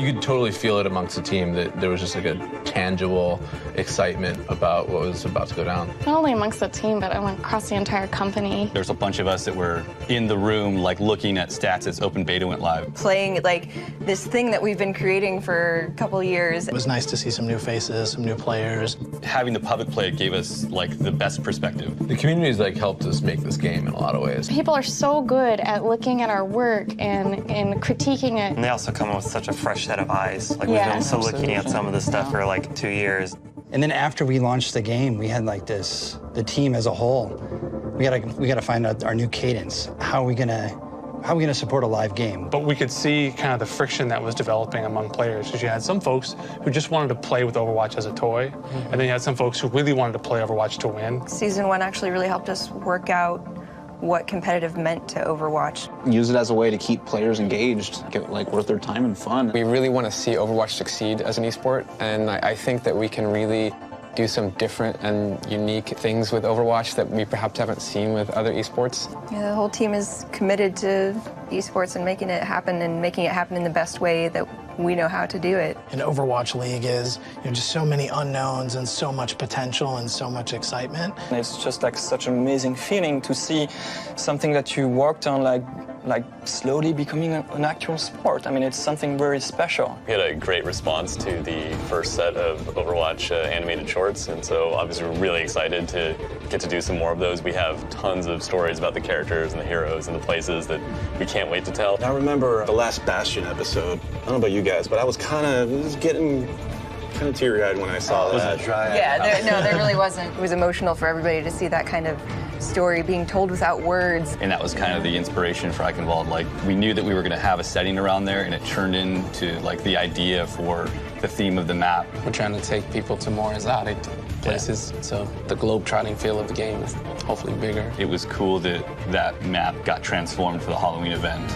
You could totally feel it amongst the team that there was just like a tangible excitement about what was about to go down. Not only amongst the team, but I went across the entire company. There's a bunch of us that were in the room, like looking at stats as open beta went live. Playing like this thing that we've been creating for a couple years. It was nice to see some new faces, some new players. Having the public play gave us like the best perspective. The community's like helped us make this game in a lot of ways. People are so good at looking at our work and critiquing it. And they also come in with such a fresh set of eyes. Like we've been so looking at some of this stuff for like 2 years. And then after we launched the game, we had like the team as a whole. We gotta find out our new cadence. How are we gonna support a live game? But we could see kind of the friction that was developing among players, because you had some folks who just wanted to play with Overwatch as a toy, and then you had some folks who really wanted to play Overwatch to win. Season 1 actually really helped us work out what competitive meant to Overwatch. Use it as a way to keep players engaged, get like worth their time and fun. We really want to see Overwatch succeed as an esport, and I think that we can really do some different and unique things with Overwatch that we perhaps haven't seen with other esports. Yeah, the whole team is committed to esports and making it happen in the best way that we know how to do it. And Overwatch League is just so many unknowns and so much potential and so much excitement. And it's just like such an amazing feeling to see something that you worked on like slowly becoming an actual sport. I mean, it's something very special. We had a great response to the first set of Overwatch animated shorts, and so obviously we're really excited to get to do some more of those. We have tons of stories about the characters and the heroes and the places that we can't wait to tell. I remember the last Bastion episode. I don't know about you guys, but I was getting kind of teary-eyed when I saw that. Yeah, there really wasn't. It was emotional for everybody to see that kind of story being told without words. And that was kind of the inspiration for Eichenwald. Like, we knew that we were going to have a setting around there, and it turned into like the idea for the theme of the map. We're trying to take people to more exotic places, so the globe-trotting feel of the game is hopefully bigger. It was cool that that map got transformed for the Halloween event.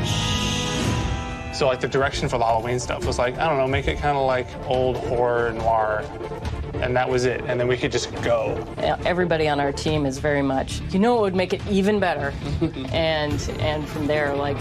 So like the direction for the Halloween stuff was like, I don't know, make it kind of like old horror noir. And that was it. And then we could just go. Everybody on our team is very much, what would make it even better? and from there, like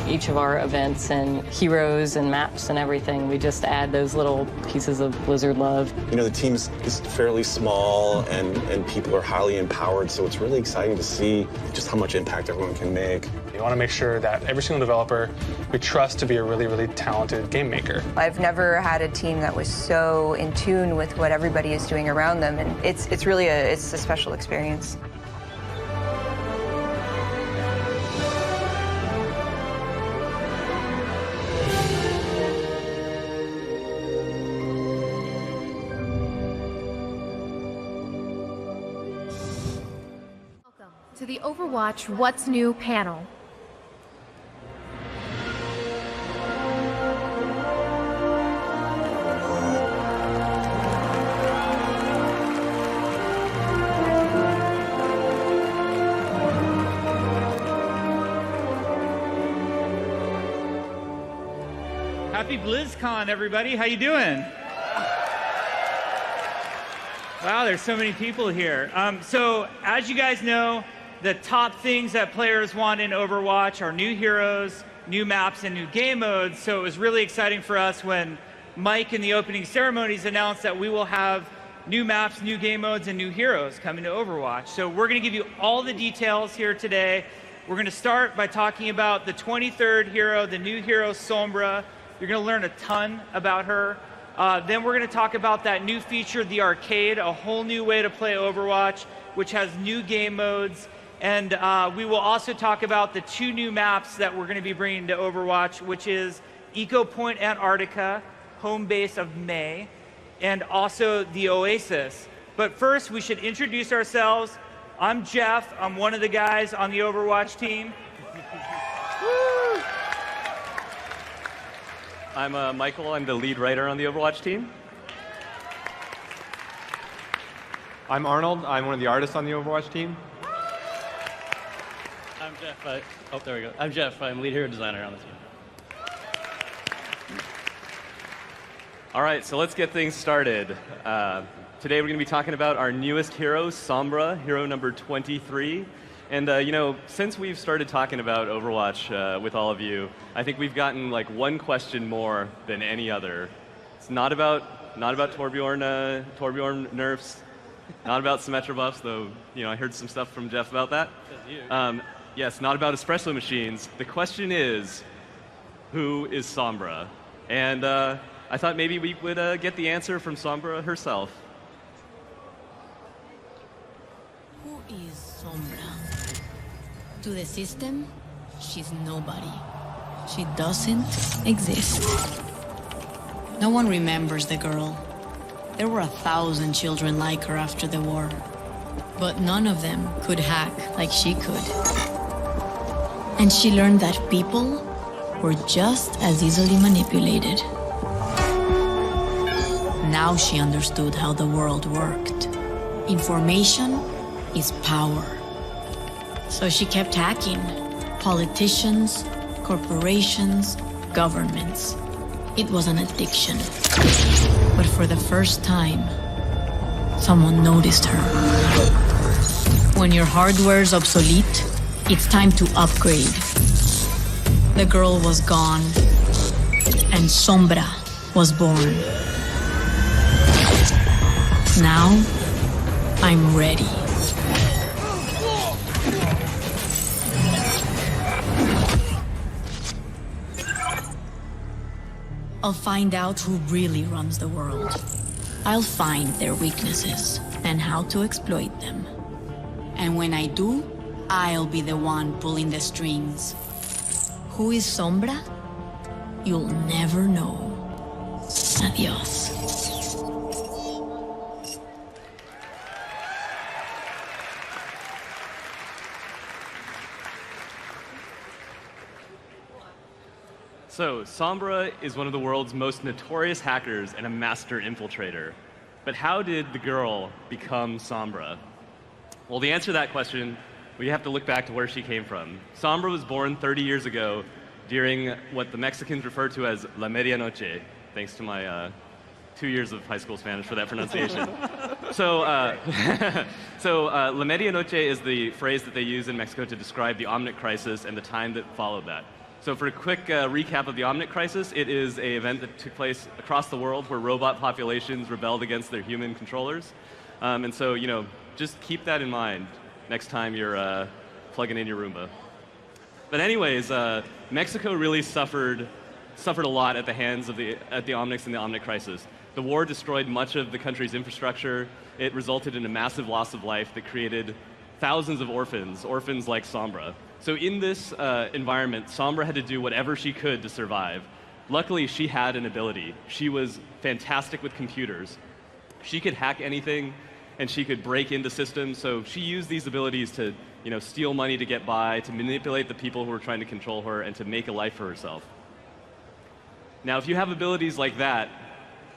each of our events and heroes and maps and everything, we just add those little pieces of Blizzard love. The team is fairly small and people are highly empowered, so it's really exciting to see just how much impact everyone can make. You want to make sure that every single developer we trust to be a really, really talented game maker. I've never had a team that was so in tune with what everybody is doing around them, and it's really a special experience. Welcome to the Overwatch What's New panel. Happy Blizzcon, everybody. How you doing? Wow, there's so many people here. So, as you guys know, the top things that players want in Overwatch are new heroes, new maps, and new game modes. So it was really exciting for us when Mike in the opening ceremonies announced that we will have new maps, new game modes, and new heroes coming to Overwatch. So we're going to give you all the details here today. We're going to start by talking about the 23rd hero, the new hero, Sombra. You're going to learn a ton about her. Then we're going to talk about that new feature, the arcade, a whole new way to play Overwatch, which has new game modes. And we will also talk about the 2 new maps that we're going to be bringing to Overwatch, which is Eco Point Antarctica, home base of May, and also the Oasis. But first, we should introduce ourselves. I'm Jeff. I'm one of the guys on the Overwatch team. I'm Michael. I'm the lead writer on the Overwatch team. I'm Arnold. I'm one of the artists on the Overwatch team. I'm Jeff. There we go. I'm Jeff. I'm lead hero designer on the team. All right, so let's get things started. Today we're going to be talking about our newest hero, Sombra, hero number 23. And since we've started talking about Overwatch with all of you, I think we've gotten like one question more than any other. It's not about Torbjorn nerfs, not about Symmetra buffs, though I heard some stuff from Jeff about that. Yes, not about espresso machines. The question is, who is Sombra? And I thought maybe we would get the answer from Sombra herself. Who is Sombra? To the system, she's nobody. She doesn't exist. No one remembers the girl. There were 1,000 children like her after the war. But none of them could hack like she could. And she learned that people were just as easily manipulated. Now she understood how the world worked. Information is power. So she kept hacking politicians, corporations, governments. It was an addiction. But for the first time, someone noticed her. When your hardware's obsolete, it's time to upgrade. The girl was gone, and Sombra was born. Now, I'm ready. I'll find out who really runs the world. I'll find their weaknesses and how to exploit them. And when I do, I'll be the one pulling the strings. Who is Sombra? You'll never know. Adios. So, Sombra is one of the world's most notorious hackers and a master infiltrator. But how did the girl become Sombra? Well, the answer to that question, we have to look back to where she came from. Sombra was born 30 years ago during what the Mexicans refer to as La Medianoche, thanks to my 2 years of high school Spanish for that pronunciation. So La Medianoche is the phrase that they use in Mexico to describe the Omnic Crisis and the time that followed that. So for a quick recap of the Omnic Crisis, it is an event that took place across the world where robot populations rebelled against their human controllers. And so, just keep that in mind next time you're plugging in your Roomba. But anyways, Mexico really suffered a lot at the hands of the Omnics and the Omnic Crisis. The war destroyed much of the country's infrastructure. It resulted in a massive loss of life that created thousands of orphans like Sombra. So in this environment, Sombra had to do whatever she could to survive. Luckily, she had an ability. She was fantastic with computers. She could hack anything, and she could break into systems. So she used these abilities to, steal money to get by, to manipulate the people who were trying to control her, and to make a life for herself. Now, if you have abilities like that,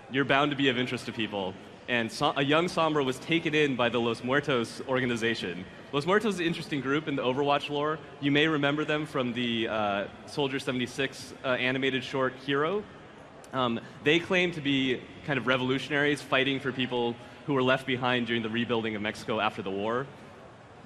you're bound to be of interest to people. And a young Sombra was taken in by the Los Muertos organization. Los Muertos is an interesting group in the Overwatch lore. You may remember them from the Soldier 76 animated short Hero. They claim to be kind of revolutionaries fighting for people who were left behind during the rebuilding of Mexico after the war.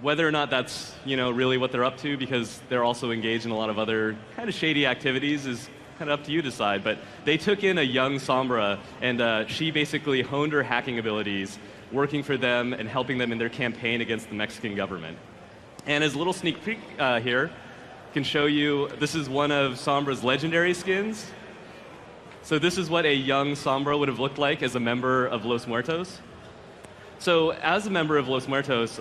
Whether or not that's really what they're up to, because they're also engaged in a lot of other kind of shady activities, is kind of up to you to decide. But they took in a young Sombra, and she basically honed her hacking abilities, working for them and helping them in their campaign against the Mexican government. And as a little sneak peek here, I can show you, this is one of Sombra's legendary skins. So this is what a young Sombra would have looked like as a member of Los Muertos. So as a member of Los Muertos,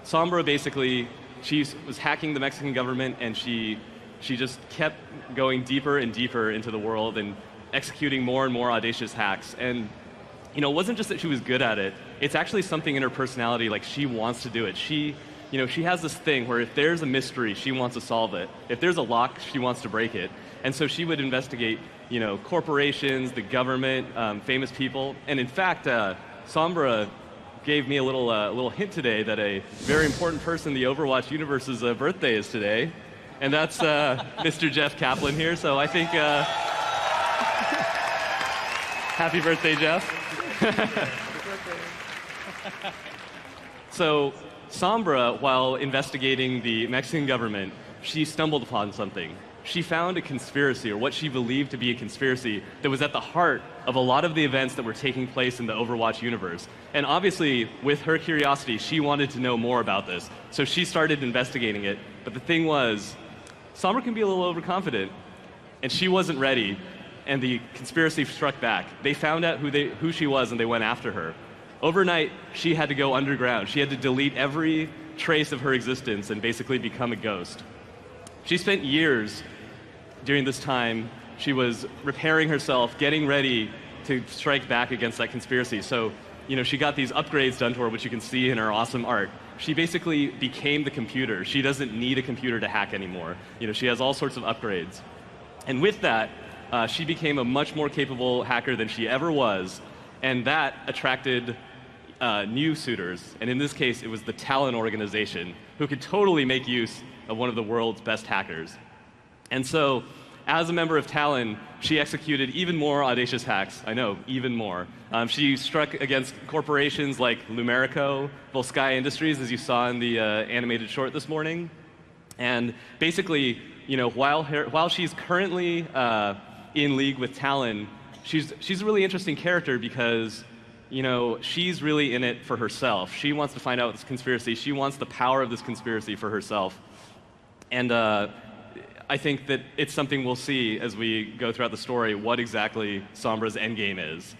Sombra basically, she was hacking the Mexican government, and she just kept going deeper and deeper into the world and executing more and more audacious hacks. And it wasn't just that she was good at it, it's actually something in her personality, like she wants to do it. She has this thing where if there's a mystery, she wants to solve it. If there's a lock, she wants to break it. And so she would investigate, corporations, the government, famous people. And in fact, Sombra gave me a little hint today that a very important person in the Overwatch universe's birthday is today. And that's Mr. Jeff Kaplan here, so I think happy birthday, Jeff. So Sombra, while investigating the Mexican government, she stumbled upon something. She found a conspiracy, or what she believed to be a conspiracy, that was at the heart of a lot of the events that were taking place in the Overwatch universe. And obviously, with her curiosity, she wanted to know more about this. So she started investigating it. But the thing was, Sombra can be a little overconfident, and she wasn't ready, and the conspiracy struck back. They found out who she was, and they went after her. Overnight, she had to go underground. She had to delete every trace of her existence and basically become a ghost. She spent years during this time. She was repairing herself, getting ready to strike back against that conspiracy. So, she got these upgrades done to her, which you can see in her awesome art. She basically became the computer. She doesn't need a computer to hack anymore. She has all sorts of upgrades. And with that, she became a much more capable hacker than she ever was, and that attracted new suitors. And in this case, it was the Talon organization, who could totally make use of one of the world's best hackers. And so, as a member of Talon, she executed even more audacious hacks. I know, even more. She struck against corporations like Lumerico, Volskaya Industries, as you saw in the animated short this morning. And basically, while she's currently in league with Talon, she's a really interesting character because, she's really in it for herself. She wants to find out this conspiracy. She wants the power of this conspiracy for herself. And I think that it's something we'll see as we go throughout the story, what exactly Sombra's endgame is.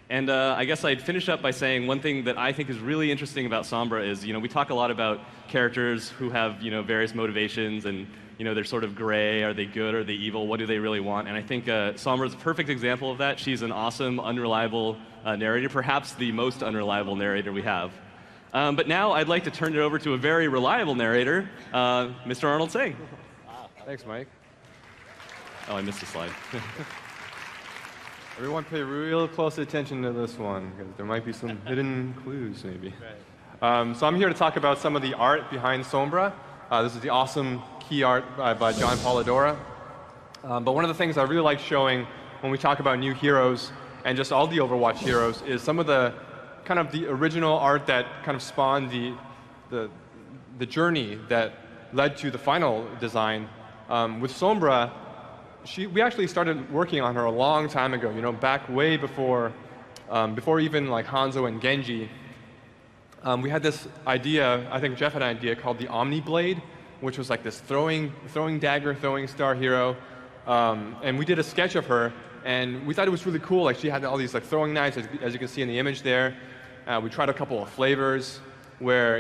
And I guess I'd finish up by saying one thing that I think is really interesting about Sombra is, we talk a lot about characters who have, various motivations and, they're sort of gray. Are they good? Are they evil? What do they really want? And I think Sombra's a perfect example of that. She's an awesome, unreliable narrator, perhaps the most unreliable narrator we have. But now I'd like to turn it over to a very reliable narrator, Mr. Arnold Singh. Thanks, Mike. Oh, I missed a slide. Everyone pay real close attention to this one, because there might be some hidden clues, maybe. Right. So I'm here to talk about some of the art behind Sombra. This is the awesome key art by John Polidora. But one of the things I really like showing when we talk about new heroes, and just all the Overwatch heroes, is some of the kind of the original art that kind of spawned the journey that led to the final design. With Sombra, we actually started working on her a long time ago, back way before even like Hanzo and Genji. We had this idea, I think Jeff had an idea called the Omni Blade, which was like this throwing dagger, throwing star hero. And we did a sketch of her, and we thought it was really cool. Like she had all these like throwing knives, as you can see in the image there. We tried a couple of flavors where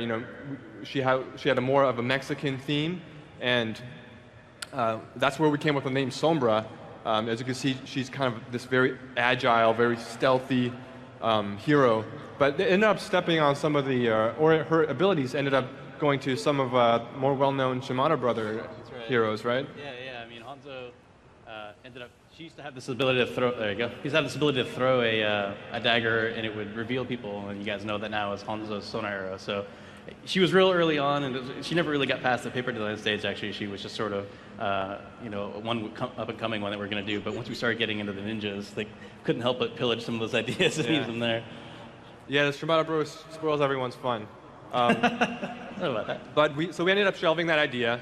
she had a more of a Mexican theme, and that's where we came up with the name Sombra. As you can see, she's kind of this very agile, very stealthy hero. But they ended up stepping on some of the, or her abilities ended up going to some of more well-known Shimada brother heroes, right? Yeah. I mean, Hanzo ended up. She used to have this ability to throw. There you go. He used to have this ability to throw a dagger, and it would reveal people. And you guys know that now as Hanzo's sonar arrow. So she was real early on, and she never really got past the paper design stage. Actually, she was just sort of, one up and coming one that we're going to do. But once we started getting into the ninjas, they couldn't help but pillage some of those ideas and use them there. Yeah, the Shimada Bros spoils everyone's fun. About that. But we ended up shelving that idea.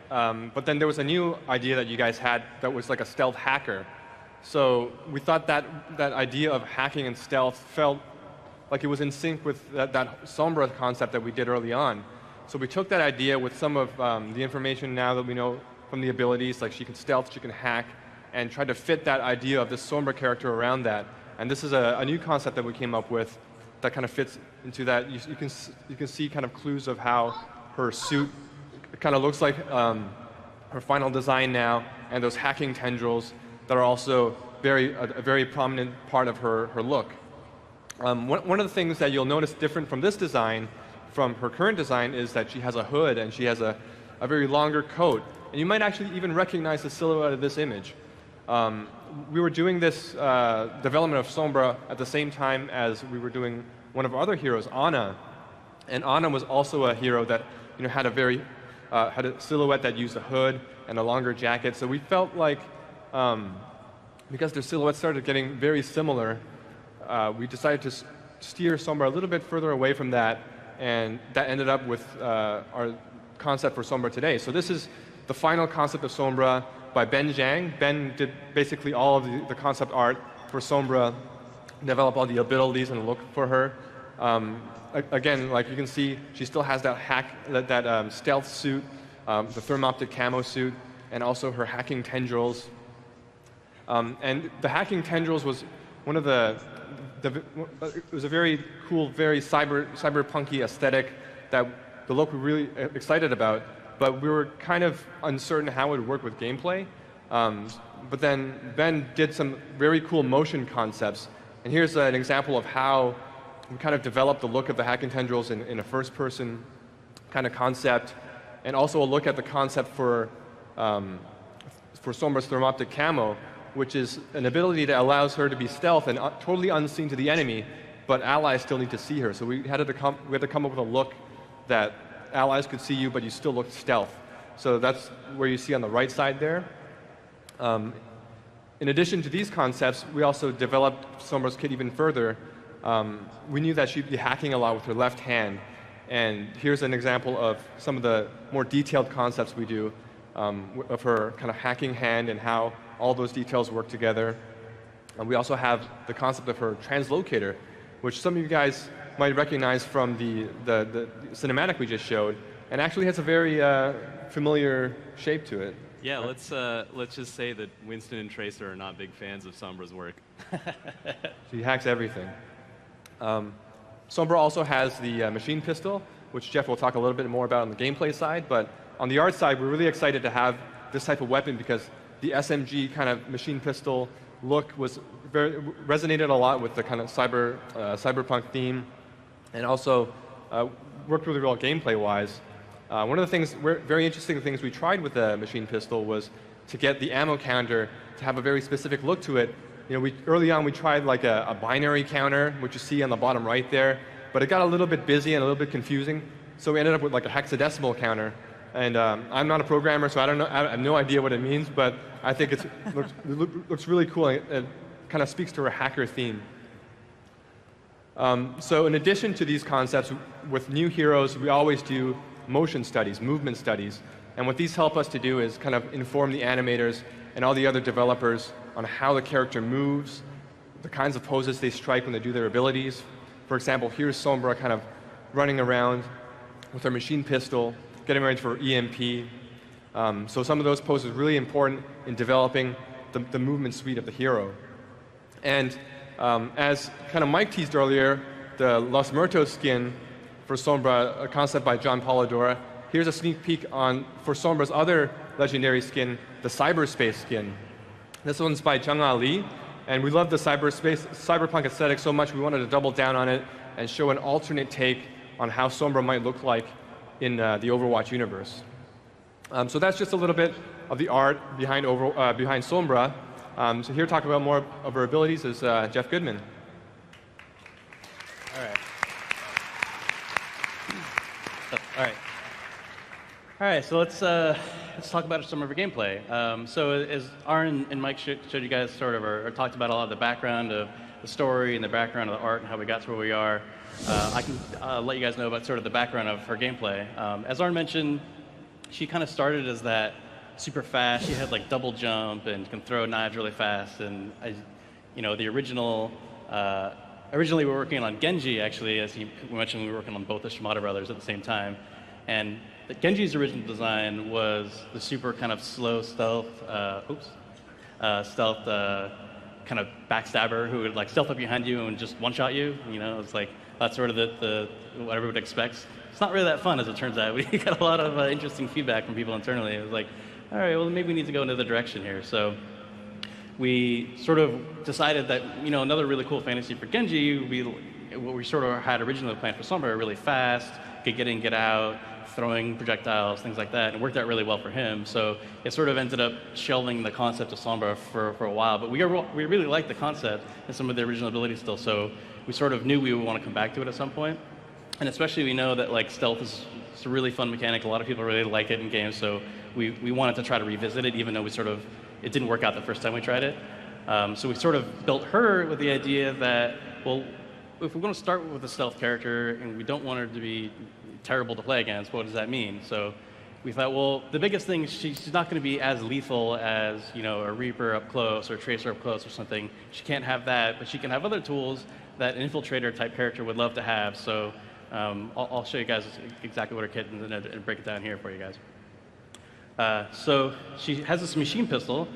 But then there was a new idea that you guys had that was like a stealth hacker. So we thought that idea of hacking and stealth felt like it was in sync with that Sombra concept that we did early on. So we took that idea with some of the information now that we know from the abilities, like she can stealth, she can hack, and tried to fit that idea of this Sombra character around that. And this is a new concept that we came up with that kind of fits into that. You can see kind of clues of how her suit kind of looks like her final design now, and those hacking tendrils that are also a very prominent part of her look. One of the things that you'll notice different from this design from her current design is that she has a hood and she has a very longer coat. And you might actually even recognize the silhouette of this image. We were doing this development of Sombra at the same time as we were doing one of our other heroes, Ana. And Ana was also a hero that had a silhouette that used a hood and a longer jacket. So we felt like, because their silhouettes started getting very similar, we decided to steer Sombra a little bit further away from that and that ended up with our concept for Sombra today. So this is the final concept of Sombra by Ben Zhang. Ben did basically all of the concept art for Sombra, developed all the abilities and look for her. Again, like you can see, she still has that stealth suit, the thermoptic camo suit, and also her hacking tendrils. And the hacking tendrils was one of it was a very cool, very cyberpunky aesthetic that the look were really excited about, but we were kind of uncertain how it would work with gameplay. But then Ben did some very cool motion concepts, and here's an example of how we kind of developed the look of the hacking tendrils in a first-person kind of concept, and also a look at the concept for Sombra's thermoptic camo, which is an ability that allows her to be stealth and totally unseen to the enemy, but allies still need to see her. So we had to come up with a look that allies could see you, but you still look stealth. So that's where you see on the right side there. In addition to these concepts, we also developed Sombra's kit even further. We knew that she'd be hacking a lot with her left hand, and here's an example of some of the more detailed concepts we do of her kind of hacking hand and how all those details work together. And we also have the concept of her translocator, which some of you guys might recognize from the cinematic we just showed, and actually has a very familiar shape to it. Yeah, let's just say that Winston and Tracer are not big fans of Sombra's work. She hacks everything. Sombra also has the machine pistol, which Jeff will talk a little bit more about on the gameplay side, but on the art side, we're really excited to have this type of weapon because the SMG kind of machine pistol look resonated a lot with the kind of cyberpunk theme, and also worked really well gameplay-wise. One of the very interesting things we tried with the machine pistol was to get the ammo counter to have a very specific look to it. You know, early on we tried like a binary counter, which you see on the bottom right there, but it got a little bit busy and a little bit confusing, so we ended up with like a hexadecimal counter. And I'm not a programmer, so I have no idea what it means, but I think it looks really cool. It kind of speaks to her hacker theme. So in addition to these concepts, with new heroes, we always do motion studies, movement studies. And what these help us to do is kind of inform the animators and all the other developers on how the character moves, the kinds of poses they strike when they do their abilities. For example, here's Sombra kind of running around with her machine pistol, getting ready for EMP. So some of those poses are really important in developing the movement suite of the hero. And as kind of Mike teased earlier, the Los Muertos skin for Sombra, a concept by John Polidora. Here's a sneak peek for Sombra's other legendary skin, the cyberspace skin. This one's by Zhang Ali, and we love the cyberpunk aesthetic so much we wanted to double down on it and show an alternate take on how Sombra might look like in the Overwatch universe. So that's just a little bit of the art behind Sombra. So here to talk about more of her abilities is Jeff Goodman. All right, so let's talk about some of our gameplay. So as Aaron and Mike showed you guys sort of, or talked about a lot of the background of the story and the background of the art and how we got to where we are, I can let you guys know about sort of the background of her gameplay. As Aaron mentioned, she kind of started as that super fast. She had like double jump and can throw knives really fast. And the originally we were working on Genji, actually, as we mentioned, we were working on both the Shimada brothers at the same time. And Genji's original design was the super kind of slow stealth, kind of backstabber who would like stealth up behind you and just one-shot you. You know, it's like that's sort of what everyone expects. It's not really that fun, as it turns out. We got a lot of interesting feedback from people internally. It was like, all right, well, maybe we need to go another direction here. So we sort of decided that, another really cool fantasy for Genji, what we sort of had originally planned for Sombra, really fast, get in, get out, throwing projectiles, things like that, and it worked out really well for him. So it sort of ended up shelving the concept of Sombra for a while, but we really liked the concept and some of the original abilities still, so we sort of knew we would want to come back to it at some point. And especially we know that like stealth is a really fun mechanic. A lot of people really like it in games, so we wanted to try to revisit it, even though it didn't work out the first time we tried it. So we sort of built her with the idea that, well, if we're going to start with a stealth character and we don't want her to be terrible to play against, what does that mean? So we thought, well, the biggest thing, she's not going to be as lethal as, a Reaper up close or a Tracer up close or something. She can't have that, but she can have other tools that an Infiltrator type character would love to have. So I'll show you guys exactly what her kit is and break it down here for you guys. So she has this machine pistol.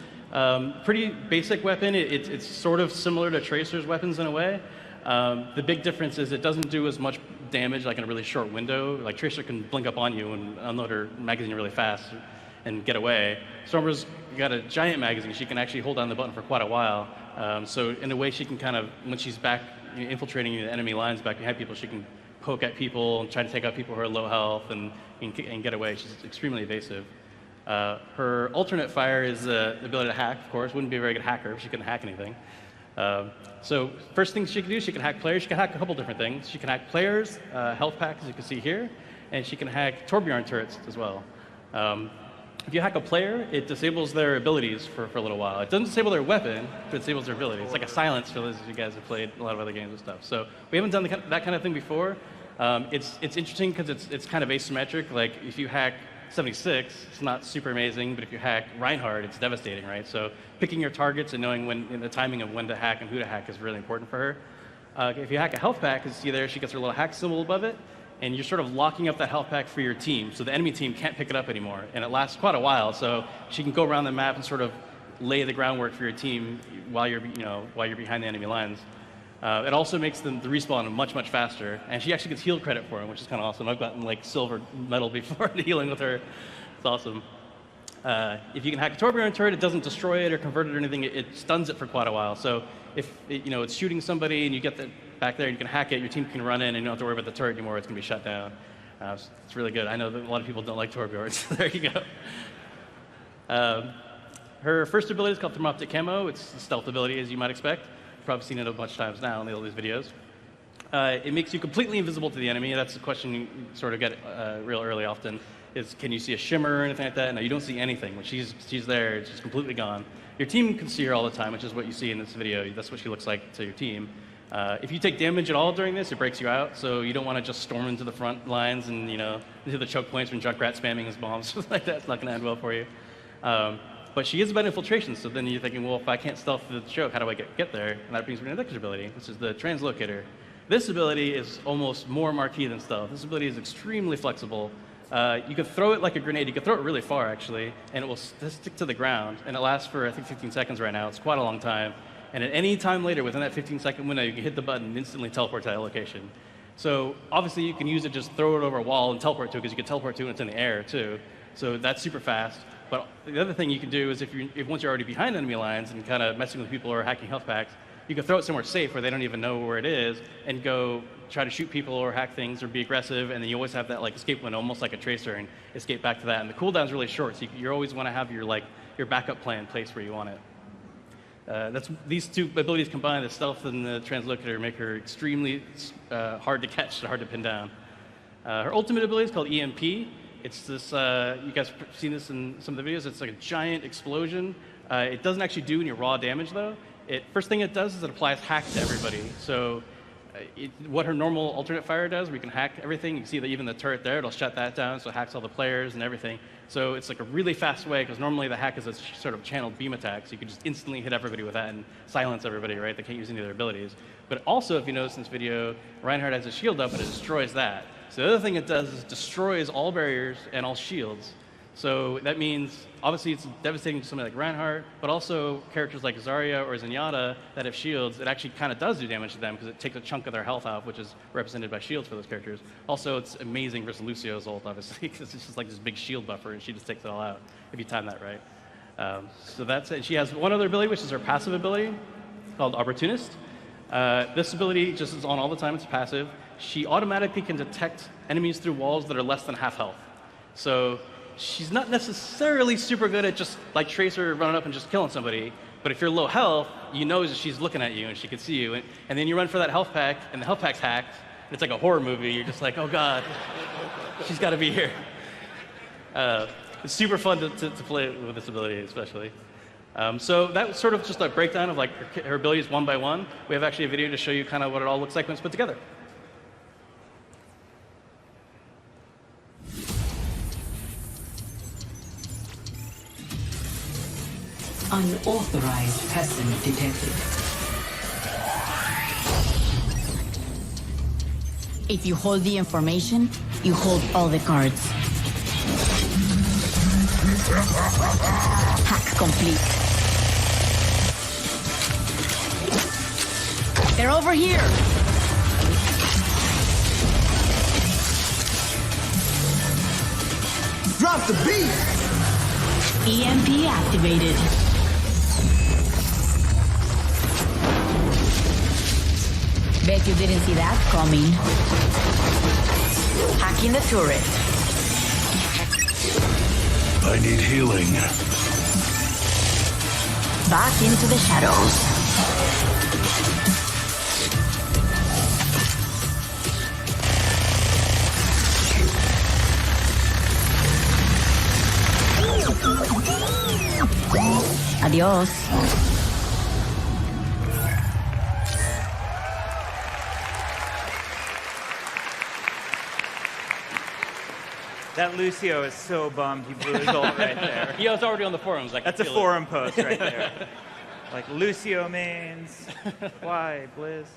Pretty basic weapon. It's sort of similar to Tracer's weapons in a way. The big difference is it doesn't do as much damage like in a really short window. Like Tracer can blink up on you and unload her magazine really fast and get away. Stormbra's got a giant magazine. She can actually hold down the button for quite a while. So in a way she can kind of, when she's back infiltrating the enemy lines back behind people, she can poke at people and try to take out people who are low health and get away. She's extremely evasive. Her alternate fire is the ability to hack, of course. Wouldn't be a very good hacker if she couldn't hack anything. So first thing she can do, she can hack players. She can hack a couple different things. She can hack players, health pack, as you can see here, and she can hack Torbjorn turrets as well. If you hack a player, it disables their abilities for a little while. It doesn't disable their weapon, but it disables their abilities. It's like a silence for those of you guys who played a lot of other games and stuff. So we haven't done that kind of thing before. It's interesting because it's kind of asymmetric. Like if you hack 76, it's not super amazing, but if you hack Reinhardt, it's devastating, right? So picking your targets and knowing the timing of when to hack and who to hack is really important for her. If you hack a health pack, as you see there, she gets her little hack symbol above it, and you're sort of locking up that health pack for your team, so the enemy team can't pick it up anymore, and it lasts quite a while, so she can go around the map and sort of lay the groundwork for your team while you're behind the enemy lines. It also makes the respawn much, much faster, and she actually gets heal credit for it, which is kind of awesome. I've gotten like silver medal before healing with her. It's awesome. If you can hack a Torbjorn turret, it doesn't destroy it or convert it or anything. It stuns it for quite a while. So if it's shooting somebody and you get back there and you can hack it, your team can run in and you don't have to worry about the turret anymore. It's going to be shut down. It's really good. I know that a lot of people don't like Torbjorn, so there you go. Her first ability is called Thermoptic Camo. It's a stealth ability, as you might expect. Probably seen it a bunch of times now in all these videos. It makes you completely invisible to the enemy. That's the question you sort of get real early often, is can you see a shimmer or anything like that? No, you don't see anything. When she's there, it's just completely gone. Your team can see her all the time, which is what you see in this video. That's what she looks like to your team. If you take damage at all during this, it breaks you out, so you don't want to just storm into the front lines and, into the choke points from Junkrat spamming his bombs, something like that. It's not going to end well for you. But she is about infiltration, so then you're thinking, well, if I can't stealth the choke, how do I get there? And that brings me to the next ability. This is the Translocator. This ability is almost more marquee than stealth. This ability is extremely flexible. You can throw it like a grenade. You can throw it really far, actually, and it will stick to the ground. And it lasts for, I think, 15 seconds right now. It's quite a long time. And at any time later, within that 15-second window, you can hit the button and instantly teleport to that location. So obviously, you can use it, just throw it over a wall and teleport to it, because you can teleport to it when it's in the air, too. So that's super fast. But the other thing you can do is once you're already behind enemy lines and kind of messing with people who are hacking health packs, you can throw it somewhere safe where they don't even know where it is and go try to shoot people or hack things or be aggressive, and then you always have that escape window, almost like a Tracer, and escape back to that. And the cooldown's really short, so you always want to have your backup plan placed where you want it. These two abilities combined, the stealth and the Translocator, make her extremely hard to catch and hard to pin down. Her ultimate ability is called EMP. It's this, you guys have seen this in some of the videos, it's like a giant explosion. It doesn't actually do any raw damage, though. First thing it does is it applies hack to everybody. So what her normal alternate fire does, we can hack everything. You can see that even the turret there, it'll shut that down, so it hacks all the players and everything. So it's like a really fast way, because normally the hack is a sort of channeled beam attack, so you can just instantly hit everybody with that and silence everybody, right? They can't use any of their abilities. But also, if you notice in this video, Reinhardt has a shield up and it destroys that. So the other thing it does is destroys all barriers and all shields. So that means, obviously, it's devastating to somebody like Reinhardt, but also characters like Zarya or Zenyatta that have shields, it actually kind of does do damage to them because it takes a chunk of their health out, which is represented by shields for those characters. Also, it's amazing versus Lucio's ult, obviously, because it's just like this big shield buffer, and she just takes it all out if you time that right. So that's it. She has one other ability, which is her passive ability, called Opportunist. This ability just is on all the time. It's passive. She automatically can detect enemies through walls that are less than half health. So she's not necessarily super good at just like Tracer running up and just killing somebody, but if you're low health, you know that she's looking at you and she can see you, and then you run for that health pack, and the health pack's hacked, and it's like a horror movie. You're just like, oh god, she's got to be here. It's super fun to play with this ability, especially. So that was sort of just a breakdown of like her abilities one by one. We have actually a video to show you kind of what it all looks like when it's put together. Unauthorized person detected. If you hold the information, you hold all the cards. Hack complete. They're over here! Drop the beat! EMP activated. Bet you didn't see that coming. Hacking the turret. I need healing. Back into the shadows. Adios. That Lucio is so bummed he blew his ult right there. Yeah, it's already on the forums. That's a forum post right there. Like, Lucio mains. Why, Blizz?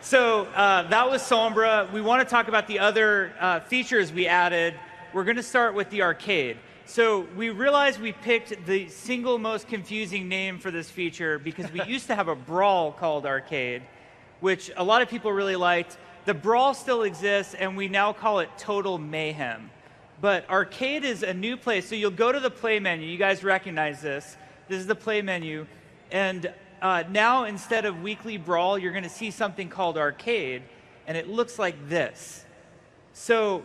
So that was Sombra. We want to talk about the other features we added. We're going to start with the arcade. So we realized we picked the single most confusing name for this feature because we used to have a brawl called Arcade, which a lot of people really liked. The brawl still exists, and we now call it Total Mayhem. But Arcade is a new place. So you'll go to the play menu. You guys recognize this. This is the play menu. And now, instead of Weekly Brawl, you're going to see something called Arcade, and it looks like this. So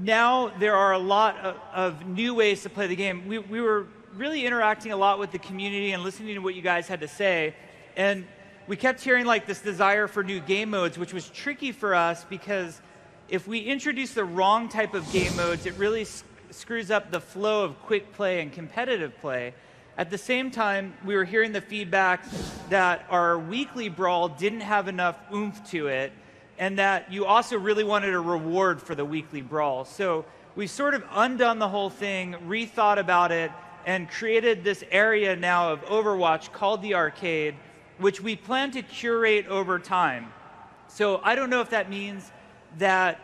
now there are a lot of new ways to play the game. We were really interacting a lot with the community and listening to what you guys had to say. And we kept hearing like this desire for new game modes, which was tricky for us because if we introduce the wrong type of game modes, it really screws up the flow of quick play and competitive play. At the same time, we were hearing the feedback that our weekly brawl didn't have enough oomph to it, and that you also really wanted a reward for the weekly brawl. So we've sort of undone the whole thing, rethought about it, and created this area now of Overwatch called the Arcade, which we plan to curate over time. So I don't know if that means that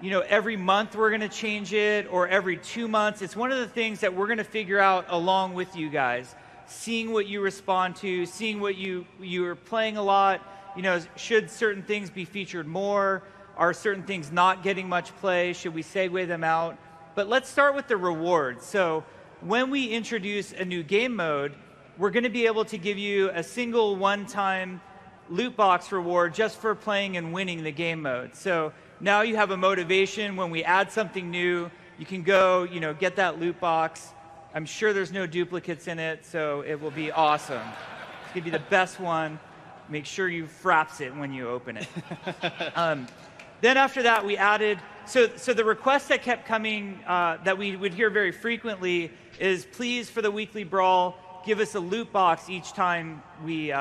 every month we're going to change it or every 2 months. It's one of the things that we're going to figure out along with you guys, seeing what you respond to, seeing what you're playing a lot. Should certain things be featured more? Are certain things not getting much play? Should we segue them out? But let's start with the rewards. So when we introduce a new game mode, we're going to be able to give you a single one-time loot box reward just for playing and winning the game mode. So now you have a motivation. When we add something new, you can go, get that loot box. I'm sure there's no duplicates in it, so it will be awesome. It's going to be the best one. Make sure you fraps it when you open it. Then after that, we added, so the request that kept coming that we would hear very frequently is, please, for the weekly brawl, give us a loot box each time we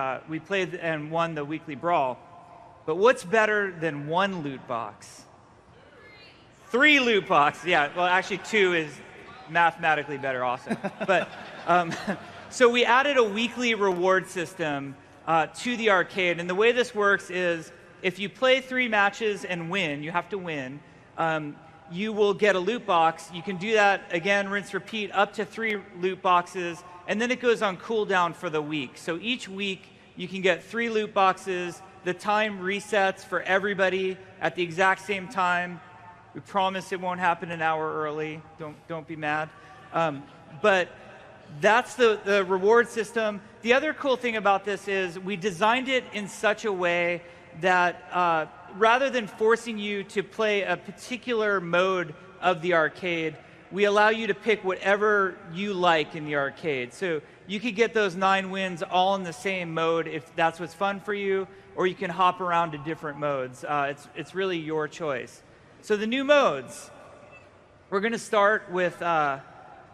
played and won the weekly brawl. But what's better than one loot box? 3 loot boxes. Yeah, well, actually 2 is mathematically better also. But so we added a weekly reward system to the arcade. And the way this works is if you play 3 matches and win, you have to win, you will get a loot box. You can do that again, rinse, repeat, up to 3 loot boxes. And then it goes on cooldown for the week. So each week you can get 3 loot boxes. The time resets for everybody at the exact same time. We promise it won't happen an hour early. Don't be mad. But that's the reward system. The other cool thing about this is we designed it in such a way that rather than forcing you to play a particular mode of the arcade, we allow you to pick whatever you like in the arcade. So you could get those 9 wins all in the same mode if that's what's fun for you, or you can hop around to different modes. It's really your choice. So the new modes, we're going to start with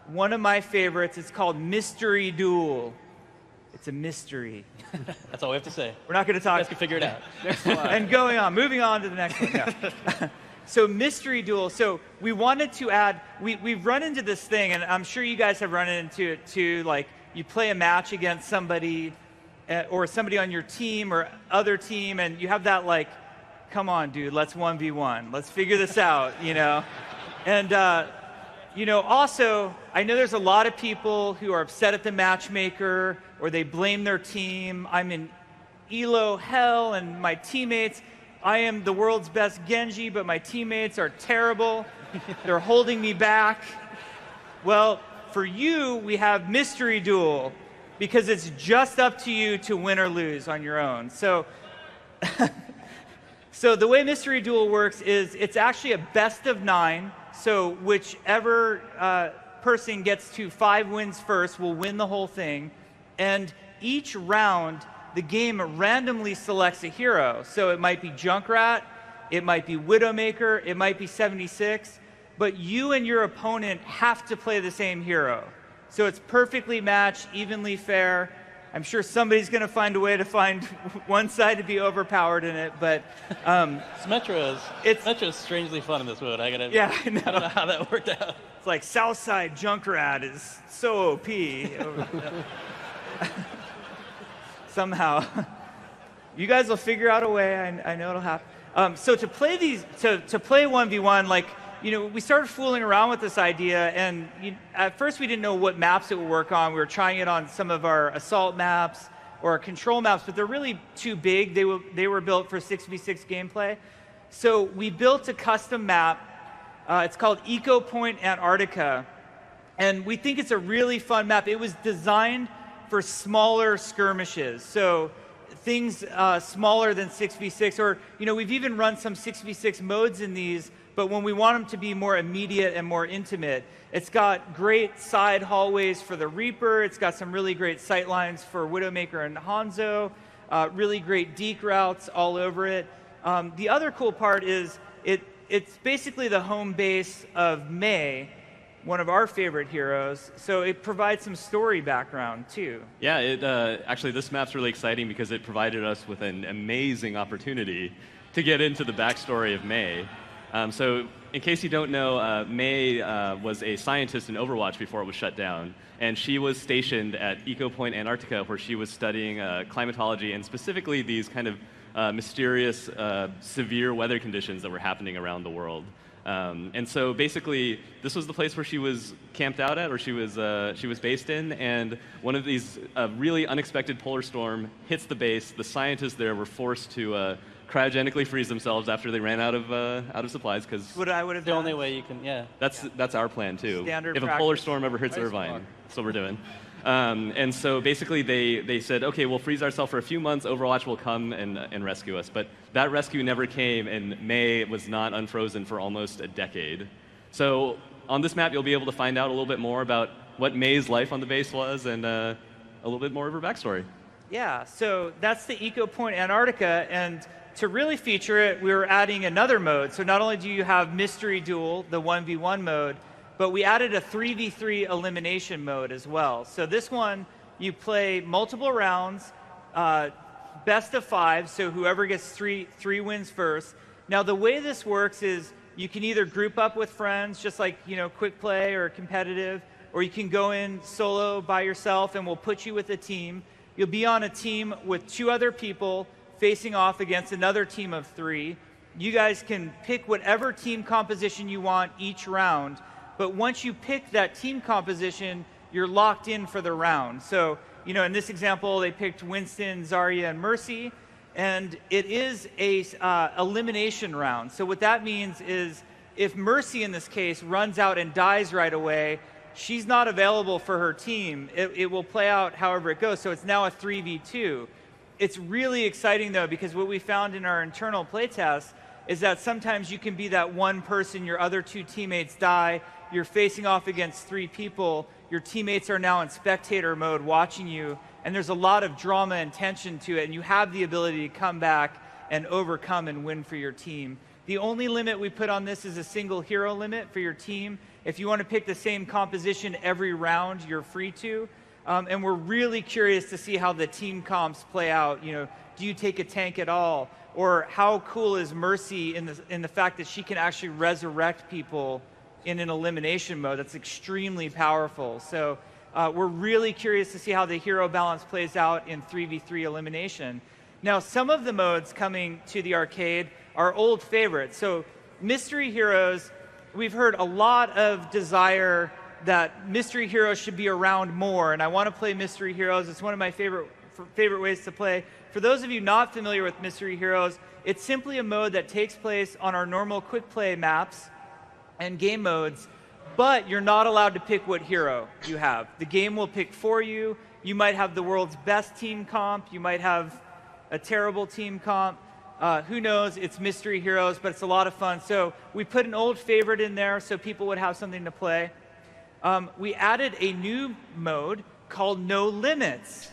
one of my favorites. It's called Mystery Duel. It's a mystery. That's all we have to say. We're not going to talk. You guys can figure it out. And moving on to the next one. Yeah. So Mystery Duel. So we wanted to add, we've run into this thing, and I'm sure you guys have run into it too, like you play a match against somebody or somebody on your team or other team, and you have that like, come on, dude, let's 1v1. Let's figure this out, you know? And, you know, also, I know there's a lot of people who are upset at the matchmaker or they blame their team. I'm in Elo hell and my teammates, I am the world's best Genji, but my teammates are terrible. They're holding me back. Well, for you, we have Mystery Duel because it's just up to you to win or lose on your own. So, so the way Mystery Duel works is it's actually a best of 9. So whichever person gets to 5 wins first will win the whole thing. And each round, the game randomly selects a hero. So it might be Junkrat, it might be Widowmaker, it might be 76, but you and your opponent have to play the same hero. So it's perfectly matched, evenly fair. I'm sure somebody's going to find a way to find one side to be overpowered in it, but Symmetra is strangely fun in this mode. I don't know how that worked out. It's like Southside Junkrat is so OP. Somehow, you guys will figure out a way. I know it'll happen. So to play to play 1v1, like, you know, we started fooling around with this idea, and at first we didn't know what maps it would work on. We were trying it on some of our assault maps or our control maps, but they're really too big. They were built for 6v6 gameplay. So we built a custom map. It's called Eco Point Antarctica, and we think it's a really fun map. It was designed for smaller skirmishes, so things smaller than 6v6, or, you know, we've even run some 6v6 modes in these, but when we want them to be more immediate and more intimate. It's got great side hallways for the Reaper, it's got some really great sight lines for Widowmaker and Hanzo, really great deke routes all over it. The other cool part is it's basically the home base of Mei, one of our favorite heroes, so it provides some story background too. Yeah, actually this map's really exciting because it provided us with an amazing opportunity to get into the backstory of Mei. So in case you don't know, Mei was a scientist in Overwatch before it was shut down, and she was stationed at Eco Point Antarctica where she was studying climatology and specifically these kind of mysterious, severe weather conditions that were happening around the world. And so basically, this was the place where she was camped out at, or she was based in, and one of these really unexpected polar storm hits the base. The scientists there were forced to cryogenically freeze themselves after they ran out of supplies, because the only way you can, yeah. That's our plan too. Standard if a polar storm ever hits Irvine, that's what we're doing. And so basically they said, okay, we'll freeze ourselves for a few months, Overwatch will come and rescue us. But that rescue never came, and Mei was not unfrozen for almost a decade. So on this map, you'll be able to find out a little bit more about what Mei's life on the base was and a little bit more of her backstory. Yeah, so that's the Eco Point Antarctica, and to really feature it, we were adding another mode. So not only do you have Mystery Duel, the 1v1 mode, but we added a 3v3 elimination mode as well. So this one, you play multiple rounds, best of 5, so whoever gets three wins first. Now the way this works is you can either group up with friends, just like, you know, quick play or competitive, or you can go in solo by yourself and we'll put you with a team. You'll be on a team with 2 other people facing off against another team of 3. You guys can pick whatever team composition you want each round, but once you pick that team composition, you're locked in for the round. So, you know, in this example, they picked Winston, Zarya, and Mercy, and it is a elimination round. So what that means is if Mercy, in this case, runs out and dies right away, she's not available for her team. It will play out however it goes, so it's now a 3v2. It's really exciting, though, because what we found in our internal playtest is that sometimes you can be that one person, your other 2 teammates die, you're facing off against 3 people, your teammates are now in spectator mode watching you, and there's a lot of drama and tension to it, and you have the ability to come back and overcome and win for your team. The only limit we put on this is a single hero limit for your team, If you want to pick the same composition every round, you're free to. And we're really curious to see how the team comps play out. Do you take a tank at all? Or how cool is Mercy in the fact that she can actually resurrect people in an elimination mode? That's extremely powerful. So we're really curious to see how the hero balance plays out in 3v3 elimination. Now, some of the modes coming to the arcade are old favorites. So Mystery Heroes, we've heard a lot of desire that Mystery Heroes should be around more, and I want to play Mystery Heroes. It's one of my favorite ways to play. For those of you not familiar with Mystery Heroes, it's simply a mode that takes place on our normal quick play maps and game modes, but you're not allowed to pick what hero you have. The game will pick for you. You might have the world's best team comp. You might have a terrible team comp. Who knows? It's Mystery Heroes, but it's a lot of fun. So we put an old favorite in there so people would have something to play. We added a new mode called No Limits.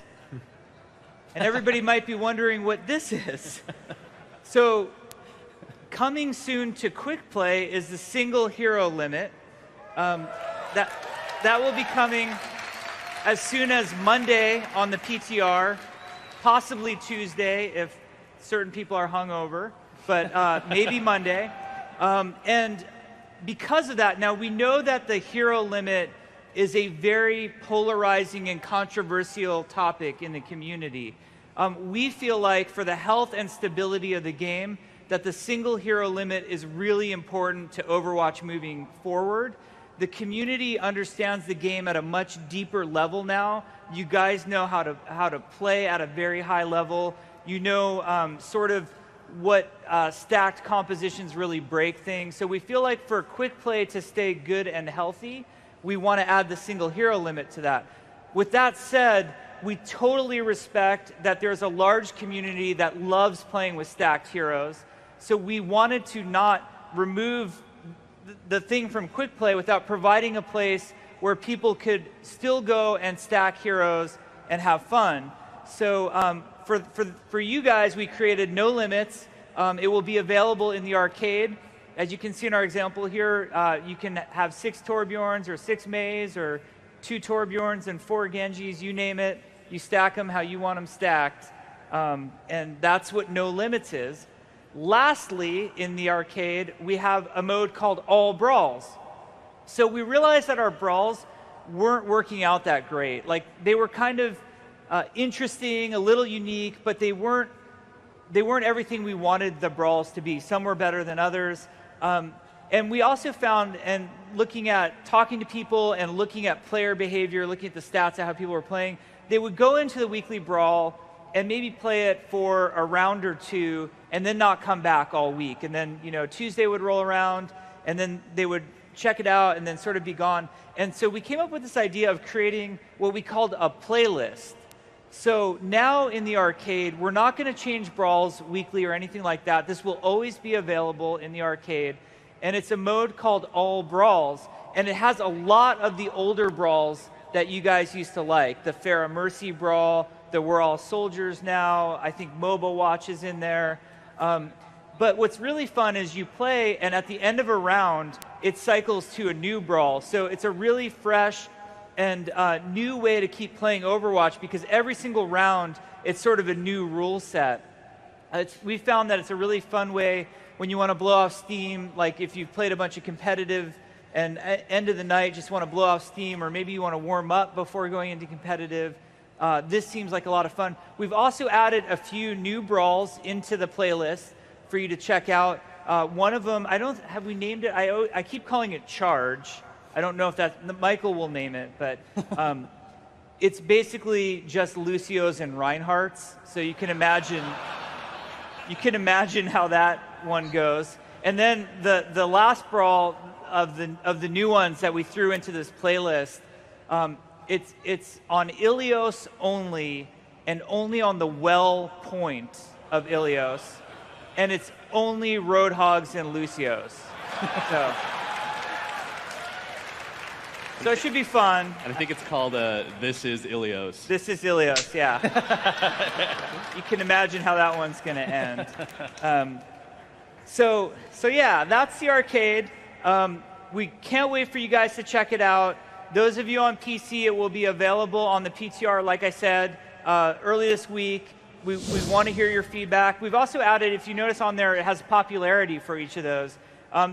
And everybody might be wondering what this is. So coming soon to Quick Play is the single hero limit. That will be coming as soon as Monday on the PTR, possibly Tuesday if certain people are hungover, but maybe Monday. And because of that, now we know that the hero limit is a very polarizing and controversial topic in the community. We feel like for the health and stability of the game, that the single hero limit is really important to Overwatch moving forward. The community understands the game at a much deeper level now. You guys know how to play at a very high level. You know sort of what stacked compositions really break things. So we feel like for Quick Play to stay good and healthy, we want to add the single hero limit to that. With that said, we totally respect that there's a large community that loves playing with stacked heroes. So we wanted to not remove the thing from Quick Play without providing a place where people could still go and stack heroes and have fun. So for you guys, we created No Limits. It will be available in the arcade. As you can see in our example here, you can have 6 Torbjorns or 6 Meis or 2 Torbjorns and 4 Genjis, you name it. You stack them how you want them stacked. And that's what No Limits is. Lastly, in the arcade, we have a mode called All Brawls. So we realized that our brawls weren't working out that great. Like, they were kind of interesting, a little unique, but they weren't everything we wanted the brawls to be. Some were better than others. And we also found, and talking to people and looking at player behavior, looking at the stats of how people were playing, they would go into the weekly brawl and maybe play it for a round or two and then not come back all week. And then, Tuesday would roll around and then they would check it out and then sort of be gone. And so we came up with this idea of creating what we called a playlist. So now in the arcade, we're not going to change brawls weekly or anything like that. This will always be available in the arcade. And it's a mode called All Brawls. And it has a lot of the older brawls that you guys used to like. The Pharah Mercy brawl, the We're All Soldiers Now, I think MOBA Watch is in there. But what's really fun is you play, and at the end of a round, it cycles to a new brawl. So it's a really fresh and new way to keep playing Overwatch, because every single round, it's sort of a new rule set. We found that it's a really fun way when you want to blow off steam, like if you've played a bunch of competitive and at end of the night just want to blow off steam, or maybe you want to warm up before going into competitive. This seems like a lot of fun. We've also added a few new brawls into the playlist for you to check out. One of them, have we named it? I keep calling it Charge. I don't know if Michael will name it, but it's basically just Lucio's and Reinhardt's. So you can imagine how that one goes. And then the last brawl of the new ones that we threw into this playlist, it's on Ilios only, and only on the well point of Ilios, and it's only Roadhogs and Lucios. So it should be fun. And I think it's called This is Ilios. This is Ilios, yeah. You can imagine how that one's going to end. So yeah, that's the arcade. we can't wait for you guys to check it out. Those of you on PC, it will be available on the PTR, like I said, early this week. We want to hear your feedback. We've also added, if you notice on there, it has popularity for each of those.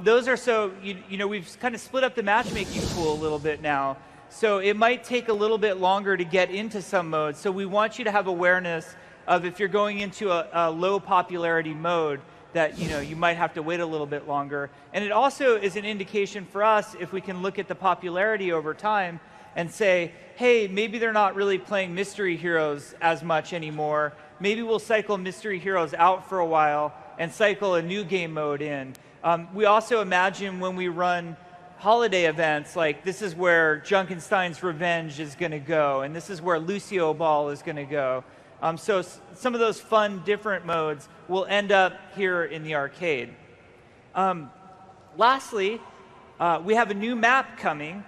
Those are so, you know, we've kind of split up the matchmaking pool a little bit now. So it might take a little bit longer to get into some modes. So we want you to have awareness of if you're going into a low popularity mode, that you might have to wait a little bit longer. And it also is an indication for us if we can look at the popularity over time and say, hey, maybe they're not really playing Mystery Heroes as much anymore. Maybe we'll cycle Mystery Heroes out for a while and cycle a new game mode in. We also imagine when we run holiday events, like this is where Junkenstein's Revenge is going to go, and this is where Lucio Ball is going to go. So some of those fun, different modes will end up here in the arcade. Lastly, we have a new map coming.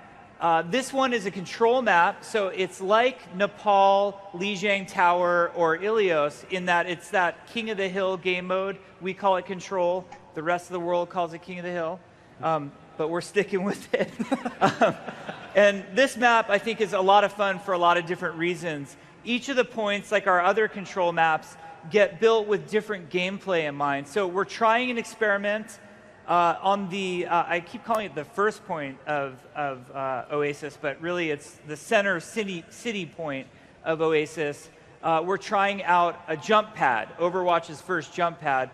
This one is a control map, so it's like Nepal, Lijiang Tower, or Ilios in that it's that King of the Hill game mode. We call it control. The rest of the world calls it King of the Hill, but we're sticking with it. And this map, I think, is a lot of fun for a lot of different reasons. Each of the points, like our other control maps, get built with different gameplay in mind. So we're trying an experiment on the, I keep calling it the first point of Oasis, but really it's the center city point of Oasis. We're trying out a jump pad, Overwatch's first jump pad.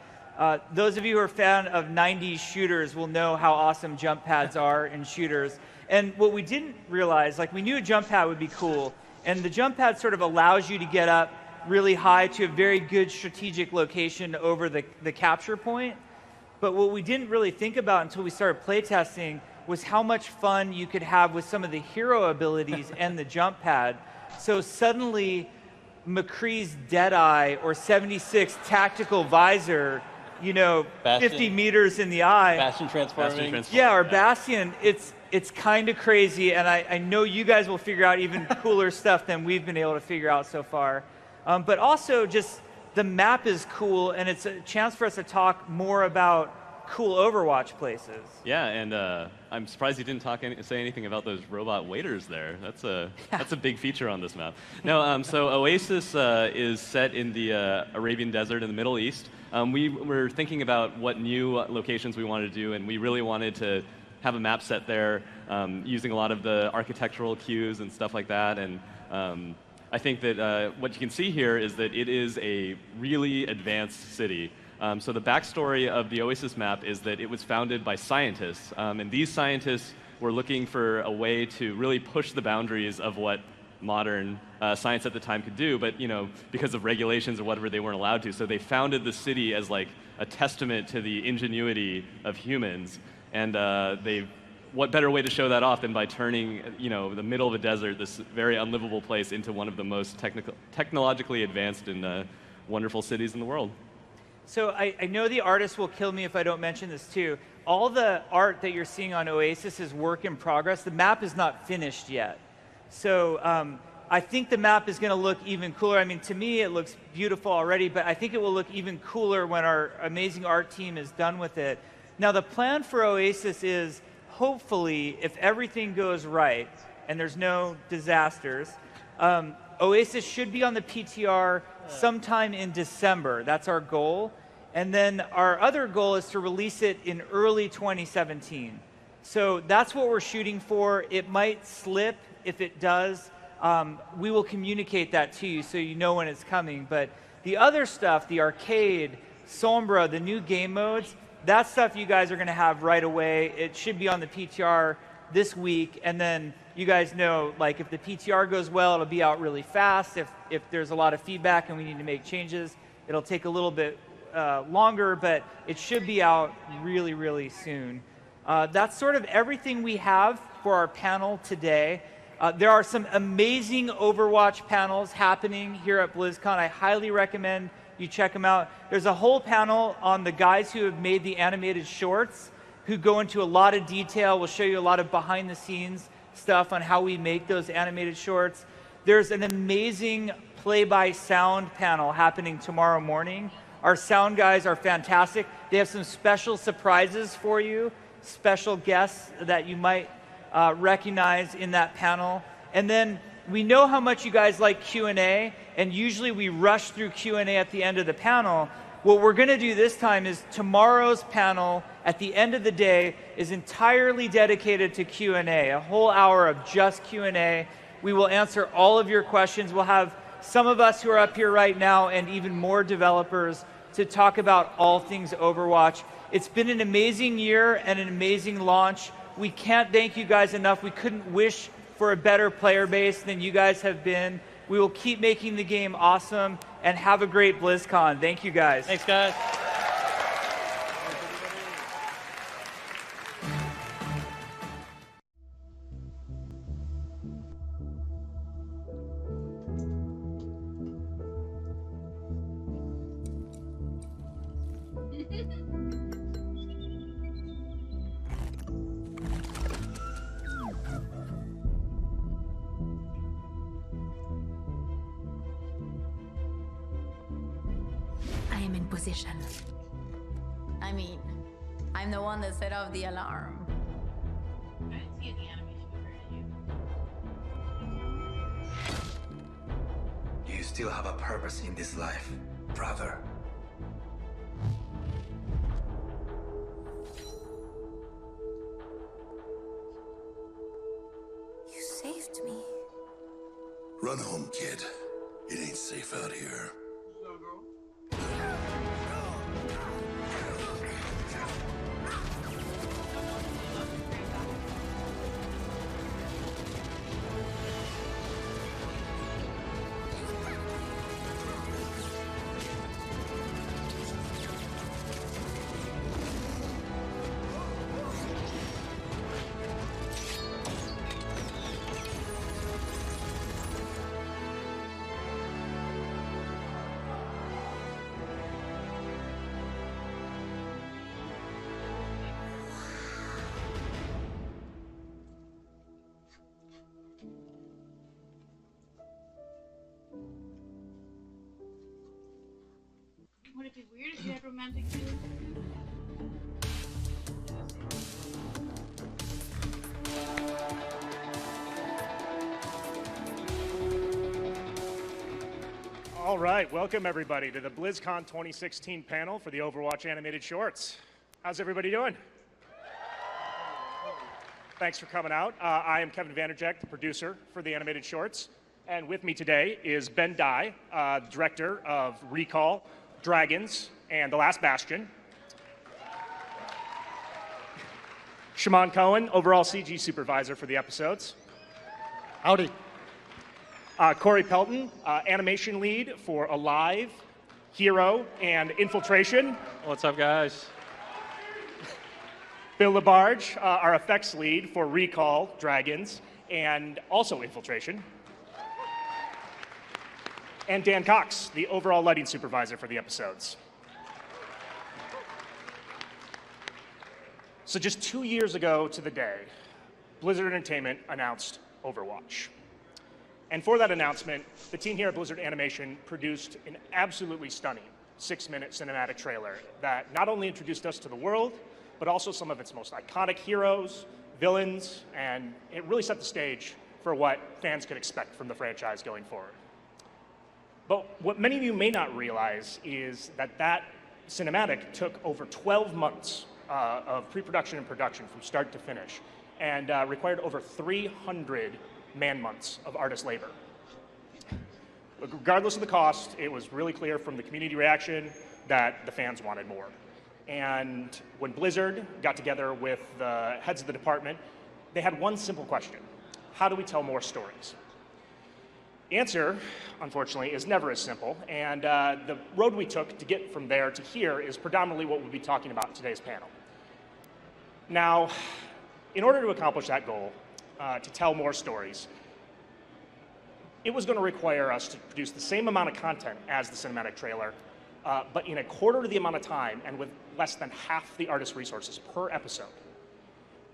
Those of you who are a fan of 90s shooters will know how awesome jump pads are in shooters. And what we didn't realize, like we knew a jump pad would be cool, and the jump pad sort of allows you to get up really high to a very good strategic location over the capture point. But what we didn't really think about until we started playtesting was how much fun you could have with some of the hero abilities and the jump pad. So suddenly, McCree's Deadeye or 76 Tactical Visor, 50 meters in the eye. Bastion transforming. Yeah, or Bastion. It's kind of crazy, and I know you guys will figure out even cooler stuff than we've been able to figure out so far. But also, just the map is cool, and it's a chance for us to talk more about cool Overwatch places. Yeah, and I'm surprised you didn't say anything about those robot waiters there. That's a big feature on this map. No, so Oasis is set in the Arabian Desert in the Middle East. We were thinking about what new locations we wanted to do, and we really wanted to have a map set there using a lot of the architectural cues and stuff like that. And I think that what you can see here is that it is a really advanced city. So the backstory of the Oasis map is that it was founded by scientists. And these scientists were looking for a way to really push the boundaries of what modern science at the time could do, but because of regulations or whatever, they weren't allowed to. So they founded the city as like a testament to the ingenuity of humans. And what better way to show that off than by turning, the middle of a desert, this very unlivable place, into one of the most technologically advanced and wonderful cities in the world. So I know the artist will kill me if I don't mention this too. All the art that you're seeing on Oasis is work in progress. The map is not finished yet. So I think the map is going to look even cooler. I mean, to me, it looks beautiful already, but I think it will look even cooler when our amazing art team is done with it. Now, the plan for Oasis is, hopefully, if everything goes right and there's no disasters, Oasis should be on the PTR sometime in December. That's our goal. And then our other goal is to release it in early 2017. So that's what we're shooting for. It might slip. If it does, we will communicate that to you so you know when it's coming. But the other stuff, the arcade, Sombra, the new game modes, that stuff you guys are going to have right away. It should be on the PTR this week, and then you guys know, like, if the PTR goes well, it'll be out really fast. If there's a lot of feedback and we need to make changes, it'll take a little bit longer, but it should be out really, really soon. That's sort of everything we have for our panel today. There are some amazing Overwatch panels happening here at BlizzCon. I highly recommend you check them out. There's a whole panel on the guys who have made the animated shorts, who go into a lot of detail. We'll show you a lot of behind-the-scenes stuff on how we make those animated shorts. There's an amazing play-by-sound panel happening tomorrow morning. Our sound guys are fantastic. They have some special surprises for you. special guests that you might recognize in that panel. And then we know how much you guys like Q&A, and usually we rush through Q&A at the end of the panel. What we're going to do this time is tomorrow's panel at the end of the day is entirely dedicated to Q&A, a whole hour of just Q&A. We will answer all of your questions. We'll have some of us who are up here right now and even more developers to talk about all things Overwatch. It's been an amazing year and an amazing launch. We can't thank you guys enough. We couldn't wish for a better player base than you guys have been. We will keep making the game awesome, and have a great BlizzCon. Thank you guys. Thanks, guys. I am in position. I mean, I'm the one that set off the alarm. I didn't see any animation for you. You still have a purpose in this life, brother. You saved me. Run home, kid. It ain't safe out here. Would it be weird if you had romantic feelings? All right, welcome everybody to the BlizzCon 2016 panel for the Overwatch Animated Shorts. How's everybody doing? Thanks for coming out. I am Kevin Vanderjagt, the producer for the Animated Shorts. And with me today is Ben Dye, director of Recall, Dragons, and The Last Bastion. Shimon Cohen, overall CG supervisor for the episodes. Howdy. Corey Pelton, animation lead for Alive, Hero, and Infiltration. What's up, guys? Bill Labarge, our effects lead for Recall, Dragons, and also Infiltration. And Dan Cox, the overall lighting supervisor for the episodes. So just 2 years ago to the day, Blizzard Entertainment announced Overwatch. And for that announcement, the team here at Blizzard Animation produced an absolutely stunning 6-minute cinematic trailer that not only introduced us to the world, but also some of its most iconic heroes, villains, and it really set the stage for what fans could expect from the franchise going forward. But what many of you may not realize is that that cinematic took over 12 months of pre-production and production from start to finish, and required over 300 man-months of artist labor. But regardless of the cost, it was really clear from the community reaction that the fans wanted more. And when Blizzard got together with the heads of the department, they had one simple question: how do we tell more stories? The answer, unfortunately, is never as simple, and the road we took to get from there to here is predominantly what we'll be talking about in today's panel. Now, in order to accomplish that goal, to tell more stories, it was going to require us to produce the same amount of content as the cinematic trailer, but in a quarter of the amount of time and with less than half the artist resources per episode.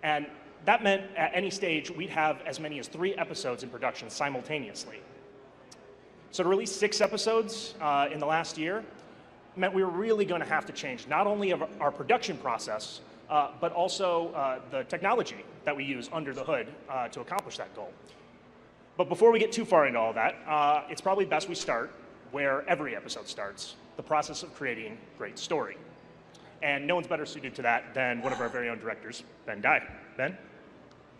And that meant at any stage we'd have as many as 3 episodes in production simultaneously. So to release 6 episodes in the last year meant we were really going to have to change not only our production process, but also the technology that we use under the hood to accomplish that goal. But before we get too far into all that, it's probably best we start where every episode starts, the process of creating great story. And no one's better suited to that than one of our very own directors, Ben Guy. Ben?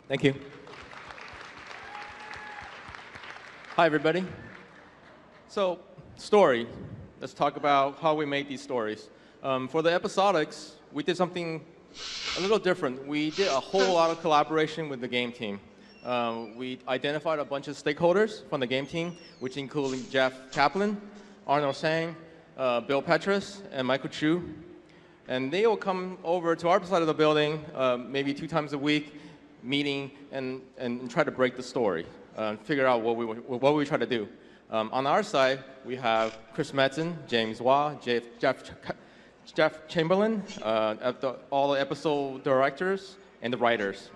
Thank you. Hi, everybody. So, story. Let's talk about how we made these stories. For the episodics, we did something a little different. We did a whole lot of collaboration with the game team. We identified a bunch of stakeholders from the game team, which included Jeff Kaplan, Arnold Sang, Bill Petrus, and Michael Chu. And they will come over to our side of the building maybe 2 times a week, meeting and try to break the story, figure out what we try to do. On our side, we have Chris Metzen, James Wah, Jeff Chamberlain, all the episode directors, and the writers.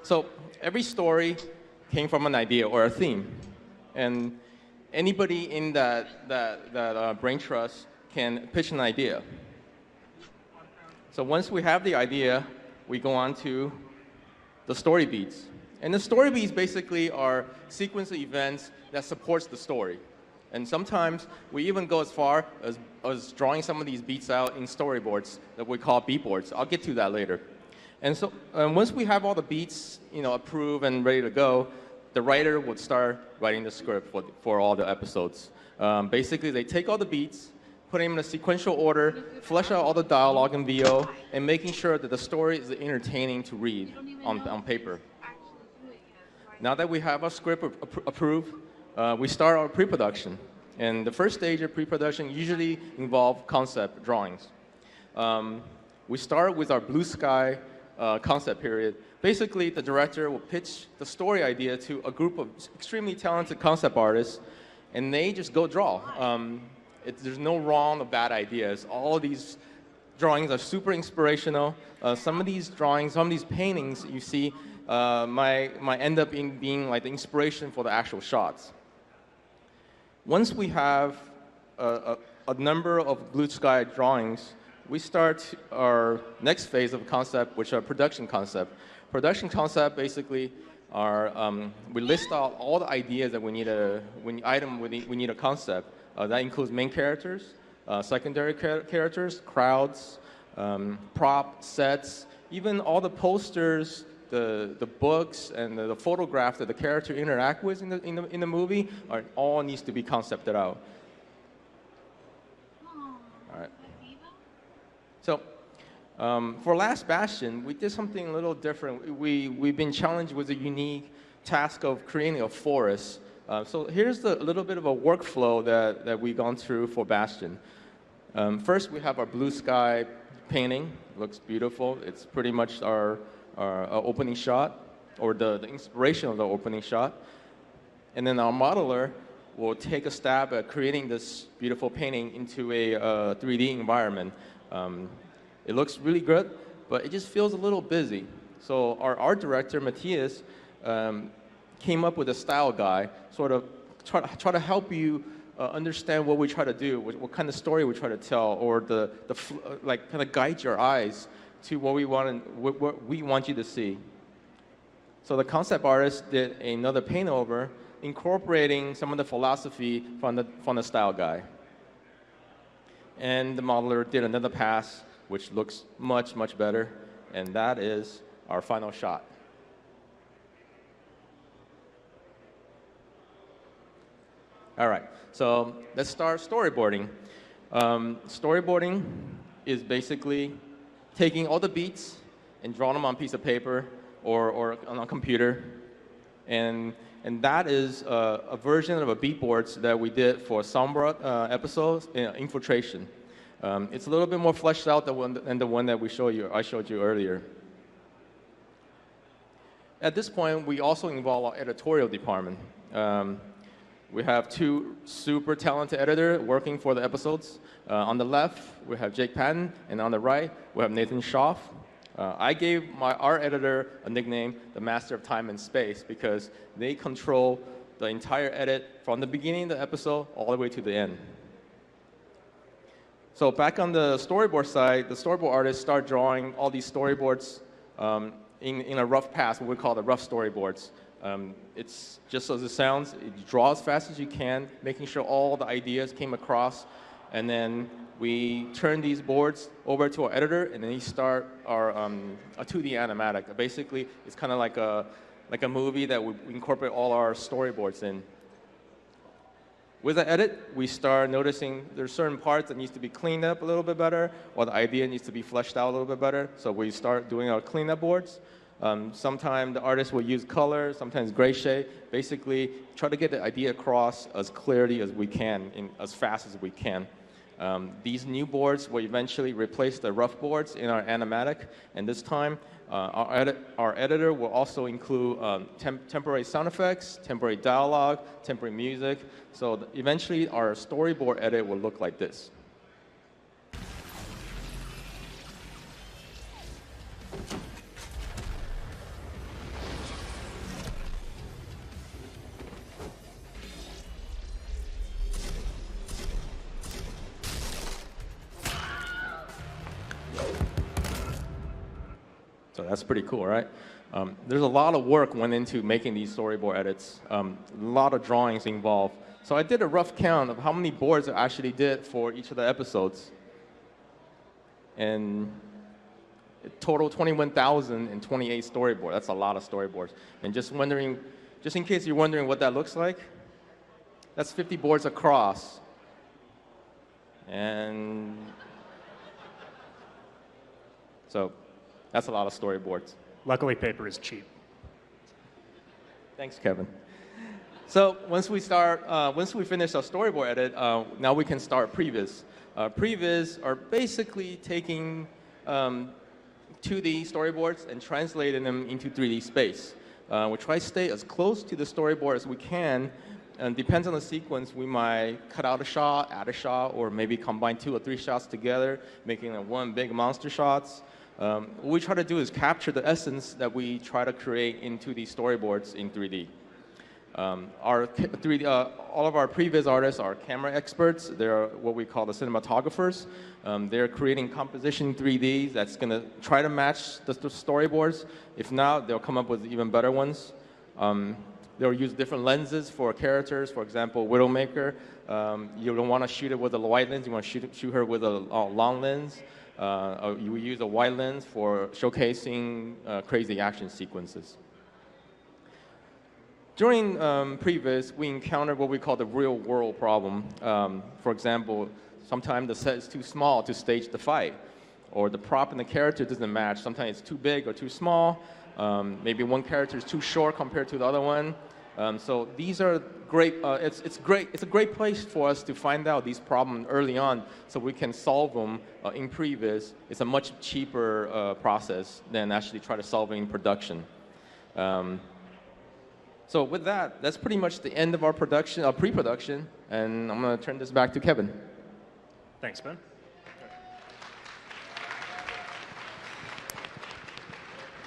So every story came from an idea or a theme. And anybody in that brain trust can pitch an idea. So once we have the idea, we go on to the story beats. And the story beats basically are sequence of events that supports the story. And sometimes we even go as far as drawing some of these beats out in storyboards that we call beat boards. I'll get to that later. And so once we have all the beats, approved and ready to go, the writer would start writing the script for all the episodes. Basically, they take all the beats, put them in a sequential order, flesh out all the dialogue in VO, and making sure that the story is entertaining to read on paper. Now that we have our script approved, we start our pre-production. And the first stage of pre-production usually involves concept drawings. We start with our blue sky concept period. Basically, the director will pitch the story idea to a group of extremely talented concept artists, and they just go draw. There's no wrong or bad ideas. All of these drawings are super inspirational. Some of these drawings, some of these paintings you see might end up being like the inspiration for the actual shots. Once we have a number of blue sky drawings, we start our next phase of concept, which are production concept. Production concept basically are, we list out all the ideas that we need we need a concept. That includes main characters, secondary characters, crowds, prop, sets, even all the posters, the books, and the photograph that the character interact with in the movie all needs to be concepted out. All right. So for Last Bastion, we did something a little different. We've been challenged with a unique task of creating a forest. So here's a little bit of a workflow that we've gone through for Bastion. First, we have our blue sky painting. It looks beautiful. It's pretty much our opening shot, or the inspiration of the opening shot. And then our modeler will take a stab at creating this beautiful painting into a 3D environment. It looks really good, but it just feels a little busy. So our art director, Matthias, came up with a style guide, sort of try to help you understand what we try to do, what kind of story we try to tell, or like kind of guide your eyes to what we want you to see. So the concept artist did another paint over, incorporating some of the philosophy from the style guide. And the modeler did another pass, which looks much, much better, and that is our final shot. All right, so let's start storyboarding. Storyboarding is basically taking all the beats and drawing them on a piece of paper or on a computer. And that is a version of a beat boards that we did for Sombra episodes, Infiltration. It's a little bit more fleshed out than the one that I showed you earlier. At this point, we also involve our editorial department. We have 2 super talented editors working for the episodes. On the left, we have Jake Patton, and on the right, we have Nathan Schaaf. I gave our editor a nickname, the Master of Time and Space, because they control the entire edit from the beginning of the episode all the way to the end. So back on the storyboard side, the storyboard artists start drawing all these storyboards in a rough pass, what we call the rough storyboards. It's just as it sounds, you draw as fast as you can, making sure all the ideas came across, and then we turn these boards over to our editor, and then we start our a 2D animatic. Basically, it's kind of like a movie that we incorporate all our storyboards in. With the edit, we start noticing there's certain parts that needs to be cleaned up a little bit better, or the idea needs to be fleshed out a little bit better. So we start doing our cleanup boards. Sometimes the artist will use color, sometimes gray shade. Basically, try to get the idea across as clearly as we can, as fast as we can. These new boards will eventually replace the rough boards in our animatic, and this time our editor will also include temporary sound effects, temporary dialogue, temporary music. So eventually our storyboard edit will look like this. So that's pretty cool, right? There's a lot of work went into making these storyboard edits. A lot of drawings involved. So I did a rough count of how many boards I actually did for each of the episodes. And total 21,028 storyboards. That's a lot of storyboards. And just in case you're wondering what that looks like, that's 50 boards across. And so that's a lot of storyboards. Luckily, paper is cheap. Thanks, Kevin. So once we finish our storyboard edit, now we can start previs. Previs are basically taking 2D storyboards and translating them into 3D space. We try to stay as close to the storyboard as we can, and depends on the sequence, we might cut out a shot, add a shot, or maybe combine 2 or 3 shots together, making one big monster shots. What we try to do is capture the essence that we try to create into these storyboards in 3D. All of our previs artists are camera experts. They're what we call the cinematographers. They're creating composition 3D that's going to try to match the storyboards. If not, they'll come up with even better ones. They'll use different lenses for characters. For example, Widowmaker, you don't want to shoot it with a wide lens. You want to shoot her with a long lens. You use a wide lens for showcasing crazy action sequences. During previs, we encounter what we call the real-world problem. For example, sometimes the set is too small to stage the fight, or the prop and the character doesn't match. Sometimes it's too big or too small. Maybe one character is too short compared to the other one. So these are great. It's a great place for us to find out these problems early on, so we can solve them in previs. It's a much cheaper process than actually try to solve it in production. So with that, that's pretty much the end of our pre-production, and I'm going to turn this back to Kevin. Thanks, Ben.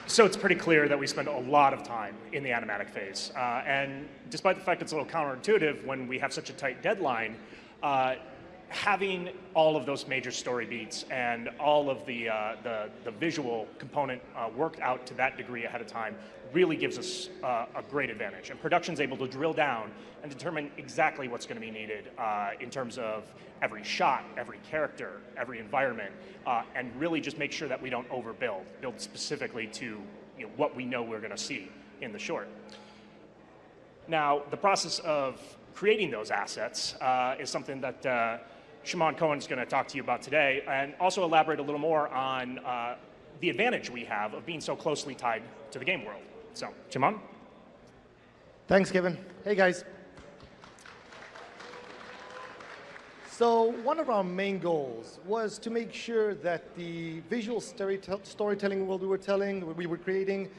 So it's pretty clear that we spend a lot of time in the animatic phase. And despite the fact it's a little counterintuitive when we have such a tight deadline, having all of those major story beats and all of the visual component worked out to that degree ahead of time really gives us a great advantage. And production's able to drill down and determine exactly what's going to be needed in terms of every shot, every character, every environment, and really just make sure that we don't overbuild, build specifically to what we know we're going to see in the short. Now, the process of creating those assets is something that Shimon Cohen's going to talk to you about today, and also elaborate a little more on the advantage we have of being so closely tied to the game world. So, Shimon? Thanks, Kevin. Hey, guys. So one of our main goals was to make sure that the visual storytelling world we were creating,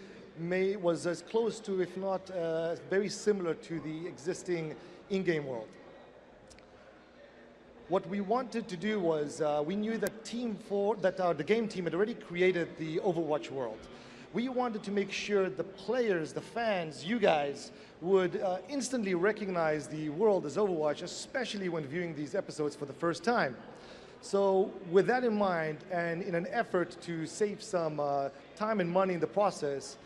was as close to, if not very similar to, the existing in-game world. What we wanted to do was, we knew that the game team had already created the Overwatch world. We wanted to make sure the players, the fans, you guys, would instantly recognize the world as Overwatch, especially when viewing these episodes for the first time. So with that in mind, and in an effort to save some time and money in the process,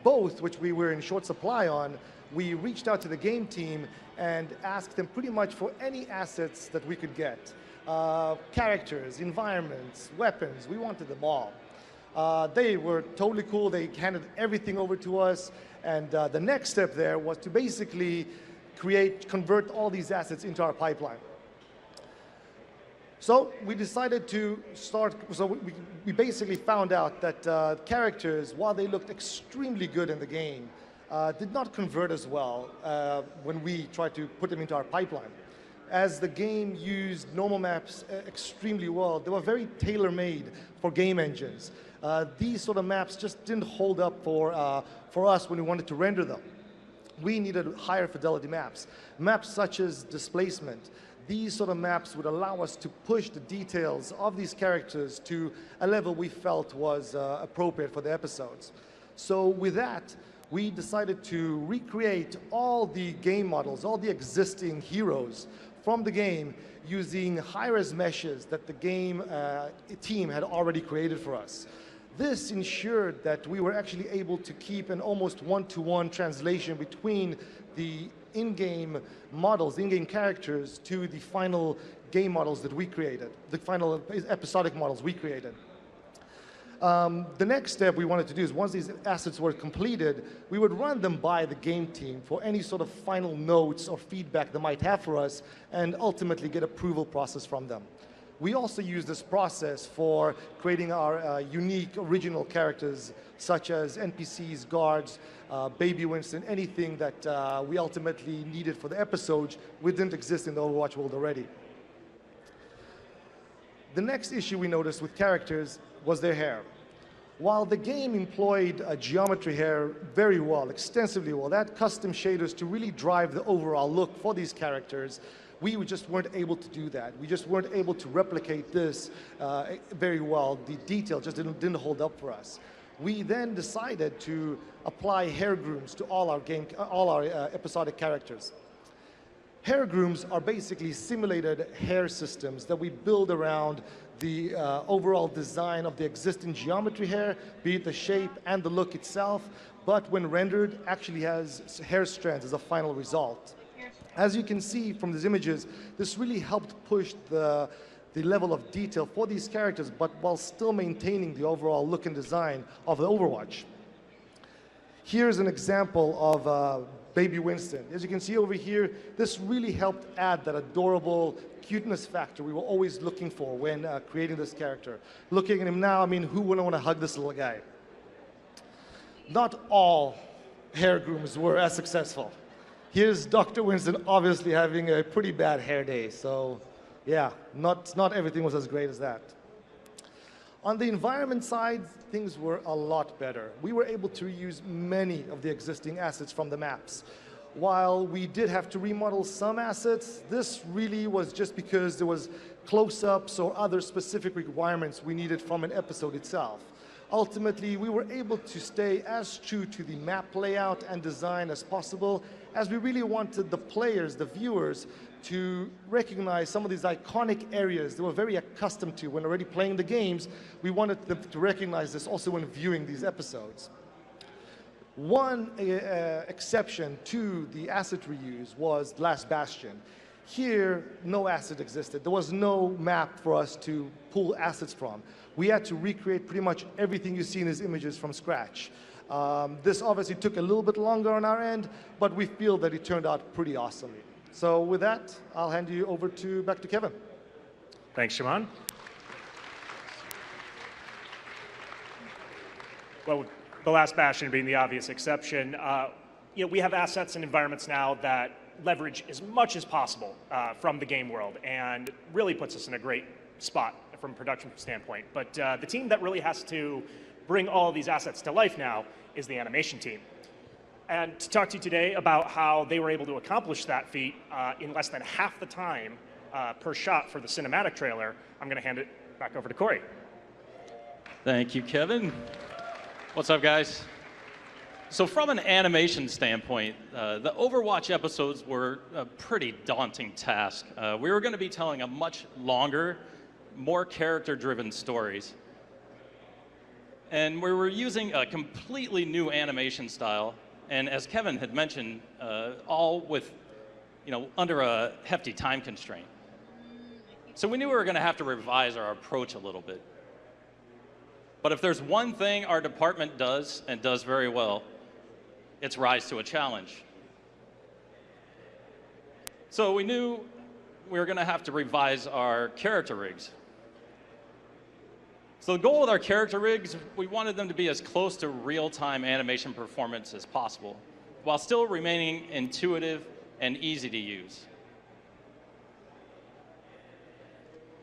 both which we were in short supply on, we reached out to the game team and asked them pretty much for any assets that we could get. Characters, environments, weapons, we wanted them all. They were totally cool. They handed everything over to us. And the next step there was to basically convert all these assets into our pipeline. So we decided to start, so we basically found out that characters, while they looked extremely good in the game, did not convert as well when we tried to put them into our pipeline. As the game used normal maps extremely well, they were very tailor-made for game engines. These sort of maps just didn't hold up for us when we wanted to render them. We needed higher fidelity maps. Maps such as displacement. These sort of maps would allow us to push the details of these characters to a level we felt was appropriate for the episodes. So with that, we decided to recreate all the game models, all the existing heroes from the game using high-res meshes that the game team had already created for us. This ensured that we were actually able to keep an almost one-to-one translation between the in-game models, in-game characters, to the final game models that we created, the final episodic models we created. The next step we wanted to do is once these assets were completed, we would run them by the game team for any sort of final notes or feedback they might have for us and ultimately get approval process from them. We also use this process for creating our unique original characters such as NPCs, guards, Baby Winston, anything that we ultimately needed for the episodes didn't exist in the Overwatch world already. The next issue we noticed with characters was their hair. While the game employed geometry hair very well, extensively well, that custom shaders to really drive the overall look for these characters, we just weren't able to do that. We just weren't able to replicate this very well. The detail just didn't hold up for us. We then decided to apply hair grooms to all our episodic characters. Hair grooms are basically simulated hair systems that we build around the overall design of the existing geometry hair, be it the shape and the look itself, but when rendered, actually has hair strands as a final result. As you can see from these images, this really helped push the level of detail for these characters, but while still maintaining the overall look and design of the Overwatch. Here's an example of Baby Winston. As you can see over here, this really helped add that adorable cuteness factor we were always looking for when creating this character. Looking at him now, I mean, who wouldn't want to hug this little guy? Not all hair grooms were as successful. Here's Dr. Winston obviously having a pretty bad hair day, so yeah, not everything was as great as that. On the environment side, things were a lot better. We were able to reuse many of the existing assets from the maps. While we did have to remodel some assets, this really was just because there was close-ups or other specific requirements we needed from an episode itself. Ultimately, we were able to stay as true to the map layout and design as possible, as we really wanted the players, the viewers, to recognize some of these iconic areas they were very accustomed to when already playing the games. We wanted them to recognize this also when viewing these episodes. One exception to the asset reuse was Last Bastion. Here, no asset existed. There was no map for us to pull assets from. We had to recreate pretty much everything you see in these images from scratch. This obviously took a little bit longer on our end, but we feel that it turned out pretty awesomely. So with that, I'll hand you over back to Kevin. Thanks, Shimon. Well, the Last Bastion being the obvious exception, we have assets and environments now that leverage as much as possible from the game world, and really puts us in a great spot from a production standpoint. But the team that really has to bring all of these assets to life now is the animation team. And to talk to you today about how they were able to accomplish that feat in less than half the time per shot for the cinematic trailer, I'm going to hand it back over to Corey. Thank you, Kevin. What's up, guys? So from an animation standpoint, the Overwatch episodes were a pretty daunting task. We were going to be telling a much longer more character-driven stories. And we were using a completely new animation style, and as Kevin had mentioned, all with, under a hefty time constraint. So we knew we were going to have to revise our approach a little bit. But if there's one thing our department does, and does very well, it's rise to a challenge. So we knew we were going to have to revise our character rigs. So the goal with our character rigs, we wanted them to be as close to real-time animation performance as possible, while still remaining intuitive and easy to use.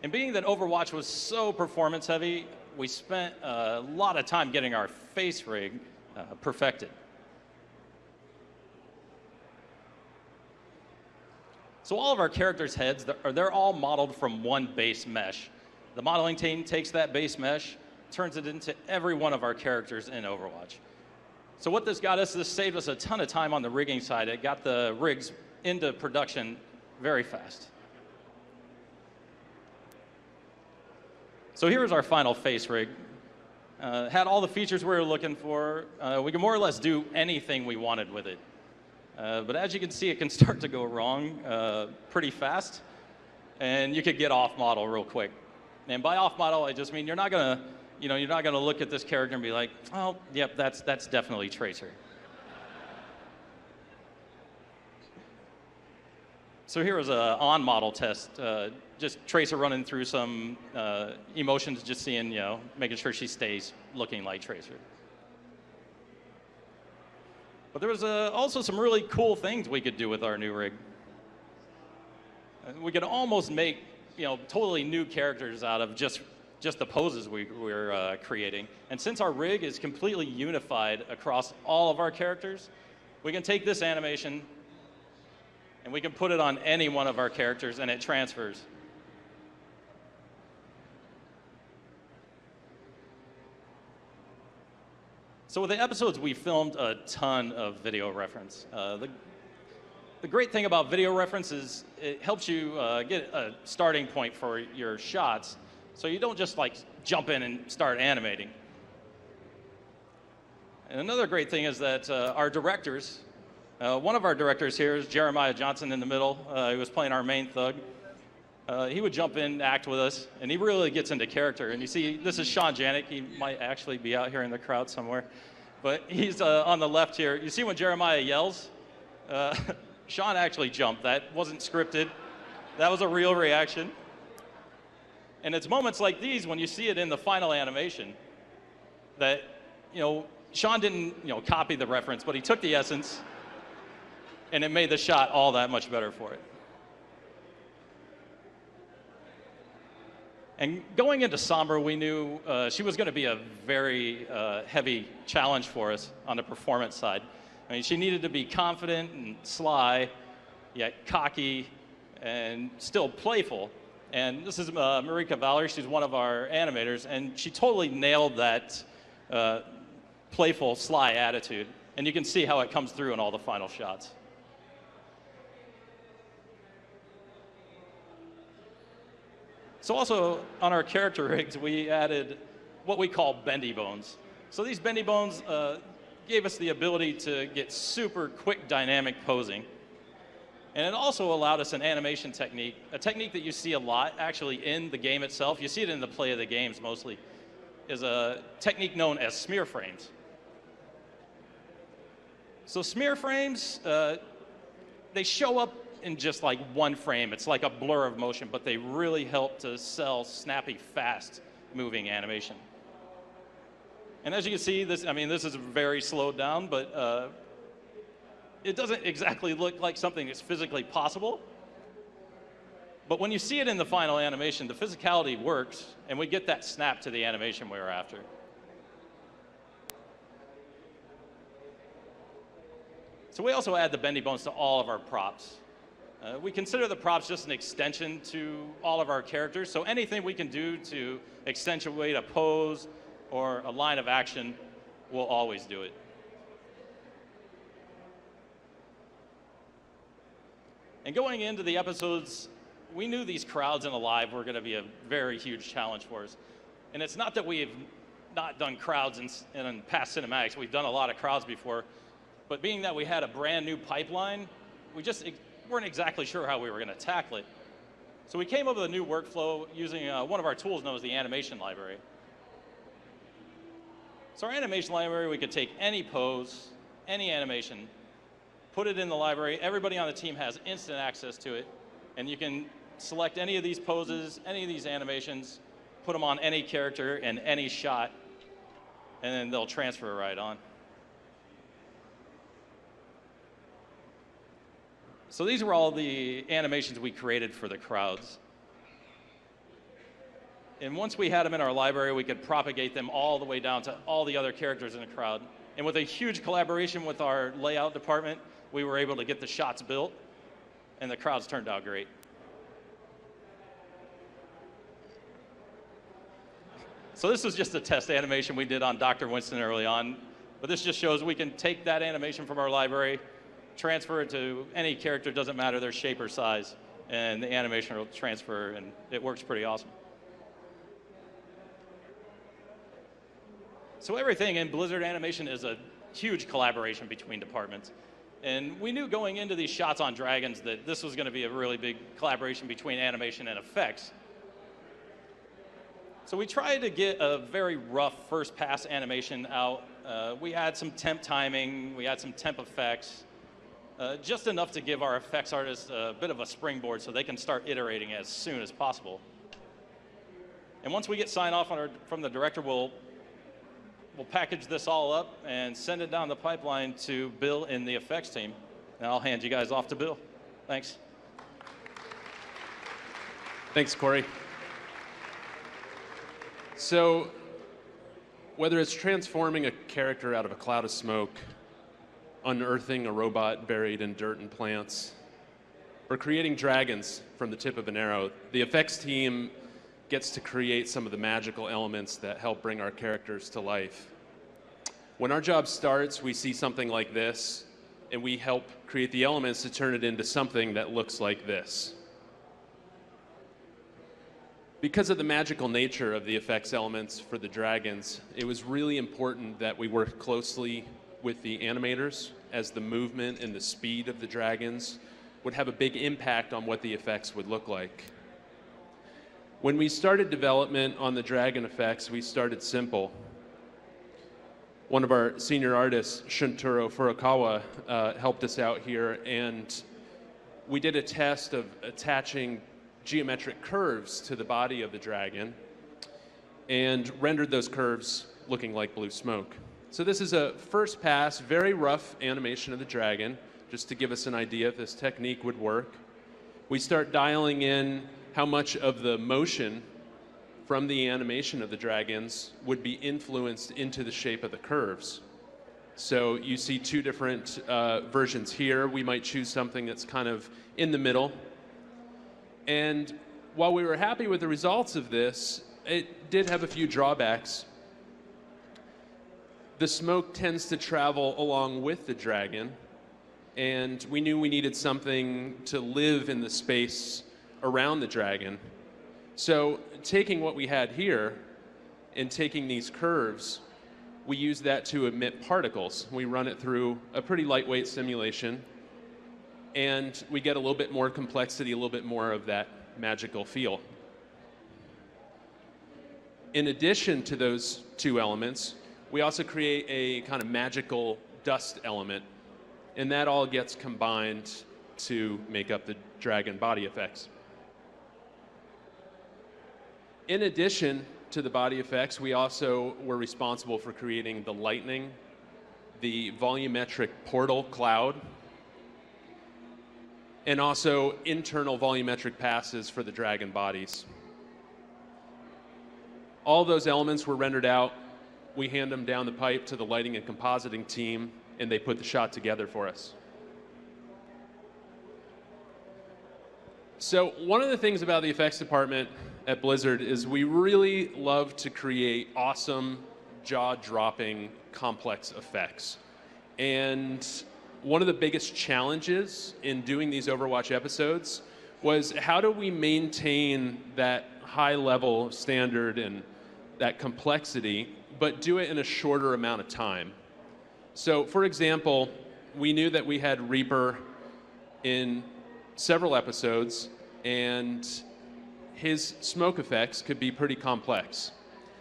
And being that Overwatch was so performance-heavy, we spent a lot of time getting our face rig perfected. So all of our characters' heads, they're all modeled from one base mesh. The modeling team takes that base mesh, turns it into every one of our characters in Overwatch. So what this got us, this saved us a ton of time on the rigging side. It got the rigs into production very fast. So here's our final face rig. Had all the features we were looking for. We could more or less do anything we wanted with it. But as you can see, it can start to go wrong pretty fast, and you could get off model real quick. And by off model, I just mean you're not gonna look at this character and be like, oh, yep, that's definitely Tracer. So here was an on model test, just Tracer running through some emotions, just seeing, making sure she stays looking like Tracer. But there was also some really cool things we could do with our new rig. We could almost make, totally new characters out of just the poses we're creating. And since our rig is completely unified across all of our characters, we can take this animation and we can put it on any one of our characters and it transfers. So with the episodes, we filmed a ton of video reference. The great thing about video reference is it helps you get a starting point for your shots, so you don't just jump in and start animating. And another great thing is that our directors, one of our directors here is Jeremiah Johnson in the middle. He was playing our main thug. He would jump in, act with us, and he really gets into character. And you see, this is Sean Janik. He might actually be out here in the crowd somewhere. But he's on the left here. You see when Jeremiah yells? Sean actually jumped. That wasn't scripted. That was a real reaction. And it's moments like these when you see it in the final animation that, Sean didn't, copy the reference, but he took the essence and it made the shot all that much better for it. And going into Sombra, we knew she was going to be a very heavy challenge for us on the performance side. I mean, she needed to be confident and sly, yet cocky, and still playful. And this is Marika Valerie. She's one of our animators, and she totally nailed that playful, sly attitude. And you can see how it comes through in all the final shots. So also on our character rigs, we added what we call bendy bones. So these bendy bones gave us the ability to get super quick dynamic posing. And it also allowed us an animation technique, a technique that you see a lot actually in the game itself. You see it in the play of the games mostly, is a technique known as smear frames. So smear frames, they show up in just one frame. It's like a blur of motion, but they really help to sell snappy, fast moving animation. And as you can see, this is very slowed down, but it doesn't exactly look like something that's physically possible. But when you see it in the final animation, the physicality works, and we get that snap to the animation we were after. So we also add the bendy bones to all of our props. We consider the props just an extension to all of our characters, so anything we can do to accentuate a pose or a line of action, we'll always do it. And going into the episodes, we knew these crowds in Alive were going to be a very huge challenge for us. And it's not that we've not done crowds in past cinematics. We've done a lot of crowds before. But being that we had a brand new pipeline, we just weren't exactly sure how we were going to tackle it. So we came up with a new workflow using one of our tools known as the animation library. So our animation library, we could take any pose, any animation, put it in the library. Everybody on the team has instant access to it. And you can select any of these poses, any of these animations, put them on any character and any shot, and then they'll transfer right on. So these were all the animations we created for the crowds. And once we had them in our library, we could propagate them all the way down to all the other characters in the crowd. And with a huge collaboration with our layout department, we were able to get the shots built, and the crowds turned out great. So this was just a test animation we did on Dr. Winston early on, but this just shows we can take that animation from our library, transfer it to any character, doesn't matter their shape or size, and the animation will transfer, and it works pretty awesome. So everything in Blizzard Animation is a huge collaboration between departments. And we knew going into these shots on dragons that this was going to be a really big collaboration between animation and effects. So we tried to get a very rough first pass animation out. We had some temp timing, we had some temp effects, just enough to give our effects artists a bit of a springboard so they can start iterating as soon as possible. And once we get sign off from the director, we'll package this all up and send it down the pipeline to Bill in the effects team. And I'll hand you guys off to Bill. Thanks. Thanks, Corey. So, whether it's transforming a character out of a cloud of smoke, unearthing a robot buried in dirt and plants, or creating dragons from the tip of an arrow, the effects team gets to create some of the magical elements that help bring our characters to life. When our job starts, we see something like this, and we help create the elements to turn it into something that looks like this. Because of the magical nature of the effects elements for the dragons, it was really important that we worked closely with the animators, as the movement and the speed of the dragons would have a big impact on what the effects would look like. When we started development on the dragon effects, we started simple. One of our senior artists, Shuntaro Furukawa, helped us out here, and we did a test of attaching geometric curves to the body of the dragon and rendered those curves looking like blue smoke. So this is a first pass, very rough animation of the dragon, just to give us an idea if this technique would work. We start dialing in how much of the motion from the animation of the dragons would be influenced into the shape of the curves. So you see two different versions here. We might choose something that's kind of in the middle. And while we were happy with the results of this, it did have a few drawbacks. The smoke tends to travel along with the dragon, and we knew we needed something to live in the space around the dragon. So taking what we had here and taking these curves, we use that to emit particles. We run it through a pretty lightweight simulation, and we get a little bit more complexity, a little bit more of that magical feel. In addition to those two elements, we also create a kind of magical dust element, and that all gets combined to make up the dragon body effects. In addition to the body effects, we also were responsible for creating the lightning, the volumetric portal cloud, and also internal volumetric passes for the dragon bodies. All those elements were rendered out. We hand them down the pipe to the lighting and compositing team, and they put the shot together for us. So one of the things about the effects department at Blizzard is we really love to create awesome, jaw-dropping, complex effects. And one of the biggest challenges in doing these Overwatch episodes was how do we maintain that high level standard and that complexity, but do it in a shorter amount of time? So, for example, we knew that we had Reaper in several episodes, and his smoke effects could be pretty complex.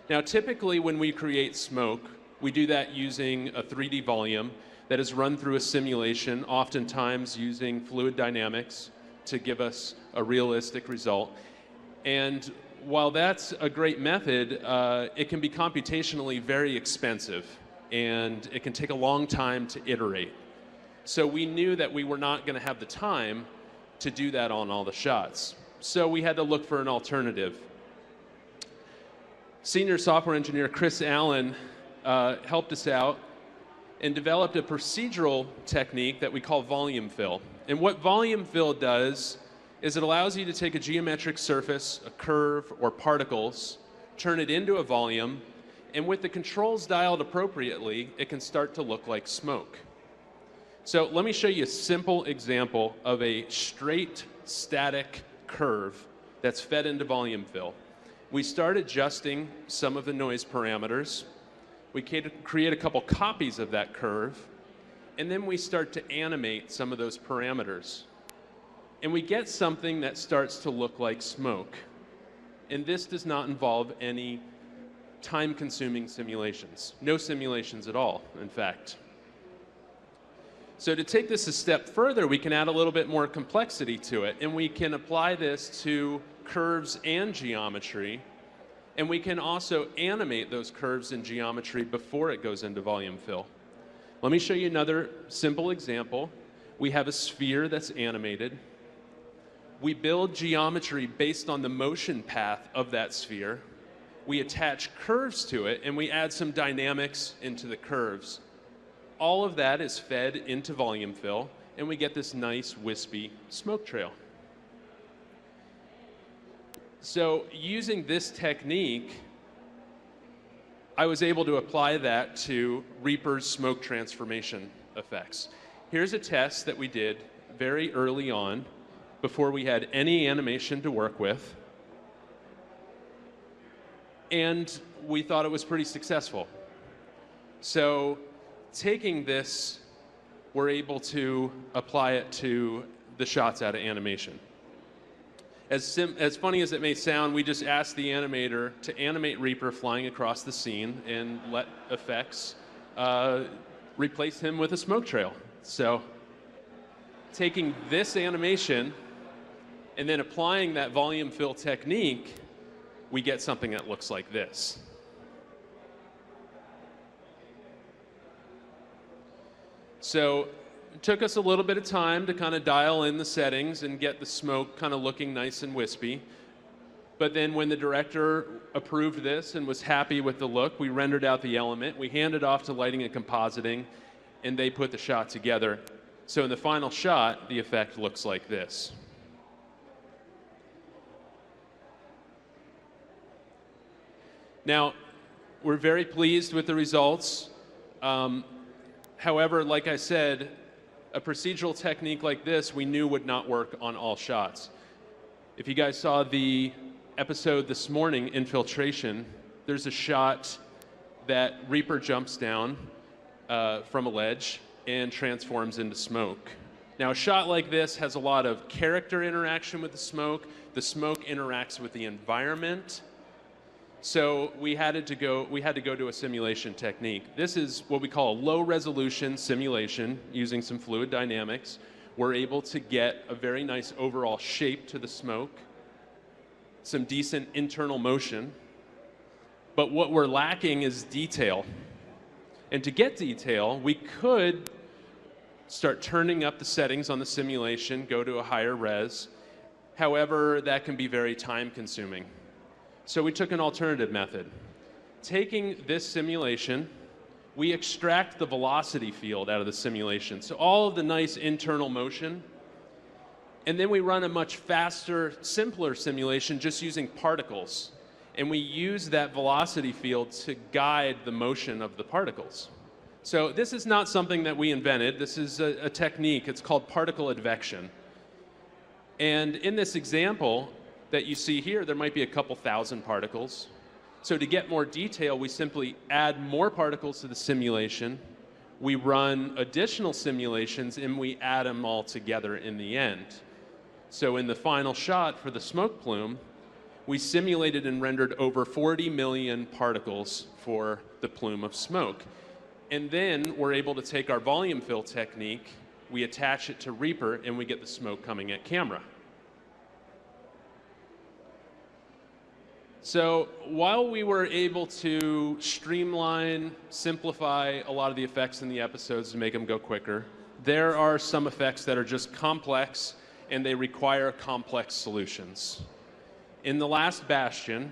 Now, typically when we create smoke, we do that using a 3D volume that is run through a simulation, oftentimes using fluid dynamics to give us a realistic result. And while that's a great method, it can be computationally very expensive, and it can take a long time to iterate. So we knew that we were not going to have the time to do that on all the shots. So we had to look for an alternative. Senior software engineer Chris Allen helped us out and developed a procedural technique that we call volume fill. And what volume fill does is it allows you to take a geometric surface, a curve, or particles, turn it into a volume, and with the controls dialed appropriately, it can start to look like smoke. So let me show you a simple example of a straight, static curve that's fed into volume fill. We start adjusting some of the noise parameters. We create a couple copies of that curve, and then we start to animate some of those parameters. And we get something that starts to look like smoke. And this does not involve any time-consuming simulations. No simulations at all, in fact. So to take this a step further, we can add a little bit more complexity to it, and we can apply this to curves and geometry, and we can also animate those curves and geometry before it goes into volume fill. Let me show you another simple example. We have a sphere that's animated. We build geometry based on the motion path of that sphere. We attach curves to it, and we add some dynamics into the curves. All of that is fed into volume fill, and we get this nice wispy smoke trail. So using this technique, I was able to apply that to Reaper's smoke transformation effects. Here's a test that we did very early on, before we had any animation to work with, and we thought it was pretty successful. So taking this, we're able to apply it to the shots out of animation. As funny as it may sound, we just asked the animator to animate Reaper flying across the scene and let effects replace him with a smoke trail. So taking this animation and then applying that volume fill technique, we get something that looks like this. So it took us a little bit of time to kind of dial in the settings and get the smoke kind of looking nice and wispy. But then when the director approved this and was happy with the look, we rendered out the element, we handed off to lighting and compositing, and they put the shot together. So in the final shot, the effect looks like this. Now, we're very pleased with the results. However, like I said, a procedural technique like this we knew would not work on all shots. If you guys saw the episode this morning, Infiltration, there's a shot that Reaper jumps down from a ledge and transforms into smoke. Now, a shot like this has a lot of character interaction with the smoke. The smoke interacts with the environment. So we had to go to a simulation technique. This is what we call a low-resolution simulation using some fluid dynamics. We're able to get a very nice overall shape to the smoke, some decent internal motion, but what we're lacking is detail. And to get detail, we could start turning up the settings on the simulation, go to a higher res. However, that can be very time-consuming. So we took an alternative method. Taking this simulation, we extract the velocity field out of the simulation, so all of the nice internal motion, and then we run a much faster, simpler simulation just using particles. And we use that velocity field to guide the motion of the particles. So this is not something that we invented. This is a technique. It's called particle advection. And in this example that you see here, there might be a couple thousand particles. So to get more detail, we simply add more particles to the simulation, we run additional simulations, and we add them all together in the end. So in the final shot for the smoke plume, we simulated and rendered over 40 million particles for the plume of smoke. And then we're able to take our volume fill technique, we attach it to Reaper, and we get the smoke coming at camera. So while we were able to streamline, simplify a lot of the effects in the episodes to make them go quicker, there are some effects that are just complex and they require complex solutions. In the last Bastion,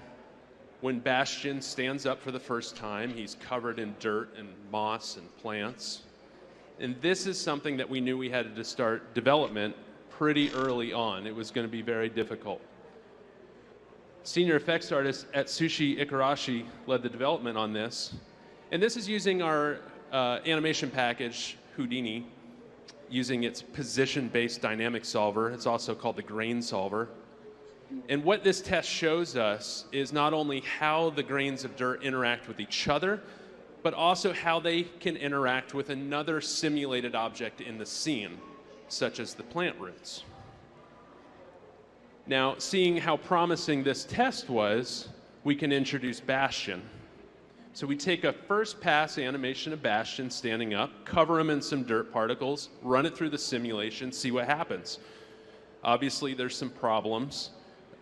when Bastion stands up for the first time, he's covered in dirt and moss and plants. And this is something that we knew we had to start development pretty early on. It was going to be very difficult. Senior effects artist at Sushi Ikarashi led the development on this. And this is using our animation package, Houdini, using its position-based dynamic solver. It's also called the grain solver. And what this test shows us is not only how the grains of dirt interact with each other, but also how they can interact with another simulated object in the scene, such as the plant roots. Now, seeing how promising this test was, we can introduce Bastion. So we take a first pass animation of Bastion standing up, cover him in some dirt particles, run it through the simulation, see what happens. Obviously, there's some problems,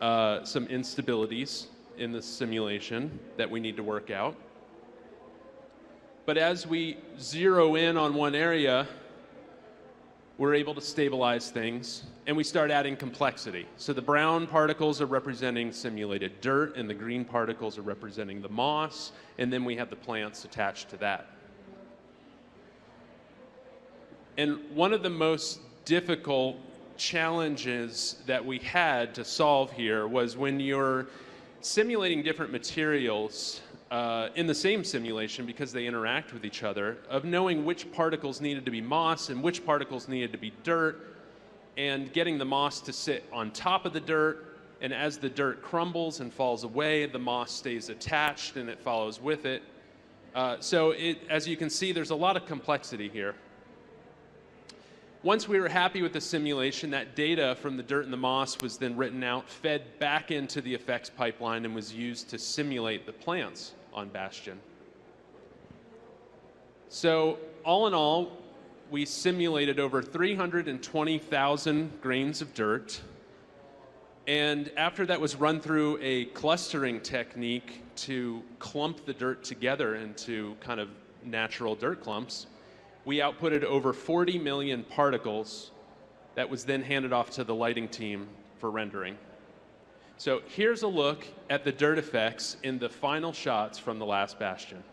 some instabilities in the simulation that we need to work out. But as we zero in on one area, we're able to stabilize things, and we start adding complexity. So the brown particles are representing simulated dirt, and the green particles are representing the moss, and then we have the plants attached to that. And one of the most difficult challenges that we had to solve here was when you're simulating different materials in the same simulation, because they interact with each other, of knowing which particles needed to be moss and which particles needed to be dirt, and getting the moss to sit on top of the dirt, and as the dirt crumbles and falls away, the moss stays attached and it follows with it. So as you can see, there's a lot of complexity here. Once we were happy with the simulation, that data from the dirt and the moss was then written out, fed back into the effects pipeline, and was used to simulate the plants on Bastion. So all in all, we simulated over 320,000 grains of dirt. And after that was run through a clustering technique to clump the dirt together into kind of natural dirt clumps, we outputted over 40 million particles that was then handed off to the lighting team for rendering. So here's a look at the dirt effects in the final shots from the last Bastion.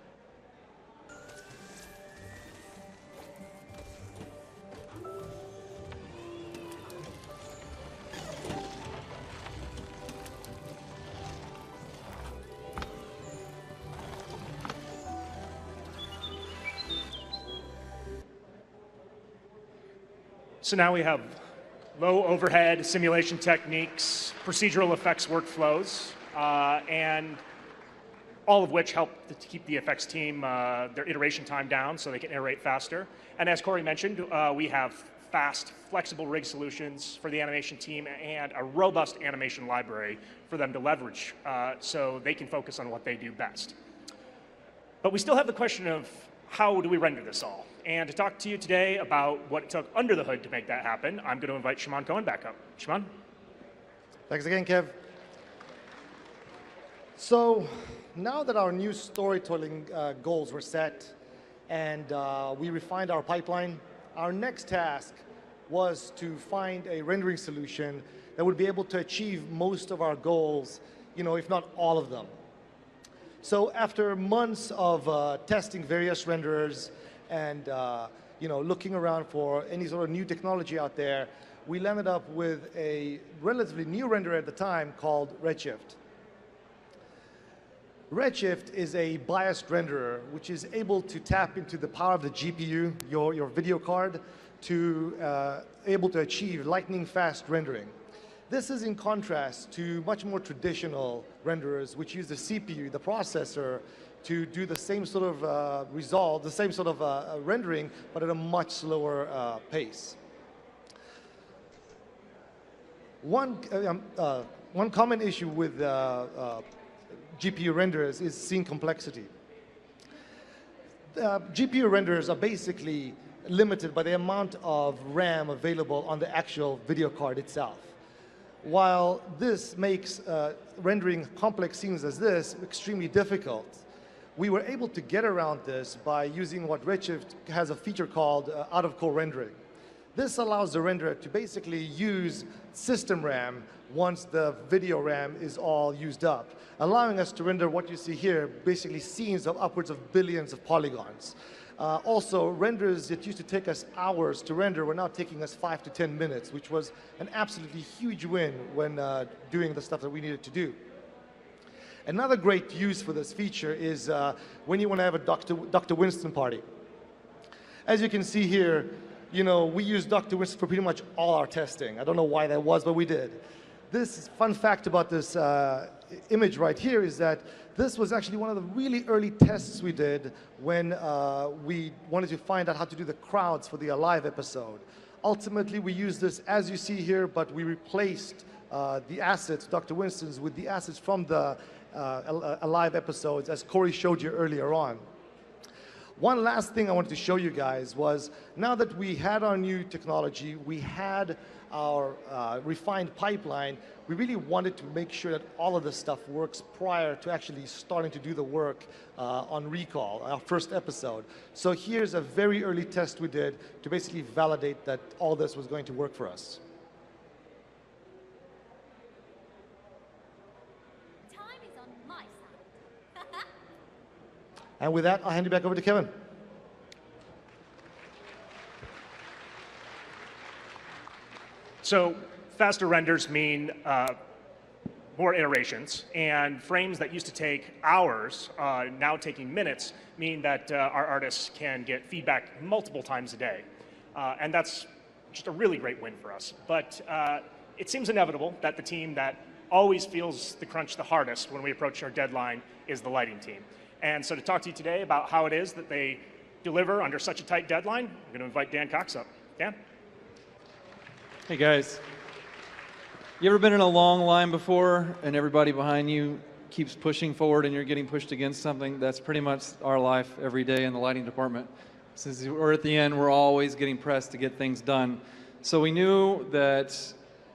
So now we have low overhead simulation techniques, procedural effects workflows, and all of which help to keep the effects team, their iteration time down so they can iterate faster. And as Corey mentioned, we have fast, flexible rig solutions for the animation team and a robust animation library for them to leverage so they can focus on what they do best. But we still have the question of how do we render this all? And to talk to you today about what it took under the hood to make that happen, I'm going to invite Shimon Cohen back up. Shimon? Thanks again, Kev. So now that our new storytelling goals were set and we refined our pipeline, our next task was to find a rendering solution that would be able to achieve most of our goals, if not all of them. So after months of testing various renderers and looking around for any sort of new technology out there, we landed up with a relatively new renderer at the time called Redshift. Redshift is a biased renderer which is able to tap into the power of the GPU, your video card, to able to achieve lightning fast rendering. This is in contrast to much more traditional renderers, which use the CPU, the processor, to do the same sort of result, the same sort of rendering, but at a much slower pace. One common issue with GPU renderers is scene complexity. GPU renderers are basically limited by the amount of RAM available on the actual video card itself. While this makes rendering complex scenes as this extremely difficult, we were able to get around this by using what Redshift has a feature called out-of-core rendering. This allows the renderer to basically use system RAM once the video RAM is all used up, allowing us to render what you see here, basically scenes of upwards of billions of polygons. Also, renders that used to take us hours to render were now taking us 5 to 10 minutes, which was an absolutely huge win when doing the stuff that we needed to do. Another great use for this feature is when you want to have a Dr. Winston party. As you can see here, we use Dr. Winston for pretty much all our testing. I don't know why that was, but we did. This fun fact about this image right here is that this was actually one of the really early tests we did when we wanted to find out how to do the crowds for the Alive episode. Ultimately, we used this as you see here, but we replaced the assets, Dr. Winston's, with the assets from the Alive episodes, as Corey showed you earlier on. One last thing I wanted to show you guys was, now that we had our new technology, we had our refined pipeline, we really wanted to make sure that all of this stuff works prior to actually starting to do the work on Recall, our first episode. So here's a very early test we did to basically validate that all this was going to work for us. And with that, I'll hand you back over to Kevin. So faster renders mean more iterations, and frames that used to take hours, now taking minutes, mean that our artists can get feedback multiple times a day. And that's just a really great win for us. But it seems inevitable that the team that always feels the crunch the hardest when we approach our deadline is the lighting team. And so to talk to you today about how it is that they deliver under such a tight deadline, I'm going to invite Dan Cox up. Dan? Hey guys. You ever been in a long line before and everybody behind you keeps pushing forward and you're getting pushed against something? That's pretty much our life every day in the lighting department. Since we're at the end, we're always getting pressed to get things done. So we knew that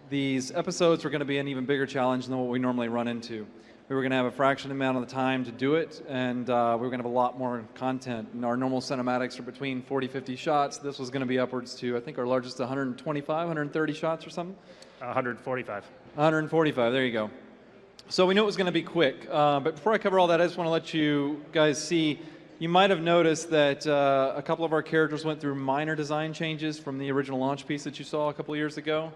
these episodes were going to be an even bigger challenge than what we normally run into. We were going to have a fraction amount of the time to do it, and we were going to have a lot more content. And our normal cinematics are between 40, 50 shots. This was going to be upwards to, I think our largest 125, 130 shots or something? 145. 145, there you go. So we knew it was going to be quick. But before I cover all that, I just want to let you guys see, you might have noticed that a couple of our characters went through minor design changes from the original launch piece that you saw a couple of years ago.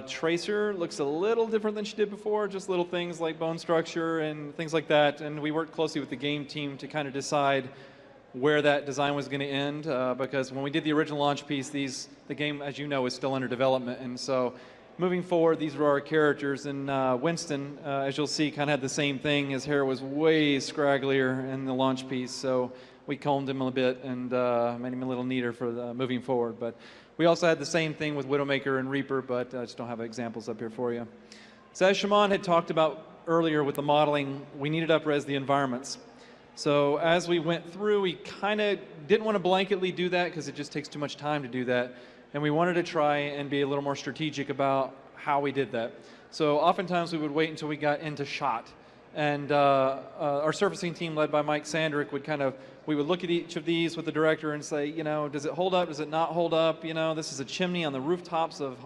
Tracer looks a little different than she did before, just little things like bone structure and things like that. And we worked closely with the game team to kind of decide where that design was going to end, because when we did the original launch piece, the game, as you know, is still under development. And so moving forward, these were our characters. And Winston, as you'll see, kind of had the same thing. His hair was way scragglier in the launch piece, so we combed him a bit and made him a little neater for moving forward. But we also had the same thing with Widowmaker and Reaper, but I just don't have examples up here for you. So as Shimon had talked about earlier with the modeling, we needed to up-res the environments. So as we went through, we kind of didn't want to blanketly do that because it just takes too much time to do that. And we wanted to try and be a little more strategic about how we did that. So oftentimes we would wait until we got into shot. And our surfacing team led by Mike Sandrick we would look at each of these with the director and say, does it hold up? Does it not hold up? This is a chimney on the rooftops of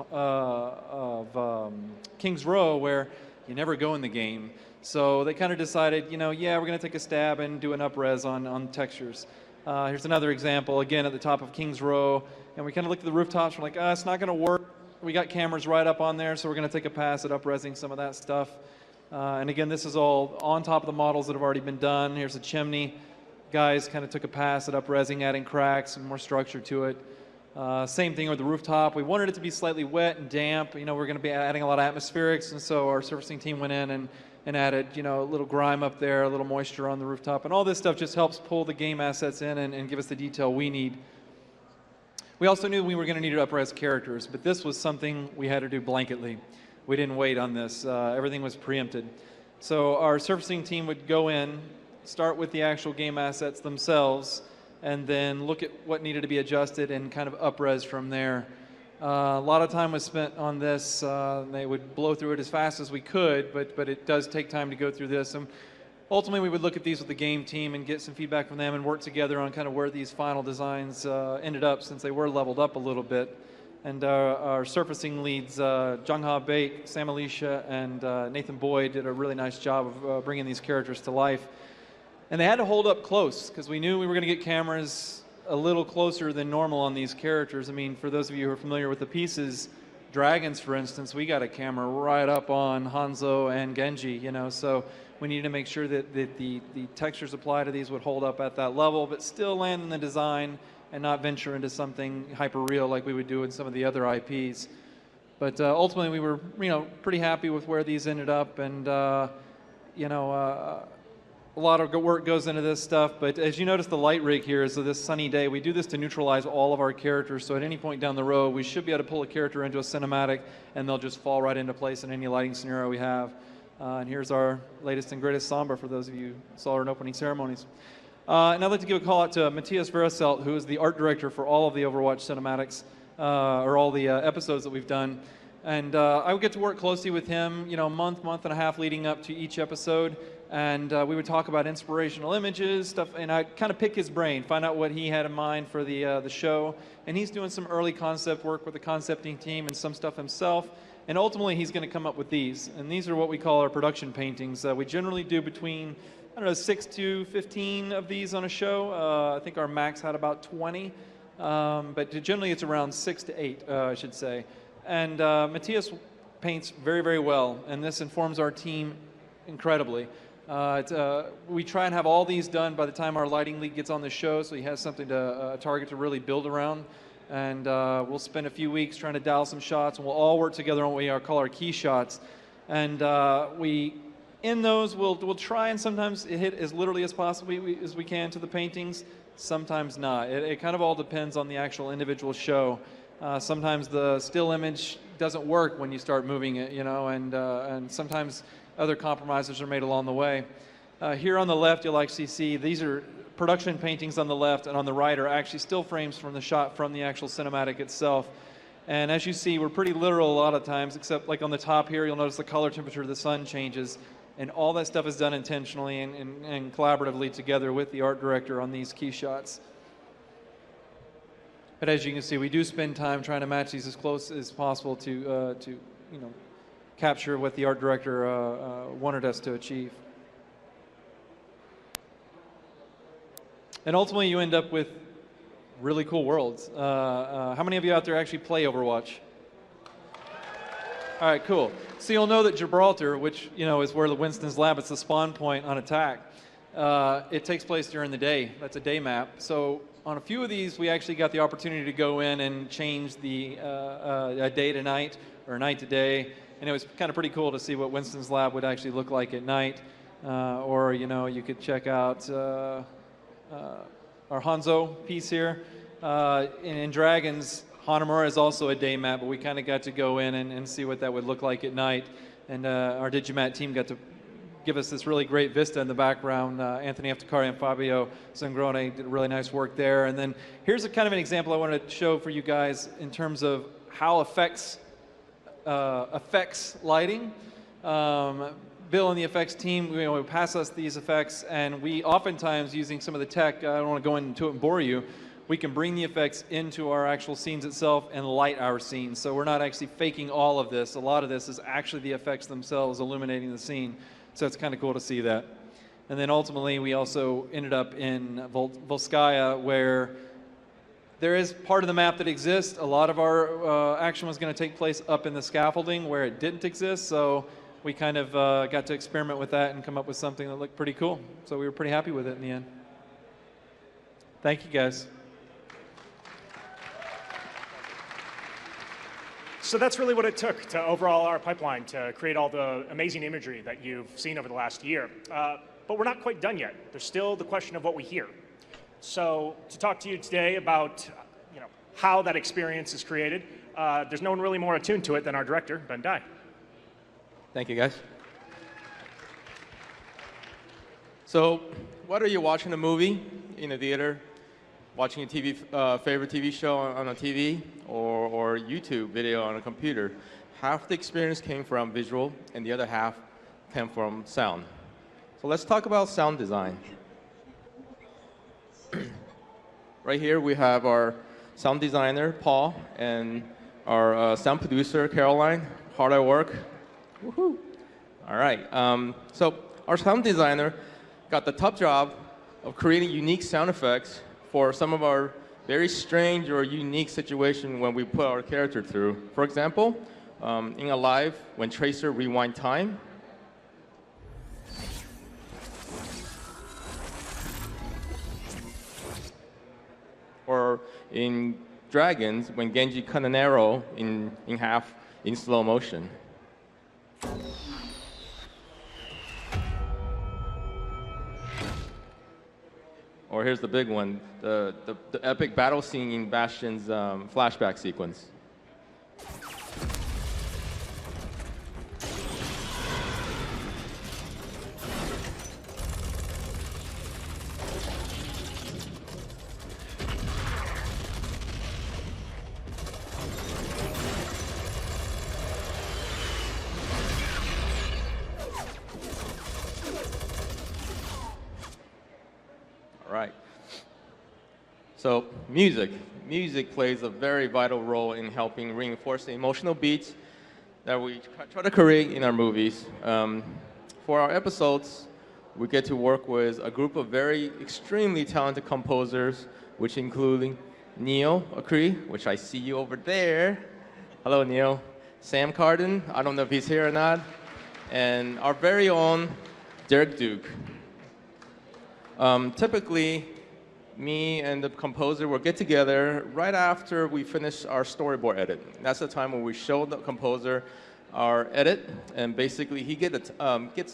Kings Row where you never go in the game. So they kind of decided, yeah, we're going to take a stab and do an up-res on textures. Here's another example, again, at the top of Kings Row. And we kind of looked at the rooftops. We're like, it's not going to work. We got cameras right up on there, so we're going to take a pass at up-resing some of that stuff. And again, this is all on top of the models that have already been done. Here's a chimney. Guys kind of took a pass at up-resing, adding cracks and more structure to it. Same thing with the rooftop. We wanted it to be slightly wet and damp. You know, we're going to be adding a lot of atmospherics, and so our surfacing team went in and added, you know, a little grime up there, a little moisture on the rooftop, and all this stuff just helps pull the game assets in and give us the detail we need. We also knew we were going to need to up-res characters, but this was something we had to do blanketly. We didn't wait on this. Everything was preempted. So our surfacing team would go in, start with the actual game assets themselves, and then look at what needed to be adjusted and kind of up-res from there. A lot of time was spent on this. They would blow through it as fast as we could, but it does take time to go through this. And ultimately, we would look at these with the game team and get some feedback from them and work together on kind of where these final designs ended up, since they were leveled up a little bit. And our surfacing leads, Jungha Baek, Sam Alicia, and Nathan Boyd did a really nice job of bringing these characters to life. And they had to hold up close, because we knew we were going to get cameras a little closer than normal on these characters. I mean, for those of you who are familiar with the pieces, Dragons, for instance, we got a camera right up on Hanzo and Genji, you know, so we needed to make sure that the textures applied to these would hold up at that level, but still land in the design and not venture into something hyper-real like we would do in some of the other IPs. But ultimately, we were, you know, pretty happy with where these ended up, and you know, a lot of work goes into this stuff. But as you notice, the light rig here is this sunny day. We do this to neutralize all of our characters, so at any point down the road, we should be able to pull a character into a cinematic, and they'll just fall right into place in any lighting scenario we have. And here's our latest and greatest Sombra for those of you who saw her in opening ceremonies. And I'd like to give a call out to Matthias Vereselt, who is the art director for all of the Overwatch cinematics, or all the episodes that we've done. And I would get to work closely with him, you know, month and a half leading up to each episode. And we would talk about inspirational images, stuff, and I'd kind of pick his brain, find out what he had in mind for the show. And he's doing some early concept work with the concepting team and some stuff himself. And ultimately, he's going to come up with these. And these are what we call our production paintings. We generally do between, I don't know, 6 to 15 of these on a show. I think our max had about 20. But generally, it's around 6 to 8, I should say. And Matthias paints very, very well. And this informs our team incredibly. We try and have all these done by the time our lighting lead gets on the show, so he has something to target to really build around. And we'll spend a few weeks trying to dial some shots, and we'll all work together on what we call our key shots. And in those, we'll try and sometimes hit as literally as possibly as we can to the paintings. Sometimes not. It kind of all depends on the actual individual show. Sometimes the still image doesn't work when you start moving it, you know, and sometimes other compromises are made along the way. Here on the left, you'll actually see these are production paintings on the left, and on the right are actually still frames from the shot from the actual cinematic itself. And as you see, we're pretty literal a lot of times, except like on the top here, you'll notice the color temperature of the sun changes. And all that stuff is done intentionally and collaboratively together with the art director on these key shots. But as you can see, we do spend time trying to match these as close as possible to you know, capture what the art director wanted us to achieve. And ultimately, you end up with really cool worlds. How many of you out there actually play Overwatch? All right, cool. So you'll know that Gibraltar, which, you know, is where the Winston's lab, it's the spawn point on attack. It takes place during the day. That's a day map. So on a few of these, we actually got the opportunity to go in and change the day to night or night to day. And it was kind of pretty cool to see what Winston's lab would actually look like at night. Or, you know, you could check out our Hanzo piece here. In Dragons, Hanamura is also a day map, but we kind of got to go in and see what that would look like at night. And our Digimat team got to give us this really great vista in the background. Anthony Efticari and Fabio Sangrone did really nice work there. And then here's a kind of an example I wanted to show for you guys in terms of how affects lighting. Bill and the effects team, you know, would pass us these effects, and we oftentimes, using some of the tech, I don't want to go into it and bore you, we can bring the effects into our actual scenes itself and light our scenes. So we're not actually faking all of this. A lot of this is actually the effects themselves illuminating the scene. So it's kind of cool to see that. And then ultimately, we also ended up in Volskaya, where there is part of the map that exists. A lot of our action was going to take place up in the scaffolding where it didn't exist. So we kind of got to experiment with that and come up with something that looked pretty cool. So we were pretty happy with it in the end. Thank you, guys. So that's really what it took to overhaul our pipeline to create all the amazing imagery that you've seen over the last year. But we're not quite done yet. There's still the question of what we hear. So to talk to you today about how that experience is created, there's no one really more attuned to it than our director, Ben Dye. Thank you, guys. So whether you're watching a movie in a theater, watching a favorite TV show on a TV, or YouTube video on a computer, half the experience came from visual and the other half came from sound. So let's talk about sound design. Right here we have our sound designer, Paul, and our sound producer, Caroline. Hard at work. Woohoo! All right. So our sound designer got the tough job of creating unique sound effects for some of our very strange or unique situation when we put our character through. For example, in Alive, when Tracer rewind time, or in Dragons, when Genji cut an arrow in half in slow motion. Or here's the big one, the epic battle scene in Bastion's flashback sequence. Right. So music. Music plays a very vital role in helping reinforce the emotional beats that we try to create in our movies. For our episodes, we get to work with a group of very extremely talented composers, which include Neil Akri, which I see you over there. Hello, Neil. Sam Carden, I don't know if he's here or not. And our very own Derek Duke. Typically, me and the composer will get together right after we finish our storyboard edit. That's the time when we show the composer our edit, and basically he gets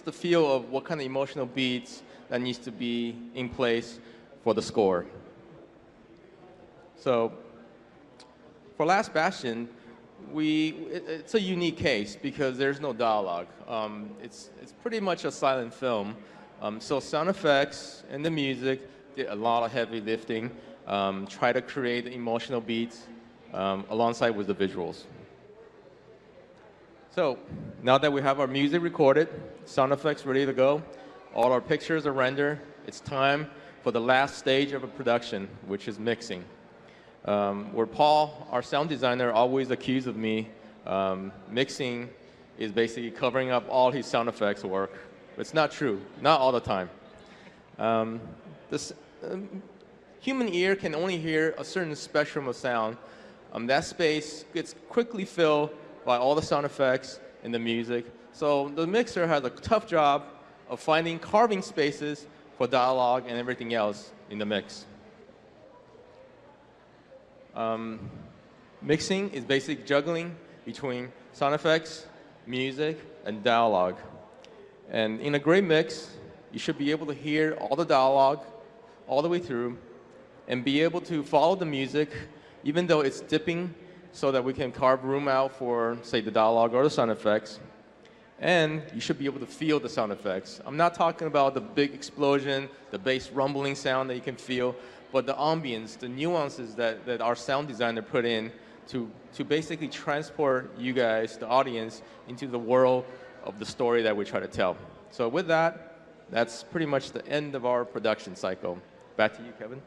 the feel of what kind of emotional beats that needs to be in place for the score. So, for Last Bastion, it's a unique case because there's no dialogue. It's pretty much a silent film. So sound effects and the music did a lot of heavy lifting, try to create emotional beats alongside with the visuals. So now that we have our music recorded, sound effects ready to go, all our pictures are rendered, it's time for the last stage of a production, which is mixing. Where Paul, our sound designer, always accused of me, mixing is basically covering up all his sound effects work. It's not true, not all the time. Human ear can only hear a certain spectrum of sound. That space gets quickly filled by all the sound effects and the music. So the mixer has a tough job of finding carving spaces for dialogue and everything else in the mix. Mixing is basically juggling between sound effects, music, and dialogue. And in a great mix, you should be able to hear all the dialogue all the way through and be able to follow the music, even though it's dipping, so that we can carve room out for, say, the dialogue or the sound effects. And you should be able to feel the sound effects. I'm not talking about the big explosion, the bass rumbling sound that you can feel, but the ambience, the nuances that our sound designer put in to basically transport you guys, the audience, into the world of the story that we try to tell. So with that, that's pretty much the end of our production cycle. Back to you, Kevin.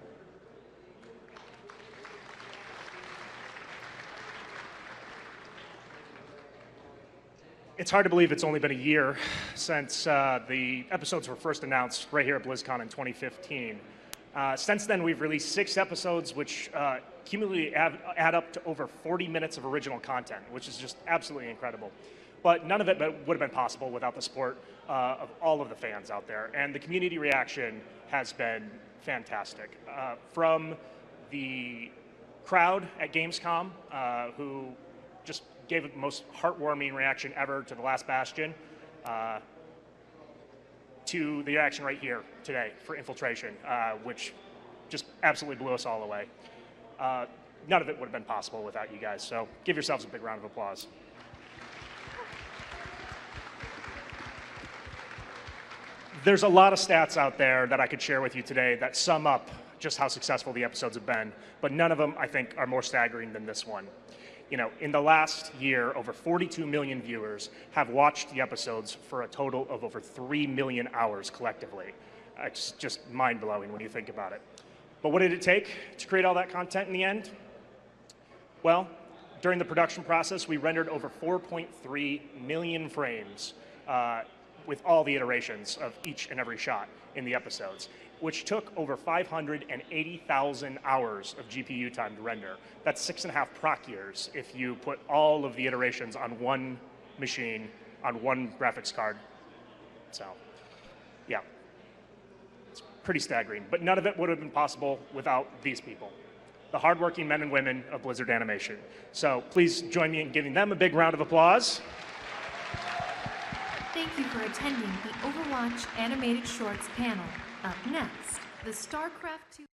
It's hard to believe it's only been a year since the episodes were first announced right here at Blizzcon in 2015. Since then, we've released 6 episodes, which cumulatively add up to over 40 minutes of original content, which is just absolutely incredible. But none of it would have been possible without the support of all of the fans out there. And the community reaction has been fantastic. From the crowd at Gamescom, who just gave it the most heartwarming reaction ever to the last Bastion, to the action right here today for Infiltration, which just absolutely blew us all away. None of it would have been possible without you guys, so give yourselves a big round of applause. There's a lot of stats out there that I could share with you today that sum up just how successful the episodes have been, but none of them, I think, are more staggering than this one. You know, in the last year, over 42 million viewers have watched the episodes for a total of over 3 million hours collectively. It's just mind-blowing when you think about it. But what did it take to create all that content in the end? Well, during the production process, we rendered over 4.3 million frames with all the iterations of each and every shot in the episodes, which took over 580,000 hours of GPU time to render. That's 6.5 proc years if you put all of the iterations on one machine, on one graphics card. So, yeah, it's pretty staggering. But none of it would have been possible without these people, the hardworking men and women of Blizzard Animation. So please join me in giving them a big round of applause. Thank you for attending the Overwatch Animated Shorts panel. Up next, the StarCraft 2...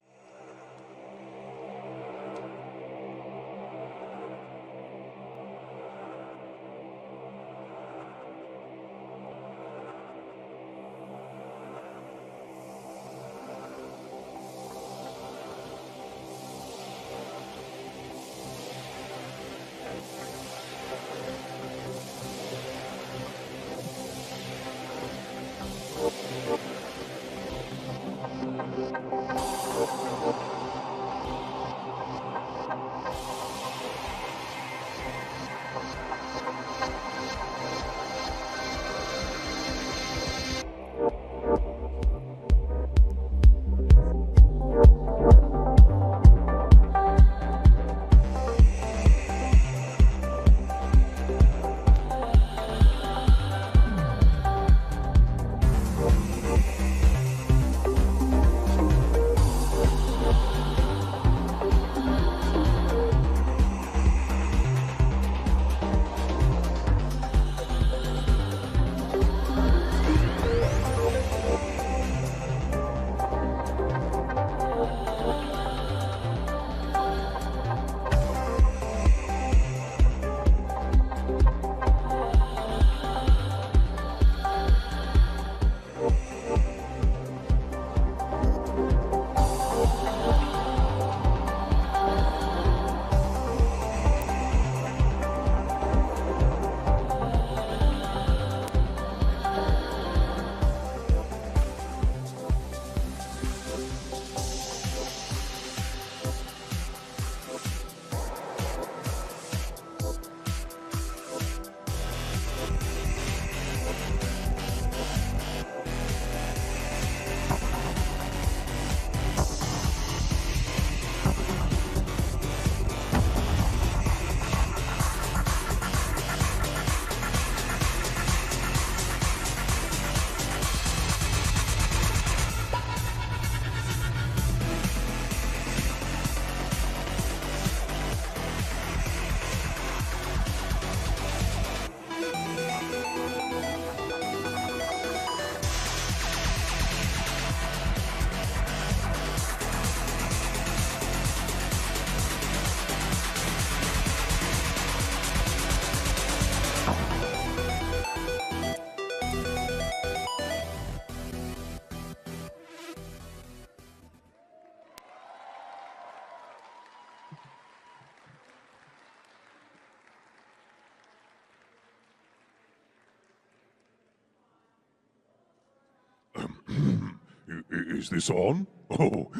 Is this on? Oh,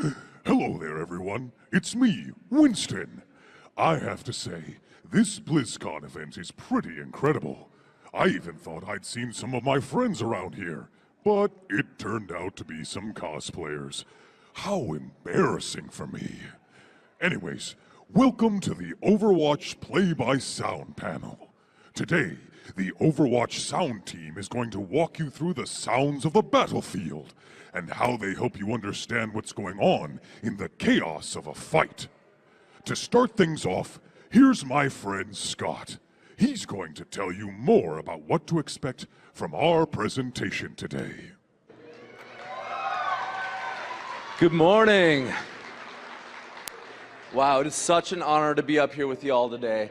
hello there, everyone. It's me, Winston. I have to say, this Blizzcon event is pretty incredible. I even thought I'd seen some of my friends around here, but it turned out to be some cosplayers. How embarrassing for me. Anyways, welcome to the Overwatch Play by Sound panel. Today, the Overwatch Sound team is going to walk you through the sounds of the battlefield and how they help you understand what's going on in the chaos of a fight. To start things off, here's my friend Scott. He's going to tell you more about what to expect from our presentation today. Good morning. Wow, it is such an honor to be up here with you all today.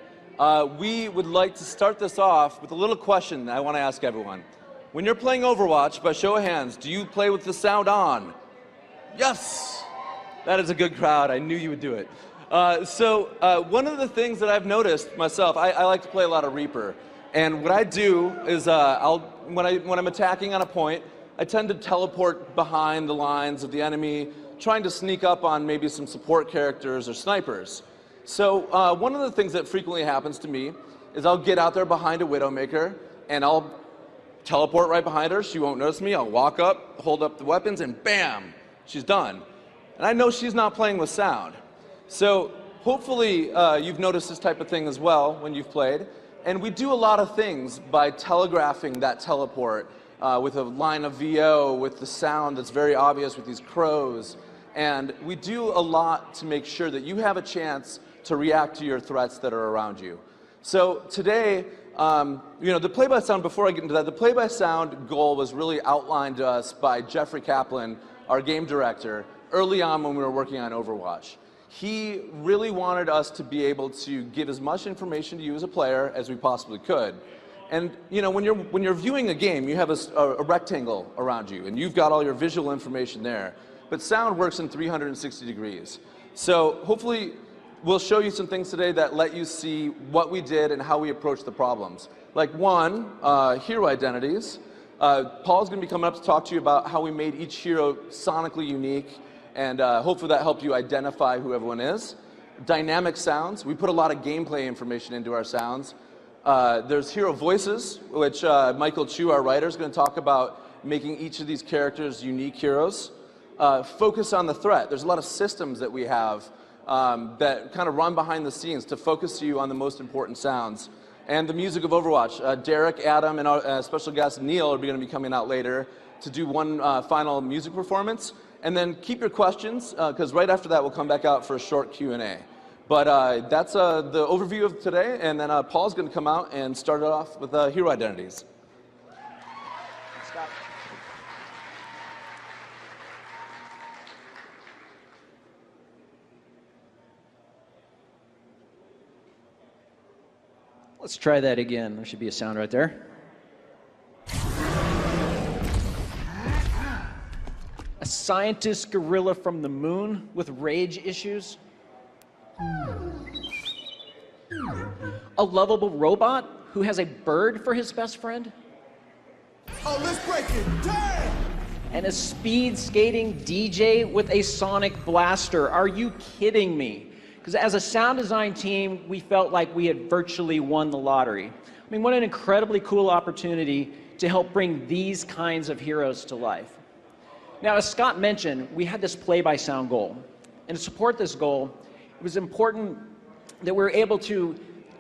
We would like to start this off with a little question that I want to ask everyone. When you're playing Overwatch, by show of hands, do you play with the sound on? Yes! That is a good crowd. I knew you would do it. One of the things that I've noticed myself, I like to play a lot of Reaper. And what I do is when I'm attacking on a point, I tend to teleport behind the lines of the enemy, trying to sneak up on maybe some support characters or snipers. So one of the things that frequently happens to me is I'll get out there behind a Widowmaker and I'll teleport right behind her. She won't notice me. I'll walk up, hold up the weapons, and bam, she's done. And I know she's not playing with sound. So hopefully you've noticed this type of thing as well when you've played. And we do a lot of things by telegraphing that teleport with a line of VO, with the sound that's very obvious with these crows. And we do a lot to make sure that you have a chance to react to your threats that are around you. So today, the play-by-sound, before I get into that, the play-by-sound goal was really outlined to us by Jeffrey Kaplan, our game director, early on when we were working on Overwatch. He really wanted us to be able to give as much information to you as a player as we possibly could. And when you're viewing a game, you have a rectangle around you, and you've got all your visual information there. But sound works in 360 degrees. So hopefully we'll show you some things today that let you see what we did and how we approached the problems. Like one, hero identities. Paul's going to be coming up to talk to you about how we made each hero sonically unique, and hopefully that helped you identify who everyone is. Dynamic sounds. We put a lot of gameplay information into our sounds. There's hero voices, which Michael Chu, our writer, is going to talk about making each of these characters unique heroes. Focus on the threat. There's a lot of systems that we have that kind of run behind the scenes to focus you on the most important sounds. And the music of Overwatch. Derek, Adam, and our special guest Neil are going to be coming out later to do one final music performance. And then keep your questions, because right after that we'll come back out for a short Q&A. But that's the overview of today, and then Paul's going to come out and start it off with hero identities. Scott. Let's try that again. There should be a sound right there. A scientist gorilla from the moon with rage issues. A lovable robot who has a bird for his best friend. Oh, let's break it. Damn! And a speed skating DJ with a sonic blaster. Are you kidding me? Because as a sound design team, we felt like we had virtually won the lottery. I mean, what an incredibly cool opportunity to help bring these kinds of heroes to life. Now, as Scott mentioned, we had this play-by-sound goal. And to support this goal, it was important that we were able to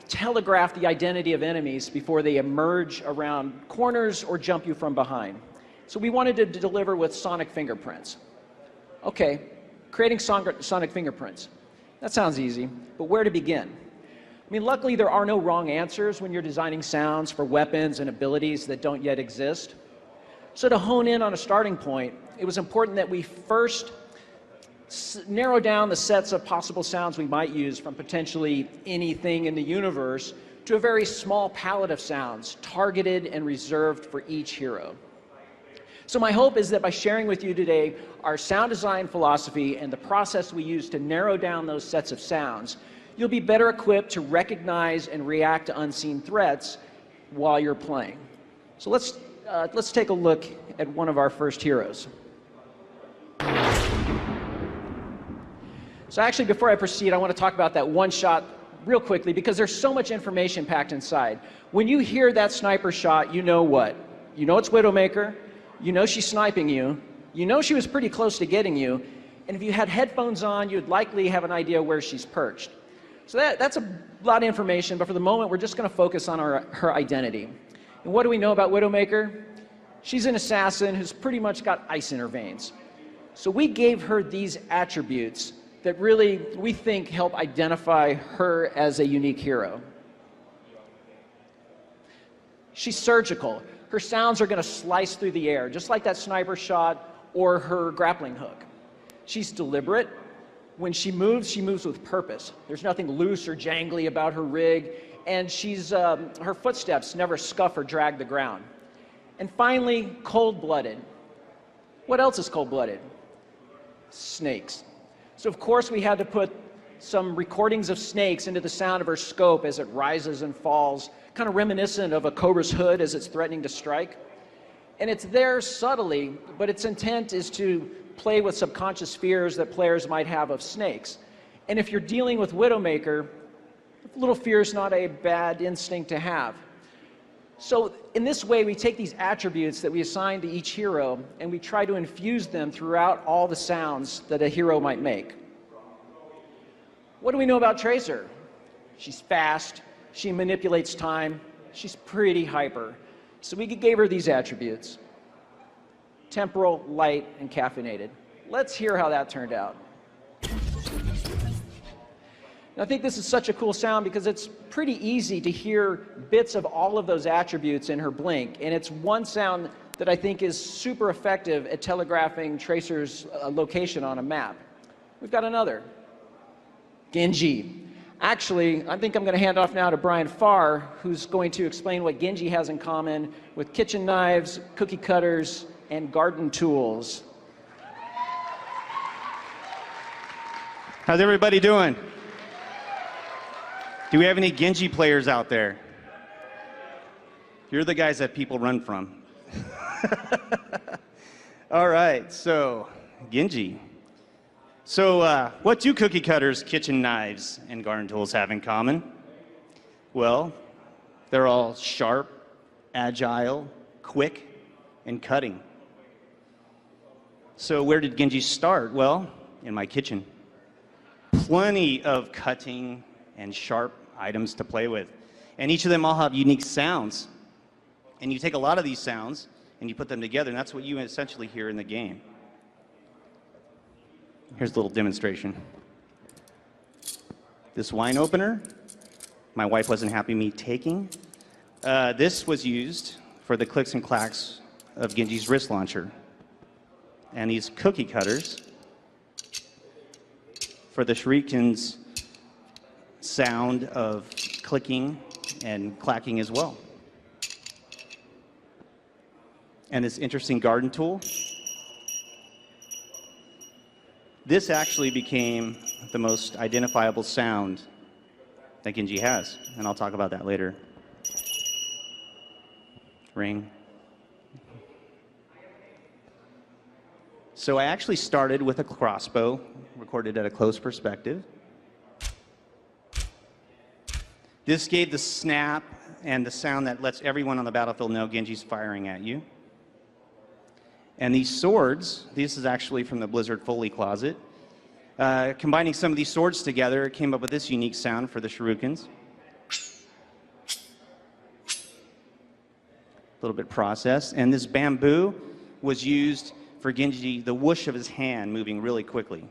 telegraph the identity of enemies before they emerge around corners or jump you from behind. So we wanted to deliver with sonic fingerprints. Okay, creating sonic fingerprints. That sounds easy, but where to begin? I mean, luckily there are no wrong answers when you're designing sounds for weapons and abilities that don't yet exist. So to hone in on a starting point, it was important that we first narrow down the sets of possible sounds we might use from potentially anything in the universe to a very small palette of sounds, targeted and reserved for each hero. So my hope is that by sharing with you today our sound design philosophy and the process we use to narrow down those sets of sounds, you'll be better equipped to recognize and react to unseen threats while you're playing. So let's take a look at one of our first heroes. So actually, before I proceed, I want to talk about that one shot real quickly, because there's so much information packed inside. When you hear that sniper shot, you know what? You know it's Widowmaker, you know she's sniping you, you know she was pretty close to getting you, and if you had headphones on, you'd likely have an idea where she's perched. So that's a lot of information, but for the moment, we're just going to focus on her identity. And what do we know about Widowmaker? She's an assassin who's pretty much got ice in her veins. So we gave her these attributes that really, we think, help identify her as a unique hero. She's surgical. Her sounds are going to slice through the air, just like that sniper shot or her grappling hook. She's deliberate. When she moves with purpose. There's nothing loose or jangly about her rig, and her footsteps never scuff or drag the ground. And finally, cold-blooded. What else is cold-blooded? Snakes. So of course we had to put some recordings of snakes into the sound of her scope as it rises and falls, kind of reminiscent of a cobra's hood as it's threatening to strike. And it's there subtly, but its intent is to play with subconscious fears that players might have of snakes. And if you're dealing with Widowmaker, a little fear is not a bad instinct to have. So in this way, we take these attributes that we assign to each hero and we try to infuse them throughout all the sounds that a hero might make. What do we know about Tracer? She's fast, she manipulates time, she's pretty hyper. So we gave her these attributes: temporal, light, and caffeinated. Let's hear how that turned out. And I think this is such a cool sound because it's pretty easy to hear bits of all of those attributes in her blink, and it's one sound that I think is super effective at telegraphing Tracer's location on a map. We've got another. Genji. Actually, I think I'm going to hand off now to Brian Farr, who's going to explain what Genji has in common with kitchen knives, cookie cutters, and garden tools. How's everybody doing? Do we have any Genji players out there? You're the guys that people run from. All right, so Genji. So what do cookie cutters, kitchen knives, and garden tools have in common? Well, they're all sharp, agile, quick, and cutting. So where did Genji start? Well, in my kitchen. Plenty of cutting and sharp items to play with. And each of them all have unique sounds. And you take a lot of these sounds and you put them together, and that's what you essentially hear in the game. Here's a little demonstration. This wine opener, my wife wasn't happy me taking. This was used for the clicks and clacks of Genji's wrist launcher. And these cookie cutters for the shuriken's sound of clicking and clacking as well. And this interesting garden tool. This actually became the most identifiable sound that Genji has, and I'll talk about that later. Ring. So I actually started with a crossbow, recorded at a close perspective. This gave the snap and the sound that lets everyone on the battlefield know Genji's firing at you. And these swords, this is actually from the Blizzard Foley closet. Combining some of these swords together, it came up with this unique sound for the shurikens. A little bit processed. And this bamboo was used for Genji, the whoosh of his hand moving really quickly.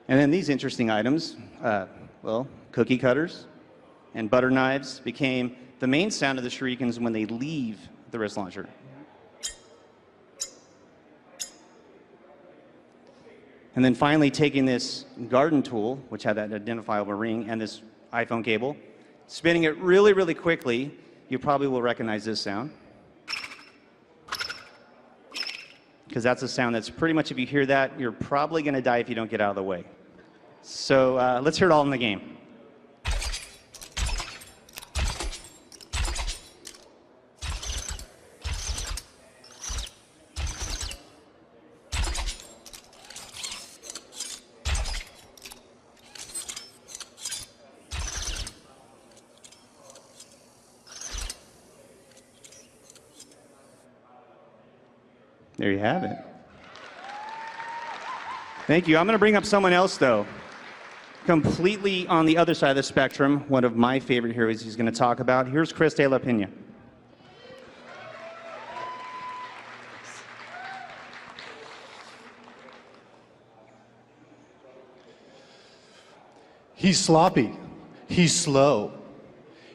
And then these interesting items, well, cookie cutters and butter knives became the main sound of the shurikens when they leave the wrist launcher. And then finally taking this garden tool, which had that identifiable ring, and this iPhone cable, spinning it really, really quickly, you probably will recognize this sound. Because that's a sound that's pretty much, if you hear that, you're probably going to die if you don't get out of the way. So let's hear it all in the game. There you have it. Thank you. I'm going to bring up someone else, though. Completely on the other side of the spectrum, one of my favorite heroes he's going to talk about. Here's Chris De La Pena. He's sloppy. He's slow,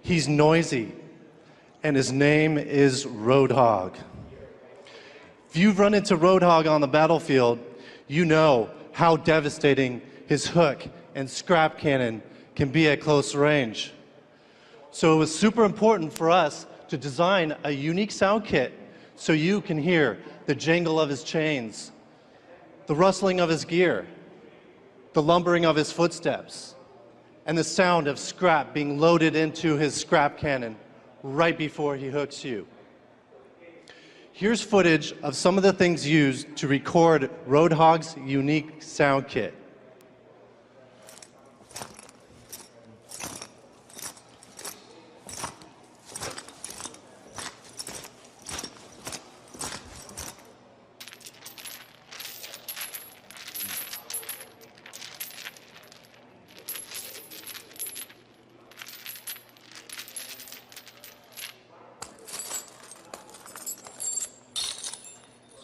he's noisy, and his name is Roadhog. If you've run into Roadhog on the battlefield, you know how devastating his hook and scrap cannon can be at close range. So it was super important for us to design a unique sound kit so you can hear the jangle of his chains, the rustling of his gear, the lumbering of his footsteps, and the sound of scrap being loaded into his scrap cannon right before he hooks you. Here's footage of some of the things used to record Roadhog's unique sound kit.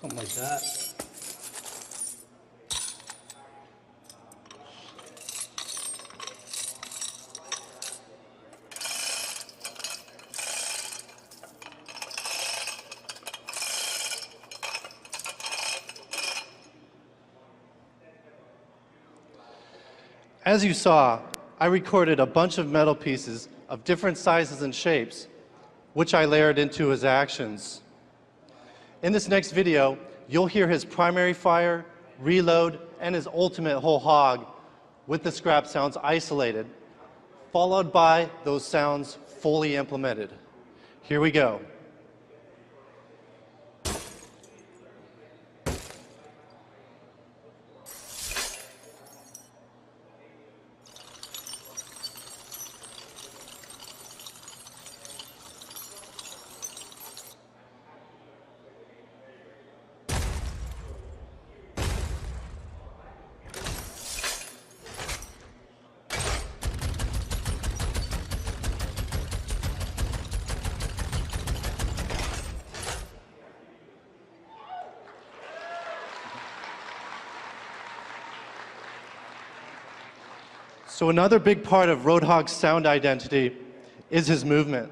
Something like that. As you saw, I recorded a bunch of metal pieces of different sizes and shapes, which I layered into his actions. In this next video, you'll hear his primary fire, reload, and his ultimate whole hog with the scrap sounds isolated, followed by those sounds fully implemented. Here we go. So another big part of Roadhog's sound identity is his movement.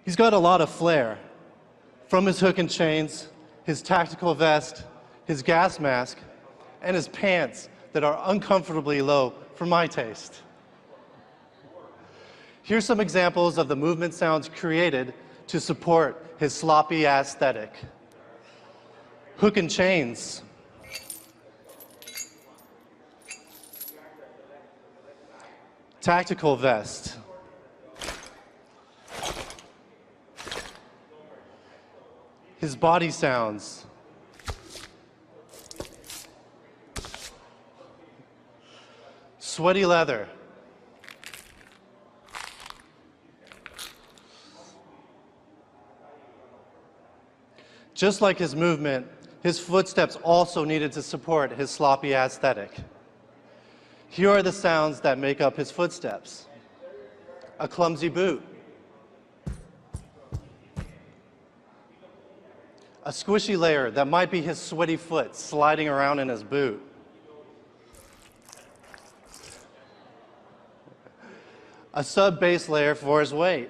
He's got a lot of flair. From his hook and chains, his tactical vest, his gas mask, and his pants that are uncomfortably low for my taste. Here's some examples of the movement sounds created to support his sloppy aesthetic. Hook and chains. Tactical vest. His body sounds. Sweaty leather. Just like his movement, his footsteps also needed to support his sloppy aesthetic. Here are the sounds that make up his footsteps. A clumsy boot. A squishy layer that might be his sweaty foot sliding around in his boot. A sub-bass layer for his weight.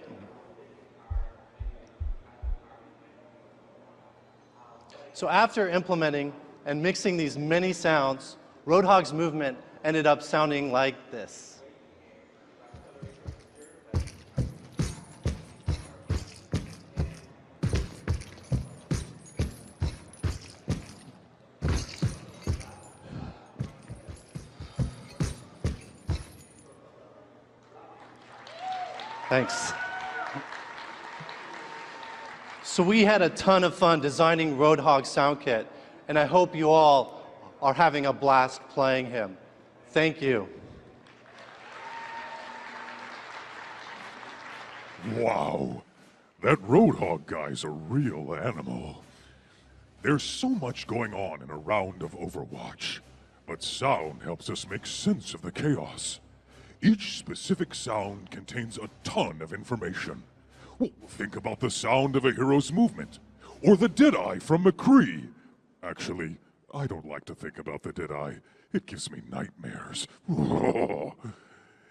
So after implementing and mixing these many sounds, Roadhog's movement ended up sounding like this. Thanks. So we had a ton of fun designing Roadhog's sound kit, and I hope you all are having a blast playing him. Thank you. Wow, that Roadhog guy's a real animal. There's so much going on in a round of Overwatch, but sound helps us make sense of the chaos. Each specific sound contains a ton of information. Well, think about the sound of a hero's movement, or the Deadeye from McCree. Actually, I don't like to think about the Deadeye. It gives me nightmares.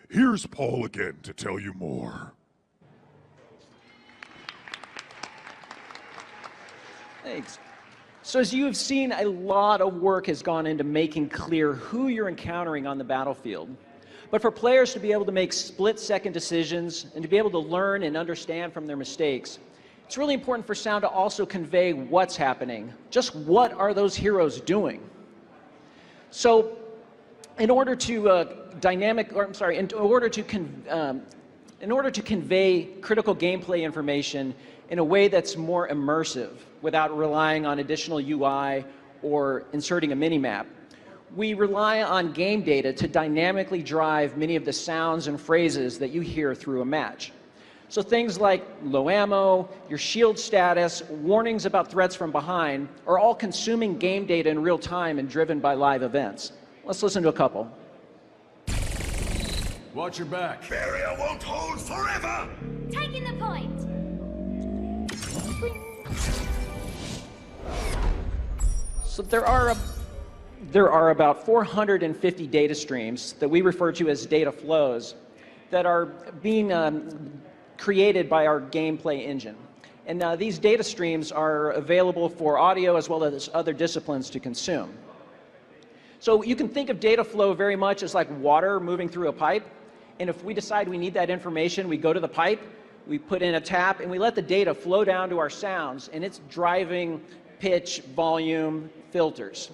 Here's Paul again to tell you more. Thanks. So as you have seen, a lot of work has gone into making clear who you're encountering on the battlefield. But for players to be able to make split-second decisions and to be able to learn and understand from their mistakes, it's really important for sound to also convey what's happening. Just what are those heroes doing? So in order to in order to convey critical gameplay information in a way that's more immersive without relying on additional UI or inserting a mini-map, we rely on game data to dynamically drive many of the sounds and phrases that you hear through a match. So things like low ammo, your shield status, warnings about threats from behind are all consuming game data in real time and driven by live events. Let's listen to a couple. Watch your back. Barrier won't hold forever! Taking the point. So there are about 450 data streams that we refer to as data flows that are being created by our gameplay engine. And these data streams are available for audio as well as other disciplines to consume. So you can think of data flow very much as like water moving through a pipe. And if we decide we need that information, we go to the pipe, we put in a tap, and we let the data flow down to our sounds, and it's driving pitch, volume, filters.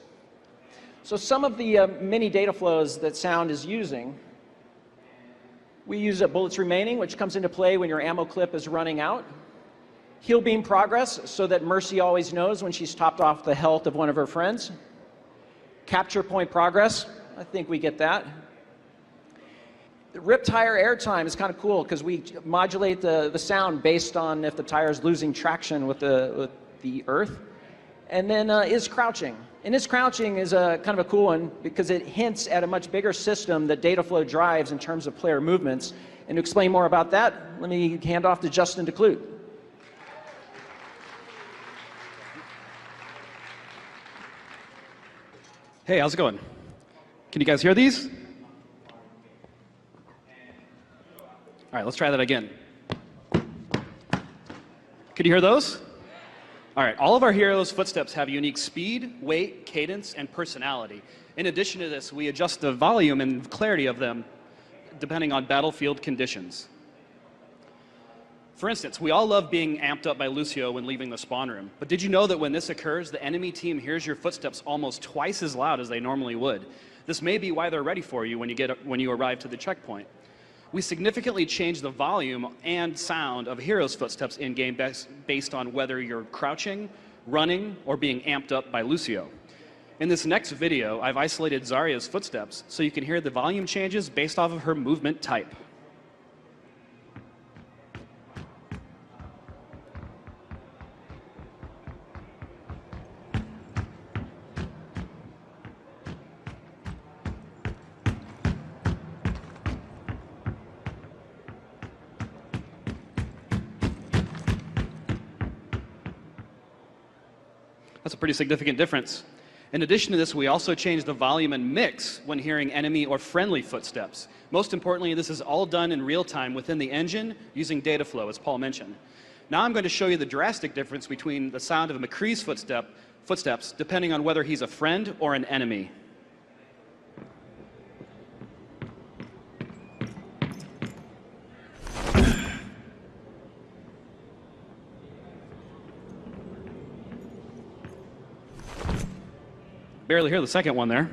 So some of the many data flows that sound is using, we use bullets remaining, which comes into play when your ammo clip is running out. Heal beam progress, so that Mercy always knows when she's topped off the health of one of her friends. Capture point progress, I think we get that. The rip tire airtime is kind of cool because we modulate the sound based on if the tire is losing traction with the earth. And then is crouching. And is crouching is kind of a cool one because it hints at a much bigger system that data flow drives in terms of player movements. And to explain more about that, let me hand off to Justin DeClute. Hey, how's it going? Can you guys hear these? All right, let's try that again. Could you hear those? All right, all of our heroes' footsteps have unique speed, weight, cadence, and personality. In addition to this, we adjust the volume and clarity of them depending on battlefield conditions. For instance, we all love being amped up by Lucio when leaving the spawn room. But did you know that when this occurs, the enemy team hears your footsteps almost twice as loud as they normally would? This may be why they're ready for you when you arrive to the checkpoint. We significantly change the volume and sound of heroes' footsteps in-game based on whether you're crouching, running, or being amped up by Lucio. In this next video, I've isolated Zarya's footsteps so you can hear the volume changes based off of her movement type. That's a pretty significant difference. In addition to this, we also change the volume and mix when hearing enemy or friendly footsteps. Most importantly, this is all done in real time within the engine using data flow, as Paul mentioned. Now I'm going to show you the drastic difference between the sound of McCree's footsteps depending on whether he's a friend or an enemy. Barely hear the second one there.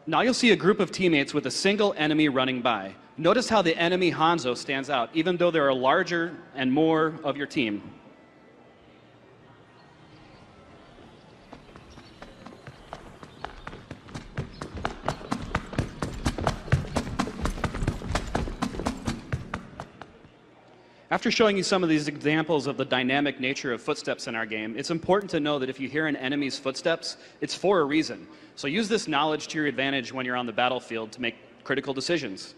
Now you'll see a group of teammates with a single enemy running by. Notice how the enemy Hanzo stands out, even though there are larger and more of your team. After showing you some of these examples of the dynamic nature of footsteps in our game, it's important to know that if you hear an enemy's footsteps, it's for a reason. So use this knowledge to your advantage when you're on the battlefield to make critical decisions.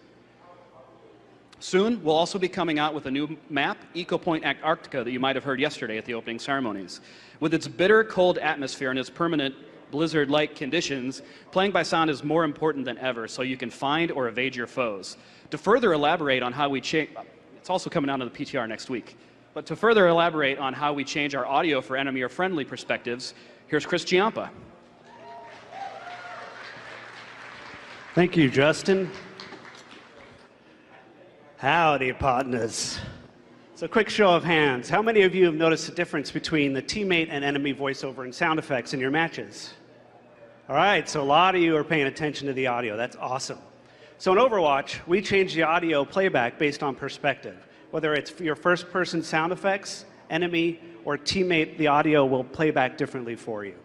Soon, we'll also be coming out with a new map, Eco Point Antarctica, that you might have heard yesterday at the opening ceremonies. With its bitter, cold atmosphere and its permanent Blizzard-like conditions, playing by sound is more important than ever, so you can find or evade your foes. To further elaborate on how we change, it's also coming out of the PTR next week, but to further elaborate on how we change our audio for enemy or friendly perspectives, here's Chris Giampa. Thank you, Justin. Howdy, partners. So quick show of hands. How many of you have noticed the difference between the teammate and enemy voiceover and sound effects in your matches? All right, so a lot of you are paying attention to the audio. That's awesome. So in Overwatch, we change the audio playback based on perspective. Whether it's your first-person sound effects, enemy, or teammate, the audio will play back differently for you.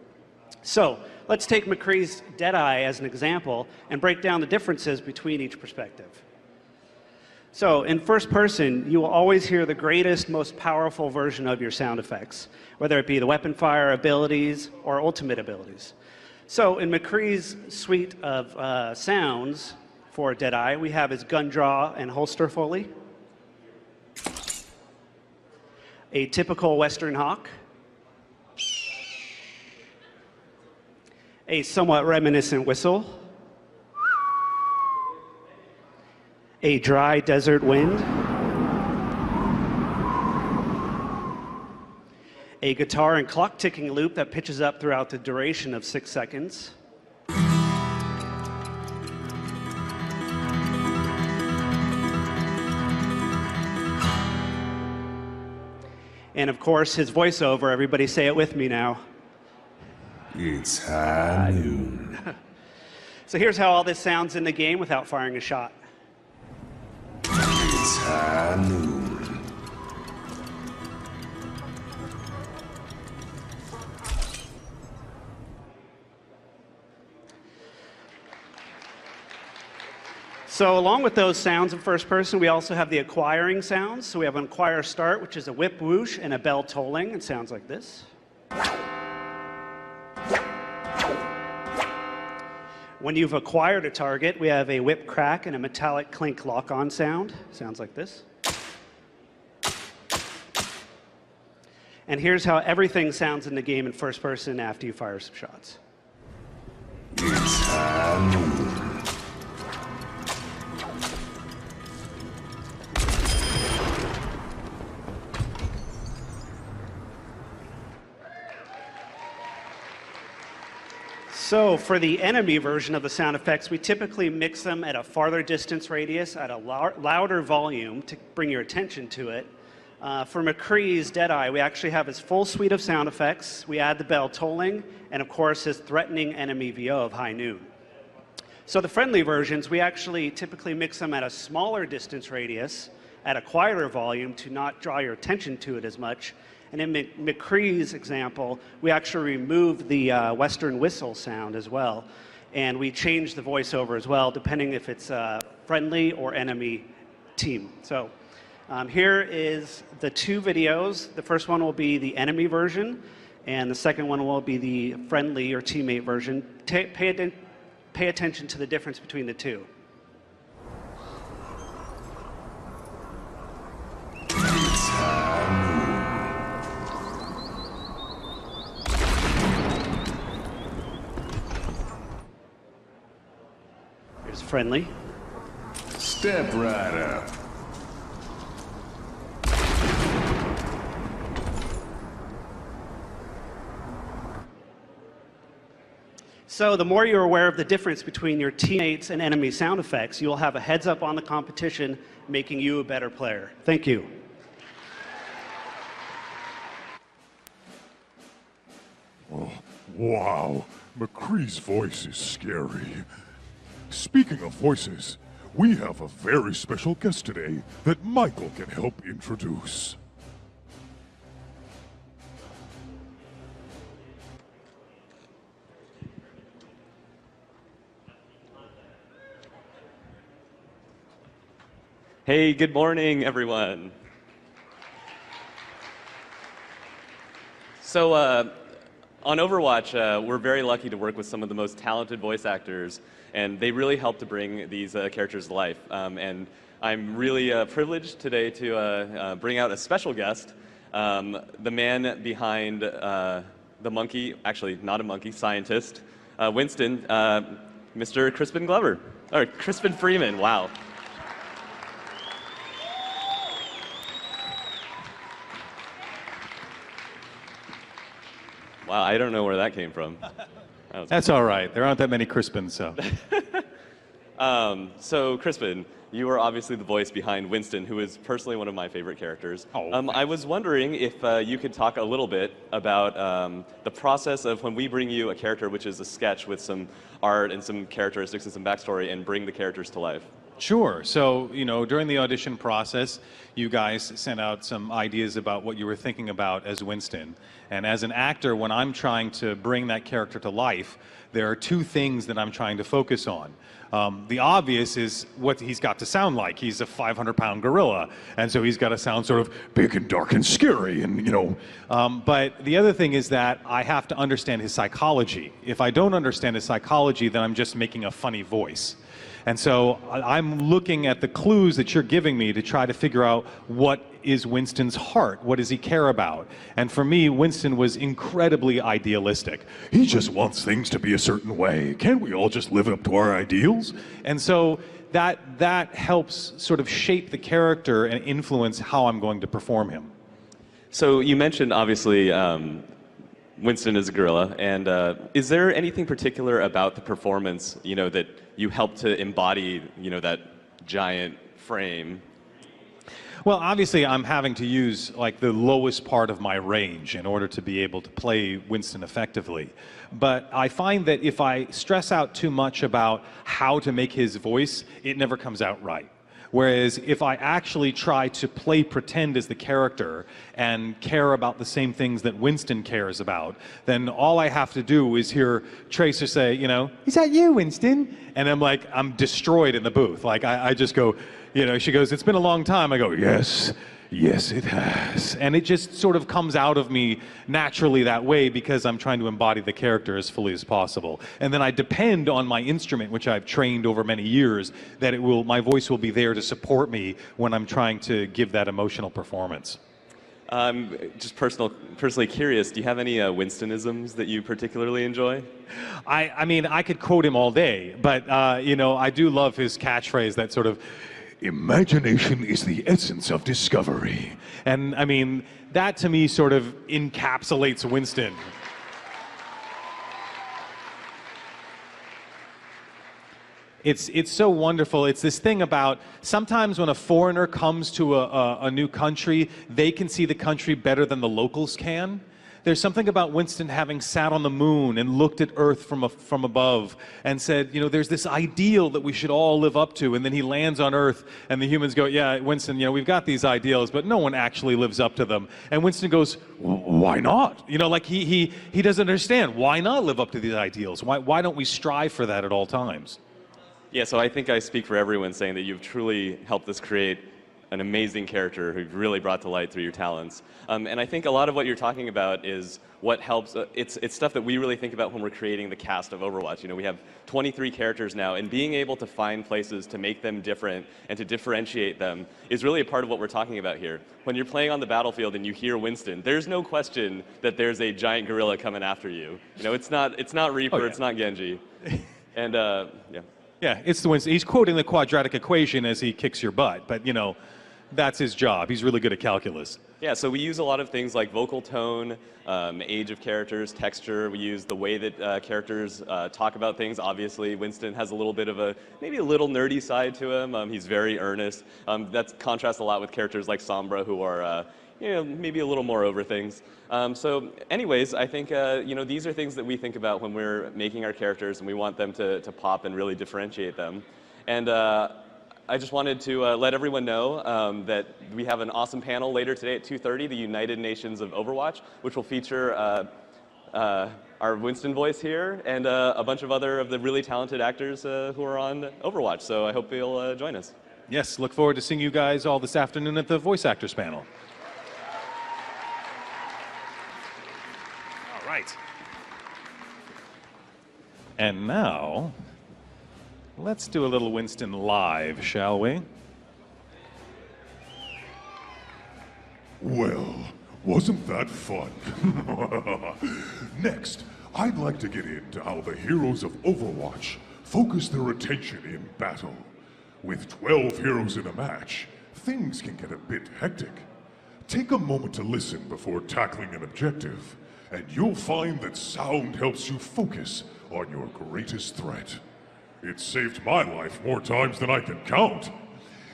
So let's take McCree's Deadeye as an example and break down the differences between each perspective. So in first person, you will always hear the greatest, most powerful version of your sound effects, whether it be the weapon fire abilities or ultimate abilities. So in McCree's suite of sounds for Deadeye, we have his gun draw and holster foley, a typical Western Hawk, a somewhat reminiscent whistle, a dry desert wind, a guitar and clock ticking loop that pitches up throughout the duration of 6 seconds, and of course his voiceover. Everybody say it with me now. It's high noon. So here's how all this sounds in the game without firing a shot. It's high noon. So along with those sounds in first person, we also have the acquiring sounds. So we have an acquire start, which is a whip whoosh and a bell tolling. It sounds like this. When you've acquired a target, we have a whip crack and a metallic clink lock-on sound. Sounds like this. And here's how everything sounds in the game in first person after you fire some shots. It's high noon. So for the enemy version of the sound effects, we typically mix them at a farther distance radius at a louder volume to bring your attention to it. For McCree's Deadeye, we actually have his full suite of sound effects. We add the bell tolling, and of course his threatening enemy VO of high noon. So the friendly versions, we actually typically mix them at a smaller distance radius at a quieter volume to not draw your attention to it as much. And in McCree's example, we actually removed the Western whistle sound as well. And we changed the voiceover as well, depending if it's a friendly or enemy team. So here is the two videos. The first one will be the enemy version, and the second one will be the friendly or teammate version. Pay attention to the difference between the two. Here's friendly. Step right up. So the more you're aware of the difference between your teammates and enemy sound effects, you'll have a heads up on the competition, making you a better player. Thank you. Oh, wow, McCree's voice is scary. Speaking of voices, we have a very special guest today that Michael can help introduce. Hey, good morning, everyone. So, on Overwatch, we're very lucky to work with some of the most talented voice actors, and they really help to bring these characters to life. And I'm really privileged today to bring out a special guest, the man behind the monkey, actually not a monkey, scientist, Winston, Mr. Crispin Glover, or Crispin Freeman, wow. Wow, I don't know where that came from. That's all right. There aren't that many Crispins, so. So, Crispin, you are obviously the voice behind Winston, who is personally one of my favorite characters. I was wondering if you could talk a little bit about the process of when we bring you a character, which is a sketch with some art and some characteristics and some backstory, and bring the characters to life. Sure. So, during the audition process, you guys sent out some ideas about what you were thinking about as Winston. And as an actor, when I'm trying to bring that character to life, there are two things that I'm trying to focus on. The obvious is what he's got to sound like. He's a 500-pound gorilla, and so he's got to sound sort of big and dark and scary, and but the other thing is that I have to understand his psychology. If I don't understand his psychology, then I'm just making a funny voice. And so I'm looking at the clues that you're giving me to try to figure out what is Winston's heart, what does he care about? And for me, Winston was incredibly idealistic. He just wants things to be a certain way. Can't we all just live up to our ideals? And so that helps sort of shape the character and influence how I'm going to perform him. So you mentioned, obviously, Winston is a gorilla, and is there anything particular about the performance, that you help to embody, that giant frame? Well, obviously, I'm having to use like the lowest part of my range in order to be able to play Winston effectively. But I find that if I stress out too much about how to make his voice, it never comes out right. Whereas if I actually try to play pretend as the character and care about the same things that Winston cares about, then all I have to do is hear Tracer say, is that you, Winston? And I'm destroyed in the booth. Like I just go, she goes, it's been a long time. I go, yes, it has. And it just sort of comes out of me naturally that way because I'm trying to embody the character as fully as possible. And then I depend on my instrument, which I've trained over many years, that my voice will be there to support me when I'm trying to give that emotional performance. Just personally curious, do you have any Winstonisms that you particularly enjoy? I mean, I could quote him all day, but, I do love his catchphrase that sort of, imagination is the essence of discovery. And I mean, that to me sort of encapsulates Winston. It's so wonderful. It's this thing about sometimes when a foreigner comes to a new country, they can see the country better than the locals can. There's something about Winston having sat on the moon and looked at Earth from above and said, there's this ideal that we should all live up to. And then he lands on Earth and the humans go, yeah, Winston, we've got these ideals, but no one actually lives up to them. And Winston goes, why not? He doesn't understand. Why not live up to these ideals? Why don't we strive for that at all times? Yeah, so I think I speak for everyone saying that you've truly helped us create an amazing character who you've really brought to light through your talents. And I think a lot of what you're talking about is what helps, it's stuff that we really think about when we're creating the cast of Overwatch. We have 23 characters now, and being able to find places to make them different and to differentiate them is really a part of what we're talking about here. When you're playing on the battlefield and you hear Winston, there's no question that there's a giant gorilla coming after you. It's not Reaper, it's not Genji. And yeah. Yeah, it's the Winston. He's quoting the quadratic equation as he kicks your butt, but that's his job. He's really good at calculus. Yeah, so we use a lot of things like vocal tone, age of characters, texture. We use the way that characters talk about things. Obviously, Winston has a little bit of maybe a little nerdy side to him. He's very earnest. That contrasts a lot with characters like Sombra, who are maybe a little more over things. So anyways, I think, these are things that we think about when we're making our characters, and we want them to pop and really differentiate them. And I just wanted to let everyone know that we have an awesome panel later today at 2:30, the United Nations of Overwatch, which will feature our Winston voice here and a bunch of other of the really talented actors who are on Overwatch. So I hope you'll join us. Yes, look forward to seeing you guys all this afternoon at the Voice Actors panel. All right. And now, let's do a little Winston live, shall we? Well, Wasn't that fun? Next, I'd like to get into how the heroes of Overwatch focus their attention in battle. With 12 heroes in a match, things can get a bit hectic. Take a moment to listen before tackling an objective, and you'll find that sound helps you focus on your greatest threat. It saved my life more times than I can count.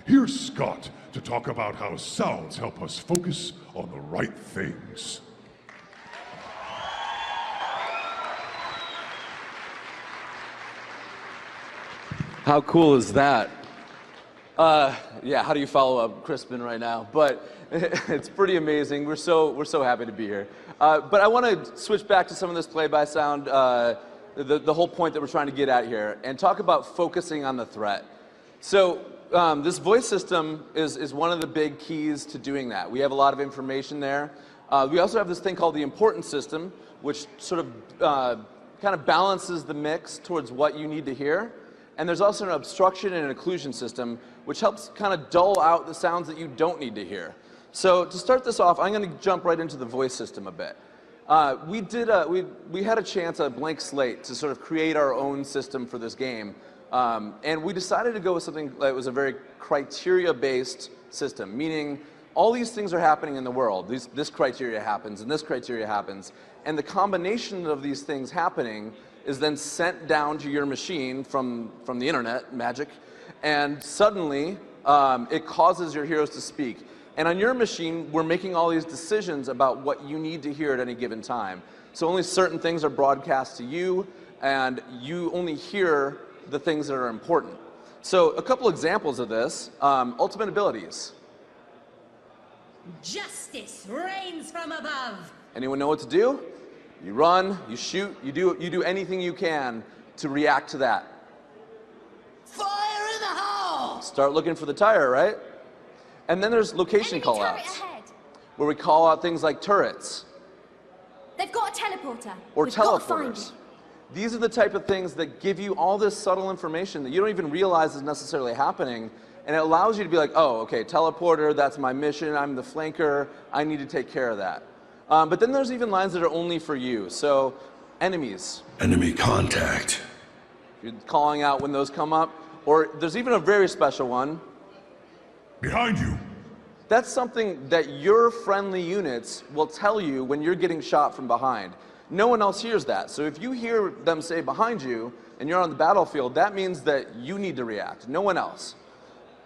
Here's Scott to talk about how sounds help us focus on the right things. How cool is that? Yeah, how do you follow up Crispin right now? But it's pretty amazing. We're so happy to be here. But I want to switch back to some of this play-by sound, the whole point that we're trying to get at here, and talk about focusing on the threat. So this voice system is one of the big keys to doing that. We have a lot of information there. We also have this thing called the importance system, which sort of kind of balances the mix towards what you need to hear. And there's also an obstruction and an occlusion system, which helps kind of dull out the sounds that you don't need to hear. So to start this off, I'm going to jump right into the voice system a bit. We had a chance, a blank slate, to sort of create our own system for this game. And we decided to go with something that was a very criteria-based system, meaning all these things are happening in the world. This criteria happens, and this criteria happens. And the combination of these things happening is then sent down to your machine from the internet, magic, and suddenly it causes your heroes to speak. And on your machine, we're making all these decisions about what you need to hear at any given time. So only certain things are broadcast to you, and you only hear the things that are important. So a couple examples of this, ultimate abilities. Justice reigns from above. Anyone know what to do? You run, you shoot, you do anything you can to react to that. Fire in the hole! Start looking for the tire, right? And then there's location callouts, where we call out things like turrets. They've got a teleporter. Or We've got to find teleporters. it. These are the type of things that give you all this subtle information that you don't even realize is necessarily happening, and it allows you to be like, oh, okay, teleporter, that's my mission, I'm the flanker, I need to take care of that. But then there's even lines that are only for you. So, enemies. Enemy contact. You're calling out when those come up. Or there's even a very special one. Behind you. That's something that your friendly units will tell you when you're getting shot from behind. No one else hears that. So if you hear them say behind you and you're on the battlefield, that means that you need to react, no one else.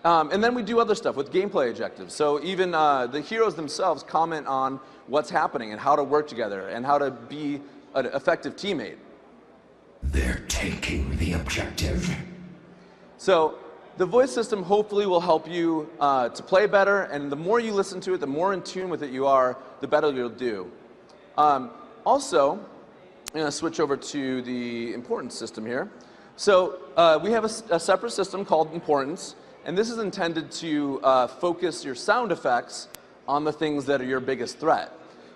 And then we do other stuff with gameplay objectives. So even the heroes themselves comment on what's happening and how to work together and how to be an effective teammate. They're taking the objective. So the voice system hopefully will help you to play better, and the more you listen to it, the more in tune with it you are, the better you'll do. Also, I'm going to switch over to the importance system here. So we have a separate system called importance, and this is intended to focus your sound effects on the things that are your biggest threat.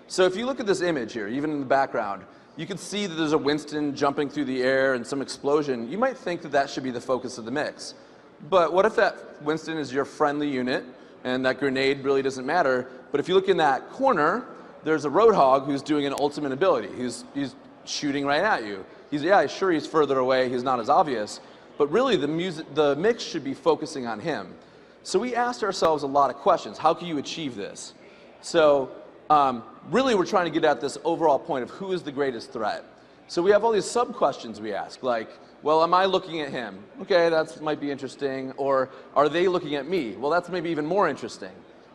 So if you look at this image here, even in the background, you can see that there's a Winston jumping through the air and some explosion. You might think that that should be the focus of the mix. But what if that Winston is your friendly unit and that grenade really doesn't matter? But if you look in that corner, there's a Roadhog who's doing an ultimate ability. He's shooting right at you. Sure, he's further away, he's not as obvious, but really the mix should be focusing on him. So we asked ourselves a lot of questions. How can you achieve this? So really we're trying to get at this overall point of who is the greatest threat. So we have all these sub-questions we ask, like, well, am I looking at him? Okay, that might be interesting. Or are they looking at me? Well, that's maybe even more interesting.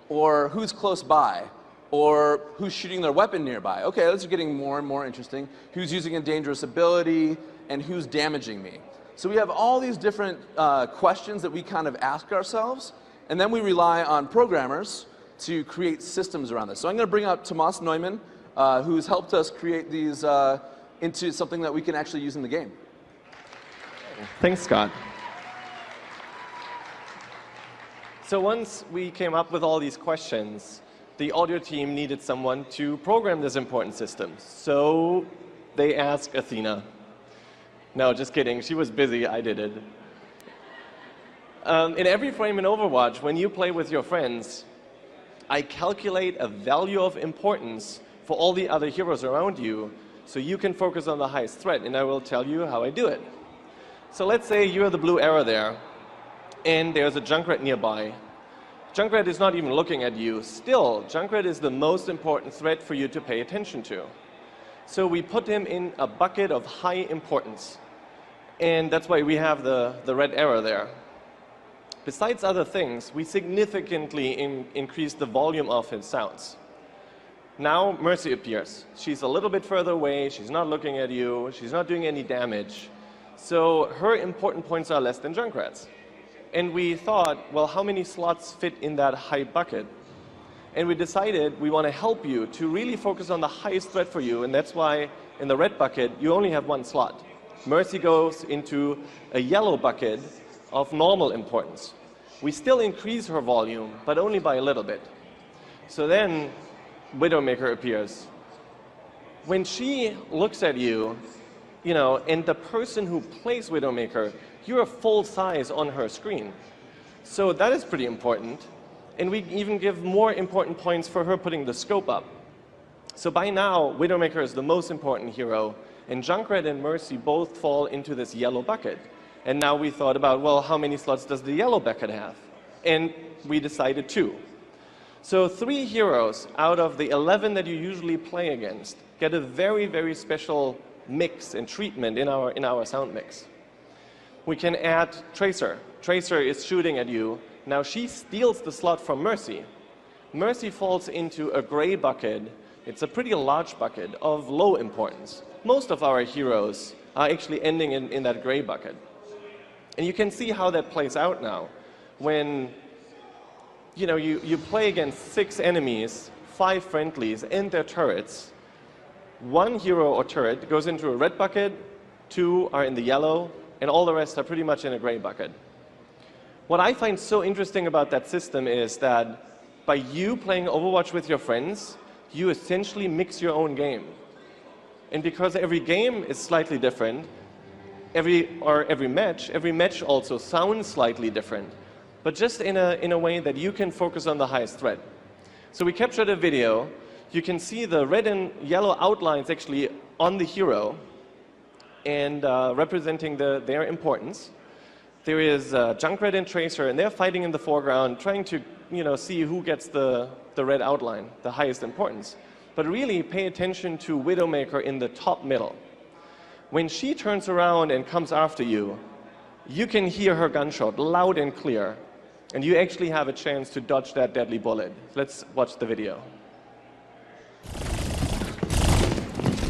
Or who's close by? Or who's shooting their weapon nearby? Okay, those are getting more and more interesting. Who's using a dangerous ability? And who's damaging me? So we have all these different questions that we kind of ask ourselves, and then we rely on programmers to create systems around this. So I'm going to bring up Tomas Neumann, who's helped us create these into something that we can actually use in the game. Thanks, Scott. So once we came up with all these questions, the audio team needed someone to program this important system. So they asked Athena. No, just kidding. She was busy. I did it. In every frame in Overwatch, when you play with your friends, I calculate a value of importance for all the other heroes around you so you can focus on the highest threat, and I will tell you how I do it. So let's say you're the blue arrow there, and there's a Junkrat nearby. Junkrat is not even looking at you. Still, Junkrat is the most important threat for you to pay attention to. So we put him in a bucket of high importance. And that's why we have the red arrow there. Besides other things, we significantly increase the volume of his sounds. Now Mercy appears. She's a little bit further away. She's not looking at you. She's not doing any damage. So her important points are less than Junkrat's. And we thought, well, how many slots fit in that high bucket? And we decided we want to help you to really focus on the highest threat for you, and that's why in the red bucket you only have one slot. Mercy goes into a yellow bucket of normal importance. We still increase her volume, but only by a little bit. So then Widowmaker appears. When she looks at you, and the person who plays Widowmaker, you're full size on her screen. So that is pretty important. And we even give more important points for her putting the scope up. So by now, Widowmaker is the most important hero, and Junkrat and Mercy both fall into this yellow bucket. And now we thought about, well, how many slots does the yellow bucket have? And we decided 2. So 3 heroes out of the 11 that you usually play against get a very, very special mix and treatment in our sound mix. We can add Tracer. Tracer is shooting at you. Now she steals the slot from Mercy. Mercy falls into a gray bucket. It's a pretty large bucket of low importance. Most of our heroes are actually ending in that gray bucket. And you can see how that plays out now. When you play against 6 enemies, 5 friendlies, and their turrets, 1 hero or turret goes into a red bucket, 2 are in the yellow, and all the rest are pretty much in a gray bucket. What I find so interesting about that system is that by you playing Overwatch with your friends, you essentially mix your own game. And because every game is slightly different, every match also sounds slightly different, but just in a way that you can focus on the highest threat. So we captured a video. You can see the red and yellow outlines actually on the hero and representing their importance. There is Junkrat and Tracer, and they're fighting in the foreground, trying to see who gets the red outline, the highest importance. But really pay attention to Widowmaker in the top middle. When she turns around and comes after you, you can hear her gunshot loud and clear, and you actually have a chance to dodge that deadly bullet. Let's watch the video.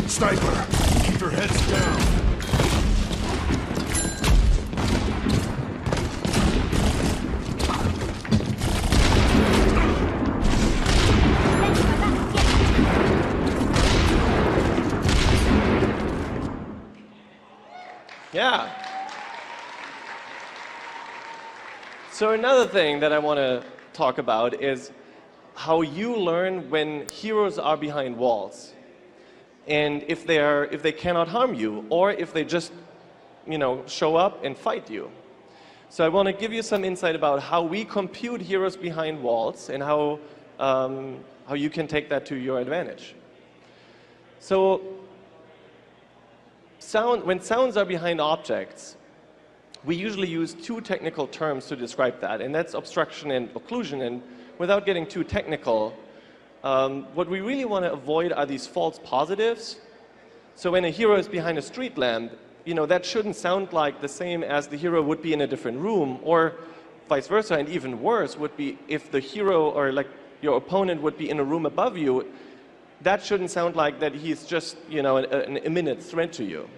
Sniper, keep your heads down. Yeah. So another thing that I want to talk about is how you learn when heroes are behind walls, and if they cannot harm you, or if they just show up and fight you. So I want to give you some insight about how we compute heroes behind walls and how you can take that to your advantage. So when sounds are behind objects, we usually use 2 technical terms to describe that, and that's obstruction and occlusion. And without getting too technical, what we really want to avoid are these false positives. So when a hero is behind a street lamp, that shouldn't sound like the same as the hero would be in a different room, or vice versa. And even worse would be if the hero or your opponent would be in a room above you. That shouldn't sound like that he's just an imminent threat to you.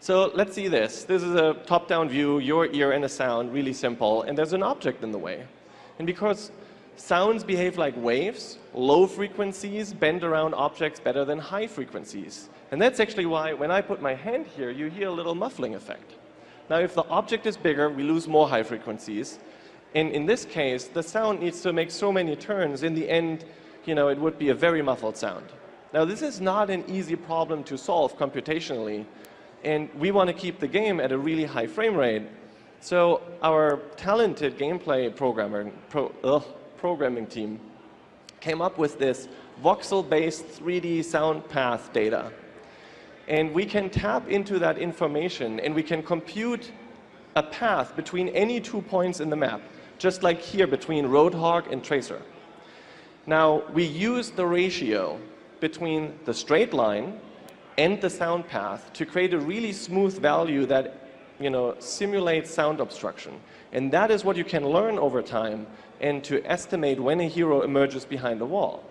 So let's see this. This is a top-down view, your ear and a sound, really simple, and there's an object in the way. And because sounds behave like waves, low frequencies bend around objects better than high frequencies. And that's actually why when I put my hand here, you hear a little muffling effect. Now, if the object is bigger, we lose more high frequencies. And in this case, the sound needs to make so many turns. In the end, it would be a very muffled sound. Now, this is not an easy problem to solve computationally. And we want to keep the game at a really high frame rate. So our talented gameplay programming team came up with this voxel-based 3D sound path data. And we can tap into that information and we can compute a path between any 2 points in the map, just like here between Roadhog and Tracer. Now, we use the ratio between the straight line and the sound path to create a really smooth value that simulates sound obstruction. And that is what you can learn over time and to estimate when a hero emerges behind a wall.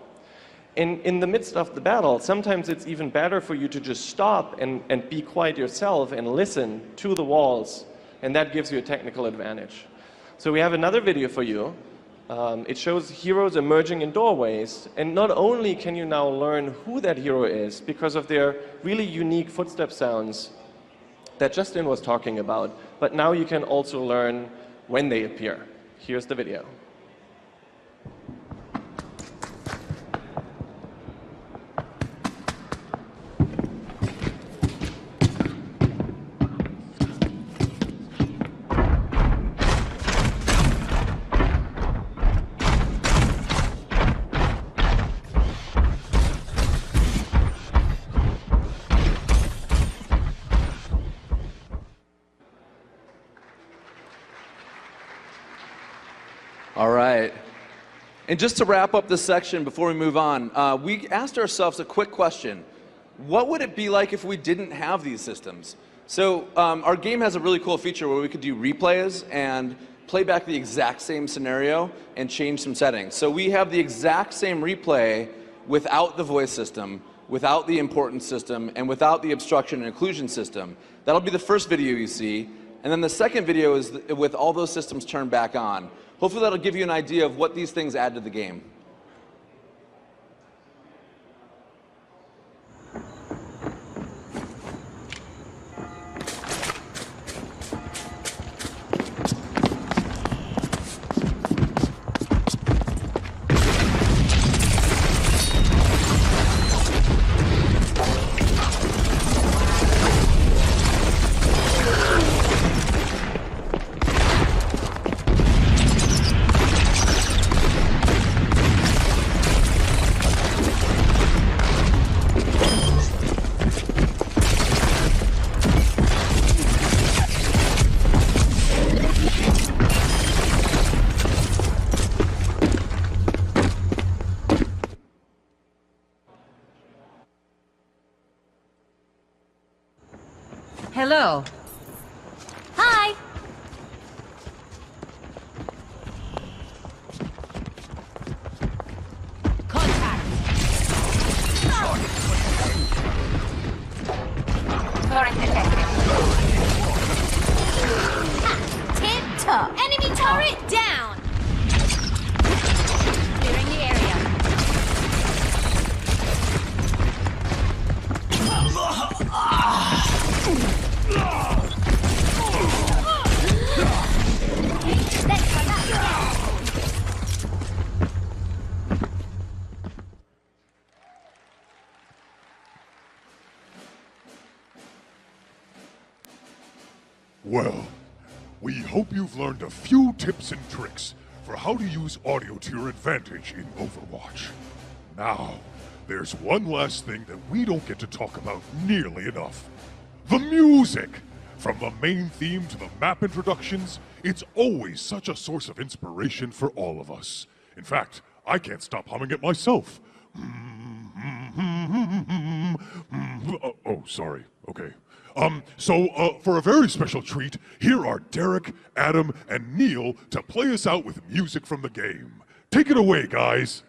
In the midst of the battle, sometimes it's even better for you to just stop and be quiet yourself and listen to the walls, and that gives you a technical advantage. So we have another video for you. It shows heroes emerging in doorways, and not only can you now learn who that hero is because of their really unique footstep sounds that Justin was talking about, but now you can also learn when they appear. Here's the video. All right. And just to wrap up this section before we move on, we asked ourselves a quick question. What would it be like if we didn't have these systems? So our game has a really cool feature where we could do replays and play back the exact same scenario and change some settings. So we have the exact same replay without the voice system, without the importance system, and without the obstruction and occlusion system. That'll be the first video you see. And then the second video is with all those systems turned back on. Hopefully that'll give you an idea of what these things add to the game. Hello. Hi. Contact. Turret detected. Tip-top. Enemy turret down. Clearing the area. Well, we hope you've learned a few tips and tricks for how to use audio to your advantage in Overwatch. Now, there's one last thing that we don't get to talk about nearly enough. The music! From the main theme to the map introductions, it's always such a source of inspiration for all of us. In fact, I can't stop humming it myself. Oh, sorry. Okay. So for a very special treat, here are Derek, Adam, and Neil to play us out with music from the game. Take it away, guys.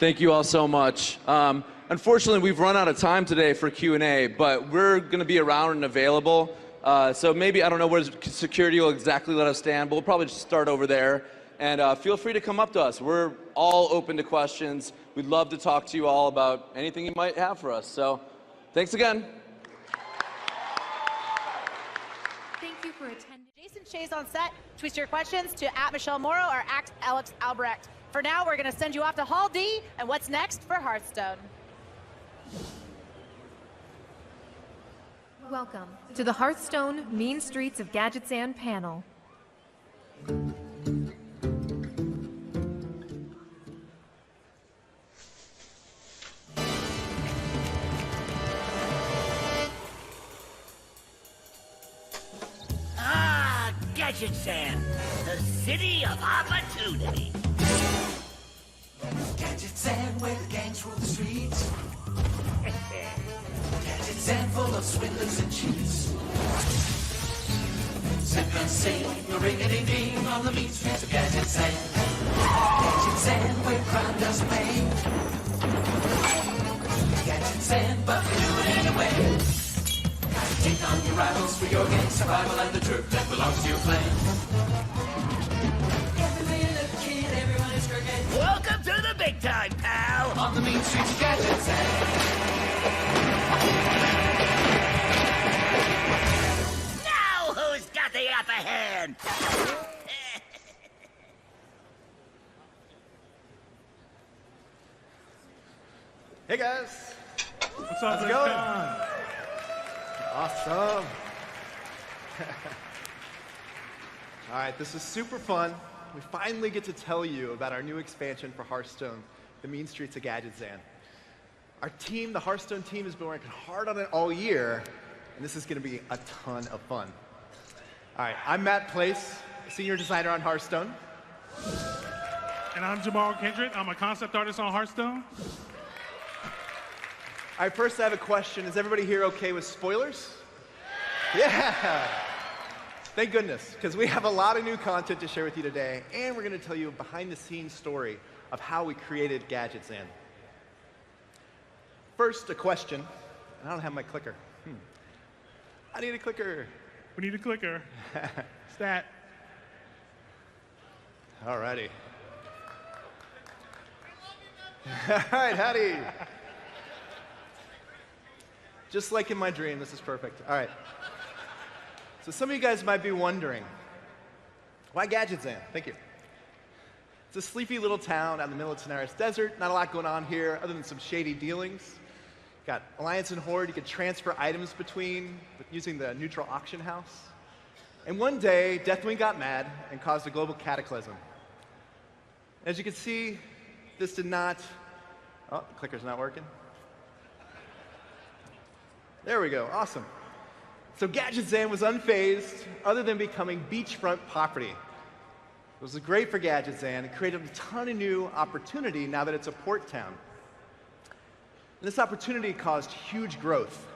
Thank you all so much. Unfortunately, we've run out of time today for Q&A, but we're going to be around and available. So maybe, I don't know where security will exactly let us stand, but we'll probably just start over there. And feel free to come up to us. We're all open to questions. We'd love to talk to you all about anything you might have for us. So thanks again. Thank you for attending. Jason Shays on set. Tweet your questions to @MichelleMorrow or @AlexAlbrecht. For now, we're going to send you off to Hall D and what's next for Hearthstone. Welcome to the Hearthstone Mean Streets of Gadgetzan panel. Gadgetzan, the city of opportunity. Gadgetzan, where the gangs rule the streets. Gadgetzan, full of swindlers and cheats. Sip and sing, a ring-a-ding-ding on the mean streets of Gadgetzan. Gadgetzan, where crime doesn't pay. Gadgetzan, but we do it anyway. Take on your rivals for your gang survival and the turf that belongs to your clan. Every little kid, everyone is crooked. Welcome to the big time, pal! On the mean streets of Gadgetzan. Now who's got the upper hand? Hey guys! What's up, How's it going? Awesome. All right, this is super fun. We finally get to tell you about our new expansion for Hearthstone, the Mean Streets of Gadgetzan. Our team, the Hearthstone team, has been working hard on it all year, and this is going to be a ton of fun. All right, I'm Matt Place, senior designer on Hearthstone. And I'm Jamal Kendrick. I'm a concept artist on Hearthstone. All right, first I have a question. Is everybody here okay with spoilers? Yeah! Thank goodness, because we have a lot of new content to share with you today, and we're going to tell you a behind-the-scenes story of how we created Gadgetzan. First, a question. I don't have my clicker. I need a clicker. We need a clicker. Stat. All righty. All right, howdy. Just like in my dream, this is perfect. All right. So some of you guys might be wondering, why Gadgetzan? Thank you. It's a sleepy little town out in the middle of Tanaris Desert. Not a lot going on here other than some shady dealings. Got Alliance and Horde you could transfer items between using the neutral auction house. And one day, Deathwing got mad and caused a global cataclysm. As you can see, this did not... Oh, the clicker's not working. There we go, awesome. So Gadgetzan was unfazed other than becoming beachfront property. It was great for Gadgetzan. It created a ton of new opportunity now that it's a port town. And this opportunity caused huge growth.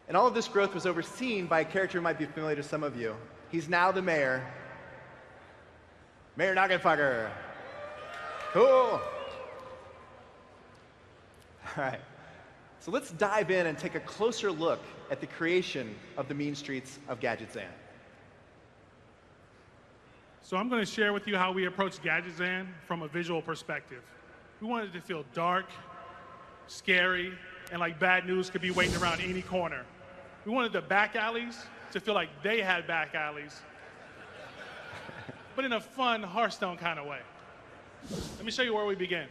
And all of this growth was overseen by a character who might be familiar to some of you. He's now the mayor. Mayor Noggenfucker. Cool. All right. So let's dive in and take a closer look at the creation of the Mean Streets of Gadgetzan. So I'm going to share with you how we approach Gadgetzan from a visual perspective. We wanted it to feel dark, scary, and like bad news could be waiting around any corner. We wanted the back alleys to feel like they had back alleys, but in a fun Hearthstone kind of way. Let me show you where we begin.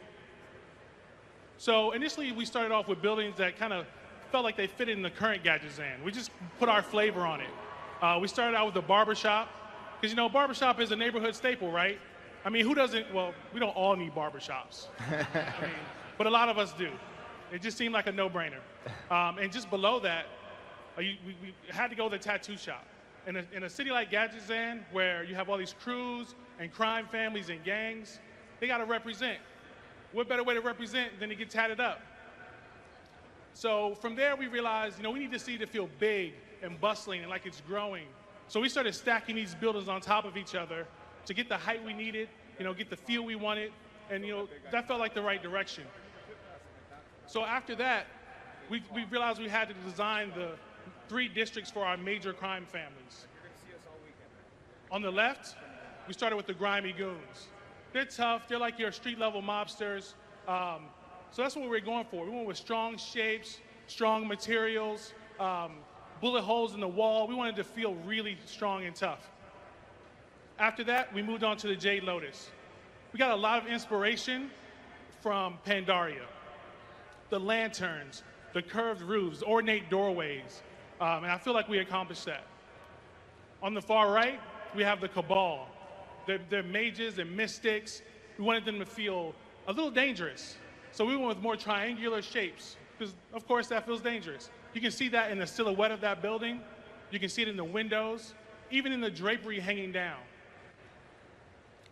So initially, we started off with buildings that kind of felt like they fit in the current Gadgetzan. We just put our flavor on it. We started out with the barbershop, because you know, barbershop is a neighborhood staple, right? I mean, who doesn't, well, we don't all need barbershops, but a lot of us do. It just seemed like a no-brainer. And just below that, we had to go to the tattoo shop. In a city like Gadgetzan, where you have all these crews and crime families and gangs, they got to represent. What better way to represent than to get tatted up? So from there, we realized, you know, we need to see it feel big and bustling and like it's growing. So we started stacking these buildings on top of each other to get the height we needed, you know, get the feel we wanted, and that felt like the right direction. So after that, we realized we had to design the 3 districts for our major crime families. On the left, we started with the grimy goons. They're tough. They're like your street-level mobsters. So that's what we were going for. We went with strong shapes, strong materials, bullet holes in the wall. We wanted to feel really strong and tough. After that, we moved on to the Jade Lotus. We got a lot of inspiration from Pandaria. The lanterns, the curved roofs, ornate doorways, and I feel like we accomplished that. On the far right, we have the Cabal. They're mages and mystics. We wanted them to feel a little dangerous. So we went with more triangular shapes, because of course that feels dangerous. You can see that in the silhouette of that building. You can see it in the windows, even in the drapery hanging down.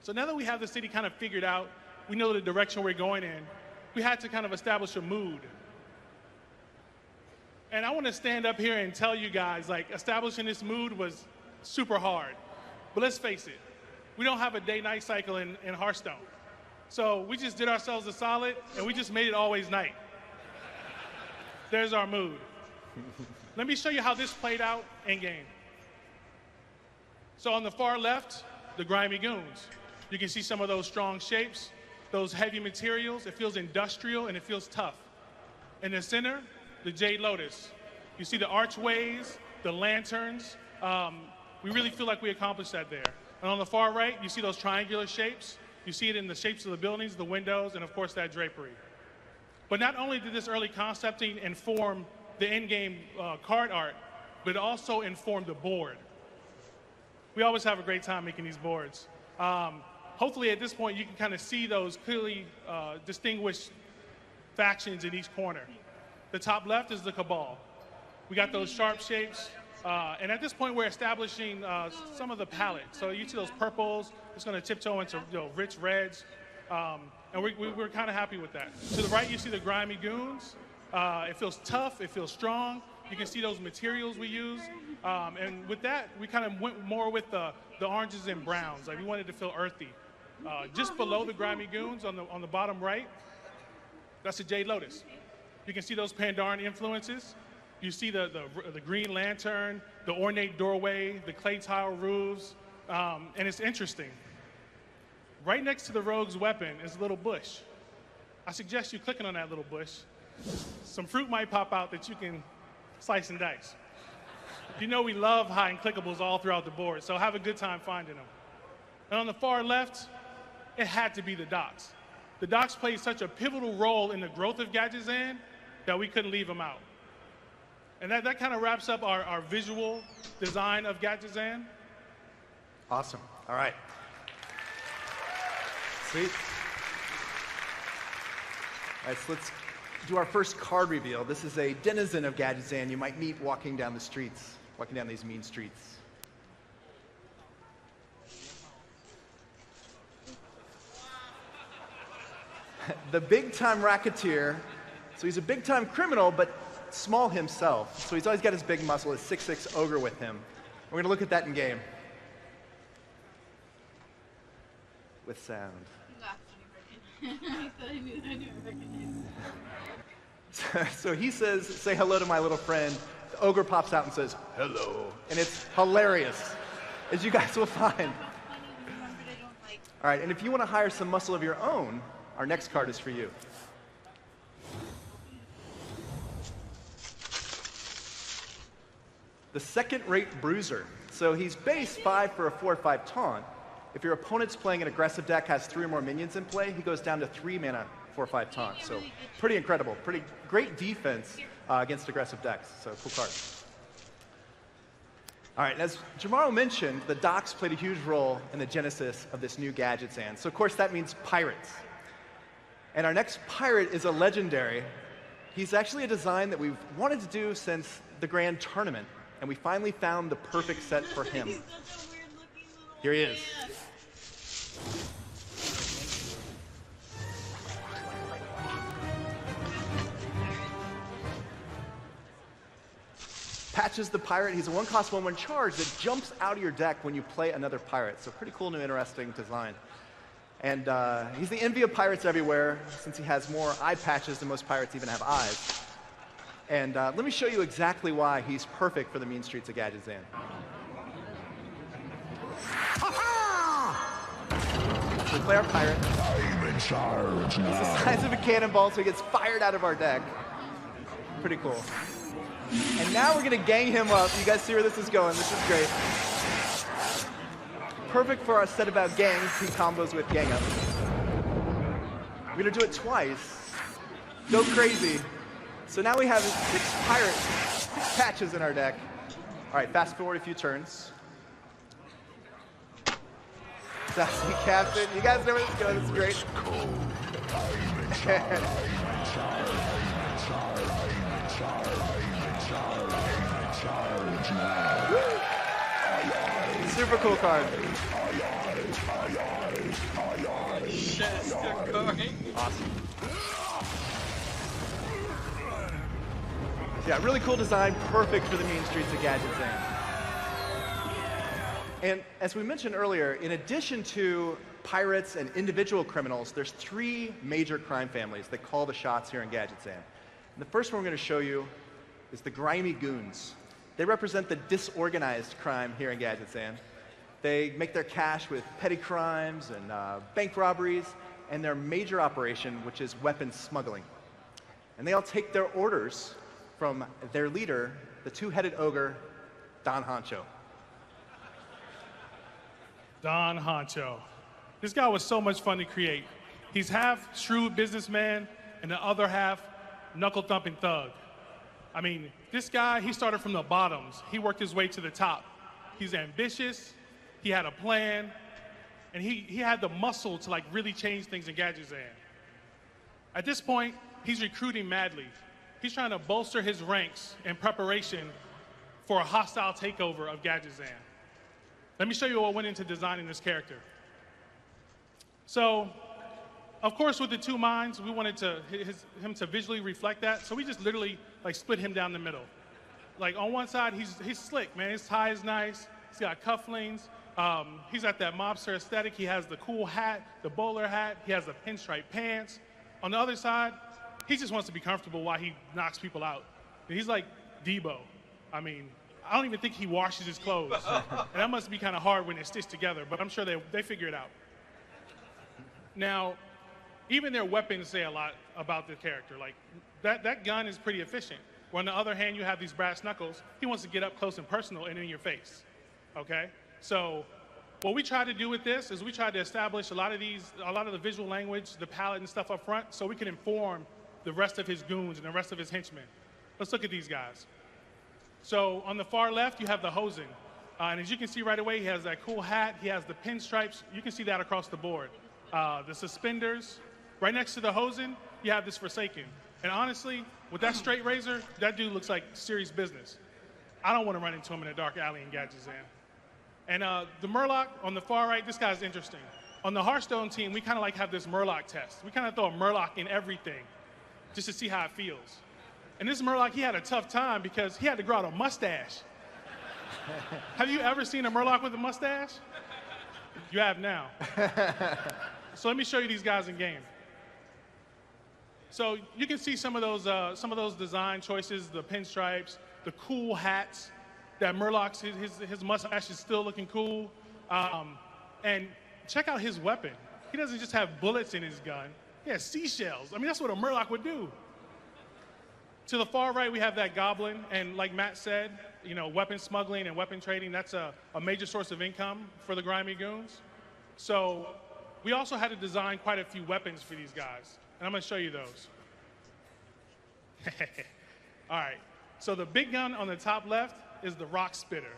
So now that we have the city kind of figured out, we know the direction we're going in, we had to kind of establish a mood. And I want to stand up here and tell you guys, like, establishing this mood was super hard. But let's face it, we don't have a day-night cycle in Hearthstone. So we just did ourselves a solid, and we just made it always night. There's our mood. Let me show you how this played out in game. So on the far left, the grimy goons. You can see some of those strong shapes, those heavy materials. It feels industrial and it feels tough. In the center, the Jade Lotus. You see the archways, the lanterns. We really feel like we accomplished that there. And on the far right, you see those triangular shapes. You see it in the shapes of the buildings, the windows, and of course that drapery. But not only did this early concepting inform the in-game card art, but it also informed the board. We always have a great time making these boards. Hopefully at this point you can kind of see those clearly distinguished factions in each corner. The top left is the Cabal. We got those sharp shapes, and at this point we're establishing some of the palette. So you see those purples, it's going to tiptoe into rich reds, and we're kind of happy with that. To the right you see the grimy goons. It feels tough, it feels strong. You can see those materials we use, and with that we kind of went more with the oranges and browns. Like we wanted to feel earthy. Just below the grimy goons on the bottom right, that's the Jade Lotus. You can see those Pandaren influences. You see the green lantern, the ornate doorway, the clay tile roofs, and it's interesting. Right next to the rogue's weapon is a little bush. I suggest you clicking on that little bush. Some fruit might pop out that you can slice and dice. You know we love hiding clickables all throughout the board, so have a good time finding them. And on the far left, it had to be the docks. The docks played such a pivotal role in the growth of Gadgetzan that we couldn't leave them out. And that kind of wraps up our visual design of Gadgetzan. Awesome. All right. Sweet. All right, so let's do our first card reveal. This is a denizen of Gadgetzan you might meet walking down the streets, walking down these mean streets. The big-time racketeer. So he's a big-time criminal, but small himself. So he's always got his big muscle, his 6'6" ogre with him. We're going to look at that in game. With sound. So he says, say hello to my little friend. The ogre pops out and says, hello. And it's hilarious, as you guys will find. All right, and if you want to hire some muscle of your own, our next card is for you. The second-rate bruiser. So he's base 5 for a 4/5 taunt. If your opponent's playing an aggressive deck, has 3 or more minions in play, he goes down to 3 mana 4/5 taunt. So pretty incredible. Pretty great defense against aggressive decks. So cool card. All right, as Jamaro mentioned, the docks played a huge role in the genesis of this new Gadgetzan. So of course that means pirates. And our next pirate is a legendary. He's actually a design that we've wanted to do since the Grand Tournament, and we finally found the perfect set for him. Here he is. Patches the pirate. He's a 1-cost 1/1 charge that jumps out of your deck when you play another pirate. So pretty cool new interesting design. And he's the envy of pirates everywhere, since he has more eye patches than most pirates even have eyes. And let me show you exactly why he's perfect for the mean streets of Gadgetzan. We play our pirate. I'm in charge He's the size of a cannonball, so he gets fired out of our deck. Pretty cool. And now we're going to gang him up. You guys see where this is going. This is great. Perfect for our set about gangs. He combos with gang up. We're going to do it twice. Go crazy. So now we have 6 pirates, 6 patches in our deck. All right, fast forward a few turns. Sassy Captain. You guys know where this is going. This is great. Super cool card. Awesome. Yeah, really cool design, perfect for the mean streets of Gadgetzan. And as we mentioned earlier, in addition to pirates and individual criminals, there's 3 major crime families that call the shots here in Gadgetzan. And the first one we're going to show you is the grimy goons. They represent the disorganized crime here in Gadgetzan. They make their cash with petty crimes and bank robberies, and their major operation, which is weapons smuggling. And they all take their orders from their leader, the 2-headed ogre, Don Honcho. Don Honcho. This guy was so much fun to create. He's half shrewd businessman and the other half knuckle-thumping thug. I mean, this guy, he started from the bottoms. He worked his way to the top. He's ambitious, he had a plan, and he had the muscle to like really change things in Gadgetzan. At this point, he's recruiting madly. He's trying to bolster his ranks in preparation for a hostile takeover of Gadgetzan. Let me show you what went into designing this character. So, of course, with the 2 minds, we wanted him to visually reflect that. So we just literally like split him down the middle. Like on one side, he's slick, man. His tie is nice. He's got cufflinks. He's got that mobster aesthetic. He has the cool hat, the bowler hat. He has the pinstripe pants. On the other side, he just wants to be comfortable while he knocks people out. And he's like Debo. I mean, I don't even think he washes his clothes. And that must be kind of hard when they're stitched together, but I'm sure they figure it out. Now, even their weapons say a lot about the character. Like, that gun is pretty efficient. Where on the other hand, you have these brass knuckles. He wants to get up close and personal and in your face, okay? So what we tried to do with this is we tried to establish a lot of the visual language, the palette and stuff up front, so we can inform the rest of his goons and the rest of his henchmen. Let's look at these guys. So on the far left, you have the Hosen. And as you can see right away, he has that cool hat. He has the pinstripes. You can see that across the board. The suspenders. Right next to the Hosen, you have this Forsaken. And honestly, with that straight razor, that dude looks like serious business. I don't want to run into him in a dark alley in Gadgetzan. And the Murloc on the far right, this guy's interesting. On the Hearthstone team, we kind of like have this Murloc test. We kind of throw a Murloc in everything just to see how it feels. And this Murloc, he had a tough time because he had to grow out a mustache. Have you ever seen a Murloc with a mustache? You have now. So let me show you these guys in game. So you can see some of those design choices, the pinstripes, the cool hats. That Murloc's, his mustache is still looking cool. And check out his weapon. He doesn't just have bullets in his gun. He has seashells. I mean, that's what a Murloc would do. To the far right, we have that Goblin. And like Matt said, you know, weapon smuggling and weapon trading, that's a major source of income for the Grimy Goons. So we also had to design quite a few weapons for these guys. And I'm going to show you those. All right. So the big gun on the top left is the Rock Spitter.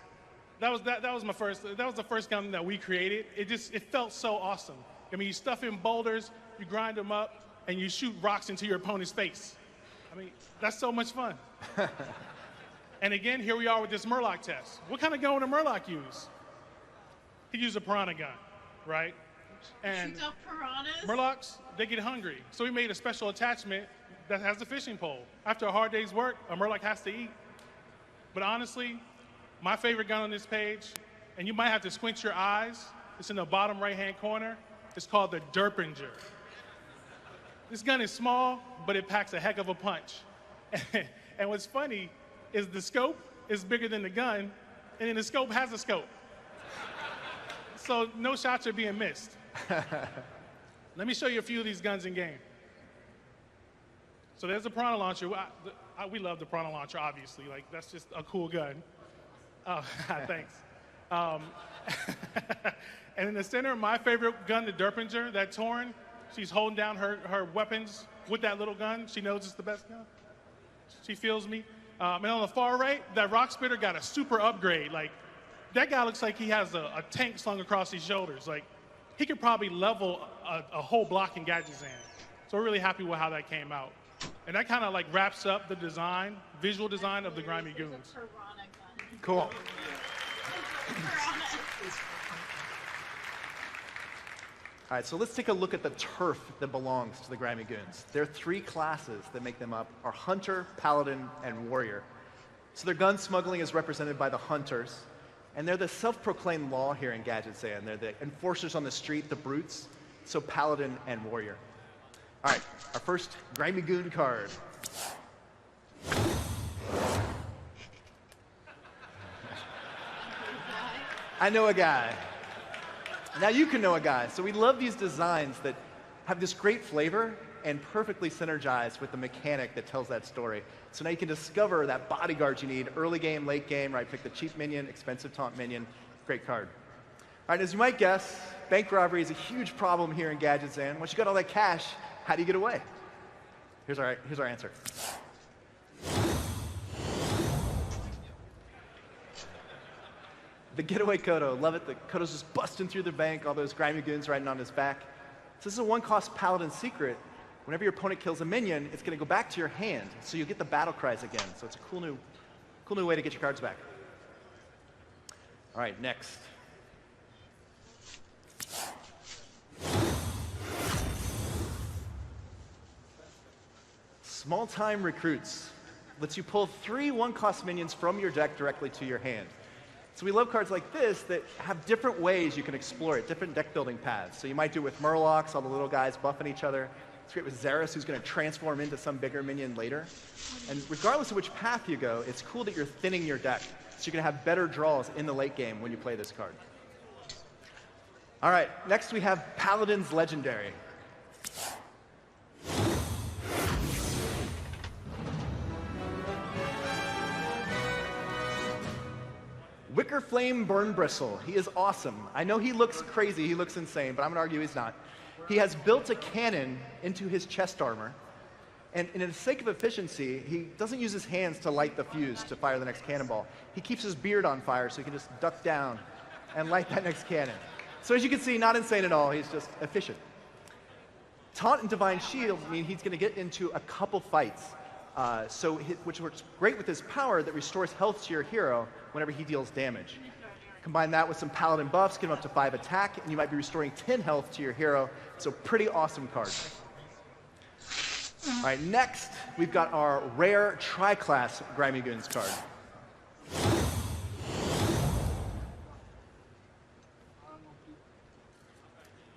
That was the first gun that we created. It felt so awesome. I mean, you stuff in boulders, you grind them up, and you shoot rocks into your opponent's face. I mean, that's so much fun. And again, here we are with this Murloc test. What kind of gun would a Murloc use? He used a piranha gun, right? And Shoot off piranhas? Murlocs, they get hungry. So we made a special attachment that has a fishing pole. After a hard day's work, a Murloc has to eat. But honestly, my favorite gun on this page, and you might have to squint your eyes, it's in the bottom right-hand corner, It's called the Derpinger. This gun is small, but it packs a heck of a punch. And what's funny is the scope is bigger than the gun, and then the scope has a scope. So no shots are being missed. Let me show you a few of these guns in game. So there's the Piranha Launcher. We love the Piranha Launcher, obviously. Like, that's just a cool gun. Oh, thanks. And in the center, my favorite gun, the Derpinger, that Torn, she's holding down her weapons with that little gun. She knows it's the best gun. She feels me. And on the far right, that Rock Spitter got a super upgrade. Like, that guy looks like he has a tank slung across his shoulders. Like, he could probably level a whole block in Gadgetzan. So we're really happy with how that came out. And that kind of like wraps up the design, visual design of the Grimy Goons. Cool. All right, so let's take a look at the turf that belongs to the Grimy Goons. There are 3 classes that make them up, are Hunter, Paladin, and Warrior. So their gun smuggling is represented by the Hunters, and they're the self-proclaimed law here in Gadgetzan. They're the enforcers on the street, the brutes, so Paladin and Warrior. All right, our first Grimy Goon card. I know a guy. Now you can know a guy. So we love these designs that have this great flavor and perfectly synergize with the mechanic that tells that story. So now you can discover that bodyguard you need, early game, late game, right? Pick the cheap minion, expensive taunt minion. Great card. All right, as you might guess, bank robbery is a huge problem here in Gadgetzan. Once you got all that cash, how do you get away? Here's our answer. The Getaway Kodo, love it. The Kodo's just busting through the bank, all those Grimy Goons riding on his back. So this is a 1-cost Paladin secret. Whenever your opponent kills a minion, it's going to go back to your hand, so you'll get the battle cries again. So it's a cool new way to get your cards back. All right, next. Small Time Recruits lets you pull 3 1-cost minions from your deck directly to your hand. So we love cards like this that have different ways you can explore it, different deck building paths. So you might do it with Murlocs, all the little guys buffing each other. It's great with Xeris, who's going to transform into some bigger minion later. And regardless of which path you go, it's cool that you're thinning your deck, so you're going to have better draws in the late game when you play this card. All right, next we have Paladin's Legendary. Wicker Flame Burn Bristle. He is awesome. I know he looks crazy, he looks insane, but I'm going to argue he's not. He has built a cannon into his chest armor, and in the sake of efficiency, he doesn't use his hands to light the fuse to fire the next cannonball. He keeps his beard on fire so he can just duck down and light that next cannon. So as you can see, not insane at all, he's just efficient. Taunt and Divine Shield mean he's going to get into a couple fights, which works great with his power that restores health to your hero whenever he deals damage. Combine that with some Paladin buffs, get him up to 5 attack, and you might be restoring 10 health to your hero. So pretty awesome card. All right, next we've got our rare tri-class Grimy Goons card.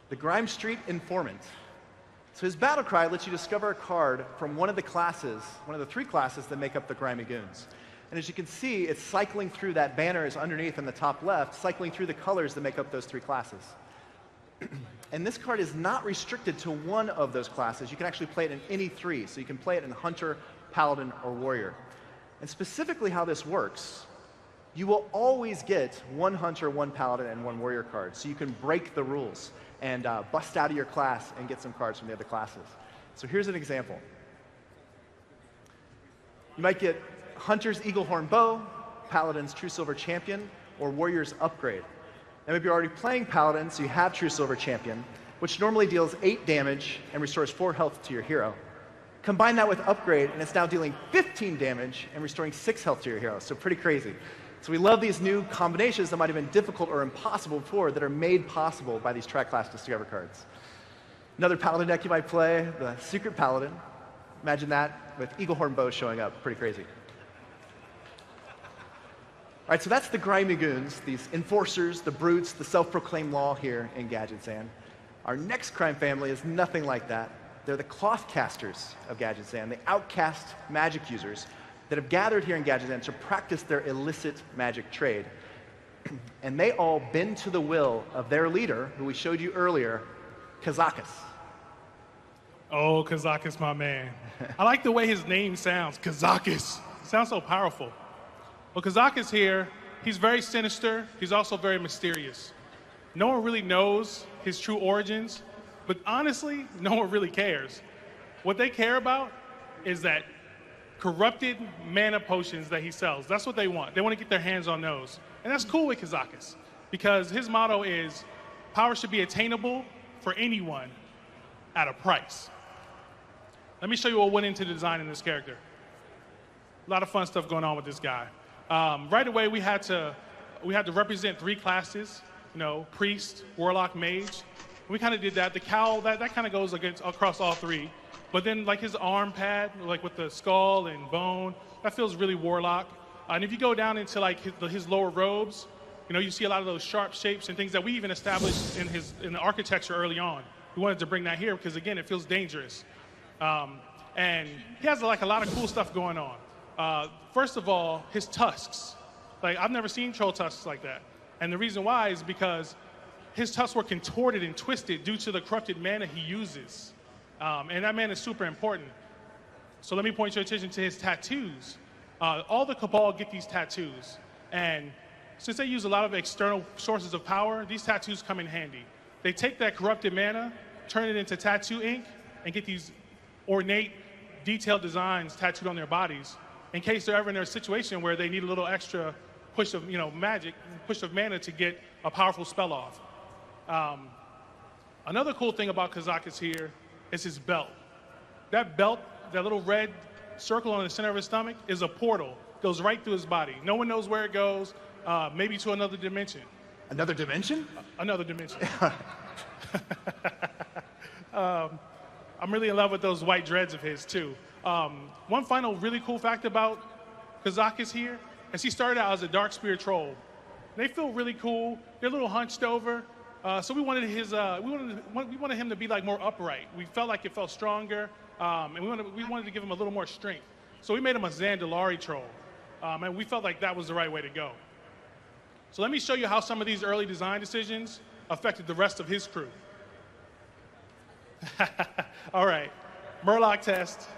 The Grime Street Informant. So his battle cry lets you discover a card from one of the 3 classes that make up the Grimy Goons. And as you can see, it's cycling through that banner is underneath in the top left, cycling through the colors that make up those 3 classes. And this card is not restricted to one of those classes. You can actually play it in any 3. So you can play it in Hunter, Paladin, or Warrior. And specifically how this works, you will always get 1 Hunter, 1 Paladin, and 1 Warrior card. So you can break the rules and bust out of your class and get some cards from the other classes. So here's an example. You might get Hunter's Eaglehorn Bow, Paladin's True Silver Champion, or Warrior's Upgrade. Now maybe you're already playing Paladin, so you have True Silver Champion, which normally deals 8 damage and restores 4 health to your hero. Combine that with Upgrade, and it's now dealing 15 damage and restoring 6 health to your hero, so pretty crazy. So we love these new combinations that might have been difficult or impossible before that are made possible by these tri-class Discover cards. Another Paladin deck you might play, the Secret Paladin. Imagine that with Eaglehorn Bow showing up, pretty crazy. All right, so that's the Grimy Goons, these enforcers, the brutes, the self-proclaimed law here in Gadgetzan. Our next crime family is nothing like that. They're the cloth casters of Gadgetzan, the outcast magic users that have gathered here in Gadgetzan to practice their illicit magic trade. And they all bend to the will of their leader, who we showed you earlier, Kazakus. Oh, Kazakus, my man. I like the way his name sounds, Kazakus. It sounds so powerful. Well, Kazakus here, he's very sinister. He's also very mysterious. No one really knows his true origins, but honestly, no one really cares. What they care about is that corrupted mana potions that he sells. That's what they want. They want to get their hands on those. And that's cool with Kazakus, because his motto is, power should be attainable for anyone at a price. Let me show you what went into the design in this character. A lot of fun stuff going on with this guy. Right away, we had to represent 3 classes, priest, warlock, mage. We kind of did that. The cowl, that kind of goes across all 3. But then like his arm pad, like with the skull and bone, that feels really warlock. And if you go down into like his lower robes, you see a lot of those sharp shapes and things that we even established in the architecture early on. We wanted to bring that here because, again, it feels dangerous. And he has like a lot of cool stuff going on. First of all, his tusks. Like, I've never seen troll tusks like that. And the reason why is because his tusks were contorted and twisted due to the corrupted mana he uses. And that mana is super important. So let me point your attention to his tattoos. All the Cabal get these tattoos. And since they use a lot of external sources of power, these tattoos come in handy. They take that corrupted mana, turn it into tattoo ink, and get these ornate, detailed designs tattooed on their bodies in case they're ever in a situation where they need a little extra push of magic, push of mana to get a powerful spell off. Another cool thing about Kazakus here is his belt. That belt, that little red circle on the center of his stomach, is a portal. Goes right through his body. No one knows where it goes, maybe to another dimension. Another dimension? Another dimension. I'm really in love with those white dreads of his, too. One final really cool fact about Kazakus here is he started out as a dark spear troll. They feel really cool. They're a little hunched over. So we wanted him to be like more upright. We felt like it felt stronger, and we wanted to give him a little more strength. So we made him a Zandalari troll, and we felt like that was the right way to go. So let me show you how some of these early design decisions affected the rest of his crew. All right, Murloc test.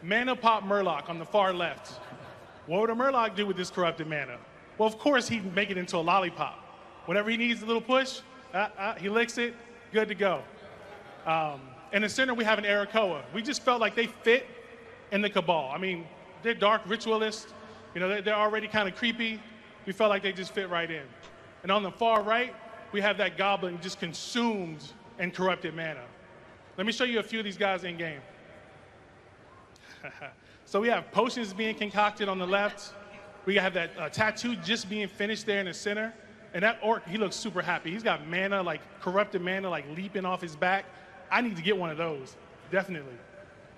Mana pop Murloc on the far left. What would a Murloc do with this corrupted mana? Well, of course, he'd make it into a lollipop. Whenever he needs a little push, he licks it, good to go. In the center, we have an Arakoa. We just felt like they fit in the Cabal. I mean, they're dark ritualists. They're already kind of creepy. We felt like they just fit right in. And on the far right, we have that goblin just consumed in corrupted mana. Let me show you a few of these guys in game. So we have potions being concocted on the left. We have that tattoo just being finished there in the center. And that orc, he looks super happy. He's got mana, like corrupted mana, like leaping off his back. I need to get one of those, definitely.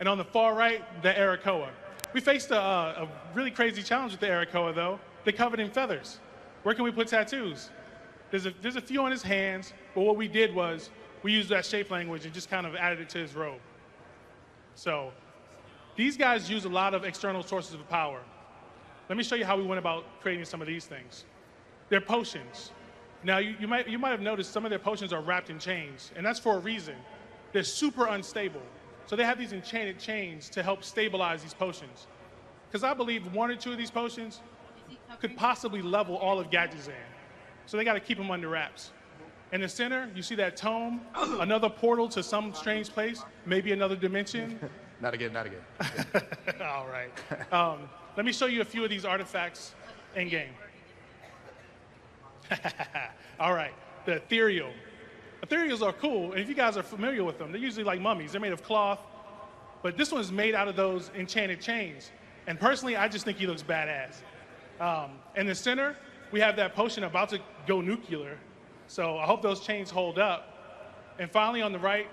And on the far right, the Arakoa. We faced a really crazy challenge with the Arakoa, though. They're covered in feathers. Where can we put tattoos? There's a few on his hands, but what we did was we used that shape language and just kind of added it to his robe. So these guys use a lot of external sources of power. Let me show you how we went about creating some of these things. They're potions. Now, you might have noticed some of their potions are wrapped in chains, and that's for a reason. They're super unstable. So they have these enchanted chains to help stabilize these potions. Because I believe 1 or 2 of these potions could possibly level all of Gadgetzan. So they got to keep them under wraps. In the center, you see that tome, another portal to some strange place, maybe another dimension. Not again, not again. All right. Let me show you a few of these artifacts in game. All right, the ethereal. Ethereals are cool, and if you guys are familiar with them, they're usually like mummies. They're made of cloth, but this one's made out of those enchanted chains. And personally, I just think he looks badass. In the center, we have that potion about to go nuclear, so I hope those chains hold up. And finally, on the right,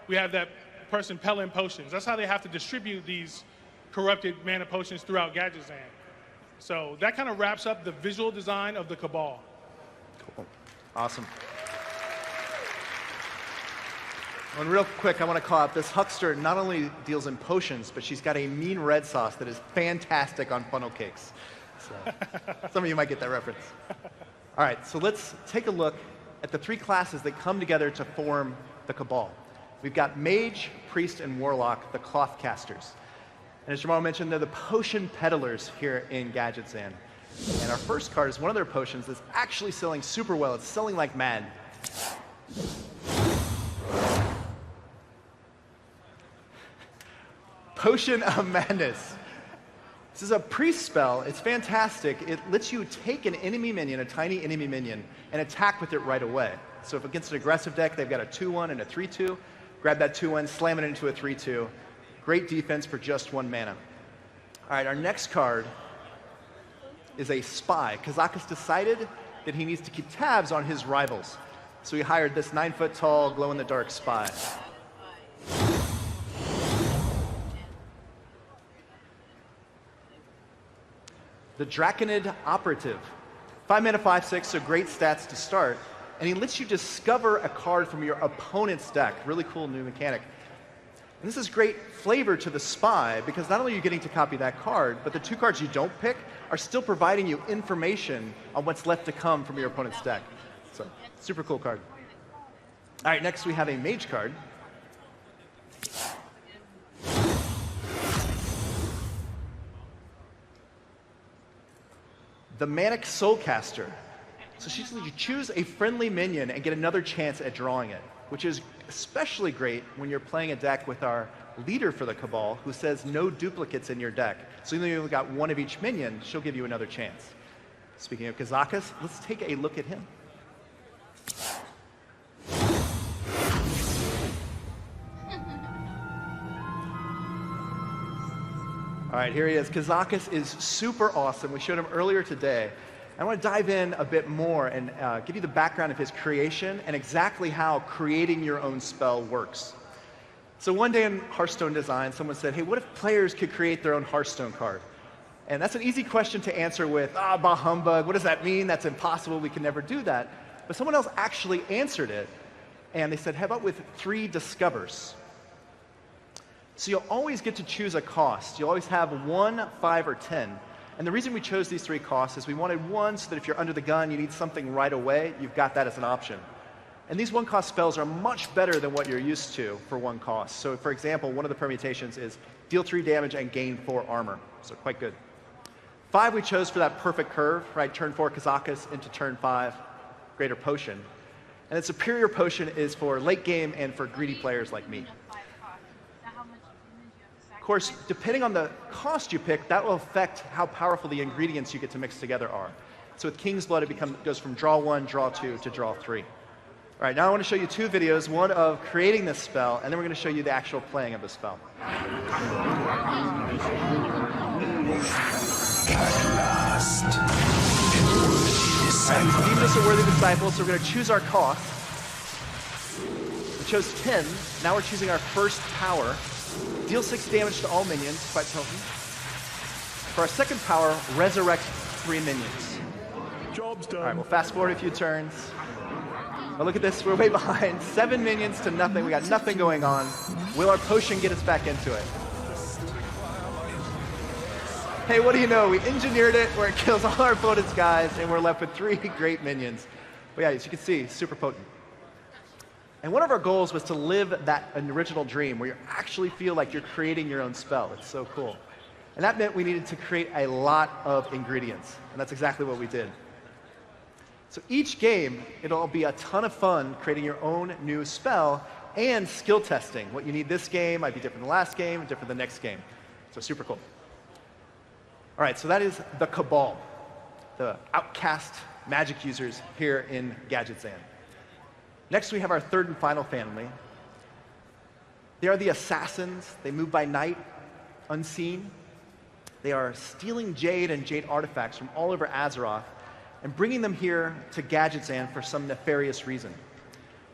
we have that person pelling potions. That's how they have to distribute these corrupted mana potions throughout Gadgetzan. So that kind of wraps up the visual design of the Cabal. Cool. Awesome. And real quick, I want to call out this huckster not only deals in potions, but she's got a mean red sauce that is fantastic on funnel cakes. So some of you might get that reference. All right, so let's take a look at the three classes that come together to form the Cabal. We've got Mage, Priest, and Warlock, the cloth casters. And as Jamal mentioned, they're the potion peddlers here in Gadgetzan. And our first card is one of their potions that's actually selling super well. It's selling like mad. Potion of Madness. This is a priest spell. It's fantastic. It lets you take an enemy minion, a tiny enemy minion, and attack with it right away. So if against an aggressive deck, they've got a 2-1 and a 3-2, grab that 2-1, slam it into a 3-2. Great defense for just 1 mana. All right, our next card is a spy. Kazakus decided that he needs to keep tabs on his rivals. So he hired this 9-foot-tall, glow-in-the-dark spy. The Draconid Operative. 5 mana, 5/6, so great stats to start. And he lets you discover a card from your opponent's deck. Really cool new mechanic. And this is great flavor to the spy because not only are you getting to copy that card, but the 2 cards you don't pick are still providing you information on what's left to come from your opponent's deck. So, super cool card. All right, next we have a Mage card. The Manic Soulcaster. So she's going to choose a friendly minion and get another chance at drawing it, which is especially great when you're playing a deck with our leader for the Cabal, who says no duplicates in your deck. So even though you've got 1 of each minion, she'll give you another chance. Speaking of Kazakus, let's take a look at him. All right, here he is. Kazakus is super awesome. We showed him earlier today. I want to dive in a bit more and give you the background of his creation and exactly how creating your own spell works. So one day in Hearthstone design, someone said, hey, what if players could create their own Hearthstone card? And that's an easy question to answer with, bah humbug, what does that mean? That's impossible, we can never do that. But someone else actually answered it, and they said, how about with 3 discovers? So you'll always get to choose a cost. You'll always have 1, 5, or 10. And the reason we chose these 3 costs is we wanted 1 so that if you're under the gun, you need something right away, you've got that as an option. And these 1-cost spells are much better than what you're used to for 1 cost. So for example, one of the permutations is deal 3 damage and gain 4 armor. So quite good. 5 we chose for that perfect curve, right? Turn 4 Kazakus into turn 5 Greater Potion. And then Superior Potion is for late game and for greedy players like me. Of course, depending on the cost you pick, that will affect how powerful the ingredients you get to mix together are. So with King's Blood, it goes from draw 1, draw 2, to draw 3. All right, now I want to show you 2 videos, one of creating this spell, and then we're going to show you the actual playing of the spell. Deem this a worthy disciple, so we're going to choose our cost. We chose 10. Now we're choosing our first power. Deal 6 damage to all minions, quite potent. For our second power, resurrect 3 minions. Job's done. All right, we'll fast forward a few turns. But look at this, we're way behind. 7 minions to nothing, we got nothing going on. Will our potion get us back into it? Hey, what do you know? We engineered it where it kills all our opponent's guys, and we're left with 3 great minions. But yeah, as you can see, super potent. And one of our goals was to live that original dream where you actually feel like you're creating your own spell. It's so cool. And that meant we needed to create a lot of ingredients. And that's exactly what we did. So each game, it'll be a ton of fun creating your own new spell and skill testing. What you need this game might be different than the last game, different than the next game. So super cool. All right, so that is the Cabal, the outcast magic users here in Gadgetzan. Next, we have our third and final family. They are the assassins. They move by night, unseen. They are stealing jade and jade artifacts from all over Azeroth and bringing them here to Gadgetzan for some nefarious reason.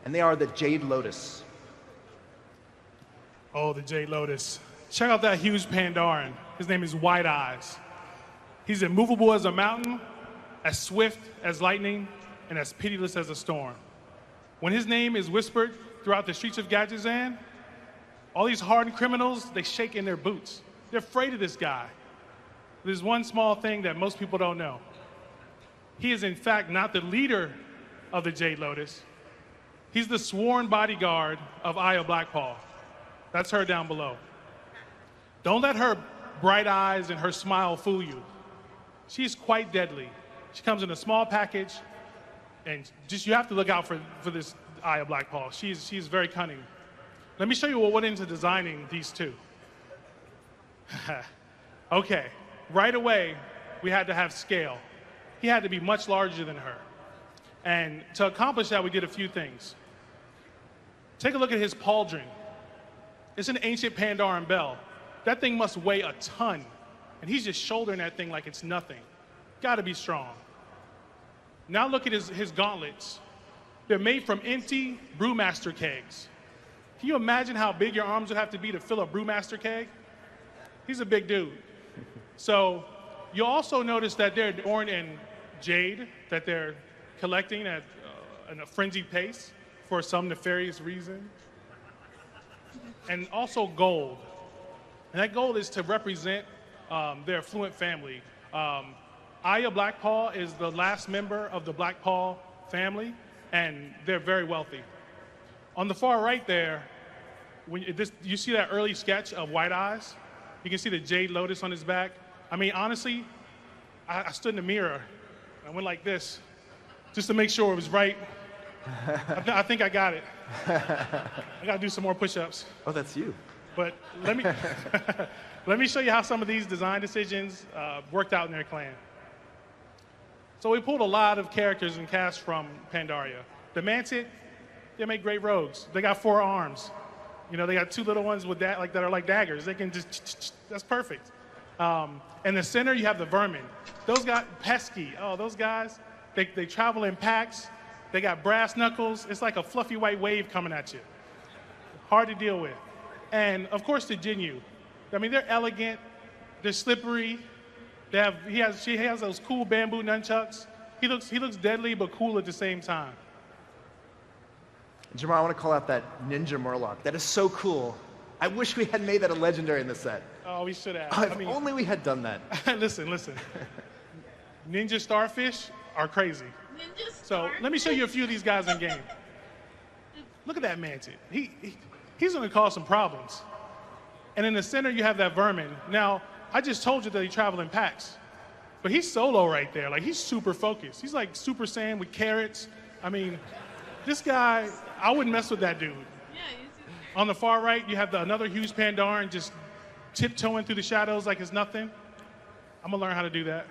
And they are the Jade Lotus. Oh, the Jade Lotus. Check out that huge Pandaren. His name is White Eyes. He's immovable as a mountain, as swift as lightning, and as pitiless as a storm. When his name is whispered, throughout the streets of Gadgetzan, all these hardened criminals, they shake in their boots. They're afraid of this guy. There's one small thing that most people don't know. He is in fact not the leader of the Jade Lotus. He's the sworn bodyguard of Aya Blackpaw. That's her down below. Don't let her bright eyes and her smile fool you. She's quite deadly. She comes in a small package, and just you have to look out for this Aya Blackpaw. She's very cunning. Let me show you what went into designing these two. Okay, right away, we had to have scale. He had to be much larger than her. And to accomplish that, we did a few things. Take a look at his pauldron. It's an ancient Pandaren bell. That thing must weigh a ton. And he's just shouldering that thing like it's nothing. Gotta be strong. Now look at his gauntlets. They're made from empty Brewmaster kegs. Can you imagine how big your arms would have to be to fill a Brewmaster keg? He's a big dude. So you'll also notice that they're adorned in jade that they're collecting at a frenzied pace for some nefarious reason. And also gold. And that gold is to represent their affluent family. Aya Blackpaw is the last member of the Blackpaw family, and they're very wealthy. On the far right there, you see that early sketch of White Eyes? You can see the Jade Lotus on his back. I mean, honestly, I stood in the mirror. I went like this, just to make sure it was right. I think I got it. I got to do some more push-ups. Oh, that's you. But let me show you how some of these design decisions worked out in their clan. So we pulled a lot of characters and cast from Pandaria. The Mantic, they make great rogues. They got 4 arms. You know, they got 2 little ones with that are like daggers. They can just, that's perfect. In the center, you have the Vermin. Those got pesky. Oh, those guys, they travel in packs. They got brass knuckles. It's like a fluffy white wave coming at you. Hard to deal with. And of course, the Jinyu. I mean, they're elegant. They're slippery. She has those cool bamboo nunchucks. He looks deadly but cool at the same time. Jamar, I want to call out that Ninja Murloc. That is so cool. I wish we had made that a legendary in the set. Oh, we should have. If only we had done that. Listen. Ninja Starfish are crazy. So let me show you a few of these guys in game. Look at that Mantic. He's going to cause some problems. And in the center, you have that Vermin. Now, I just told you that he travel in packs. But he's solo right there. Like, he's super focused. He's like Super Saiyan with carrots. I mean, this guy, I wouldn't mess with that dude. On the far right, you have another huge Pandaren just tiptoeing through the shadows like it's nothing. I'm going to learn how to do that.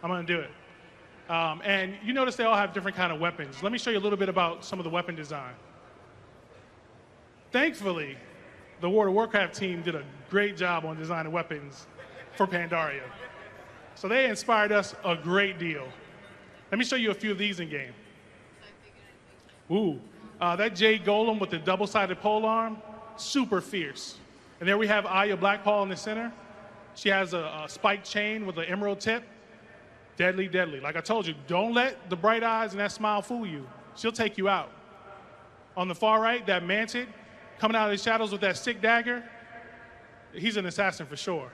I'm going to do it. And you notice they all have different kind of weapons. Let me show you a little bit about some of the weapon design. Thankfully, the World of Warcraft team did a great job on designing weapons for Pandaria. So they inspired us a great deal. Let me show you a few of these in game. Ooh, that Jade Golem with the double-sided polearm, super fierce. And there we have Aya Blackpaw in the center. She has a spiked chain with an emerald tip. Deadly, deadly. Like I told you, don't let the bright eyes and that smile fool you. She'll take you out. On the far right, that Mantic coming out of the shadows with that sick dagger, he's an assassin for sure.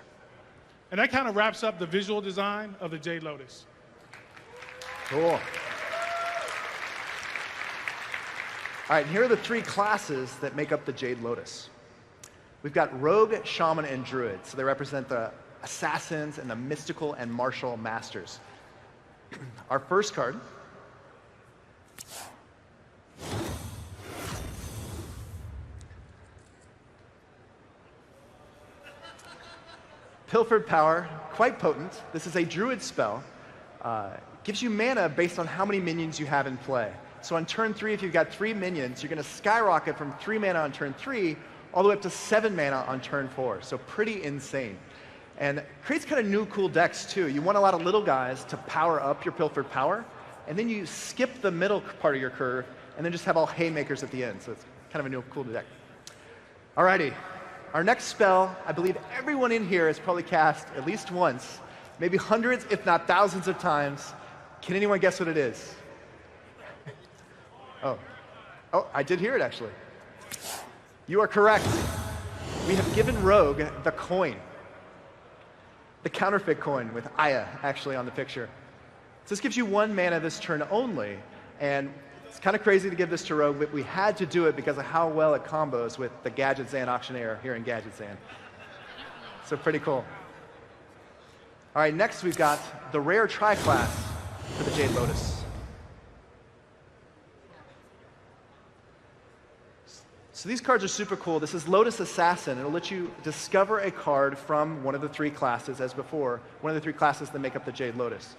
And that kind of wraps up the visual design of the Jade Lotus. Cool. All right, here are the 3 classes that make up the Jade Lotus. We've got Rogue, Shaman, and Druid. So they represent the assassins and the mystical and martial masters. Our first card Pilfered Power, quite potent. This is a Druid spell. Gives you mana based on how many minions you have in play. So on turn 3, if you've got 3 minions, you're going to skyrocket from 3 mana on turn 3 all the way up to 7 mana on turn 4. So pretty insane. And creates kind of new cool decks too. You want a lot of little guys to power up your Pilfered Power, and then you skip the middle part of your curve, and then just have all haymakers at the end. So it's kind of a new cool deck. Alrighty. Our next spell, I believe everyone in here has probably cast at least once, maybe hundreds, if not thousands of times. Can anyone guess what it is? Oh, I did hear it actually. You are correct. We have given Rogue the coin. The counterfeit coin with Aya actually on the picture. So this gives you 1 mana this turn only, and it's kind of crazy to give this to Rogue, but we had to do it because of how well it combos with the Gadget Zan Auctioneer here in Gadget Zan. So pretty cool. All right, next we've got the rare tri-class for the Jade Lotus. So these cards are super cool. This is Lotus Assassin. It'll let you discover a card from one of the 3 classes, as before, one of the 3 classes that make up the Jade Lotus.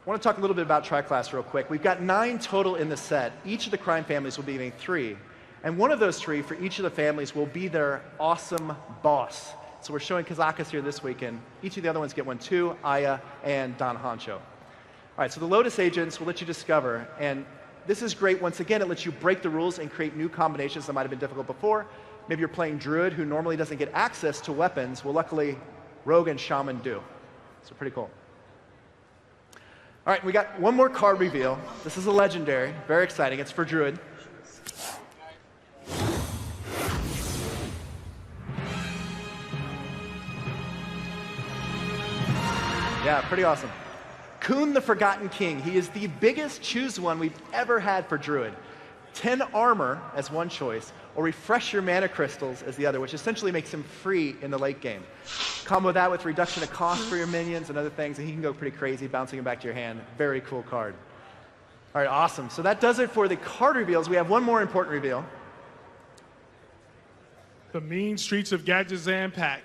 I want to talk a little bit about tri-class real quick. We've got 9 total in the set. Each of the crime families will be getting 3. And one of those 3 for each of the families will be their awesome boss. So we're showing Kazakas here this weekend. Each of the other ones get one too, Aya and Don Honcho. All right, so the Lotus agents will let you discover, and this is great. Once again, it lets you break the rules and create new combinations that might have been difficult before. Maybe you're playing Druid who normally doesn't get access to weapons. Well, luckily, Rogue and Shaman do. So pretty cool. All right, we got one more card reveal. This is a legendary, very exciting. It's for Druid. Yeah, pretty awesome. Kuhn the Forgotten King. He is the biggest choose one we've ever had for Druid. 10 armor as one choice, or refresh your mana crystals as the other, which essentially makes him free in the late game. Combo that with reduction of cost for your minions and other things, and he can go pretty crazy, bouncing him back to your hand. Very cool card. All right, awesome. So that does it for the card reveals. We have one more important reveal. The Mean Streets of Gadgetzan pack.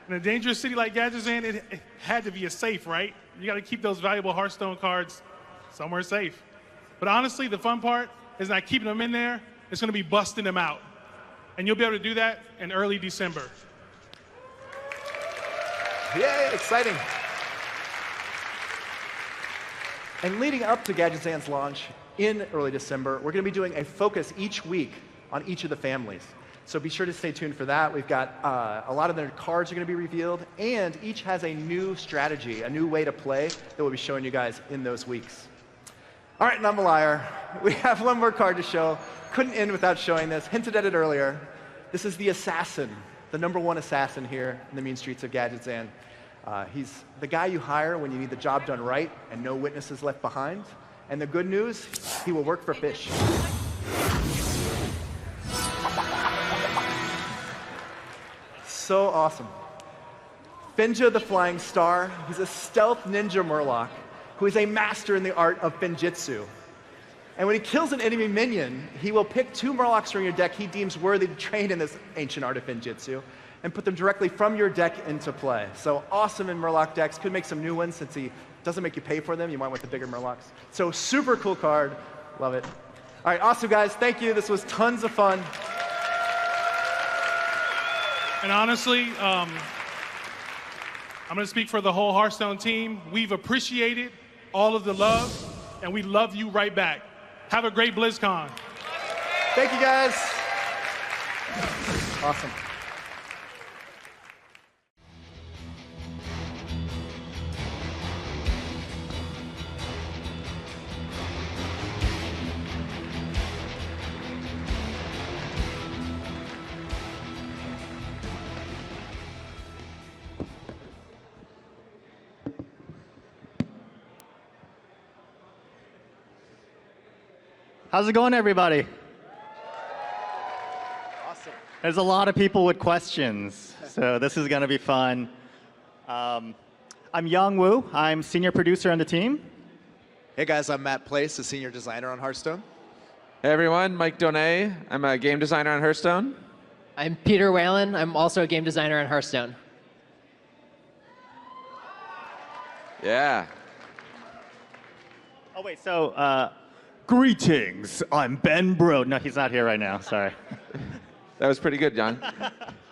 In a dangerous city like Gadgetzan, it had to be a safe, right? You got to keep those valuable Hearthstone cards somewhere safe. But honestly, the fun part is not keeping them in there. It's going to be busting them out. And you'll be able to do that in early December. Yay, exciting. And leading up to Gadgetzan's launch in early December, we're going to be doing a focus each week on each of the families. So be sure to stay tuned for that. We've got a lot of their cards are going to be revealed, and each has a new strategy, a new way to play that we'll be showing you guys in those weeks. All right, and I'm a liar. We have one more card to show. Couldn't end without showing this. Hinted at it earlier. This is the Assassin, the #1 assassin here in the Mean Streets of Gadgetzan. He's the guy you hire when you need the job done right and no witnesses left behind. And the good news, he will work for fish. So awesome. Finja the Flying Star. He's a stealth ninja murloc who is a master in the art of Finjitsu. And when he kills an enemy minion, he will pick 2 murlocs from your deck he deems worthy to train in this ancient art of Finjitsu and put them directly from your deck into play. So awesome in murloc decks. Could make some new ones since he doesn't make you pay for them. You might want the bigger murlocs. So super cool card. Love it. All right, awesome, guys. Thank you. This was tons of fun. And honestly, I'm going to speak for the whole Hearthstone team. We've appreciated all of the love, and we love you right back. Have a great BlizzCon. Thank you, guys. Awesome. How's it going, everybody? Awesome. There's a lot of people with questions, so this is going to be fun. I'm Yang Wu. I'm senior producer on the team. Hey guys, I'm Matt Place, a senior designer on Hearthstone. Hey everyone, Mike Donay. I'm a game designer on Hearthstone. I'm Peter Whalen. I'm also a game designer on Hearthstone. Yeah. Oh, wait, so, greetings. I'm Ben Bro. No, he's not here right now. Sorry. That was pretty good, John.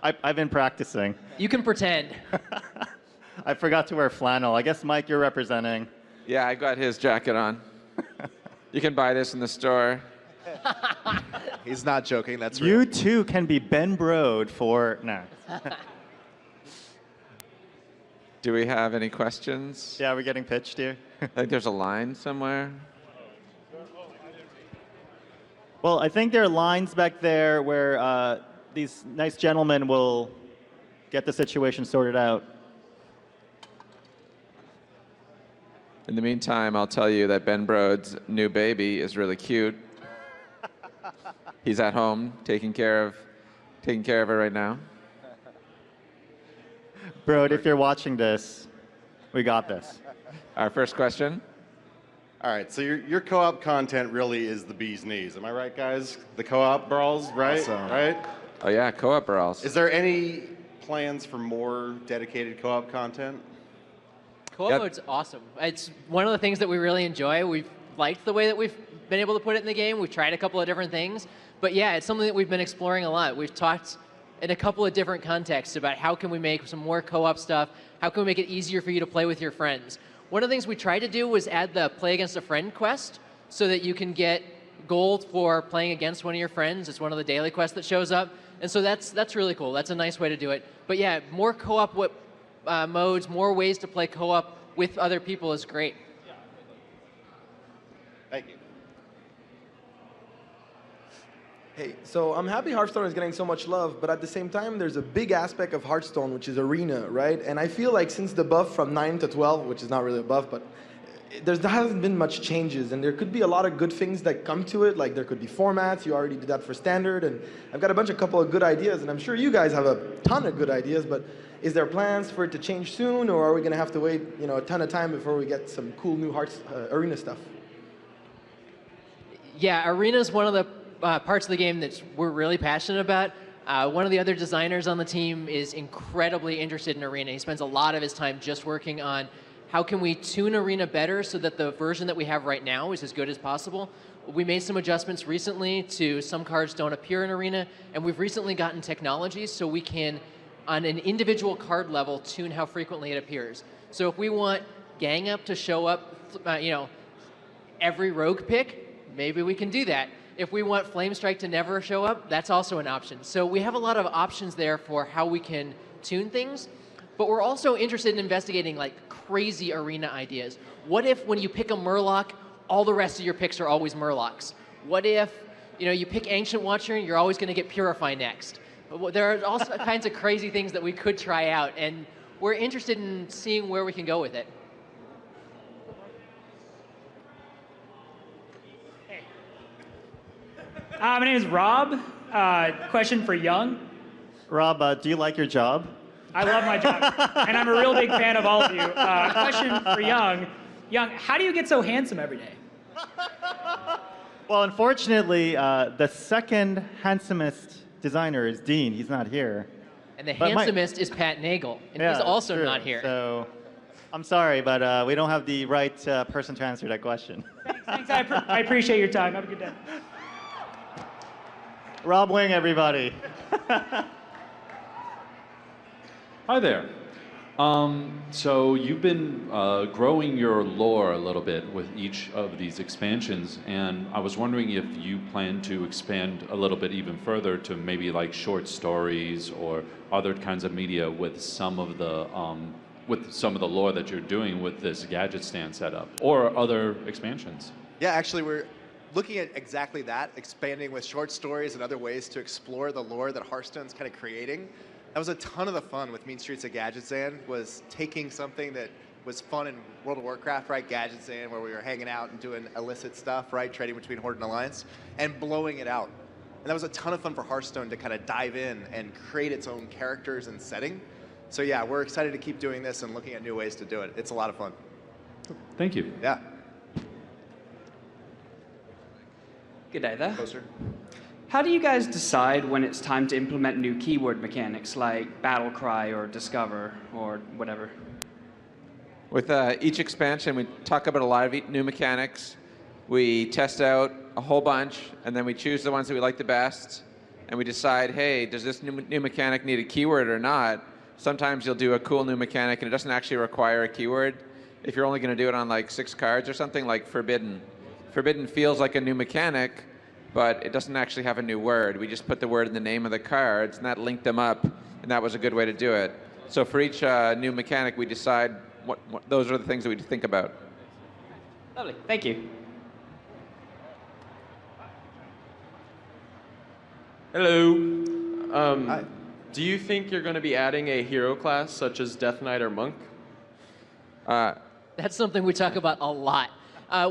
I've been practicing. You can pretend. I forgot to wear flannel. I guess, Mike, you're representing. Yeah, I got his jacket on. You can buy this in the store. He's not joking, that's real. You too can be Ben Broed for... No. Do we have any questions? Yeah, we're getting pitched here. I think there's a line somewhere. Well, I think there are lines back there where these nice gentlemen will get the situation sorted out. In the meantime, I'll tell you that Ben Brode's new baby is really cute. He's at home taking care of it right now. Brode, if you're watching this, we got this. Our first question. All right, so your co-op content really is the bee's knees. Am I right, guys? The co-op brawls, right? Awesome. Right? Oh yeah, co-op brawls. Is there any plans for more dedicated co-op content? Co-op mode's awesome. It's one of the things that we really enjoy. We've liked the way that we've been able to put it in the game. We've tried a couple of different things. But yeah, it's something that we've been exploring a lot. We've talked in a couple of different contexts about how can we make some more co-op stuff, how can we make it easier for you to play with your friends. One of the things we tried to do was add the play against a friend quest so that you can get gold for playing against one of your friends. It's one of the daily quests that shows up. And so that's really cool. That's a nice way to do it. But yeah, more co-op modes, more ways to play co-op with other people is great. Thank you. Hey, so I'm happy Hearthstone is getting so much love, but at the same time, there's a big aspect of Hearthstone, which is arena, right? And I feel like since the buff from 9 to 12, which is not really a buff, but there hasn't been much changes, and there could be a lot of good things that come to it, like there could be formats, you already did that for Standard, and I've got a couple of good ideas, and I'm sure you guys have a ton of good ideas, but is there plans for it to change soon, or are we going to have to wait a ton of time before we get some cool new arena stuff? Yeah, arena is one of the parts of the game that we're really passionate about. One of the other designers on the team is incredibly interested in arena. He spends a lot of his time just working on how can we tune arena better so that the version that we have right now is as good as possible. We made some adjustments recently to some cards don't appear in arena, and we've recently gotten technology so we can, on an individual card level, tune how frequently it appears. So if we want Gang Up to show up, every rogue pick, maybe we can do that. If we want Flame Strike to never show up, that's also an option. So we have a lot of options there for how we can tune things, but we're also interested in investigating like crazy arena ideas. What if when you pick a Murloc, all the rest of your picks are always Murlocs? What if you pick Ancient Watcher and you're always going to get Purify next? There are all kinds of crazy things that we could try out, and we're interested in seeing where we can go with it. My name is Rob. Question for Young. Rob, do you like your job? I love my job, and I'm a real big fan of all of you. Question for Young. Young, how do you get so handsome every day? Well, unfortunately, the second handsomest designer is Dean. He's not here. And the handsomest is Pat Nagel, and he's also true. not here. So I'm sorry, but we don't have the right person to answer that question. Thanks. I appreciate your time. Have a good day. Rob Wing, everybody. Hi there. So you've been growing your lore a little bit with each of these expansions, and I was wondering if you plan to expand a little bit even further to maybe like short stories or other kinds of media with some of the lore that you're doing with this gadget stand setup, or other expansions. Yeah, actually, we're looking at exactly that, expanding with short stories and other ways to explore the lore that Hearthstone's kind of creating. That was a ton of the fun with Mean Streets of Gadgetzan, was taking something that was fun in World of Warcraft, right, Gadgetzan, where we were hanging out and doing illicit stuff, right, trading between Horde and Alliance, and blowing it out. And that was a ton of fun for Hearthstone to kind of dive in and create its own characters and setting. So yeah, we're excited to keep doing this and looking at new ways to do it. It's a lot of fun. Thank you. Yeah. Good day there. Closer. How do you guys decide when it's time to implement new keyword mechanics like Battle Cry or Discover or whatever? With each expansion, we talk about a lot of new mechanics. We test out a whole bunch, and then we choose the ones that we like the best, and we decide, hey, does this new mechanic need a keyword or not? Sometimes you'll do a cool new mechanic, and it doesn't actually require a keyword. If you're only going to do it on like 6 cards or something, like Forbidden. Forbidden feels like a new mechanic, but it doesn't actually have a new word. We just put the word in the name of the cards, and that linked them up, and that was a good way to do it. So for each new mechanic, we decide what those are the things that we think about. Lovely. Thank you. Hello. Hi. Do you think you're going to be adding a hero class such as Death Knight or Monk? That's something we talk about a lot.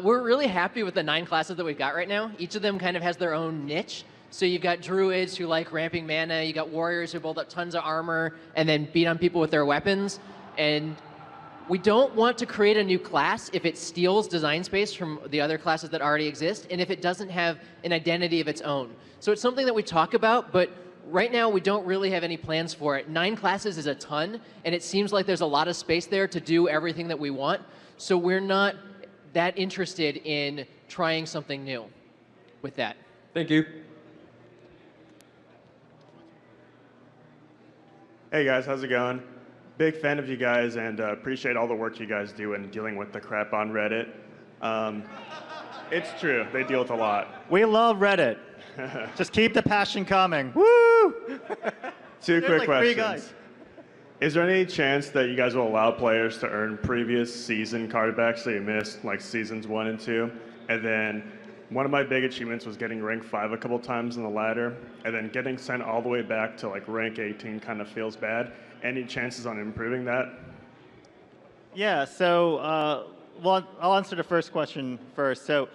We're really happy with the 9 classes that we've got right now. Each of them kind of has their own niche. So you've got druids who like ramping mana, you got warriors who build up tons of armor and then beat on people with their weapons. And we don't want to create a new class if it steals design space from the other classes that already exist and if it doesn't have an identity of its own. So it's something that we talk about, but right now we don't really have any plans for it. 9 classes is a ton, and it seems like there's a lot of space there to do everything that we want. So we're not that interested in trying something new with that. Thank you. Hey guys, how's it going? Big fan of you guys and appreciate all the work you guys do in dealing with the crap on Reddit. It's true, they deal with a lot. We love Reddit. Just keep the passion coming. Woo! Two There's quick like 3 questions. guys. Is there any chance that you guys will allow players to earn previous season card backs that you missed, like seasons 1 and 2? And then one of my big achievements was getting rank 5 a couple times in the ladder, and then getting sent all the way back to like rank 18 kind of feels bad. Any chances on improving that? Yeah, so well, I'll answer the first question first. So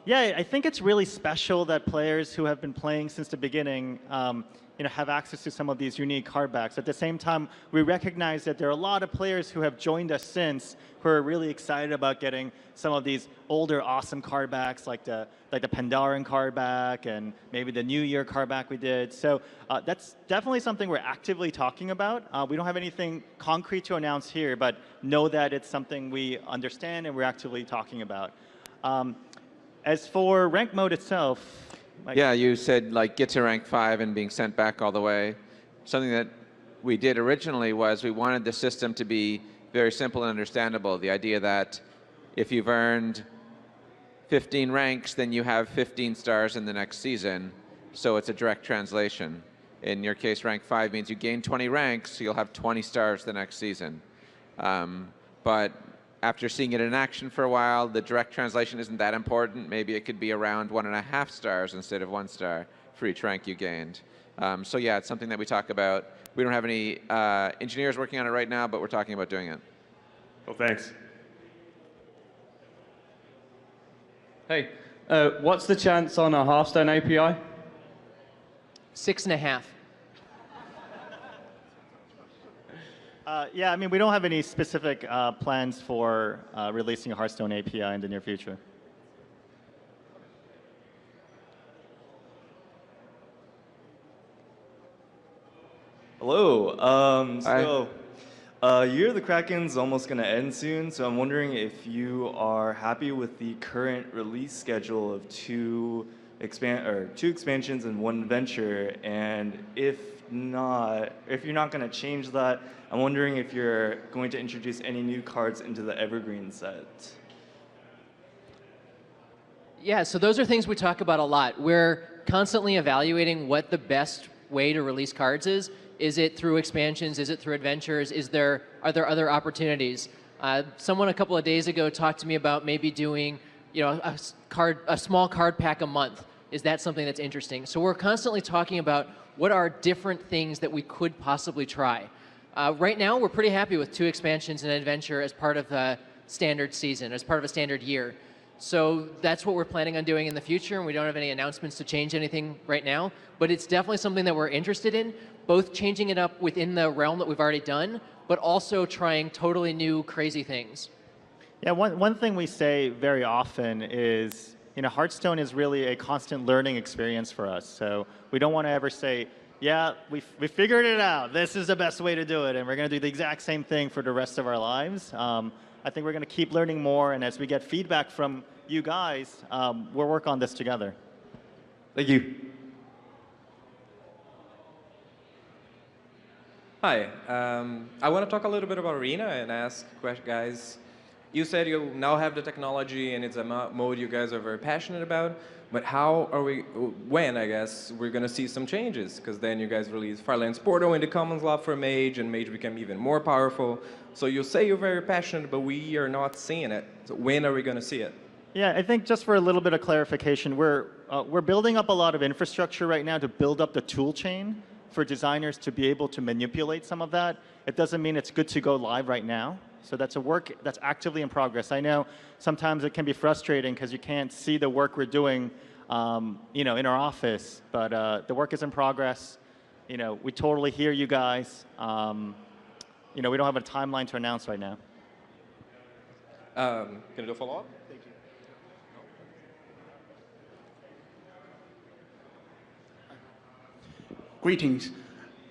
yeah, I think it's really special that players who have been playing since the beginning have access to some of these unique card backs. At the same time, we recognize that there are a lot of players who have joined us since who are really excited about getting some of these older awesome card backs like the Pandaren card back and maybe the New Year card back we did. So that's definitely something we're actively talking about. We don't have anything concrete to announce here, but know that it's something we understand and we're actively talking about. As for rank mode itself, Yeah, you said like get to rank 5 and being sent back all the way. Something that we did originally was we wanted the system to be very simple and understandable. The idea that if you've earned 15 ranks, then you have 15 stars in the next season. So it's a direct translation. In your case, rank 5 means you gain 20 ranks, so you'll have 20 stars the next season. But after seeing it in action for a while, the direct translation isn't that important. Maybe it could be around 1.5 stars instead of 1 star for each rank you gained. So yeah, it's something that we talk about. We don't have any engineers working on it right now, but we're talking about doing it. Well, thanks. Hey, what's the chance on a Hearthstone API? 6.5. Yeah, I mean, we don't have any specific plans for releasing a Hearthstone API in the near future. Hello. Year of the Kraken's almost going to end soon, so I'm wondering if you are happy with the current release schedule of two expansions and 1 adventure, and if you're not going to change that, I'm wondering if you're going to introduce any new cards into the Evergreen set. Yeah, so those are things we talk about a lot. We're constantly evaluating what the best way to release cards is. Is it through expansions? Is it through adventures? Are there other opportunities? Someone a couple of days ago talked to me about maybe doing, a small card pack a month. Is that something that's interesting? So we're constantly talking about what are different things that we could possibly try. Right now, we're pretty happy with 2 expansions and an adventure as part of a standard season, as part of a standard year. So that's what we're planning on doing in the future, and we don't have any announcements to change anything right now. But it's definitely something that we're interested in, both changing it up within the realm that we've already done, but also trying totally new, crazy things. Yeah, one thing we say very often is, Hearthstone is really a constant learning experience for us. So we don't want to ever say, yeah, we figured it out. This is the best way to do it, and we're going to do the exact same thing for the rest of our lives. I think we're going to keep learning more, and as we get feedback from you guys, we'll work on this together. Thank you. Hi, I want to talk a little bit about Arena and ask guys, you said you now have the technology and it's a mode you guys are very passionate about, but when, I guess, we're going to see some changes? Because then you guys release Firelands Portal in the Commons Lab for Mage, and Mage became even more powerful. So you say you're very passionate, but we are not seeing it. So when are we going to see it? Yeah, I think just for a little bit of clarification, we're building up a lot of infrastructure right now to build up the tool chain for designers to be able to manipulate some of that. It doesn't mean it's good to go live right now. So that's a work that's actively in progress. I know sometimes it can be frustrating because you can't see the work we're doing, in our office. But the work is in progress. We totally hear you guys. We don't have a timeline to announce right now. Can I do a follow-up? Thank you. Greetings.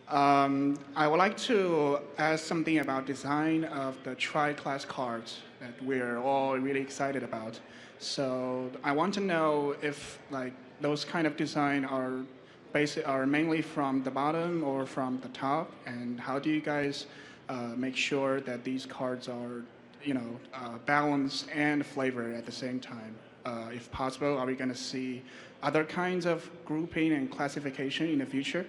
I would like to ask something about design of the tri-class cards that we're all really excited about. So I want to know if those kind of design are mainly from the bottom or from the top, and how do you guys make sure that these cards are balanced and flavored at the same time? If possible, are we going to see other kinds of grouping and classification in the future?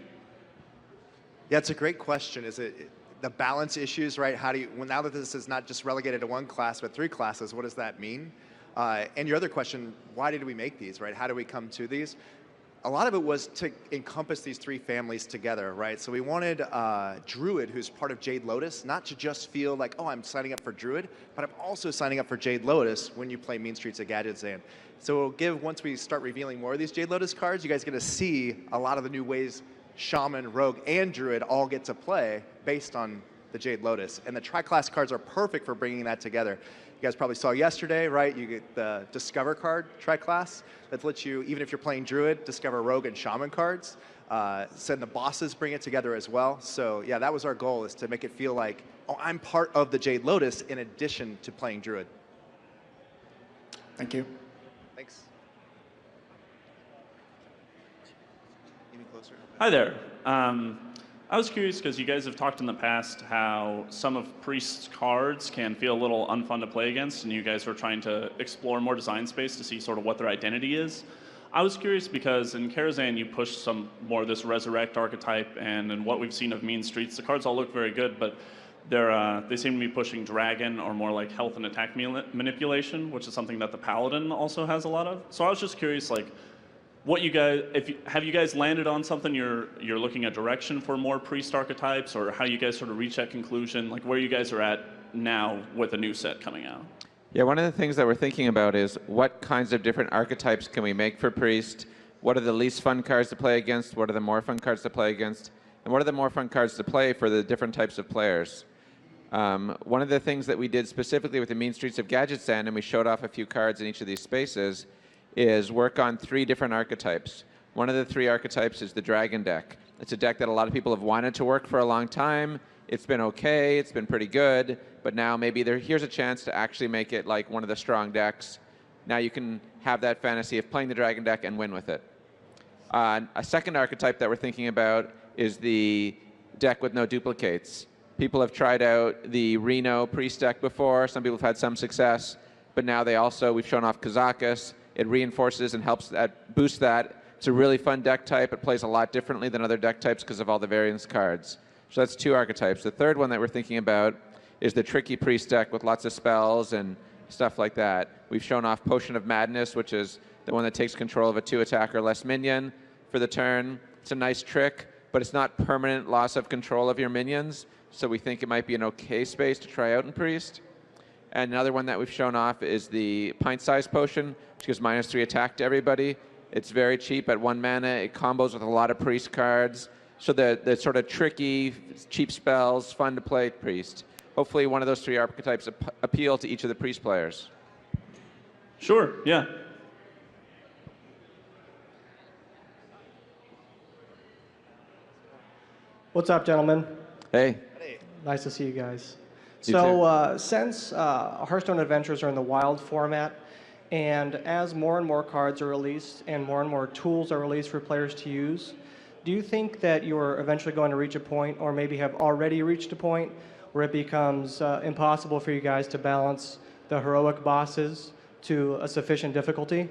Yeah, it's a great question. Is it the balance issues, right? Now that this is not just relegated to one class, but 3 classes, what does that mean? And your other question, why did we make these, right? How do we come to these? A lot of it was to encompass these 3 families together, right? So we wanted Druid, who's part of Jade Lotus, not to just feel like, oh, I'm signing up for Druid, but I'm also signing up for Jade Lotus when you play Mean Streets of Gadgetzan. So once we start revealing more of these Jade Lotus cards, you guys get to see a lot of the new ways Shaman, Rogue, and Druid all get to play based on the Jade Lotus. And the tri-class cards are perfect for bringing that together. You guys probably saw yesterday, right? You get the Discover card, tri-class, that lets you, even if you're playing Druid, discover Rogue and Shaman cards. Send the bosses, bring it together as well. So yeah, that was our goal, is to make it feel like, oh, I'm part of the Jade Lotus in addition to playing Druid. Thank you. Thanks. Even closer. Hi there. I was curious because you guys have talked in the past how some of Priest's cards can feel a little unfun to play against, and you guys were trying to explore more design space to see sort of what their identity is. I was curious because in Karazhan you pushed some more of this Resurrect archetype, and in what we've seen of Mean Streets, the cards all look very good, but they seem to be pushing Dragon or more like health and attack manipulation, which is something that the Paladin also has a lot of. So I was just curious, what you guys, have you guys landed on something you're looking at direction for more Priest archetypes, or how you guys sort of reach that conclusion, like where you guys are at now with a new set coming out? Yeah, one of the things that we're thinking about is what kinds of different archetypes can we make for Priest? What are the least fun cards to play against? What are the more fun cards to play against? And what are the more fun cards to play for the different types of players? One of the things that we did specifically with the Mean Streets of Gadgetzan, and we showed off a few cards in each of these spaces, is work on 3 different archetypes. One of the 3 archetypes is the Dragon deck. It's a deck that a lot of people have wanted to work for a long time. It's been okay, it's been pretty good, but now maybe here's a chance to actually make it like one of the strong decks. Now you can have that fantasy of playing the Dragon deck and win with it. A second archetype that we're thinking about is the deck with no duplicates. People have tried out the Reno Priest deck before. Some people have had some success, but now we've shown off Kazakus. It reinforces and helps boost that. It's a really fun deck type. It plays a lot differently than other deck types because of all the variance cards. So that's 2 archetypes. The third one that we're thinking about is the tricky Priest deck with lots of spells and stuff like that. We've shown off Potion of Madness, which is the one that takes control of a 2-attacker less minion for the turn. It's a nice trick, but it's not permanent loss of control of your minions. So we think it might be an okay space to try out in Priest. And another one that we've shown off is the pint-sized potion, which gives -3 attack to everybody. It's very cheap at 1 mana. It combos with a lot of Priest cards. So the sort of tricky, cheap spells, fun to play Priest. Hopefully one of those 3 archetypes appeal to each of the Priest players. Sure, yeah. What's up, gentlemen? Hey. Nice to see you guys. You So since Hearthstone Adventures are in the wild format, and as more and more cards are released and more tools are released for players to use, do you think that you're eventually going to reach a point, or maybe have already reached a point, where it becomes impossible for you guys to balance the heroic bosses to a sufficient difficulty?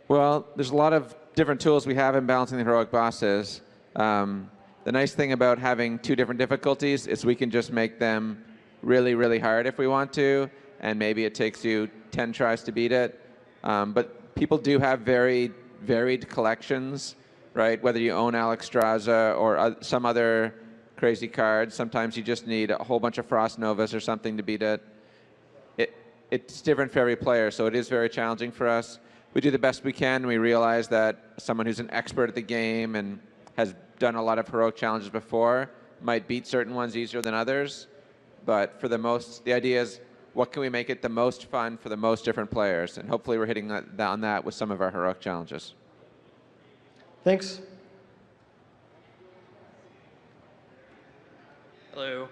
Well, there's a lot of different tools we have in balancing the heroic bosses. The nice thing about having 2 different difficulties is we can just make them really, really hard if we want to, and maybe it takes you 10 tries to beat it. But people do have very varied collections, right? Whether you own Alexstrasza or some other crazy cards, sometimes you just need a whole bunch of Frost Novas or something to beat it. It's different for every player, so it is very challenging for us. We do the best we can. We realize that someone who's an expert at the game and has done a lot of heroic challenges before might beat certain ones easier than others. But for the idea is, what can we make it the most fun for the most different players? And hopefully we're hitting on that with some of our heroic challenges. Thanks. Hello.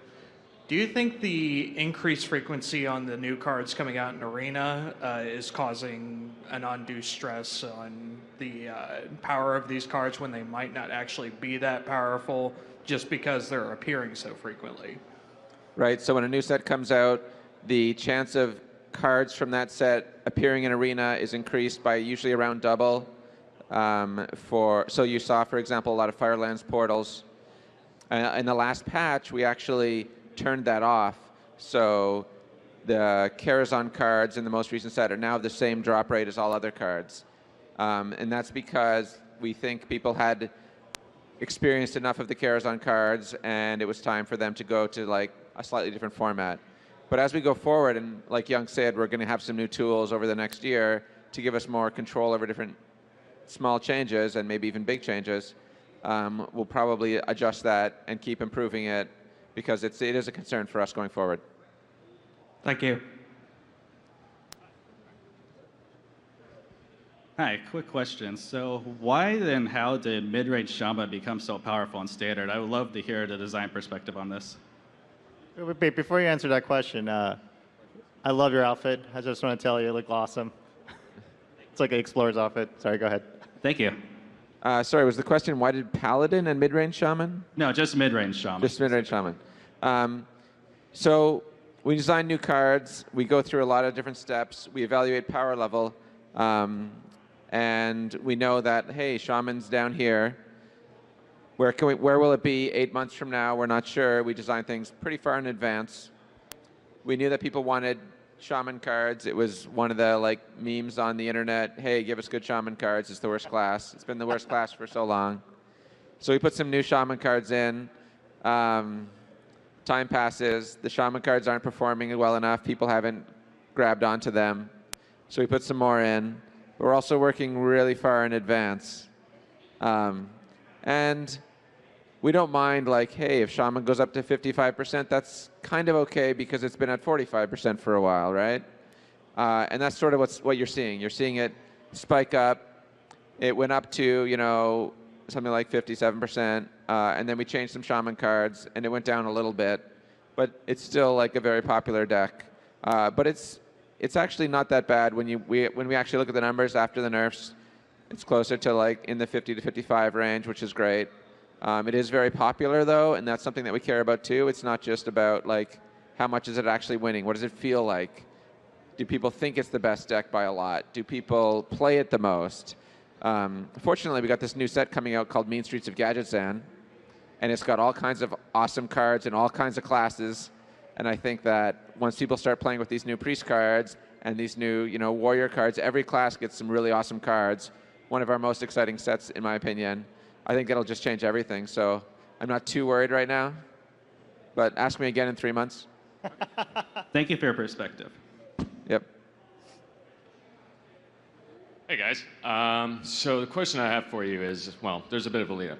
Do you think the increased frequency on the new cards coming out in Arena is causing an undue stress on the power of these cards when they might not actually be that powerful just because they're appearing so frequently? Right, so when a new set comes out, the chance of cards from that set appearing in Arena is increased by usually around double. So you saw, for example, a lot of Firelands portals. In the last patch, we actually turned that off. So the Karazhan cards in the most recent set are now the same drop rate as all other cards. And that's because we think people had experienced enough of the Karazhan cards and it was time for them to go to like a slightly different format. But as we go forward, and like Young said, we're going to have some new tools over the next year to give us more control over different small changes and maybe even big changes. We'll probably adjust that and keep improving it because it is a concern for us going forward. Thank you. Hi, quick question. So why and how did mid-range Shaman become so powerful in Standard? I would love to hear the design perspective on this. Wait, before you answer that question, I love your outfit. I just want to tell you, you look awesome. It's like an explorer's outfit. Sorry, go ahead. Thank you. Sorry, was the question why did Paladin and mid-range Shaman? No, just mid-range Shaman. Just mid-range Shaman. So we design new cards. We go through a lot of different steps. We evaluate power level. And we know that, hey, Shaman's down here. Where will it be 8 months from now? We're not sure. We design things pretty far in advance. We knew that people wanted Shaman cards. It was one of the memes on the internet. Hey, give us good Shaman cards. It's the worst class. It's been the worst class for so long. So we put some new Shaman cards in. Time passes. The Shaman cards aren't performing well enough. People haven't grabbed onto them. So we put some more in. But we're also working really far in advance. And we don't mind, hey, if Shaman goes up to 55%, that's kind of okay because it's been at 45% for a while, right? And that's sort of what you're seeing. You're seeing it spike up. It went up to, something like 57%, and then we changed some Shaman cards, and it went down a little bit. But it's still, a very popular deck. But it's actually not that bad when we actually look at the numbers after the nerfs. It's closer to, in the 50 to 55 range, which is great. It is very popular, though, and that's something that we care about, too. It's not just about, how much is it actually winning? What does it feel like? Do people think it's the best deck by a lot? Do people play it the most? Fortunately, we got this new set coming out called Mean Streets of Gadgetzan, and it's got all kinds of awesome cards and all kinds of classes. And I think that once people start playing with these new priest cards and these new, warrior cards, every class gets some really awesome cards. One of our most exciting sets, in my opinion. I think it'll just change everything. So I'm not too worried right now. But ask me again in 3 months. Thank you for your perspective. Yep. Hey, guys. So the question I have for you is, well, there's a bit of a lead up.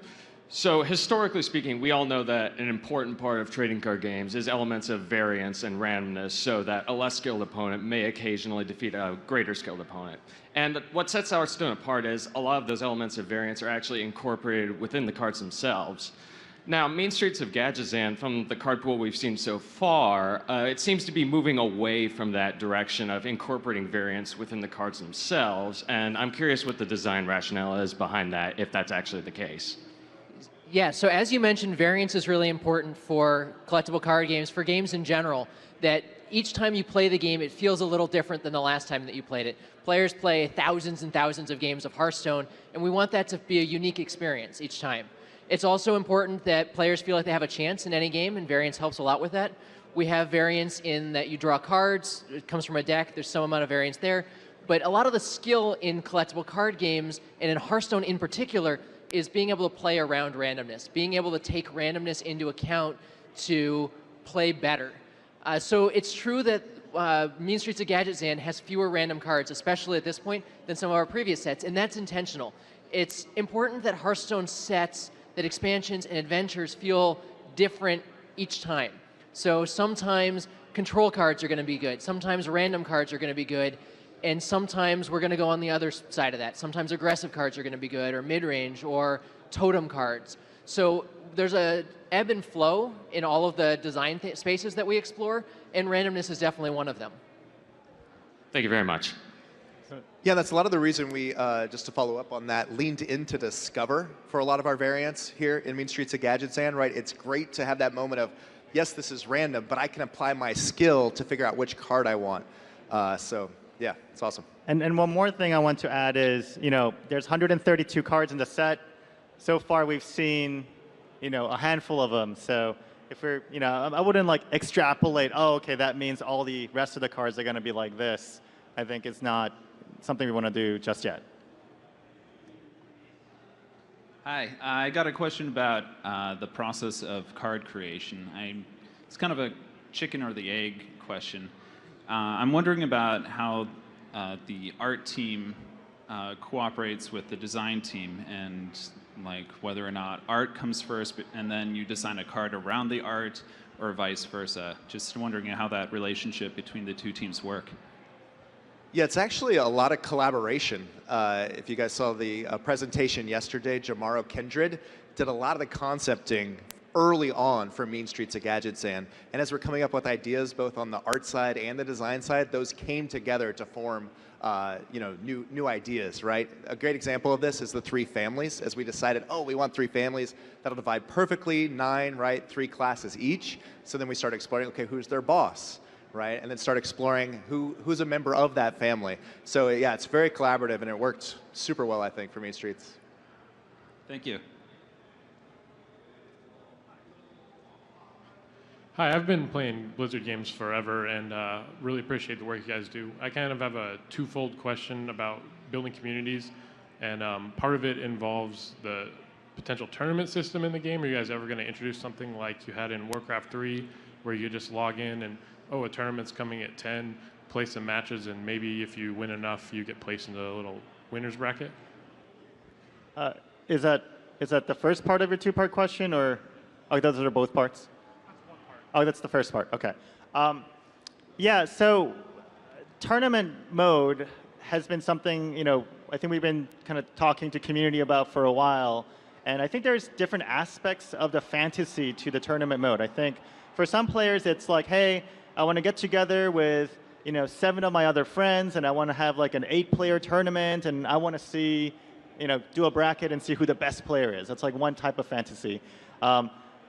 So historically speaking, we all know that an important part of trading card games is elements of variance and randomness so that a less skilled opponent may occasionally defeat a greater skilled opponent. And what sets Hearthstone apart is a lot of those elements of variance are actually incorporated within the cards themselves. Now, Mean Streets of Gadgetzan, from the card pool we've seen so far, it seems to be moving away from that direction of incorporating variance within the cards themselves, and I'm curious what the design rationale is behind that, if that's actually the case. Yeah, so as you mentioned, variance is really important for collectible card games, for games in general, that each time you play the game, it feels a little different than the last time that you played it. Players play thousands and thousands of games of Hearthstone, and we want that to be a unique experience each time. It's also important that players feel like they have a chance in any game, and variance helps a lot with that. We have variance in that you draw cards. It comes from a deck. There's some amount of variance there. But a lot of the skill in collectible card games, and in Hearthstone in particular, is being able to play around randomness, being able to take randomness into account to play better. So it's true that Mean Streets of Gadget Zan has fewer random cards, especially at this point, than some of our previous sets, and that's intentional. It's important that Hearthstone sets, that expansions and adventures feel different each time. So sometimes control cards are going to be good, sometimes random cards are going to be good, and sometimes we're going to go on the other side of that. Sometimes aggressive cards are going to be good, or mid-range, or totem cards. So there's a ebb and flow in all of the design spaces that we explore, and randomness is definitely one of them. Thank you very much. Yeah, that's a lot of the reason we, just to follow up on that, leaned into Discover for a lot of our variants here in Mean Streets of Gadget Zan, right? It's great to have that moment of, yes, this is random, but I can apply my skill to figure out which card I want. So, yeah, it's awesome. And one more thing I want to add is, there's 132 cards in the set. So far, we've seen, a handful of them. So if we're, I wouldn't like extrapolate, oh, okay, that means all the rest of the cards are going to be like this. I think it's not something we want to do just yet. Hi, I got a question about the process of card creation. It's kind of a chicken or the egg question. I'm wondering about how the art team cooperates with the design team, and like whether or not art comes first and then you design a card around the art, or vice versa. Just wondering how that relationship between the two teams work. Yeah, it's actually a lot of collaboration. If you guys saw the presentation yesterday, Jamaro Kindred did a lot of the concepting early on for Mean Streets of Gadget Zan. And as we're coming up with ideas both on the art side and the design side, those came together to form new ideas, right? A great example of this is the 3 families. As we decided, oh, we want 3 families, that'll divide perfectly, 9, right? 3 classes each. So then we started exploring, okay, who's their boss? Right, and then start exploring who's a member of that family. So yeah, it's very collaborative, and it worked super well, I think, for Mean Streets. Thank you. Hi, I've been playing Blizzard games forever, and really appreciate the work you guys do. I kind of have a twofold question about building communities, and part of it involves the potential tournament system in the game. Are you guys ever going to introduce something like you had in Warcraft 3, where you just log in and, oh, a tournament's coming at 10, play some matches, and maybe if you win enough, you get placed into a little winner's bracket? Is that the first part of your 2-part question, or those are both parts? That's one part. Oh, that's the first part. Okay. Yeah. So tournament mode has been something I think we've been kind of talking to community about for a while, and I think there's different aspects of the fantasy to the tournament mode. I think for some players, it's like, hey, I want to get together with 7 of my other friends, and I want to have like an 8-player tournament, and I want to see, do a bracket and see who the best player is. That's like one type of fantasy.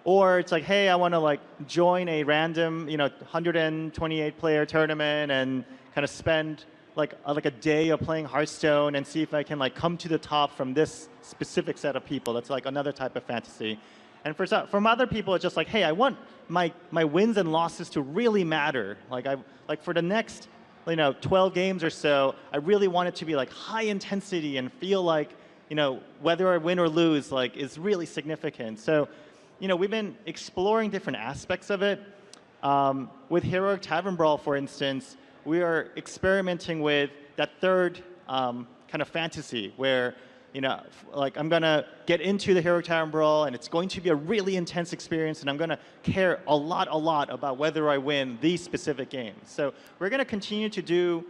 Or it's like, hey, I want to like join a random 128-player tournament and kind of spend like a day of playing Hearthstone and see if I can like come to the top from this specific set of people. That's like another type of fantasy. And from other people, it's just like, hey, I want my wins and losses to really matter. Like for the next 12 games or so, I really want it to be like high intensity and feel like whether I win or lose like is really significant. So we've been exploring different aspects of it. With Heroic Tavern Brawl, for instance, we are experimenting with that third kind of fantasy where like I'm going to get into the Heroic Tavern Brawl, and it's going to be a really intense experience, and I'm going to care a lot about whether I win these specific games. So we're going to continue to do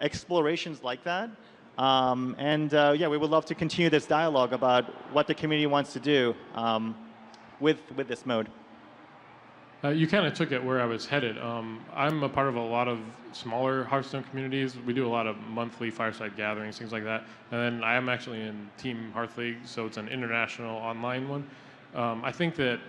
explorations like that. Yeah, we would love to continue this dialogue about what the community wants to do with this mode. You kind of took it where I was headed. I'm a part of a lot of smaller Hearthstone communities. We do a lot of monthly fireside gatherings, things like that. And then I am actually in Team Hearth League, so it's an international online one. I think that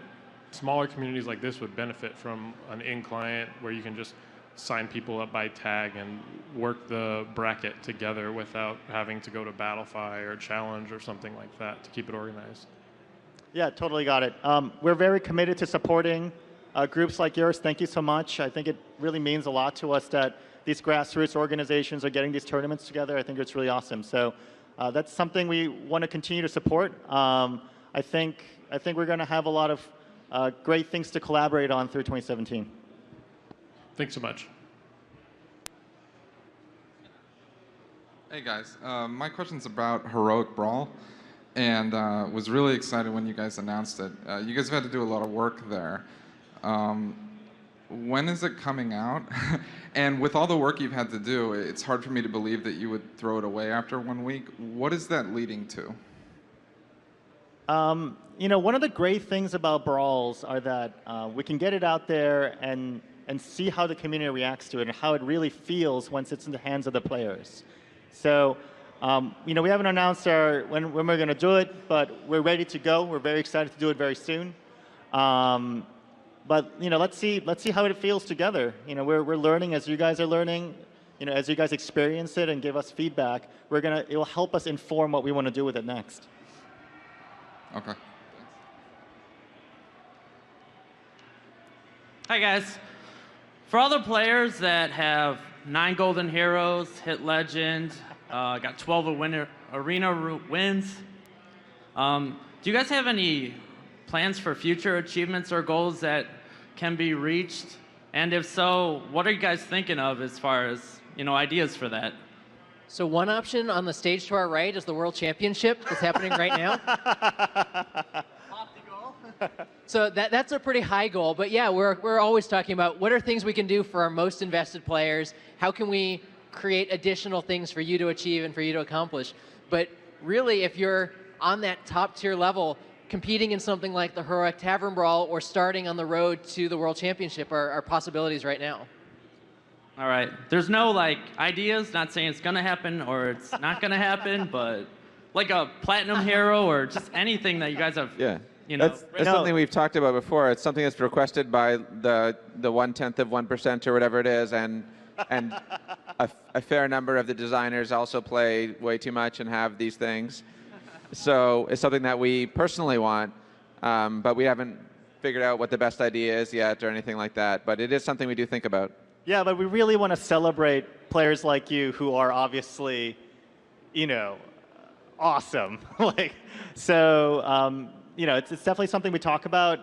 smaller communities like this would benefit from an in-client where you can just sign people up by tag and work the bracket together without having to go to Battlefy or Challenge or something like that to keep it organized. Yeah, totally got it. We're very committed to supporting groups like yours, thank you so much. I think it really means a lot to us that these grassroots organizations are getting these tournaments together. I think it's really awesome. So that's something we want to continue to support. I think we're going to have a lot of great things to collaborate on through 2017. Thanks so much. Hey guys, my question's about Heroic Brawl, and was really excited when you guys announced it. You guys have had to do a lot of work there. When is it coming out? And with all the work you've had to do, it's hard for me to believe that you would throw it away after 1 week. What is that leading to? You know, one of the great things about Brawls are that we can get it out there and see how the community reacts to it and how it really feels once it's in the hands of the players. So, you know, we haven't announced when we're going to do it, but we're ready to go. We're very excited to do it very soon. But you know, let's see how it feels together. You know, we're learning as you guys are learning. You know, as you guys experience it and give us feedback, it will help us inform what we want to do with it next. Okay. Hi guys. For all the players that have 9 golden heroes, hit legend, got 12 arena wins, do you guys have any plans for future achievements or goals that can be reached? And if so, what are you guys thinking of as far as, you know, ideas for that? So one option on the stage to our right is the World Championship that's happening right now. So that's a pretty high goal, but yeah, we're always talking about what are things we can do for our most invested players, how can we create additional things for you to achieve and for you to accomplish. But really, if you're on that top tier level, competing in something like the Heroic Tavern Brawl or starting on the road to the World Championship are possibilities right now. All right. There's no like ideas, not saying it's gonna happen or it's not gonna happen, but like a platinum hero or just anything that you guys have. Yeah. You know, that's something we've talked about before. It's something that's requested by the 1/10 of 1% or whatever it is, and a fair number of the designers also play way too much and have these things. So it's something that we personally want, but we haven't figured out what the best idea is yet or anything like that. But it is something we do think about. Yeah, but we really want to celebrate players like you who are obviously, you know, awesome. You know, it's definitely something we talk about.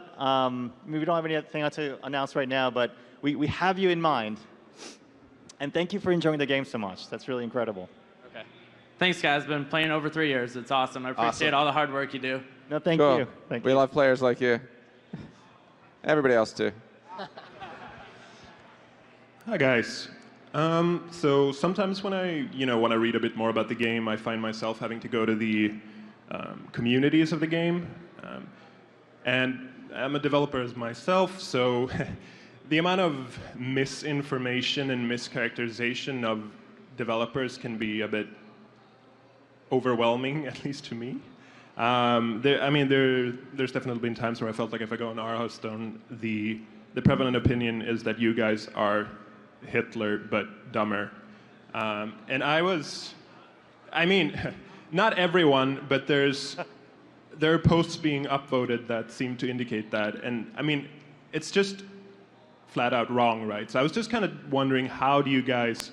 We don't have anything else to announce right now, but we have you in mind. And thank you for enjoying the game so much. That's really incredible. Okay. Thanks, guys. Been playing over 3 years. It's awesome. I appreciate all the hard work you do. No, thank Cool. you. Thank we you. love players like you. Everybody else too. Hi guys. So sometimes when I want to read a bit more about the game, I find myself having to go to the communities of the game, and I'm a developer myself, so the amount of misinformation and mischaracterization of developers can be a bit overwhelming, at least to me. There's definitely been times where I felt like if I go on our Hearthstone, the prevalent opinion is that you guys are Hitler, but dumber. And not everyone, but there are posts being upvoted that seem to indicate that. And I mean, it's just flat out wrong, right? So I was just kind of wondering, how do you guys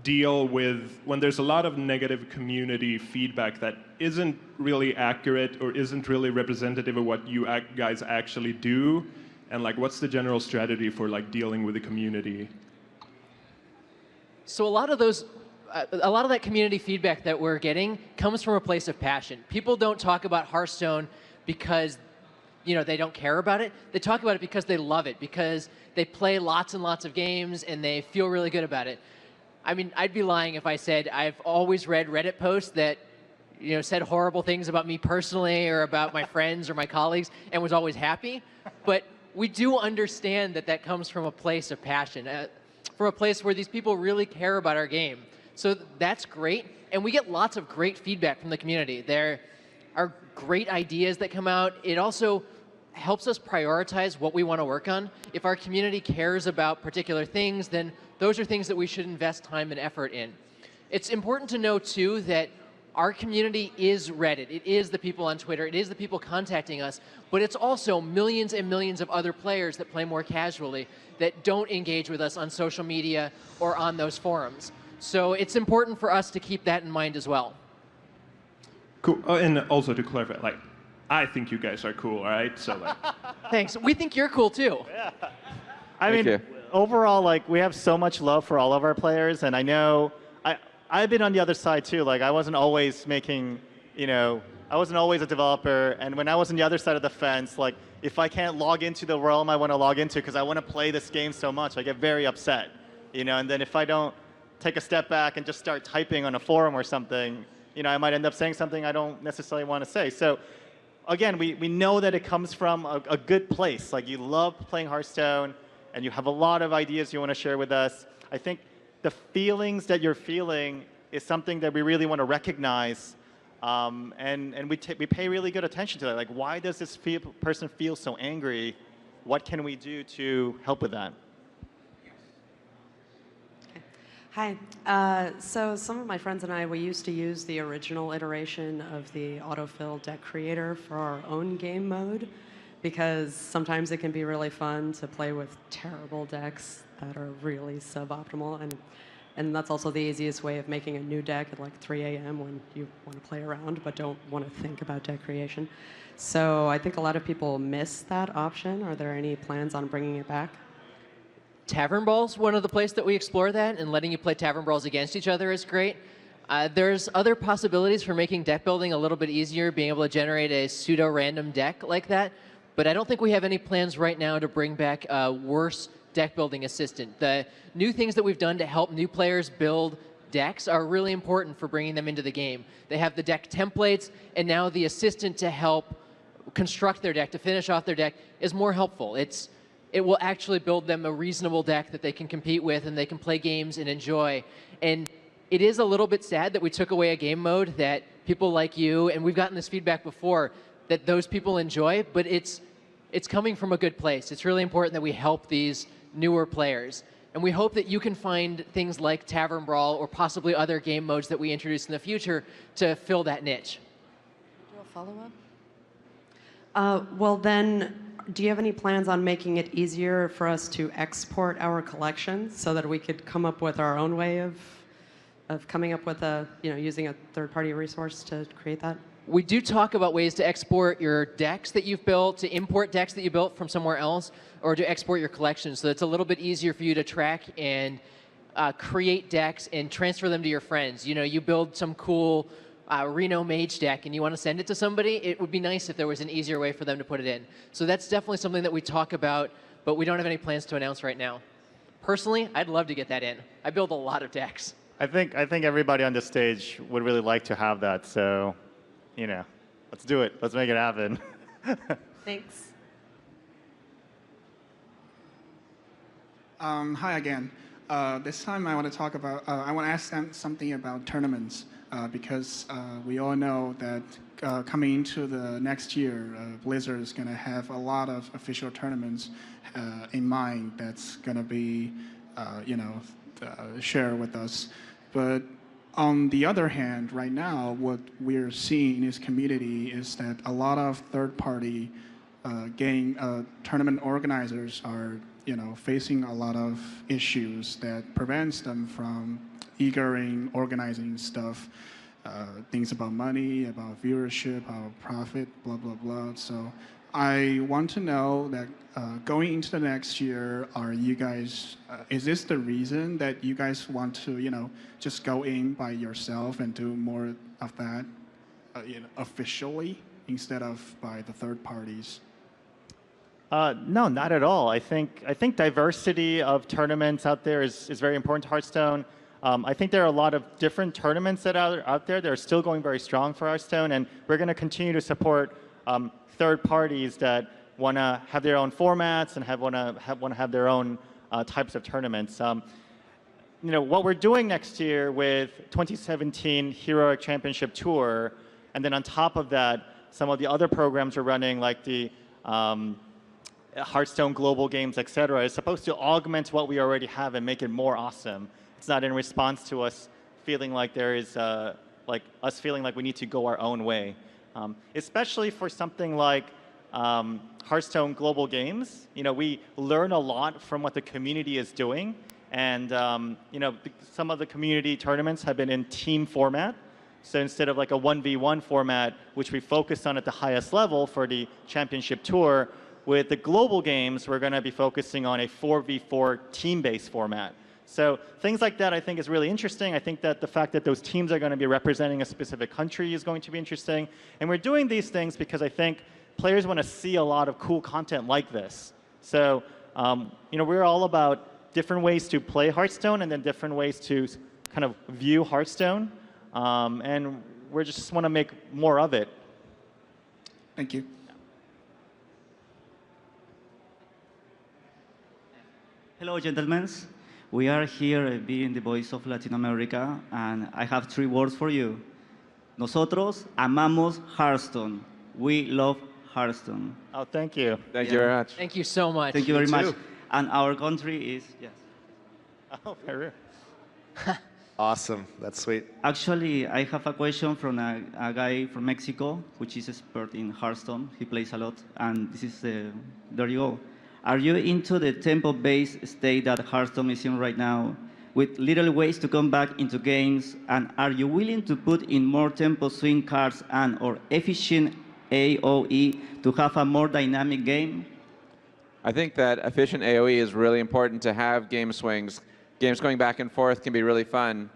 deal with when there's a lot of negative community feedback that isn't really accurate or isn't really representative of what you guys actually do? And like, what's the general strategy for like dealing with the community? So a lot of that community feedback that we're getting comes from a place of passion. People don't talk about Hearthstone because, you know, they don't care about it. They talk about it because they love it, because they play lots and lots of games and they feel really good about it. I mean, I'd be lying if I said I've always read Reddit posts that, you know, said horrible things about me personally or about my friends or my colleagues and was always happy. But we do understand that that comes from a place of passion, from a place where these people really care about our game. So that's great, and we get lots of great feedback from the community. There are great ideas that come out. It also helps us prioritize what we want to work on. If our community cares about particular things, then those are things that we should invest time and effort in. It's important to know, too, that our community is Reddit. It is the people on Twitter. It is the people contacting us. But it's also millions and millions of other players that play more casually that don't engage with us on social media or on those forums. So it's important for us to keep that in mind as well. Cool. Oh, and also to clarify, like, I think you guys are cool, all right? So, like, Thanks. We think you're cool too. Yeah. I mean, overall, like, we have so much love for all of our players, and I know I've been on the other side too. Like, I wasn't always making, I wasn't always a developer, and when I was on the other side of the fence, like, if I can't log into the realm I want to log into because I want to play this game so much, I get very upset, and then if I don't take a step back and just start typing on a forum or something, I might end up saying something I don't necessarily want to say. So, again, we know that it comes from a good place. Like, you love playing Hearthstone, and you have a lot of ideas you want to share with us. I think the feelings that you're feeling is something that we really want to recognize, and we pay really good attention to that. Like, why does this person feel so angry? What can we do to help with that? Hi. So some of my friends and I, we used to use the original iteration of the autofill deck creator for our own game mode, because sometimes it can be really fun to play with terrible decks that are really suboptimal, and that's also the easiest way of making a new deck at like 3 a.m. when you want to play around but don't want to think about deck creation. So I think a lot of people miss that option. Are there any plans on bringing it back? Tavern Brawl's one of the places that we explore that, and letting you play Tavern Brawls against each other is great. There's other possibilities for making deck building a little bit easier, being able to generate a pseudo-random deck like that, but I don't think we have any plans right now to bring back a worse deck building assistant. The new things that we've done to help new players build decks are really important for bringing them into the game. They have the deck templates, and now the assistant to help construct their deck, to finish off their deck, is more helpful. It will actually build them a reasonable deck that they can compete with and they can play games and enjoy. And it is a little bit sad that we took away a game mode that people like you, and we've gotten this feedback before, that those people enjoy, but it's coming from a good place. It's really important that we help these newer players. And we hope that you can find things like Tavern Brawl or possibly other game modes that we introduce in the future to fill that niche. Do a follow-up? Well, then, do you have any plans on making it easier for us to export our collection so that we could come up with our own way of coming up with using a third-party resource to create that? We do talk about ways to export your decks that you've built, to import decks that you built from somewhere else, or to export your collection. So it's a little bit easier for you to track and create decks and transfer them to your friends. You build some cool Reno Mage deck and you want to send it to somebody, it would be nice if there was an easier way for them to put it in. So that's definitely something that we talk about, but we don't have any plans to announce right now. Personally, I'd love to get that in. I build a lot of decks. I think everybody on this stage would really like to have that, so, let's do it. Let's make it happen. Thanks. Hi again. This time I want to talk about, I want to ask them something about tournaments, because we all know that coming into the next year, Blizzard is going to have a lot of official tournaments in mind that's going to be, shared with us. But on the other hand, right now, what we're seeing in this community is that a lot of third-party game tournament organizers are, facing a lot of issues that prevents them from organizing stuff, things about money, about viewership, about profit, blah, blah, blah. So I want to know that going into the next year, are you guys, is this the reason that you guys want to, just go in by yourself and do more of that, officially instead of by the third parties? No, not at all. I think diversity of tournaments out there is very important to Hearthstone. I think there are a lot of different tournaments that are out there that are still going very strong for Hearthstone, and we're going to continue to support third parties that want to have their own formats and want to have their own types of tournaments. What we're doing next year with 2017 Heroic Championship Tour, and then on top of that, some of the other programs we're running, like the Hearthstone Global Games, etc., is supposed to augment what we already have and make it more awesome. It's not in response to us feeling like there is like us feeling like we need to go our own way, especially for something like Hearthstone Global Games. You know, we learn a lot from what the community is doing, and you know, some of the community tournaments have been in team format. So instead of like a 1v1 format, which we focused on at the highest level for the championship tour, with the global games, we're going to be focusing on a 4v4 team-based format. So things like that I think is really interesting. I think that the fact that those teams are going to be representing a specific country is going to be interesting. And we're doing these things because I think players want to see a lot of cool content like this. So you know, we're all about different ways to play Hearthstone and then different ways to kind of view Hearthstone. And we just want to make more of it. Thank you. Hello, gentlemen. We are here being the voice of Latin America, and I have 3 words for you. Nosotros amamos Hearthstone. We love Hearthstone. Oh, thank you. Thank you very much. Thank you so much. Thank you very much. And our country is, yes. Oh, very Awesome. That's sweet. Actually, I have a question from a guy from Mexico, which is expert in Hearthstone. He plays a lot, and this is there you go. Are you into the tempo-based state that Hearthstone is in right now, with little ways to come back into games? And are you willing to put in more tempo swing cards and/or efficient AOE to have a more dynamic game? I think that efficient AOE is really important to have game swings. Games going back and forth can be really fun.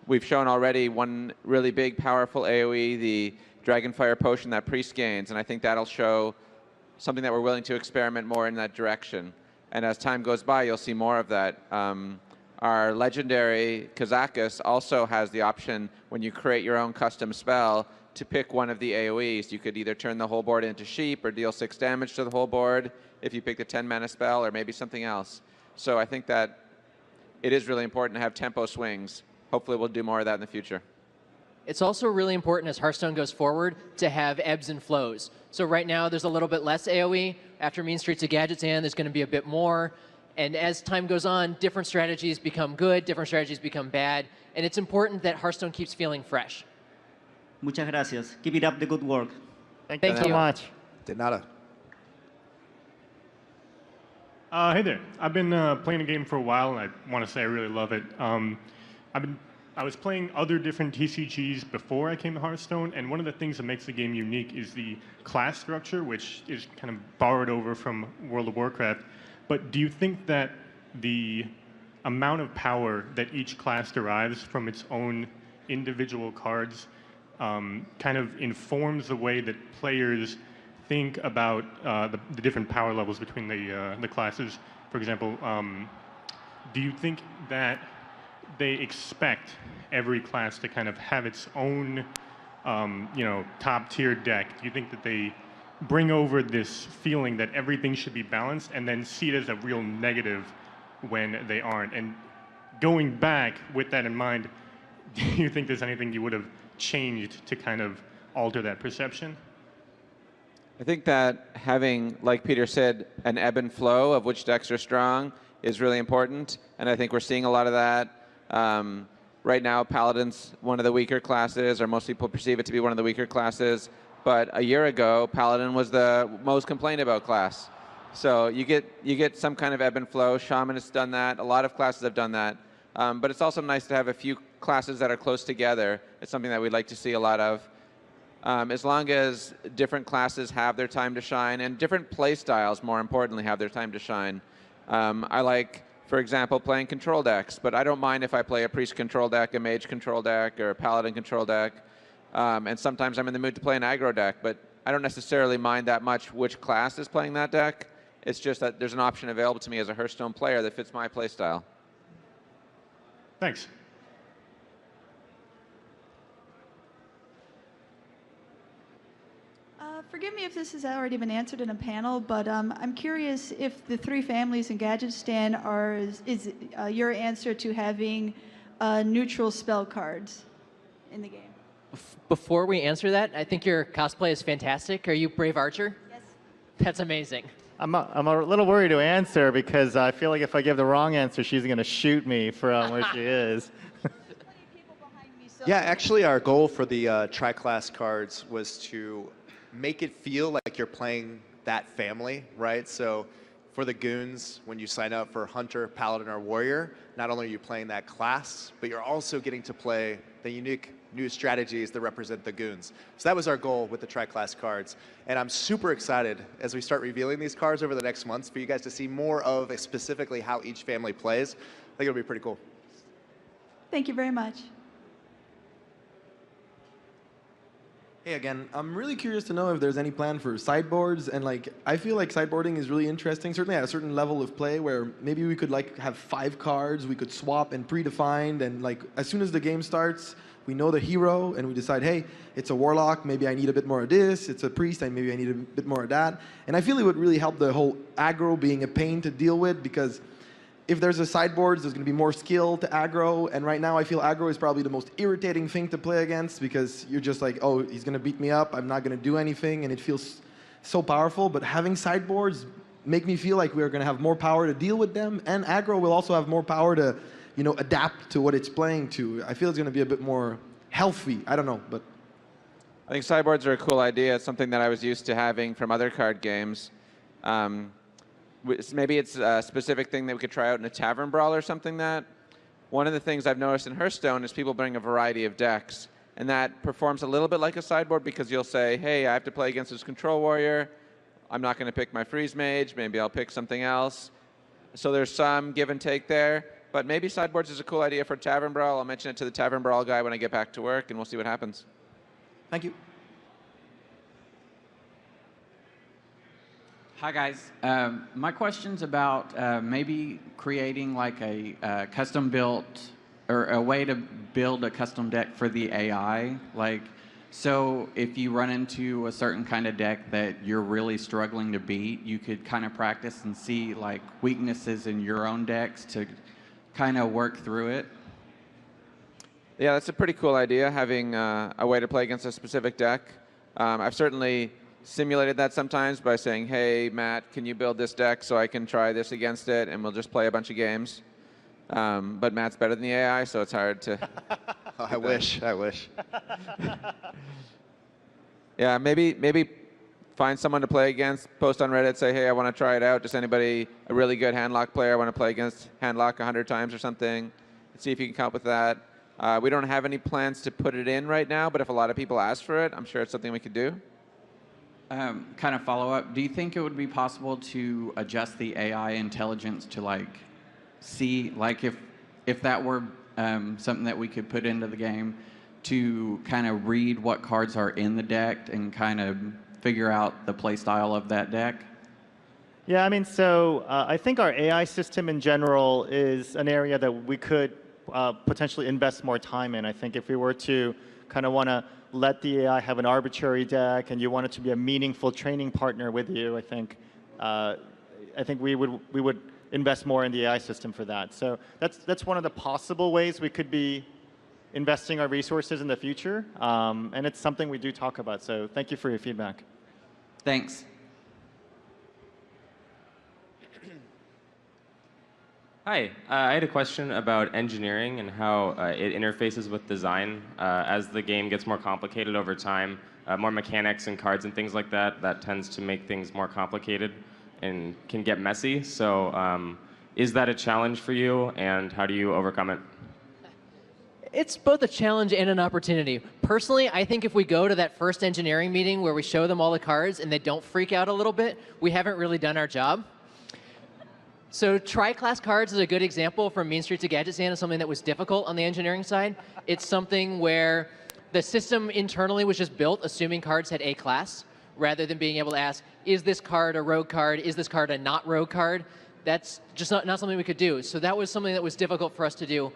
We've shown already one really big, powerful AOE, the Dragonfire Potion that Priest gains, and I think that'll show something that we're willing to experiment more in that direction. And as time goes by, you'll see more of that. Our legendary Kazakus also has the option, when you create your own custom spell, to pick one of the AOEs. You could either turn the whole board into sheep or deal 6 damage to the whole board if you pick the 10 mana spell, or maybe something else. So I think that it is really important to have tempo swings. Hopefully we'll do more of that in the future. It's also really important as Hearthstone goes forward to have ebbs and flows. So right now there's a little bit less AoE. After Mean Streets of Gadgetzan, there's going to be a bit more. And as time goes on, different strategies become good, different strategies become bad. And it's important that Hearthstone keeps feeling fresh. Muchas gracias. Keep it up the good work. Thank you so much. De nada. Hey there. I've been playing a game for a while, and I want to say I really love it. I was playing other different TCGs before I came to Hearthstone, and one of the things that makes the game unique is the class structure, which is kind of borrowed over from World of Warcraft. But do you think that the amount of power that each class derives from its own individual cards kind of informs the way that players think about the different power levels between the classes? For example, do you think that they expect every class to kind of have its own, you know, top-tier deck? Do you think that they bring over this feeling that everything should be balanced and then see it as a real negative when they aren't? And going back with that in mind, do you think there's anything you would have changed to kind of alter that perception? I think that having, like Peter said, an ebb and flow of which decks are strong is really important, and I think we're seeing a lot of that. Right now, Paladin's one of the weaker classes, or most people perceive it to be one of the weaker classes, but a year ago, Paladin was the most complained about class. So you get some kind of ebb and flow. Shaman has done that. A lot of classes have done that. But it's also nice to have a few classes that are close together. It's something that we'd like to see a lot of. As long as different classes have their time to shine, and different play styles, more importantly, have their time to shine. I like, for example, playing control decks, but I don't mind if I play a priest control deck, a mage control deck, or a paladin control deck. And sometimes I'm in the mood to play an aggro deck, but I don't necessarily mind that much which class is playing that deck. It's just that there's an option available to me as a Hearthstone player that fits my play style. Thanks. Forgive me if this has already been answered in a panel, but I'm curious if the 3 families in Gadgetzan is your answer to having neutral spell cards in the game. Before we answer that, I think your cosplay is fantastic. Are you Brave Archer? Yes. That's amazing. I'm a little worried to answer because I feel like if I give the wrong answer, she's going to shoot me from where she is. Yeah, actually, our goal for the tri-class cards was to make it feel like you're playing that family, right? So for the goons, when you sign up for Hunter, Paladin, or Warrior, not only are you playing that class, but you're also getting to play the unique new strategies that represent the goons. So that was our goal with the tri-class cards. And I'm super excited as we start revealing these cards over the next months for you guys to see more of specifically how each family plays. I think it'll be pretty cool. Thank you very much. Hey again, I'm really curious to know if there's any plan for sideboards, and like I feel like sideboarding is really interesting, certainly at a certain level of play where maybe we could like have 5 cards we could swap and predefined, and like as soon as the game starts we know the hero and we decide, hey, it's a warlock, maybe I need a bit more of this, it's a priest and maybe I need a bit more of that. And I feel it would really help the whole aggro being a pain to deal with, because if there's a sideboard, there's going to be more skill to aggro, and right now I feel aggro is probably the most irritating thing to play against, because you're just like, oh, he's going to beat me up, I'm not going to do anything, and it feels so powerful. But having sideboards make me feel like we're going to have more power to deal with them, and aggro will also have more power to, you know, adapt to what it's playing to. I feel it's going to be a bit more healthy. I don't know, but I think sideboards are a cool idea. It's something that I was used to having from other card games. Maybe it's a specific thing that we could try out in a tavern brawl or something. That one of the things I've noticed in Hearthstone is people bring a variety of decks, and that performs a little bit like a sideboard, because you'll say, hey, I have to play against this control warrior, I'm not going to pick my freeze mage, maybe I'll pick something else. So there's some give and take there, but maybe sideboards is a cool idea for tavern brawl. I'll mention it to the tavern brawl guy when I get back to work, and we'll see what happens. Thank you. Hi guys, my question's about maybe creating like a custom built, or a way to build a custom deck for the AI. Like, so if you run into a certain kind of deck that you're really struggling to beat, you could kind of practice and see like weaknesses in your own decks to kind of work through it. Yeah, that's a pretty cool idea, having a way to play against a specific deck. I've certainly simulated that sometimes by saying, hey, Matt, can you build this deck so I can try this against it, and we'll just play a bunch of games. But Matt's better than the AI, so it's hard to... I wish. Yeah, maybe find someone to play against, post on Reddit, say, hey, I want to try it out. Just anybody, a really good handlock player, I want to play against handlock 100 times or something. See if you can come up with that. We don't have any plans to put it in right now, but if a lot of people ask for it, I'm sure it's something we could do. Kind of follow up, do you think it would be possible to adjust the AI intelligence to like see, like if that were something that we could put into the game, to kind of read what cards are in the deck and kind of figure out the play style of that deck? Yeah, I mean, so I think our AI system in general is an area that we could potentially invest more time in. I think if we were to kind of want to let the AI have an arbitrary deck, and you want it to be a meaningful training partner with you, I think we would invest more in the AI system for that. So that's one of the possible ways we could be investing our resources in the future, and it's something we do talk about. So thank you for your feedback. Thanks. Hi, I had a question about engineering and how it interfaces with design. As the game gets more complicated over time, more mechanics and cards and things like that, that tends to make things more complicated and can get messy. So is that a challenge for you, and how do you overcome it? It's both a challenge and an opportunity. Personally, I think if we go to that first engineering meeting where we show them all the cards and they don't freak out a little bit, we haven't really done our job. So tri-class cards is a good example from Mean Streets of Gadgetzan of something that was difficult on the engineering side. It's something where the system internally was just built assuming cards had a class, rather than being able to ask, is this card a rogue card? Is this card a not rogue card? That's just not something we could do. So that was something that was difficult for us to do.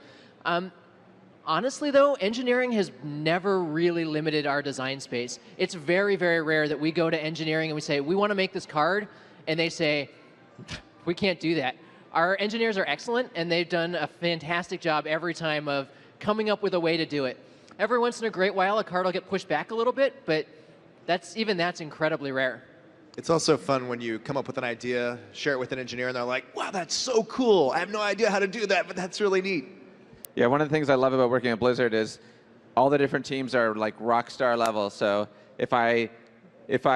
Honestly, though, engineering has never really limited our design space. It's very, very rare that we go to engineering and we say, we want to make this card, and they say, we can't do that. Our engineers are excellent, and they've done a fantastic job every time of coming up with a way to do it. Every once in a great while, a card will get pushed back a little bit, but that's incredibly rare. It's also fun when you come up with an idea, share it with an engineer, and they're like, wow, that's so cool. I have no idea how to do that, but that's really neat. Yeah, one of the things I love about working at Blizzard is all the different teams are like rock star level. So if I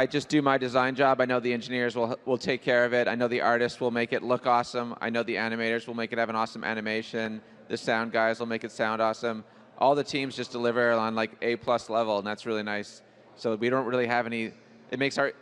just do my design job, I know the engineers will take care of it. I know the artists will make it look awesome. I know the animators will make it have an awesome animation. The sound guys will make it sound awesome. All the teams just deliver on like A+ level, and that's really nice. So we don't really have any, it makes our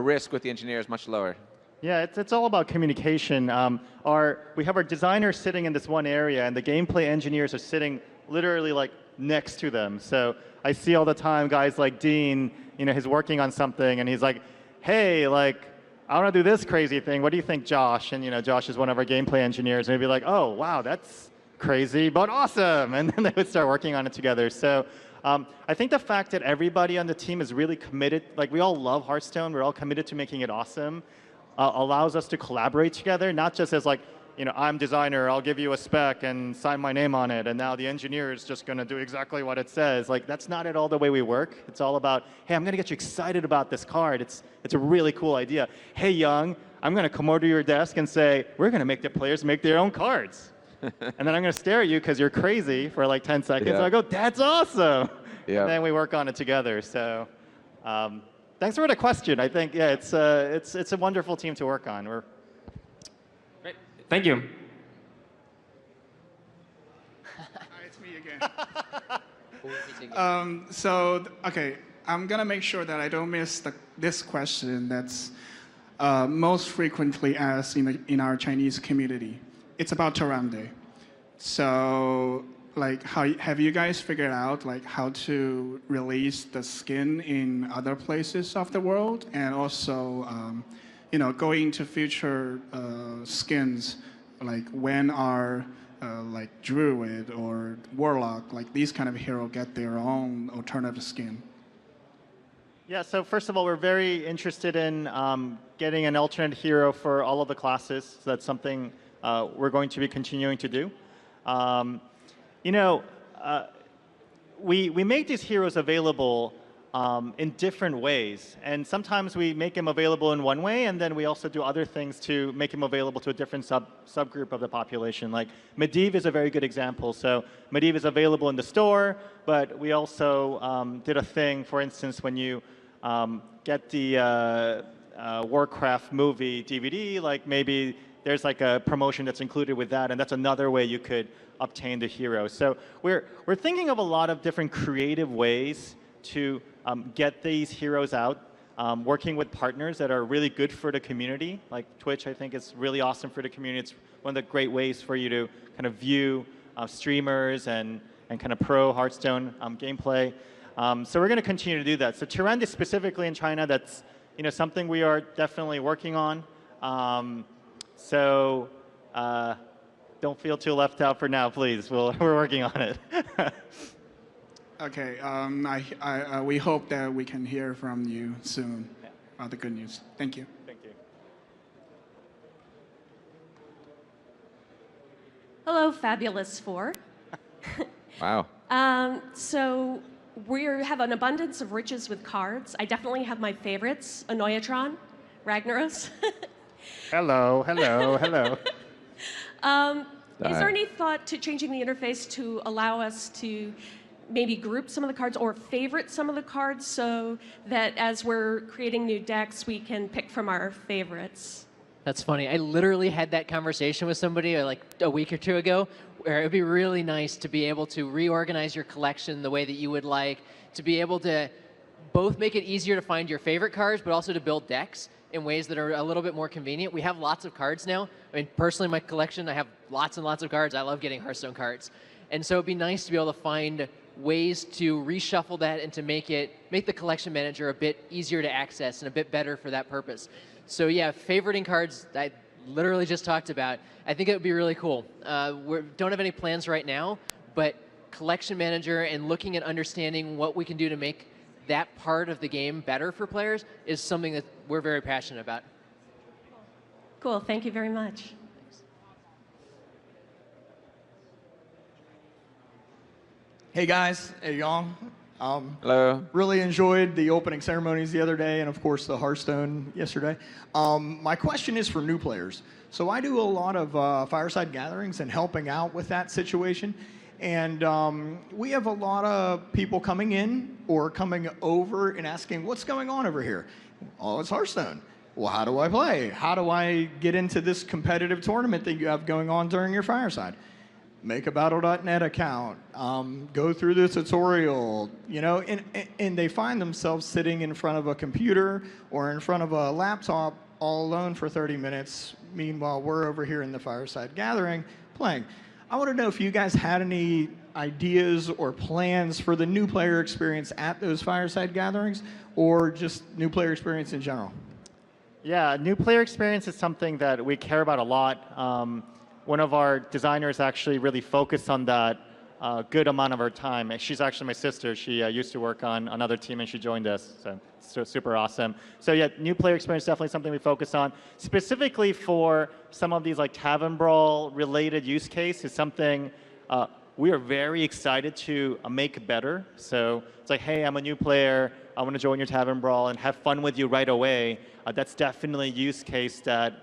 risk with the engineers much lower. Yeah, it's all about communication. We have our designers sitting in this one area, and the gameplay engineers are sitting literally like next to them. So I see all the time guys like Dean, he's working on something, and he's like, hey, like, I want to do this crazy thing. What do you think, Josh? And Josh is one of our gameplay engineers, and he'd be like, oh, wow, that's crazy, but awesome. And then they would start working on it together. So I think the fact that everybody on the team is really committed, like we all love Hearthstone, we're all committed to making it awesome, allows us to collaborate together, not just as like, I'm designer, I'll give you a spec and sign my name on it, and now the engineer is just going to do exactly what it says. Like, that's not at all the way we work. It's all about, hey, I'm going to get you excited about this card. It's a really cool idea. Hey, Young, I'm going to come over to your desk and say, we're going to make the players make their own cards. And then I'm going to stare at you because you're crazy for like 10 seconds. Yeah. And I go, that's awesome. Yeah. And then we work on it together. So thanks for the question. I think, yeah, it's a wonderful team to work on. Great. Thank you. It's me again. Okay, I'm going to make sure that I don't miss this question that's most frequently asked in our Chinese community. It's about Tyrande. So, like, have you guys figured out like how to release the skin in other places of the world, and also, going to future skins, like when are like Druid or Warlock, like these kind of hero get their own alternative skin? Yeah, so first of all, we're very interested in getting an alternate hero for all of the classes. So that's something we're going to be continuing to do. We make these heroes available in different ways. And sometimes we make them available in one way, and then we also do other things to make them available to a different subgroup of the population. Like Medivh is a very good example. So Medivh is available in the store, but we also did a thing, for instance, when you get the Warcraft movie DVD, like maybe there's like a promotion that's included with that, and that's another way you could obtain the hero. So we're thinking of a lot of different creative ways to get these heroes out, working with partners that are really good for the community. Like Twitch, I think is really awesome for the community. It's one of the great ways for you to kind of view streamers and kind of pro Hearthstone gameplay. So we're going to continue to do that. So Tyrande specifically in China, that's something we are definitely working on. So don't feel too left out for now, please. We're working on it. Okay, we hope that we can hear from you soon about the good news. Thank you. Thank you. Hello, Fabulous Four. Wow. So we have an abundance of riches with cards. I definitely have my favorites, Anoyatron, Ragnaros. Hello. Is there any thought to changing the interface to allow us to maybe group some of the cards or favorite some of the cards so that as we're creating new decks, we can pick from our favorites? That's funny. I literally had that conversation with somebody like a week or two ago, where it would be really nice to be able to reorganize your collection the way that you would like, to be able to both make it easier to find your favorite cards, but also to build decks in ways that are a little bit more convenient. We have lots of cards now. I mean, personally, my collection, I have lots and lots of cards. I love getting Hearthstone cards. And so it'd be nice to be able to find ways to reshuffle that and to make the collection manager a bit easier to access and a bit better for that purpose. So yeah, favoriting cards I literally just talked about, I think it would be really cool. We don't have any plans right now, but collection manager and looking at understanding what we can do to make that part of the game better for players is something that we're very passionate about. Cool, thank you very much. Hey guys, hey Yang. Hello. Really enjoyed the opening ceremonies the other day, and of course the Hearthstone yesterday. My question is for new players. So I do a lot of fireside gatherings and helping out with that situation. And we have a lot of people coming in or coming over and asking, what's going on over here? Oh, it's Hearthstone. Well, how do I play? How do I get into this competitive tournament that you have going on during your fireside? Make a battle.net account, go through the tutorial, you know, and they find themselves sitting in front of a computer or in front of a laptop all alone for 30 minutes. Meanwhile, we're over here in the fireside gathering playing. I want to know if you guys had any ideas or plans for the new player experience at those fireside gatherings or just new player experience in general. Yeah, new player experience is something that we care about a lot. One of our designers actually really focused on that a good amount of her time. She's actually my sister. She used to work on another team and she joined us, so super awesome. So yeah, new player experience is definitely something we focus on. Specifically for some of these like Tavern Brawl related use case is something we are very excited to make better. So it's like, hey, I'm a new player. I want to join your Tavern Brawl and have fun with you right away. That's definitely a use case that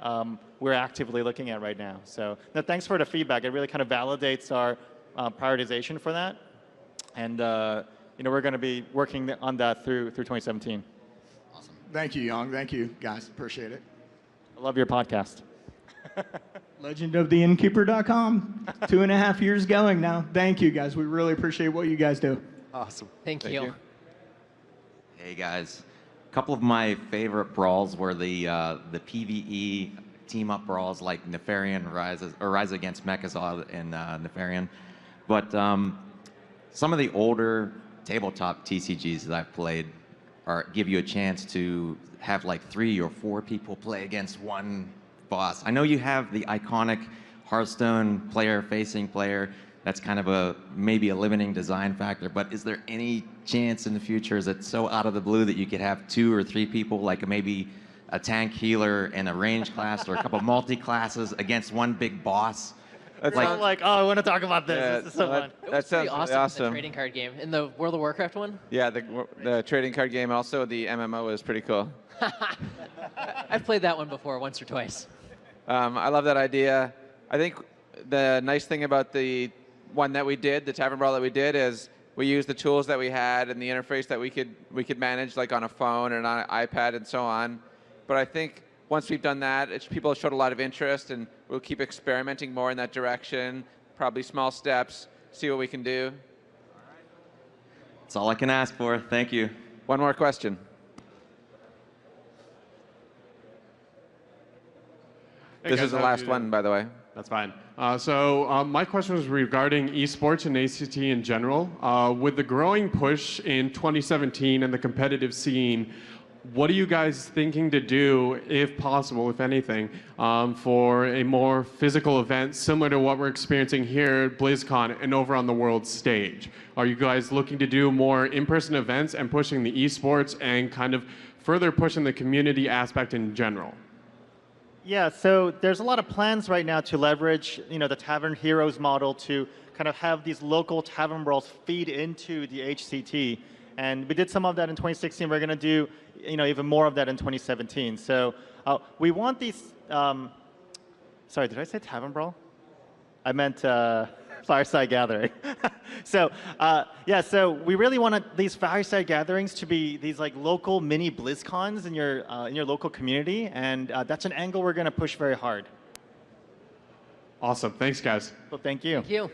we're actively looking at right now. So no, thanks for the feedback. It really kind of validates our prioritization for that. And you know, we're going to be working on that through 2017. Awesome. Thank you, Young. Thank you, guys. Appreciate it. I love your podcast. Legendoftheinnkeeper.com. 2.5 years going now. Thank you, guys. We really appreciate what you guys do. Awesome. Thank you. Hey guys, a couple of my favorite brawls were the PvE team up brawls like Nefarian Rise Against Mechazod and Nefarian, but some of the older tabletop TCGs that I've played give you a chance to have like 3 or 4 people play against one boss. I know you have the iconic Hearthstone player-facing player. That's kind of maybe a limiting design factor, but is there any chance in the future, is it so out of the blue that you could have 2 or 3 people, like maybe a tank healer and a range class or a couple multi-classes against one big boss? It's like, oh, I want to talk about this. Yeah, This is so fun. that sounds Pretty really awesome. awesome. The trading card game in the World of Warcraft one. Yeah, the trading card game, also the MMO is pretty cool. I've played that one before, once or twice. I love that idea. I think the nice thing about the one that we did, the Tavern Brawl that we did, is we used the tools that we had and the interface that we could manage, like on a phone and on an iPad and so on. But I think once we've done that, people showed a lot of interest, and we'll keep experimenting more in that direction. Probably small steps, see what we can do. That's all I can ask for. Thank you. One more question. Hey This guys, is the how last you one, doing? by the way. That's fine. So my question was regarding esports and ACT in general. With the growing push in 2017 and the competitive scene, what are you guys thinking to do, if possible, if anything, for a more physical event similar to what we're experiencing here at Blizzcon and over on the world stage? Are you guys looking to do more in-person events and pushing the esports and kind of further pushing the community aspect in general? Yeah, so there's a lot of plans right now to leverage, you know, the Tavern Heroes model to kind of have these local Tavern Brawls feed into the HCT. And we did some of that in 2016. We're going to do, you know, even more of that in 2017. So we want these. Sorry, did I say Tavern Brawl? I meant Fireside Gathering. So yeah, so we really want these Fireside Gatherings to be these like local mini BlizzCons in your local community, and that's an angle we're going to push very hard. Awesome. Thanks, guys. Well, thank you. Thank you.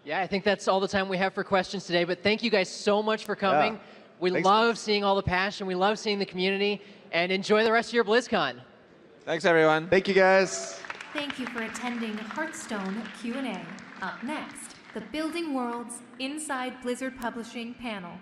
Yeah, I think that's all the time we have for questions today, but thank you guys so much for coming. Yeah. We Thanks. love seeing all the passion. We love seeing the community, and enjoy the rest of your BlizzCon. Thanks, everyone. Thank you, guys. Thank you for attending Hearthstone Q&A. Up next, the Building Worlds Inside Blizzard Publishing panel.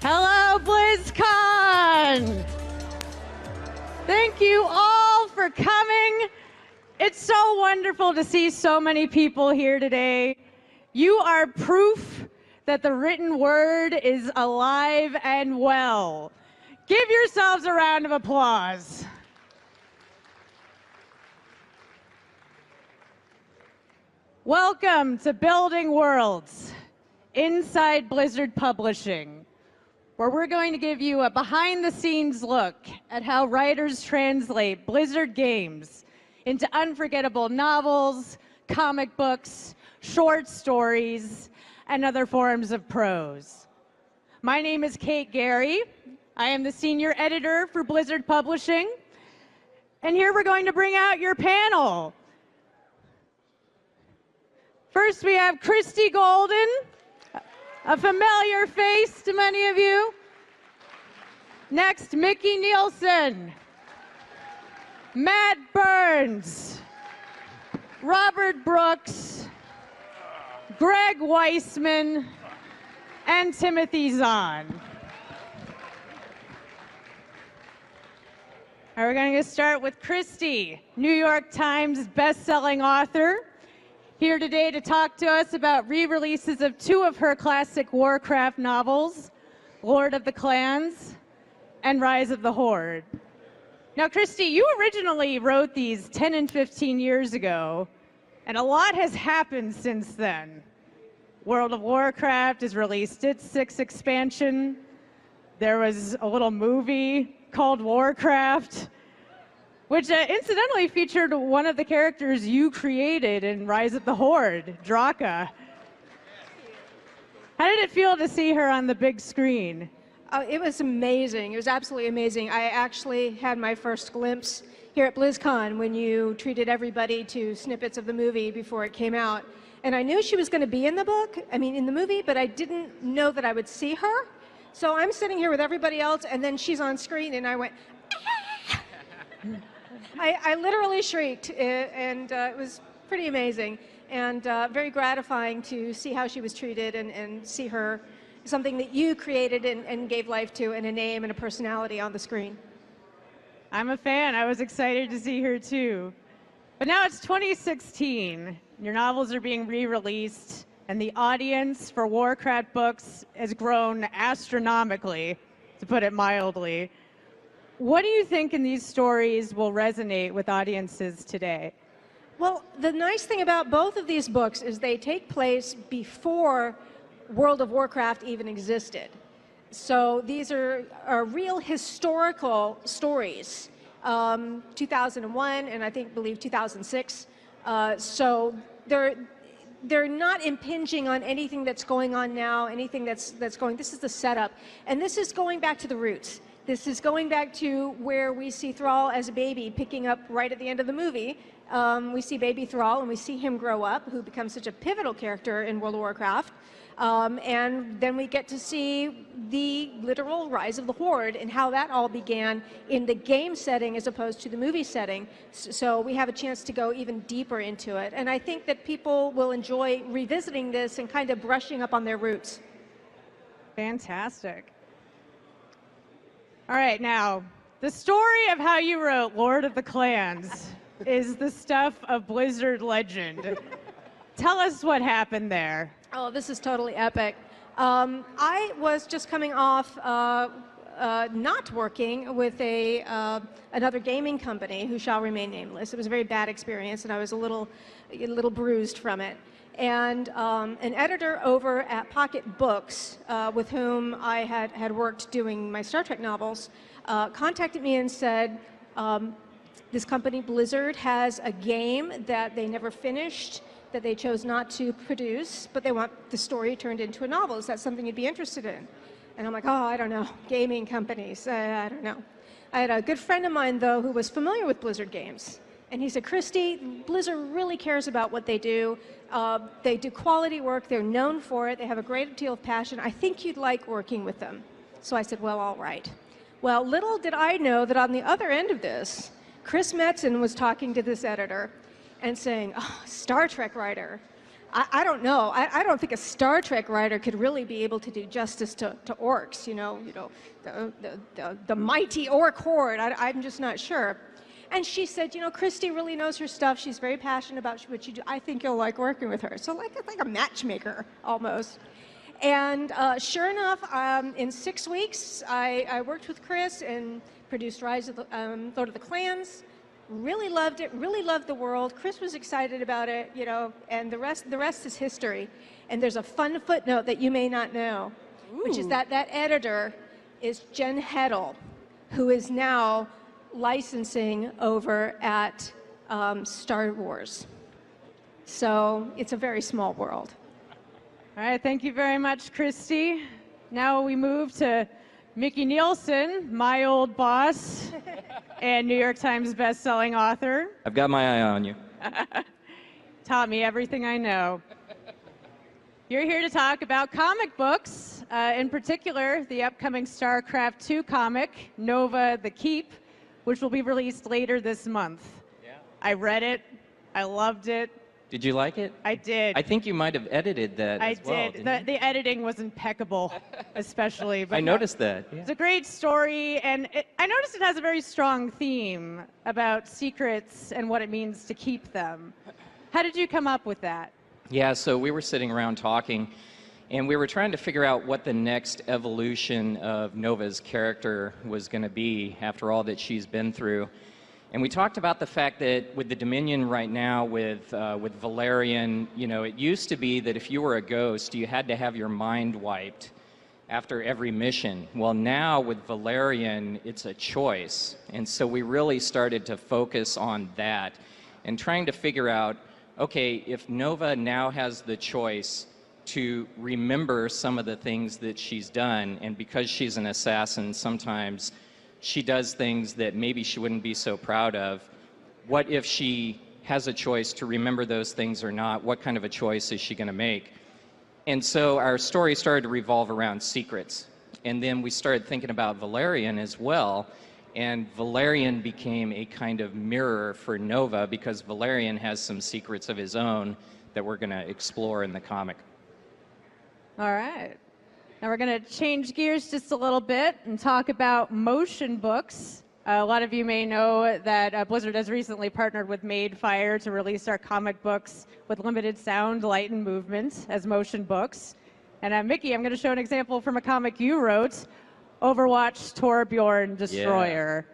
Hello, BlizzCon! Thank you all for coming. It's so wonderful to see so many people here today. You are proof that the written word is alive and well. Give yourselves a round of applause. Welcome to Building Worlds, inside Blizzard Publishing, where we're going to give you a behind-the-scenes look at how writers translate Blizzard games into unforgettable novels, comic books, short stories, and other forms of prose. My name is Kate Gary. I am the senior editor for Blizzard Publishing, and here we're going to bring out your panel. First, we have Christy Golden, a familiar face to many of you. Next, Mickey Nielsen, Matt Burns, Robert Brooks, Greg Weissman, and Timothy Zahn. All right, we're going to start with Christy, New York Times best-selling author, here today to talk to us about re-releases of two of her classic Warcraft novels, Lord of the Clans and Rise of the Horde. Now, Christy, you originally wrote these 10 and 15 years ago, and a lot has happened since then. World of Warcraft has released its 6th expansion. There was a little movie called Warcraft, which incidentally featured one of the characters you created in Rise of the Horde, Draka. How did it feel to see her on the big screen? Oh, it was amazing. It was absolutely amazing. I actually had my first glimpse here at Blizzcon when you treated everybody to snippets of the movie before it came out. And I knew she was going to be in the movie, but I didn't know that I would see her. So I'm sitting here with everybody else, and then she's on screen, and I went, ah! I literally shrieked, and it was pretty amazing and very gratifying to see how she was treated and see her, something that you created and gave life to, and a name and a personality on the screen. I'm a fan. I was excited to see her too. But now it's 2016. Your novels are being re-released, and the audience for Warcraft books has grown astronomically, to put it mildly. What do you think in these stories will resonate with audiences today? Well, the nice thing about both of these books is they take place before World of Warcraft even existed. So these are real historical stories, 2001 and I believe 2006. So they're not impinging on anything that's going on now, anything that's going. This is the setup, and this is going back to the roots. This is going back to where we see Thrall as a baby picking up right at the end of the movie. We see baby Thrall, and we see him grow up, who becomes such a pivotal character in World of Warcraft. And then we get to see the literal rise of the Horde and how that all began in the game setting as opposed to the movie setting. So we have a chance to go even deeper into it. And I think that people will enjoy revisiting this and kind of brushing up on their roots. Fantastic. All right, now, the story of how you wrote Lord of the Clans is the stuff of Blizzard legend. Tell us what happened there. Oh, this is totally epic. I was just coming off not working with another gaming company who shall remain nameless. It was a very bad experience, and I was a little bruised from it. And an editor over at Pocket Books, with whom I had worked doing my Star Trek novels, contacted me and said, this company, Blizzard, has a game that they never finished, that they chose not to produce, but they want the story turned into a novel. Is that something you'd be interested in? And I'm like, oh, I don't know, gaming companies, I don't know. I had a good friend of mine, though, who was familiar with Blizzard games. And he said, Christy, Blizzard really cares about what they do. They do quality work. They're known for it. They have a great deal of passion. I think you'd like working with them. So I said, well, all right. Well, little did I know that on the other end of this, Chris Metzen was talking to this editor and saying, oh, Star Trek writer. I don't know. I don't think a Star Trek writer could really be able to do justice to orcs, the mighty orc horde. I'm just not sure. And she said, Christy really knows her stuff. She's very passionate about what you do. I think you'll like working with her. So like a matchmaker, almost. And sure enough, in 6 weeks, I worked with Chris and produced Rise of the Lord of the Clans. Really loved it, really loved the world. Chris was excited about it, you know, and the rest is history. And there's a fun footnote that you may not know, which is that that editor is Jen Heddle, who is now licensing over at Star Wars. So it's a very small world. All right, thank you very much, Christy. Now we move to Mickey Nielsen, my old boss and New York Times best-selling author. I've got my eye on you. Taught me everything I know. You're here to talk about comic books, in particular, the upcoming StarCraft II comic, Nova the Keep, which will be released later this month. Yeah. I read it. I loved it. Did you like it? I did. I think you might have edited that I as well. did. The editing was impeccable, especially. But I noticed that. Yeah. It's a great story, and I noticed it has a very strong theme about secrets and what it means to keep them. How did you come up with that? Yeah, so we were sitting around talking, and we were trying to figure out what the next evolution of Nova's character was going to be after all that she's been through. And we talked about the fact that with the Dominion right now, with Valerian, you know, it used to be that if you were a ghost, you had to have your mind wiped after every mission. Well, now with Valerian, it's a choice. And so we really started to focus on that and trying to figure out, okay, if Nova now has the choice to remember some of the things that she's done, and because she's an assassin, sometimes she does things that maybe she wouldn't be so proud of. What if she has a choice to remember those things or not? What kind of a choice is she going to make? And so our story started to revolve around secrets. And then we started thinking about Valerian as well. And Valerian became a kind of mirror for Nova because Valerian has some secrets of his own that we're going to explore in the comic. All right. Now we're going to change gears just a little bit and talk about motion books. A lot of you may know that Blizzard has recently partnered with Madefire to release our comic books with limited sound, light, and movement as motion books. And Mickey, I'm going to show an example from a comic you wrote, Overwatch Torbjorn Destroyer.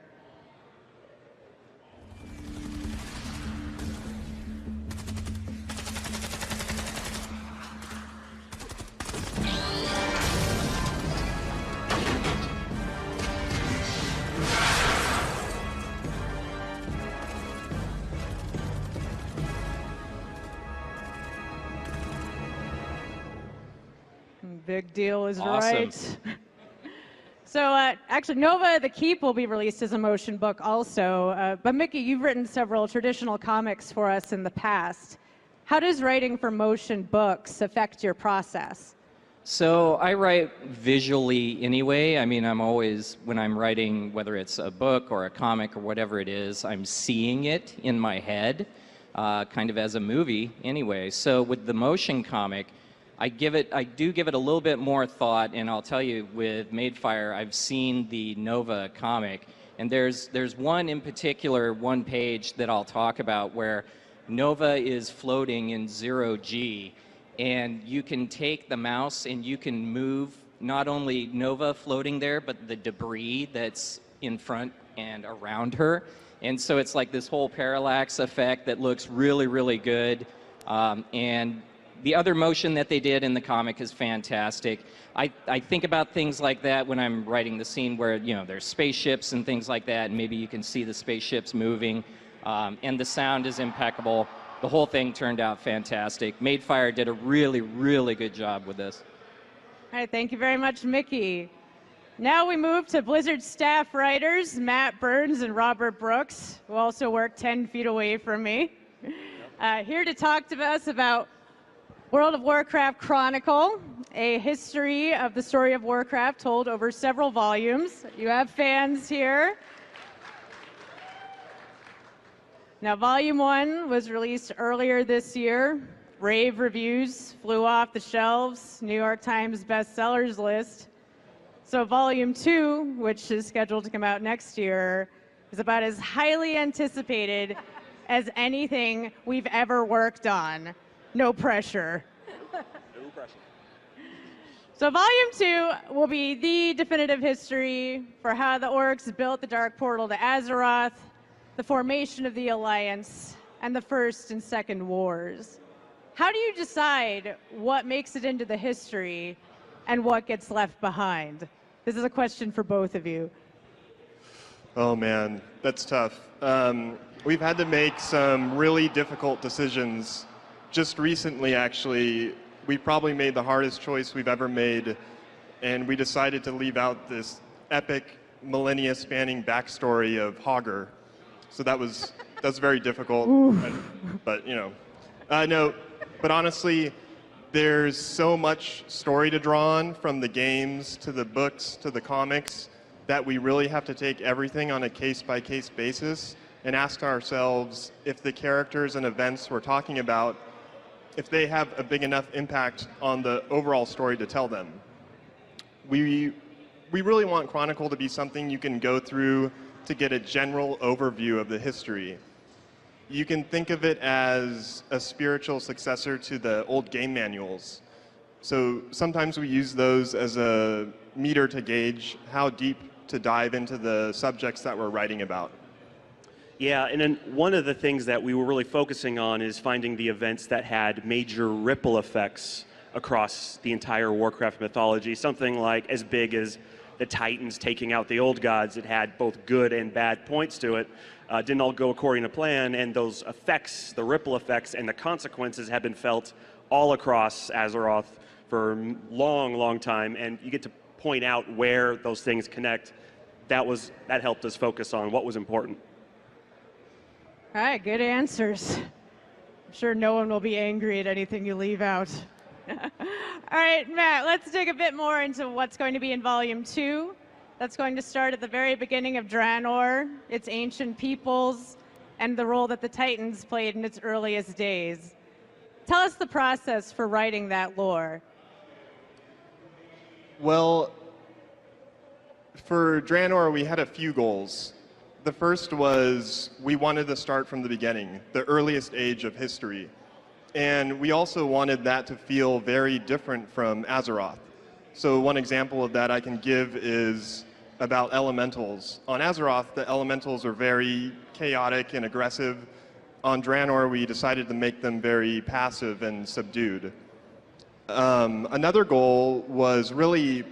Big deal is Awesome. right. So actually, Nova the Keep will be released as a motion book also. But Mickey, you've written several traditional comics for us in the past. How does writing for motion books affect your process? So I write visually anyway. I mean, I'm always, when I'm writing, whether it's a book or a comic or whatever it is, I'm seeing it in my head, kind of as a movie anyway. So with the motion comic, I do give it a little bit more thought, and I'll tell you, with Madefire, I've seen the Nova comic, and there's one in particular, one page that I'll talk about where Nova is floating in 0G, and you can take the mouse and you can move not only Nova floating there, but the debris that's in front and around her. And so it's like this whole parallax effect that looks really, really good. And the other motion that they did in the comic is fantastic. I think about things like that when I'm writing the scene where, you know, there's spaceships and things like that, and maybe you can see the spaceships moving, and the sound is impeccable. The whole thing turned out fantastic. Madefire did a really, really good job with this. All right, thank you very much, Mickey. Now we move to Blizzard staff writers, Matt Burns and Robert Brooks, who also work 10 feet away from me, here to talk to us about World of Warcraft Chronicle, a history of the story of Warcraft told over several volumes. You have fans here. Now, Volume 1 was released earlier this year. Rave reviews, flew off the shelves, New York Times bestsellers list. So Volume 2, which is scheduled to come out next year, is about as highly anticipated as anything we've ever worked on. No pressure. No pressure. So Volume 2 will be the definitive history for how the orcs built the Dark Portal to Azeroth, the formation of the Alliance, and the First and Second Wars. How do you decide what makes it into the history and what gets left behind? This is a question for both of you. Oh man, that's tough. We've had to make some really difficult decisions. Just recently, actually, we probably made the hardest choice we've ever made, and we decided to leave out this epic, millennia-spanning backstory of Hogger. So that's very difficult. But you know, no. But honestly, there's so much story to draw on, from the games to the books to the comics, that we really have to take everything on a case-by-case basis and ask ourselves if the characters and events we're talking about, if they have a big enough impact on the overall story to tell them. We really want Chronicle to be something you can go through to get a general overview of the history. You can think of it as a spiritual successor to the old game manuals. So sometimes we use those as a meter to gauge how deep to dive into the subjects that we're writing about. Yeah, and then one of the things that we were really focusing on is finding the events that had major ripple effects across the entire Warcraft mythology. Something like as big as the Titans taking out the old gods. It had both good and bad points to it. Didn't all go according to plan, and those effects, the ripple effects and the consequences, have been felt all across Azeroth for a long, long time, and you get to point out where those things connect. That helped us focus on what was important. All right, good answers. I'm sure no one will be angry at anything you leave out. All right, Matt, let's dig a bit more into what's going to be in Volume 2. That's going to start at the very beginning of Draenor, its ancient peoples, and the role that the Titans played in its earliest days. Tell us the process for writing that lore. Well, for Draenor, we had a few goals. The first was we wanted to start from the beginning, the earliest age of history. And we also wanted that to feel very different from Azeroth. So one example of that I can give is about elementals. On Azeroth, the elementals are very chaotic and aggressive. On Draenor, we decided to make them very passive and subdued. Another goal was really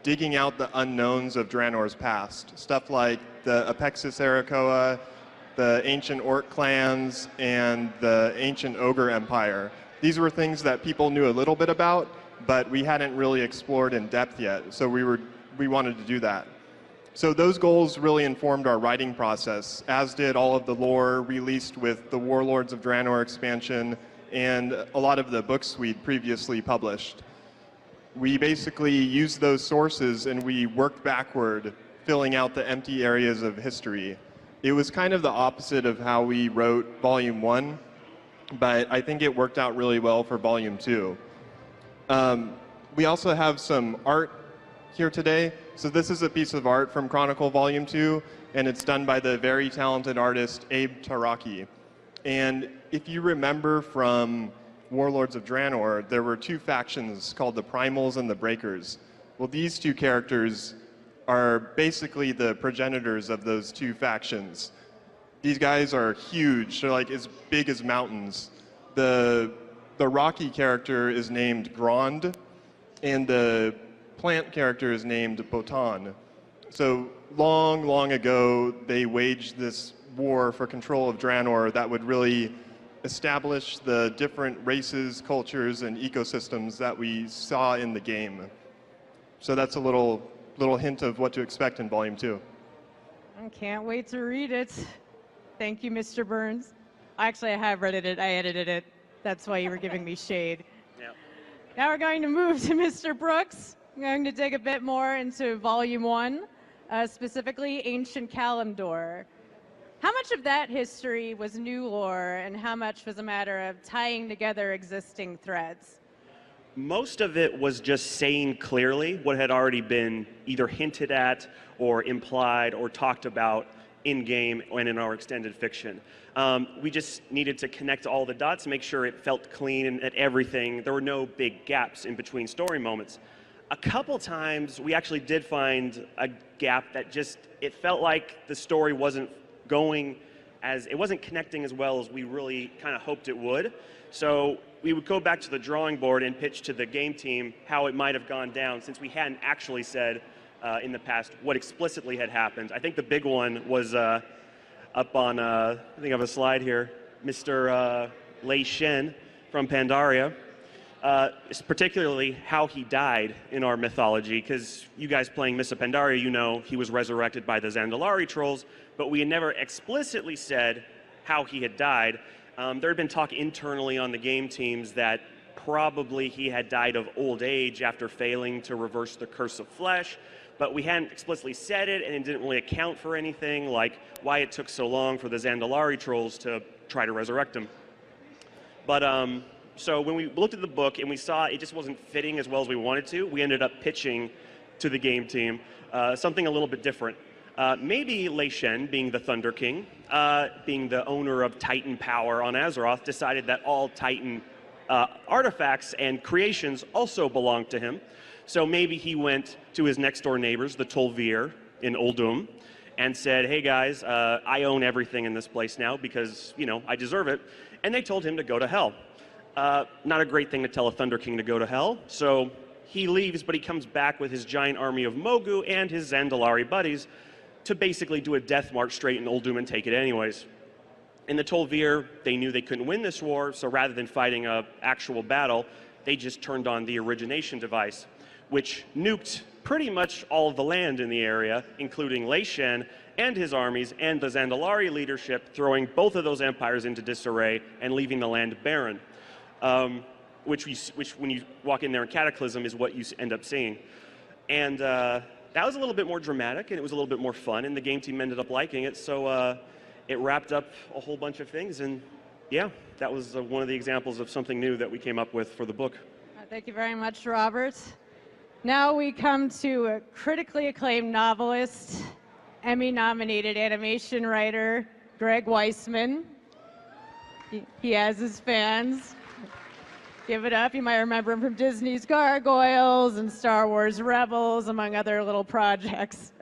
digging out the unknowns of Draenor's past. Stuff like the Apexis Arakoa, the ancient Orc clans, and the ancient Ogre Empire. These were things that people knew a little bit about, but we hadn't really explored in depth yet, so we wanted to do that. So those goals really informed our writing process, as did all of the lore released with the Warlords of Draenor expansion and a lot of the books we'd previously published. We basically used those sources and we worked backward, filling out the empty areas of history. It was kind of the opposite of how we wrote Volume 1, but I think it worked out really well for Volume 2. We also have some art here today. So this is a piece of art from Chronicle Volume 2, and it's done by the very talented artist Abe Taraki. And if you remember from Warlords of Draenor, there were two factions called the Primals and the Breakers. Well, these two characters are basically the progenitors of those two factions. These guys are huge. They're like as big as mountains. The rocky character is named Grond, and the plant character is named Botan. So long, long ago, they waged this war for control of Draenor that would really establish the different races, cultures, and ecosystems that we saw in the game. So that's a little hint of what to expect in Volume 2. I can't wait to read it. Thank you, Mr. Burns. Actually, I have read it. I edited it. That's why you were giving me shade. Yep. Now we're going to move to Mr. Brooks. I'm going to dig a bit more into Volume 1, specifically Ancient Kalimdor. How much of that history was new lore, and how much was a matter of tying together existing threads? Most of it was just saying clearly what had already been either hinted at or implied or talked about in-game and in our extended fiction. We just needed to connect all the dots, make sure it felt clean and that everything, there were no big gaps in between story moments. A couple times we actually did find a gap that just, it felt like the story wasn't going it wasn't connecting as well as we really kind of hoped it would. So we would go back to the drawing board and pitch to the game team how it might have gone down, since we hadn't actually said in the past what explicitly had happened. I think the big one was up on, I think I have a slide here, Mr. Lei Shen from Pandaria. Particularly how he died in our mythology, because you guys playing Mr. Pandaria, you know he was resurrected by the Zandalari trolls, but we had never explicitly said how he had died. There had been talk internally on the game teams that probably he had died of old age after failing to reverse the curse of flesh, but we hadn't explicitly said it, and it didn't really account for anything, like why it took so long for the Zandalari trolls to try to resurrect him. But so when we looked at the book and we saw it just wasn't fitting as well as we wanted to, we ended up pitching to the game team something a little bit different. Maybe Lei Shen, being the Thunder King, being the owner of Titan power on Azeroth, decided that all Titan artifacts and creations also belonged to him. So maybe he went to his next door neighbors, the Tol'vir in Uldum, and said, hey guys, I own everything in this place now because, you know, I deserve it. And they told him to go to hell. Not a great thing to tell a Thunder King to go to hell. So he leaves, but he comes back with his giant army of Mogu and his Zandalari buddies to basically do a death march straight in Uldum and take it anyways. In the Tol'vir, they knew they couldn't win this war, so rather than fighting an actual battle, they just turned on the origination device, which nuked pretty much all of the land in the area, including Lei Shen and his armies and the Zandalari leadership, throwing both of those empires into disarray and leaving the land barren. Which when you walk in there in Cataclysm is what you end up seeing. And that was a little bit more dramatic, and it was a little bit more fun, and the game team ended up liking it, so it wrapped up a whole bunch of things, and yeah, that was one of the examples of something new that we came up with for the book. Thank you very much, Robert. Now we come to a critically acclaimed novelist, Emmy-nominated animation writer, Greg Weisman. He has his fans. Give it up. You might remember him from Disney's Gargoyles and Star Wars Rebels, among other little projects.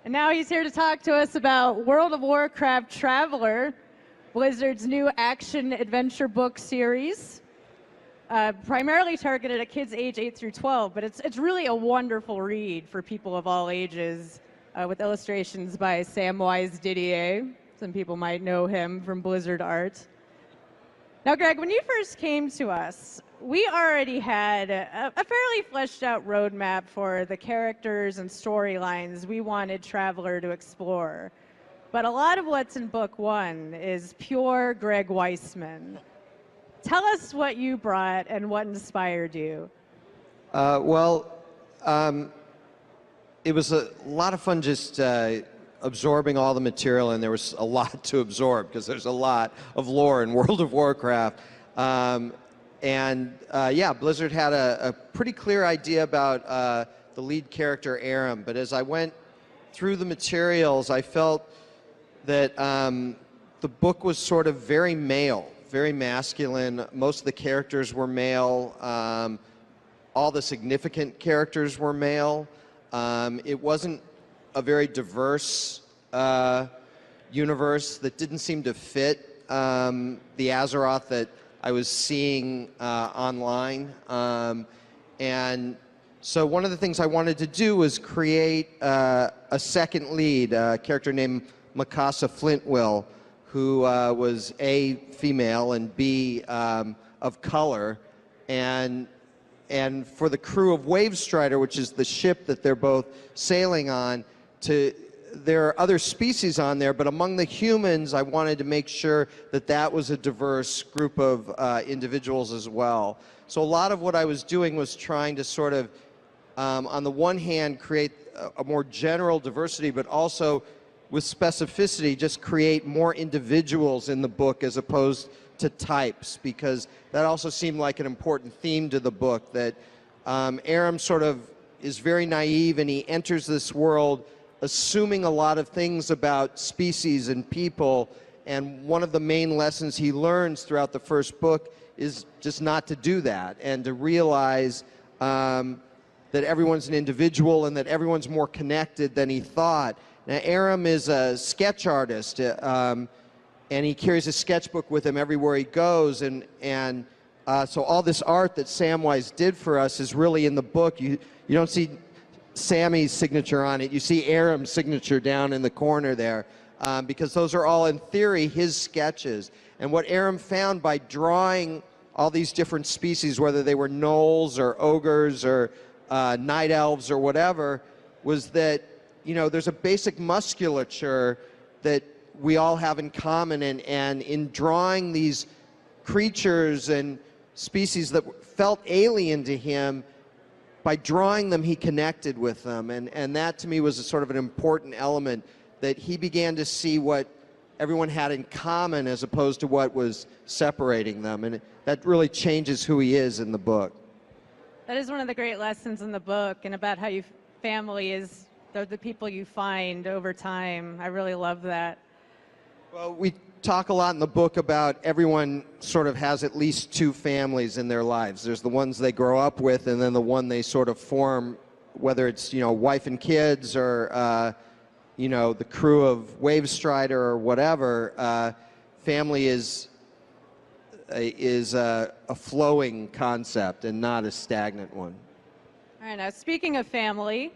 And now he's here to talk to us about World of Warcraft Traveler, Blizzard's new action-adventure book series. Primarily targeted at kids age 8 through 12, but it's really a wonderful read for people of all ages, with illustrations by Samwise Didier. Some people might know him from Blizzard art. Now, Greg, when you first came to us, we already had a fairly fleshed out roadmap for the characters and storylines we wanted Traveler to explore. But a lot of what's in book one is pure Greg Weisman. Tell us what you brought and what inspired you. It was a lot of fun just absorbing all the material, and there was a lot to absorb because there's a lot of lore in World of Warcraft. Yeah, Blizzard had a pretty clear idea about the lead character, Aram, but as I went through the materials, I felt that the book was sort of very male, very masculine. Most of the characters were male. All the significant characters were male. It wasn't a very diverse universe that didn't seem to fit the Azeroth that I was seeing online. And so one of the things I wanted to do was create a second lead, a character named Mikasa Flintwill, who was A, female, and B, of color. And for the crew of Wavestrider, which is the ship that they're both sailing on, there are other species on there, but among the humans, I wanted to make sure that that was a diverse group of individuals as well. So a lot of what I was doing was trying to sort of, on the one hand, create a more general diversity, but also with specificity, just create more individuals in the book as opposed to types, because that also seemed like an important theme to the book, that Aram sort of is very naive, and he enters this world assuming a lot of things about species and people, and one of the main lessons he learns throughout the first book is just not to do that, and to realize that everyone's an individual and that everyone's more connected than he thought. Now, Aram is a sketch artist, and he carries a sketchbook with him everywhere he goes, and so all this art that Samwise did for us is really in the book. You don't see Sammy's signature on it. You see Aram's signature down in the corner there, because those are all, in theory, his sketches. And what Aram found by drawing all these different species, whether they were gnolls or ogres or night elves or whatever, was that, you know, there's a basic musculature that we all have in common, and in drawing these creatures and species that felt alien to him, by drawing them, he connected with them. And that, to me, was a sort of an important element, that he began to see what everyone had in common as opposed to what was separating them. And that really changes who he is in the book. That is one of the great lessons in the book, and about how family is the people you find over time. I really love that. Well, we talk a lot in the book about everyone sort of has at least two families in their lives. There's the ones they grow up with, and then the one they sort of form, whether it's, you know, wife and kids or, you know, the crew of Wave Strider or whatever. Family is a flowing concept and not a stagnant one. All right, now speaking of family,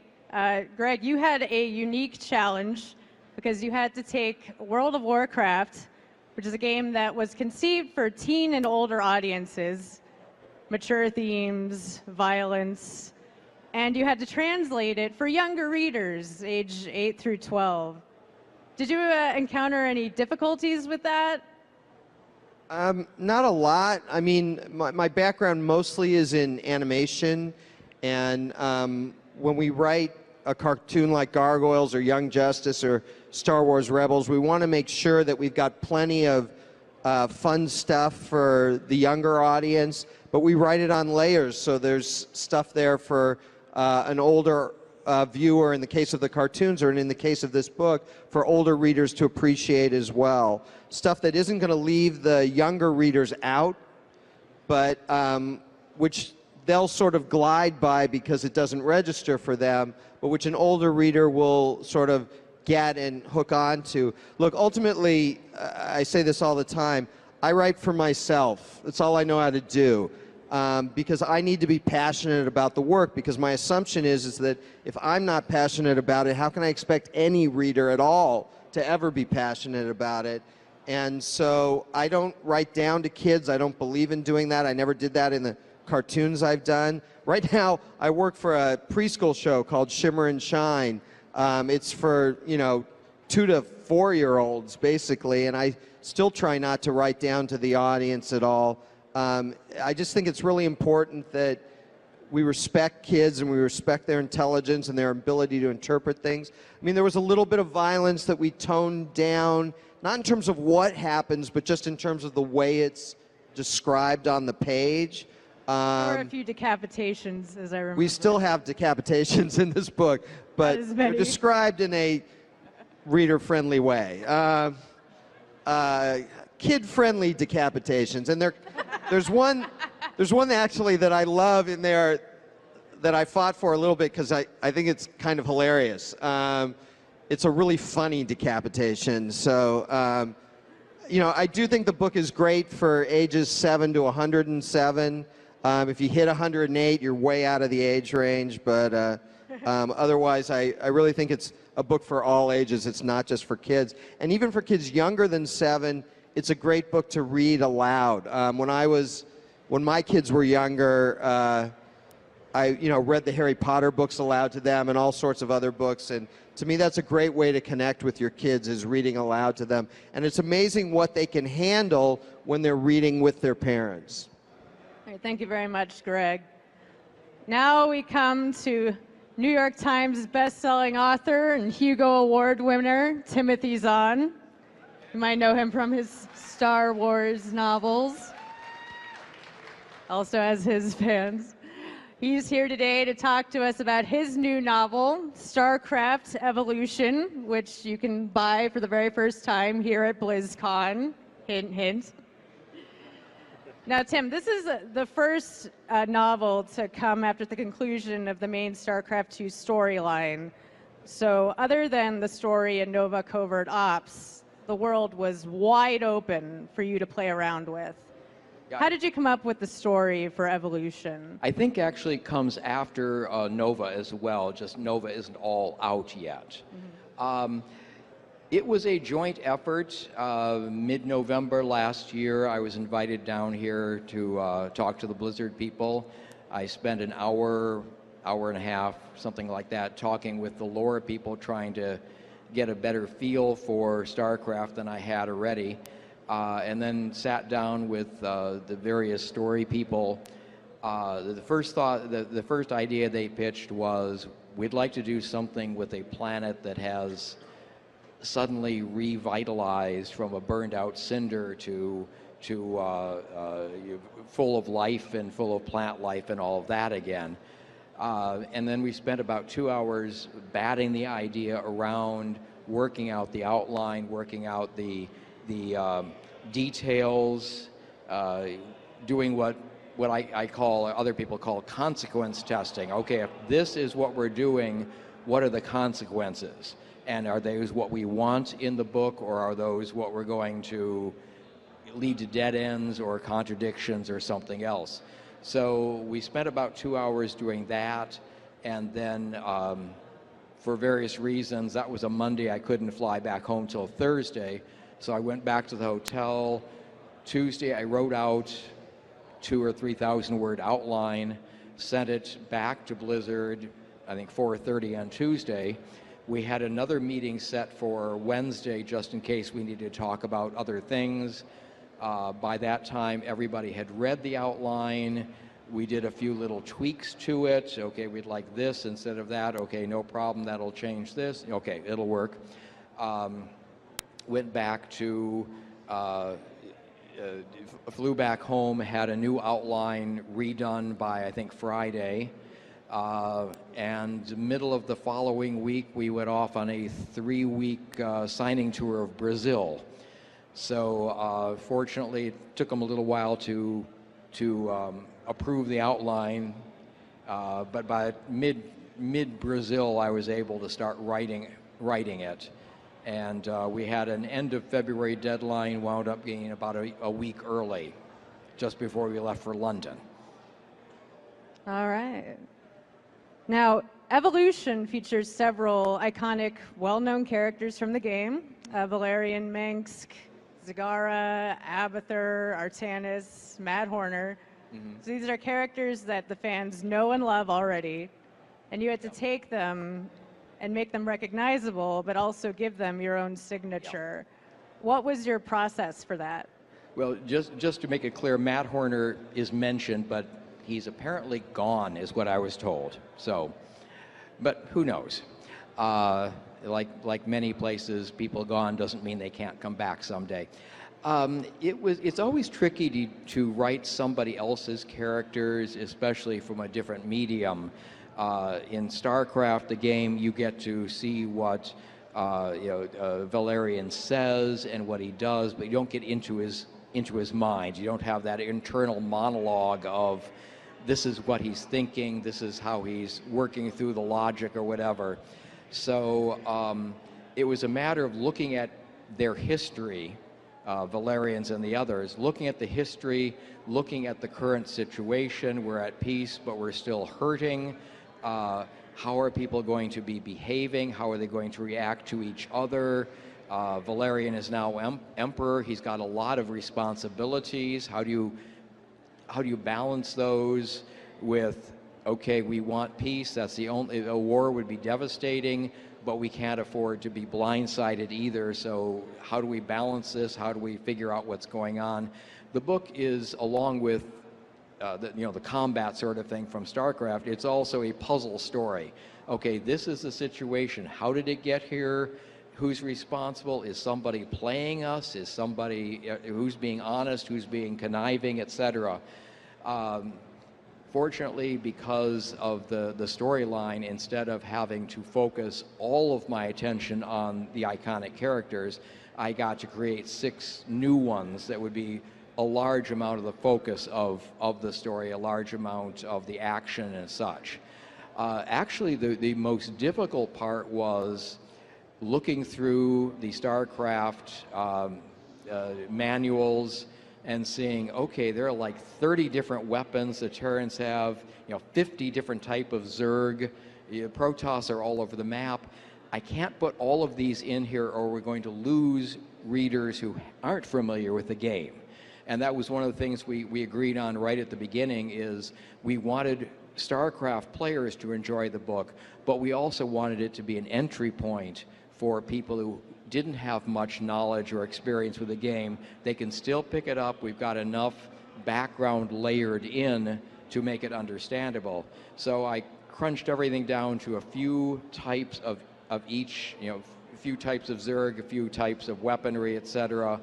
Greg, you had a unique challenge because you had to take World of Warcraft, which is a game that was conceived for teen and older audiences, mature themes, violence, and you had to translate it for younger readers, age 8 through 12. Did you encounter any difficulties with that? Not a lot. I mean, my background mostly is in animation, and when we write a cartoon like Gargoyles or Young Justice or Star Wars Rebels, we want to make sure that we've got plenty of fun stuff for the younger audience, but we write it on layers, so there's stuff there for an older viewer in the case of the cartoons, or in the case of this book, for older readers to appreciate as well. Stuff that isn't going to leave the younger readers out, but which they'll sort of glide by because it doesn't register for them, but which an older reader will sort of get and hook on to. Look, ultimately, I say this all the time, I write for myself. That's all I know how to do. Because I need to be passionate about the work, because my assumption is that if I'm not passionate about it, how can I expect any reader at all to ever be passionate about it? And so I don't write down to kids. I don't believe in doing that. I never did that in the cartoons I've done. Right now, I work for a preschool show called Shimmer and Shine. It's for, you know, 2 to 4-year-olds, basically, and I still try not to write down to the audience at all. I just think it's really important that we respect kids and we respect their intelligence and their ability to interpret things. I mean, there was a little bit of violence that we toned down, not in terms of what happens, but just in terms of the way it's described on the page. There were a few decapitations, as I remember. We still have decapitations in this book, but they're described in a reader-friendly way. Kid-friendly decapitations, and there's one actually that I love in there that I fought for a little bit because I think it's kind of hilarious. It's a really funny decapitation. So, you know, I do think the book is great for ages 7 to 107. If you hit 108, you're way out of the age range, but otherwise, I really think it's a book for all ages. It's not just for kids. And even for kids younger than 7, it's a great book to read aloud. When my kids were younger, I read the Harry Potter books aloud to them and all sorts of other books. And to me, that's a great way to connect with your kids, is reading aloud to them. And it's amazing what they can handle when they're reading with their parents. All right, thank you very much, Greg. Now we come to New York Times best-selling author and Hugo Award winner, Timothy Zahn. You might know him from his Star Wars novels, also as his fans. He's here today to talk to us about his new novel, StarCraft Evolution, which you can buy for the very first time here at Blizzcon. Hint, hint. Now, Tim, this is the first novel to come after the conclusion of the main StarCraft II storyline. So other than the story in Nova Covert Ops, the world was wide open for you to play around with. How did you come up with the story for Evolution? I think actually comes after Nova as well, just Nova isn't all out yet. It was a joint effort. Mid-November last year, I was invited down here to talk to the Blizzard people. I spent an hour and a half, something like that, talking with the lore people, trying to get a better feel for StarCraft than I had already. And then sat down with the various story people. The first idea they pitched was, we'd like to do something with a planet that has suddenly revitalized from a burned out cinder to full of life and full of plant life and all of that again. And then we spent about 2 hours batting the idea around, working out the outline, working out the details, doing what I call, other people call consequence testing. Okay, if this is what we're doing, what are the consequences? And are those what we want in the book, or are those what we're going to lead to dead ends or contradictions or something else? So we spent about 2 hours doing that, and then for various reasons, that was a Monday, I couldn't fly back home till Thursday, so I went back to the hotel. Tuesday, I wrote out 2,000 or 3,000 word outline, sent it back to Blizzard, I think 4:30 on Tuesday. We had another meeting set for Wednesday just in case we needed to talk about other things. By that time, everybody had read the outline. We did a few little tweaks to it. Okay, we'd like this instead of that. Okay, no problem, that'll change this. Okay, it'll work. Went back to, flew back home, had a new outline redone by, I think, Friday. And middle of the following week, we went off on a 3-week signing tour of Brazil. So fortunately, it took them a little while to approve the outline, but by mid-Brazil, I was able to start writing it. And we had an end of February deadline, wound up being about a week early, just before we left for London. All right. Now, Evolution features several iconic, well-known characters from the game. Valerian, Mengsk, Zagara, Abathur, Artanis, Mad Horner. So these are characters that the fans know and love already, and you had to take them and make them recognizable, but also give them your own signature. What was your process for that? Well, just to make it clear, Mad Horner is mentioned, but he's apparently gone, is what I was told. So, but who knows? Like many places, people gone doesn't mean they can't come back someday. It's always tricky to write somebody else's characters, especially from a different medium. In StarCraft, the game, you get to see what Valerian says and what he does, but you don't get into his mind. You don't have that internal monologue of this is what he's thinking, this is how he's working through the logic or whatever. So it was a matter of looking at their history, Valerians and the others, looking at the history, looking at the current situation. We're at peace, but we're still hurting. How are people going to be behaving? How are they going to react to each other? Valerian is now emperor. He's got a lot of responsibilities. How do you balance those with, okay, we want peace, that's the only, a war would be devastating, but we can't afford to be blindsided either, so how do we balance this? How do we figure out what's going on? The book is, along with the combat sort of thing from StarCraft, it's also a puzzle story. Okay, this is the situation. How did it get here? Who's responsible? Is somebody playing us? Is somebody who's being honest? Who's being conniving, etc.? Fortunately, because of the storyline, instead of having to focus all of my attention on the iconic characters, I got to create 6 new ones that would be a large amount of the focus of the story, a large amount of the action and such. Actually, the most difficult part was looking through the StarCraft manuals and seeing, okay, there are like 30 different weapons the Terrans have, 50 different type of Zerg. Protoss are all over the map. I can't put all of these in here or we're going to lose readers who aren't familiar with the game. And that was one of the things we agreed on right at the beginning is we wanted StarCraft players to enjoy the book, but we also wanted it to be an entry point for people who didn't have much knowledge or experience with the game. They can still pick it up. We've got enough background layered in to make it understandable. So I crunched everything down to a few types of each, a few types of Zerg, a few types of weaponry, etc.,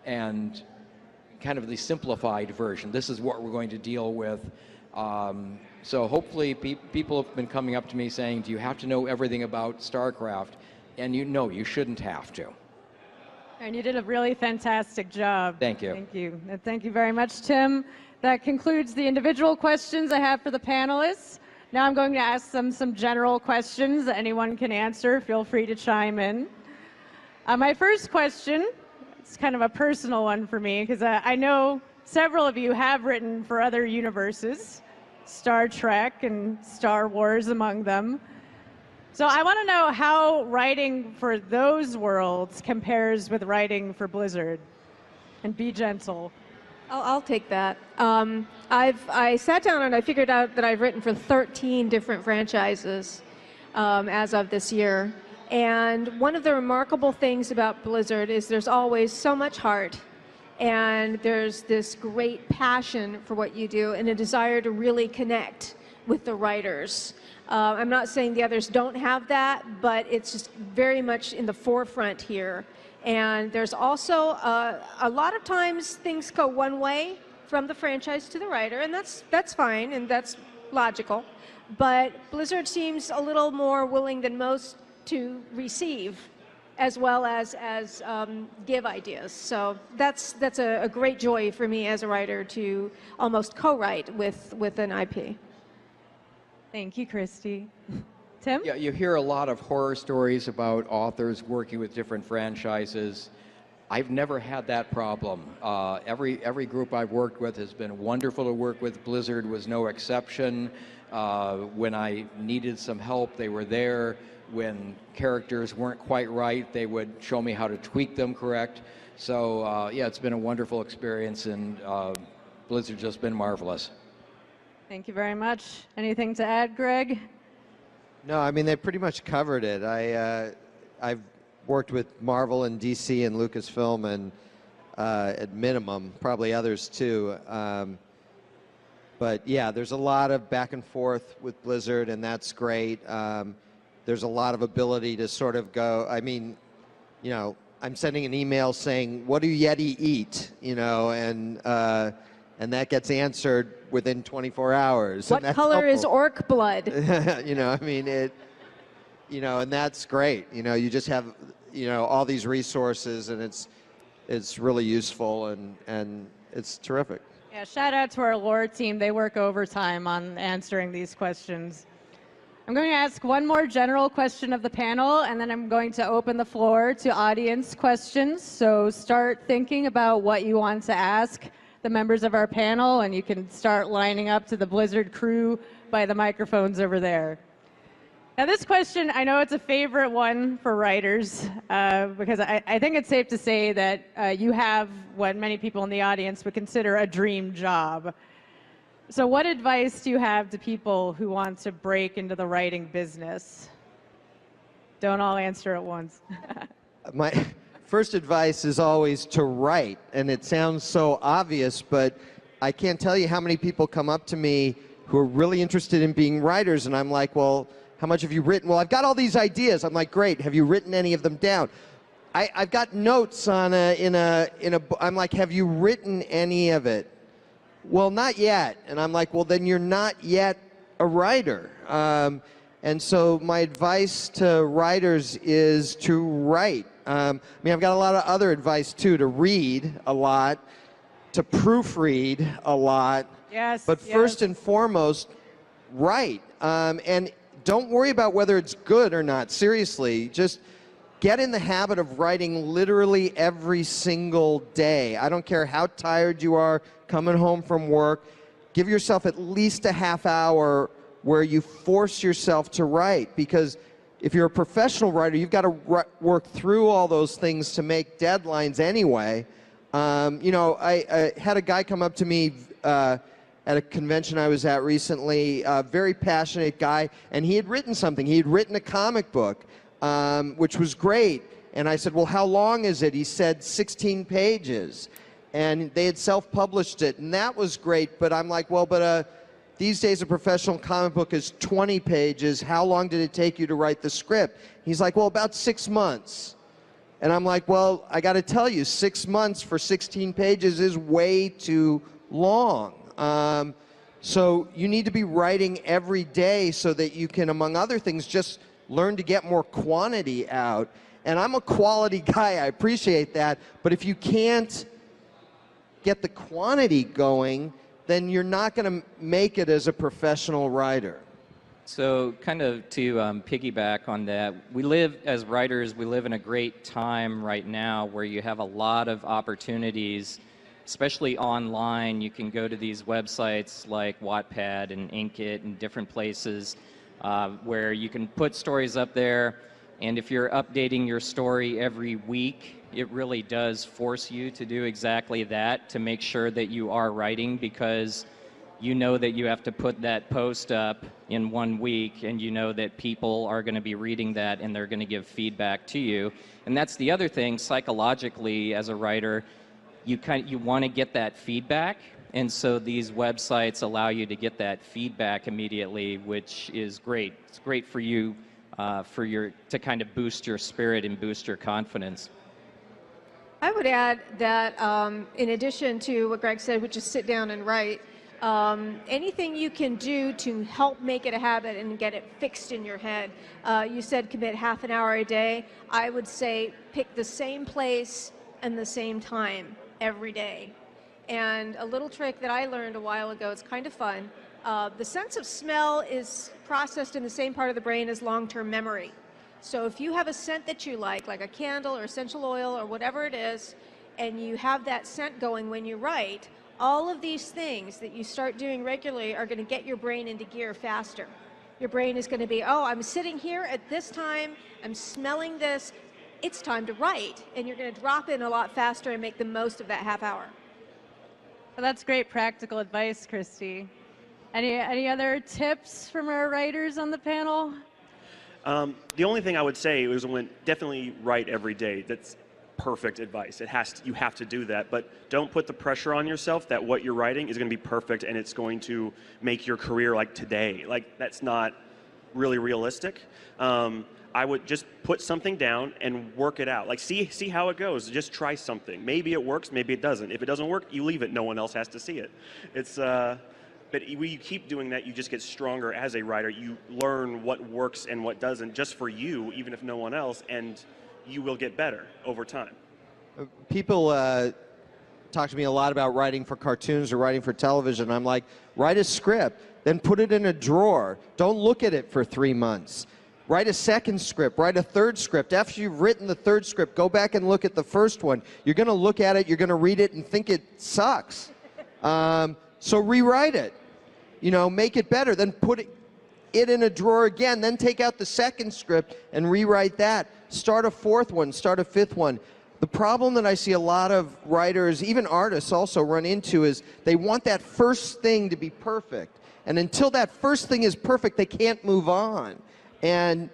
and kind of the simplified version. This is what we're going to deal with. So hopefully people have been coming up to me saying, do you have to know everything about StarCraft? And you shouldn't have to. And you did a really fantastic job. Thank you. Thank you. And thank you very much, Tim. That concludes the individual questions I have for the panelists. Now I'm going to ask them some general questions that anyone can answer. Feel free to chime in. My first question, it's kind of a personal one for me because I know several of you have written for other universes, Star Trek and Star Wars among them. So I want to know how writing for those worlds compares with writing for Blizzard. And be gentle. I'll take that. I sat down and I figured out that I've written for 13 different franchises as of this year. And one of the remarkable things about Blizzard is there's always so much heart. And there's this great passion for what you do and a desire to really connect with the writers. I'm not saying the others don't have that, but it's just very much in the forefront here. And there's also a lot of times things go one way from the franchise to the writer, and that's fine and that's logical. But Blizzard seems a little more willing than most to receive as well as give ideas. So that's a great joy for me as a writer to almost co-write with an IP. Thank you, Christy. Tim? Yeah, you hear a lot of horror stories about authors working with different franchises. I've never had that problem. Every group I've worked with has been wonderful to work with. Blizzard was no exception. When I needed some help, they were there. When characters weren't quite right, they would show me how to tweak them correct. So yeah, it's been a wonderful experience, and Blizzard's just been marvelous. Thank you very much. Anything to add, Greg? No, I mean, they pretty much covered it. I've worked with Marvel and DC and Lucasfilm and at minimum, probably others too. But yeah, there's a lot of back and forth with Blizzard, and that's great. There's a lot of ability to sort of go, I mean, I'm sending an email saying, what do Yeti eat? And that gets answered within 24 hours. What color is orc blood? I mean, and that's great. You just have, all these resources, and it's really useful, and it's terrific. Yeah, shout out to our lore team. They work overtime on answering these questions. I'm going to ask one more general question of the panel, and then I'm going to open the floor to audience questions. So start thinking about what you want to ask the members of our panel, and you can start lining up to the Blizzard crew by the microphones over there. Now this question, I know it's a favorite one for writers, because I think it's safe to say that you have what many people in the audience would consider a dream job. So what advice do you have to people who want to break into the writing business? Don't all answer at once. My first advice is always to write, and it sounds so obvious, but I can't tell you how many people come up to me who are really interested in being writers, and I'm like, well, how much have you written? Well, I've got all these ideas. I'm like, great. Have you written any of them down? I've got notes on I'm like, have you written any of it? Well, not yet. And I'm like, well, then you're not yet a writer. And so my advice to writers is to write. I mean, I've got a lot of other advice too, to read a lot, to proofread a lot. Yes. But first and foremost, write. And don't worry about whether it's good or not. Seriously, just get in the habit of writing literally every single day. I don't care how tired you are coming home from work. Give yourself at least a half hour where you force yourself to write, because if you're a professional writer, you've got to work through all those things to make deadlines anyway. You know, I had a guy come up to me at a convention I was at recently, a very passionate guy, and he had written something. He had written a comic book, which was great. And I said, well, how long is it? He said 16 pages. And they had self-published it, and that was great. But I'm like, well, but these days a professional comic book is 20 pages. How long did it take you to write the script? He's like, well, about 6 months. And I'm like, well, I got to tell you, 6 months for 16 pages is way too long. So you need to be writing every day so that you can, among other things, just learn to get more quantity out. And I'm a quality guy, I appreciate that, but if you can't get the quantity going, then you're not going to make it as a professional writer. So kind of to piggyback on that, we live, as writers, we live in a great time right now where you have a lot of opportunities, especially online. You can go to these websites like Wattpad and Inkit and different places where you can put stories up there, and if you're updating your story every week, it really does force you to do exactly that, to make sure that you are writing, because you know that you have to put that post up in 1 week, and you know that people are going to be reading that and they're going to give feedback to you. And that's the other thing, psychologically, as a writer, you want to get that feedback, and so these websites allow you to get that feedback immediately, which is great. It's great for you to kind of boost your spirit and boost your confidence. I would add that in addition to what Greg said, which is sit down and write, anything you can do to help make it a habit and get it fixed in your head. You said commit half an hour a day. I would say pick the same place and the same time every day. And a little trick that I learned a while ago, it's kind of fun. The sense of smell is processed in the same part of the brain as long-term memory. So if you have a scent that you like a candle or essential oil or whatever it is, and you have that scent going when you write, all of these things that you start doing regularly are going to get your brain into gear faster. Your brain is going to be, oh, I'm sitting here at this time, I'm smelling this, it's time to write. And you're going to drop in a lot faster and make the most of that half hour. Well, that's great practical advice, Christy. Any other tips from our writers on the panel? The only thing I would say is definitely write every day. That's perfect advice. You have to do that, but don't put the pressure on yourself that what you're writing is going to be perfect and it's going to make your career like today. Like, that's not really realistic. I would just put something down and work it out. Like, see how it goes. Just try something. Maybe it works, maybe it doesn't. If it doesn't work, you leave it. No one else has to see it. But when you keep doing that, you just get stronger as a writer. You learn what works and what doesn't just for you, even if no one else, and you will get better over time. People talk to me a lot about writing for cartoons or writing for television. I'm like, write a script, then put it in a drawer. Don't look at it for 3 months. Write a second script, write a third script. After you've written the third script, go back and look at the first one. You're going to look at it, you're going to read it and think it sucks. So rewrite it. You know, make it better. Then put it in a drawer again. Then take out the second script and rewrite that. Start a fourth one. Start a fifth one. The problem that I see a lot of writers, even artists also run into, is they want that first thing to be perfect. And until that first thing is perfect, they can't move on. And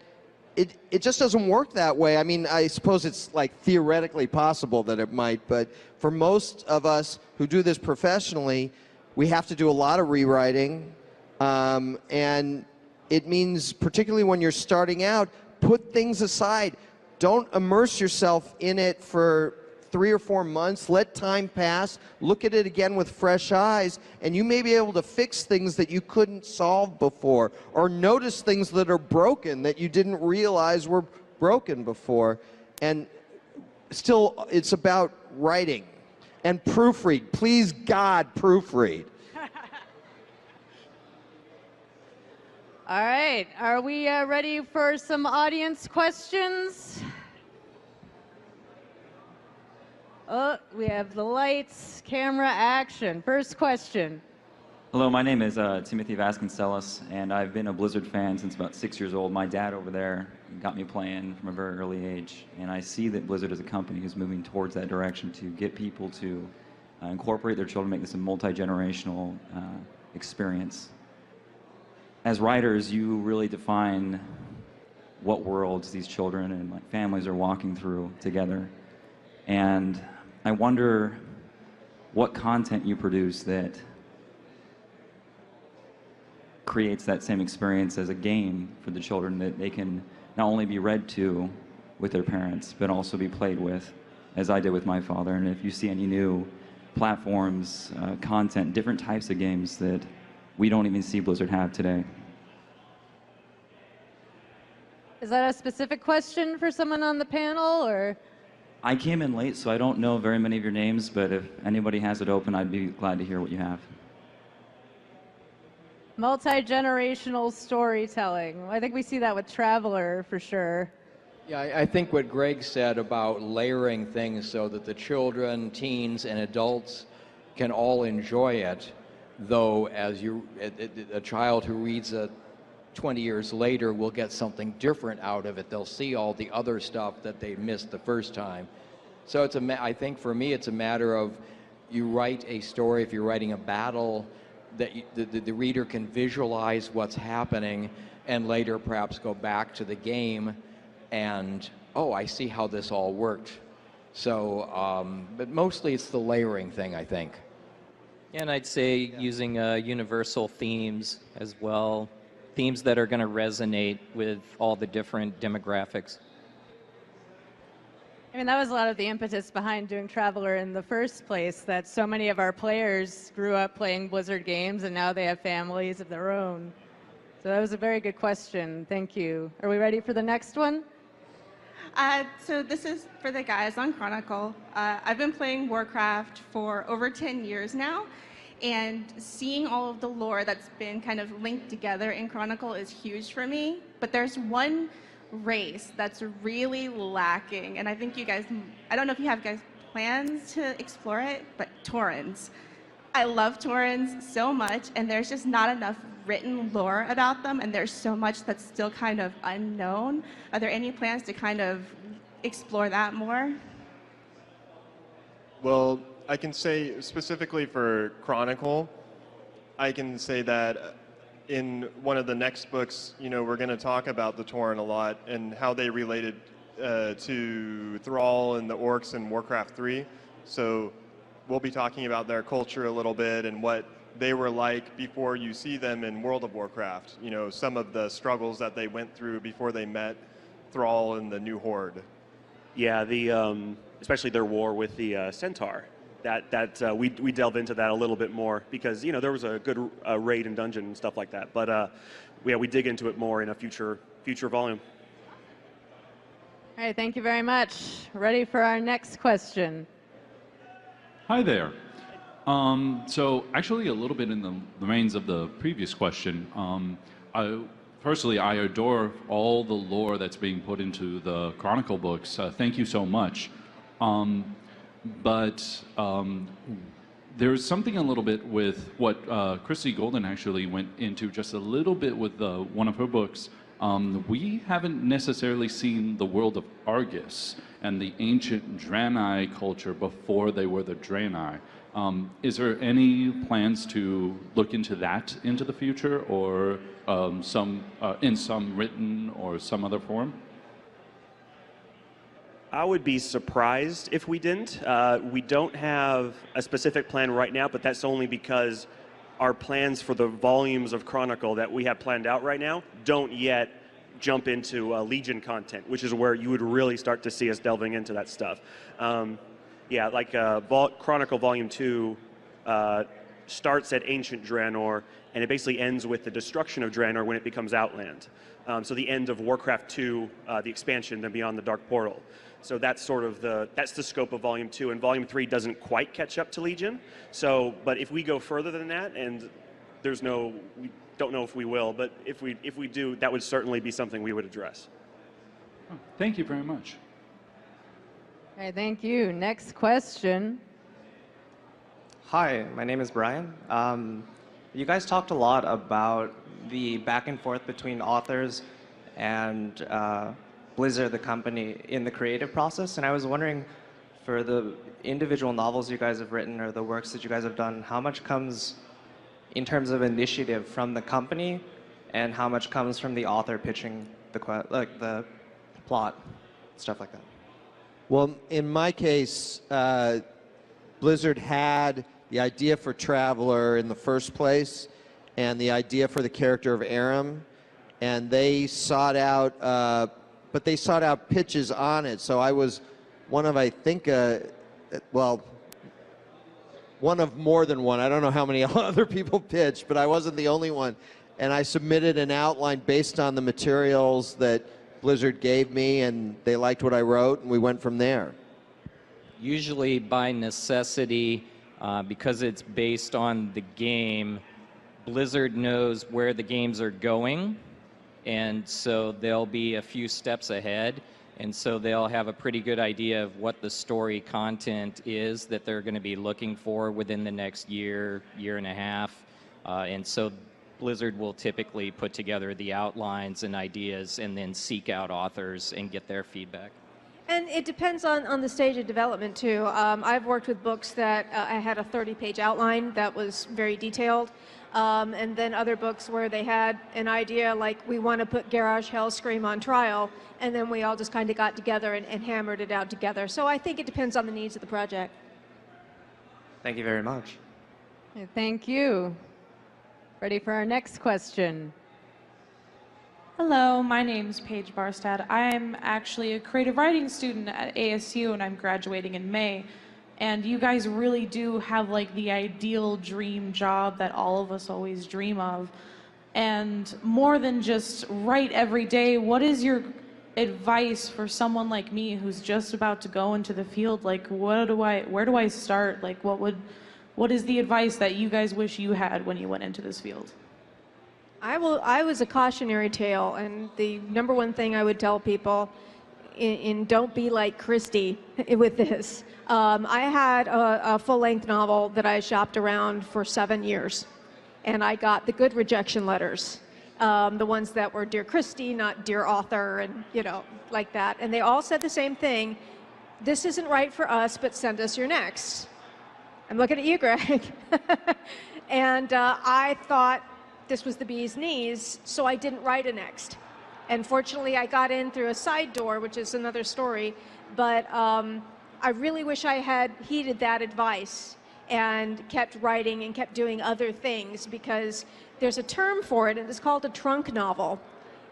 it just doesn't work that way. I mean, I suppose it's like theoretically possible that it might, but for most of us who do this professionally, we have to do a lot of rewriting, and it means, particularly when you're starting out, put things aside. Don't immerse yourself in it for 3 or 4 months. Let time pass. Look at it again with fresh eyes, and you may be able to fix things that you couldn't solve before, or notice things that are broken that you didn't realize were broken before. And still, it's about writing. And proofread. Please, God, proofread. All right, are we ready for some audience questions? Oh, we have the lights, camera, action. First question. Hello, my name is Timothy Vasconcelos, and I've been a Blizzard fan since about 6 years old. My dad over there got me playing from a very early age, and I see that Blizzard as a company is moving towards that direction to get people to incorporate their children, make this a multi-generational experience. As writers, you really define what worlds these children and like, families are walking through together. And I wonder what content you produce that creates that same experience as a game for the children, that they can not only be read to with their parents, but also be played with, as I did with my father. And if you see any new platforms, content, different types of games that we don't even see Blizzard have today. Is that a specific question for someone on the panel, or? I came in late, so I don't know very many of your names, but if anybody has it open, I'd be glad to hear what you have. Multi-generational storytelling. I think we see that with Traveler for sure. Yeah, I think what Greg said about layering things so that the children, teens, and adults can all enjoy it, though as a child who reads it 20 years later will get something different out of it. They'll see all the other stuff that they missed the first time. So I think for me it's a matter of, you write a story, if you're writing a battle, that the reader can visualize what's happening and later perhaps go back to the game and, oh, I see how this all worked. So, but mostly it's the layering thing, I think. And I'd say using universal themes as well, themes that are going to resonate with all the different demographics. I mean, that was a lot of the impetus behind doing Traveler in the first place, that so many of our players grew up playing Blizzard games and now they have families of their own. So that was a very good question. Thank you. Are we ready for the next one? So this is for the guys on Chronicle. I've been playing Warcraft for over 10 years now, and seeing all of the lore that's been kind of linked together in Chronicle is huge for me. But there's one race that's really lacking, and I think you guys, I don't know if you have guys plans to explore it, but Taurens. I love Taurens so much, and there's just not enough written lore about them, and there's so much that's still kind of unknown. Are there any plans to kind of explore that more? Well, I can say specifically for Chronicle, I can say that in one of the next books, you know, we're going to talk about the Tauren a lot and how they related to Thrall and the Orcs in Warcraft 3. So we'll be talking about their culture a little bit and what they were like before you see them in World of Warcraft. You know, some of the struggles that they went through before they met Thrall and the New Horde. Yeah, especially their war with the Centaur. We delve into that a little bit more because, you know, there was a good raid and dungeon and stuff like that. But yeah, we dig into it more in a future volume. All right, thank you very much. Ready for our next question. Hi there. So actually a little bit in the remains of the previous question. Personally, I adore all the lore that's being put into the Chronicle books. Thank you so much. But there's something a little bit with what Christy Golden actually went into just a little bit with one of her books. We haven't necessarily seen the world of Argus and the ancient Draenei culture before they were the Draenei. Is there any plans to look into that into the future, or in some written or some other form? I would be surprised if we didn't. We don't have a specific plan right now, but that's only because our plans for the volumes of Chronicle that we have planned out right now don't yet jump into Legion content, which is where you would really start to see us delving into that stuff. Yeah, like Chronicle Volume 2 starts at Ancient Draenor, and it basically ends with the destruction of Draenor when it becomes Outland. So the end of Warcraft 2, the expansion, then Beyond the Dark Portal. So that's sort of that's the scope of Volume 2, and Volume 3 doesn't quite catch up to Legion. So, but if we go further than that, and we Don't know if we will, but if we do, that would certainly be something we would address. Thank you very much. Okay, thank you. Next question. Hi, my name is Brian. You guys talked a lot about the back and forth between authors and Blizzard, the company, in the creative process, and I was wondering, for the individual novels you guys have written or the works that you guys have done, how much comes in terms of initiative from the company, and how much comes from the author pitching the plot, stuff like that? Well, in my case, Blizzard had the idea for Traveler in the first place and the idea for the character of Aram, and they sought out, but they sought out pitches on it. So I was one of, I think, well, one of more than one. I don't know how many other people pitched, but I wasn't the only one. And I submitted an outline based on the materials that Blizzard gave me, and they liked what I wrote, and we went from there. Usually by necessity, because it's based on the game, Blizzard knows where the games are going, and so they'll be a few steps ahead, and so they'll have a pretty good idea of what the story content is that they're going to be looking for within the next year, year and a half, and so Blizzard will typically put together the outlines and ideas and then seek out authors and get their feedback. And it depends on the stage of development, too. I've worked with books that I had a 30-page outline that was very detailed, and then other books where they had an idea like, we want to put Garage Hellscream on trial, and then we all just kind of got together and hammered it out together. So I think it depends on the needs of the project. Thank you very much. Okay, thank you. Ready for our next question. Hello, my name is Paige Barstad. I'm actually a creative writing student at ASU, and I'm graduating in May. And you guys really do have like the ideal dream job that all of us always dream of. And more than just write every day, what is your advice for someone like me who's just about to go into the field? Like, where do I start? Like, what is the advice that you guys wish you had when you went into this field? I was a cautionary tale, and the number one thing I would tell people in don't be like Christy with this. I had a full-length novel that I shopped around for 7 years, and I got the good rejection letters, the ones that were Dear Christy, not Dear Author, and like that. And they all said the same thing: this isn't right for us, but send us your next. I'm looking at you, Greg. And I thought this was the bee's knees, so I didn't write a next. And fortunately, I got in through a side door, which is another story, but I really wish I had heeded that advice and kept writing and kept doing other things, because there's a term for it, and it's called a trunk novel.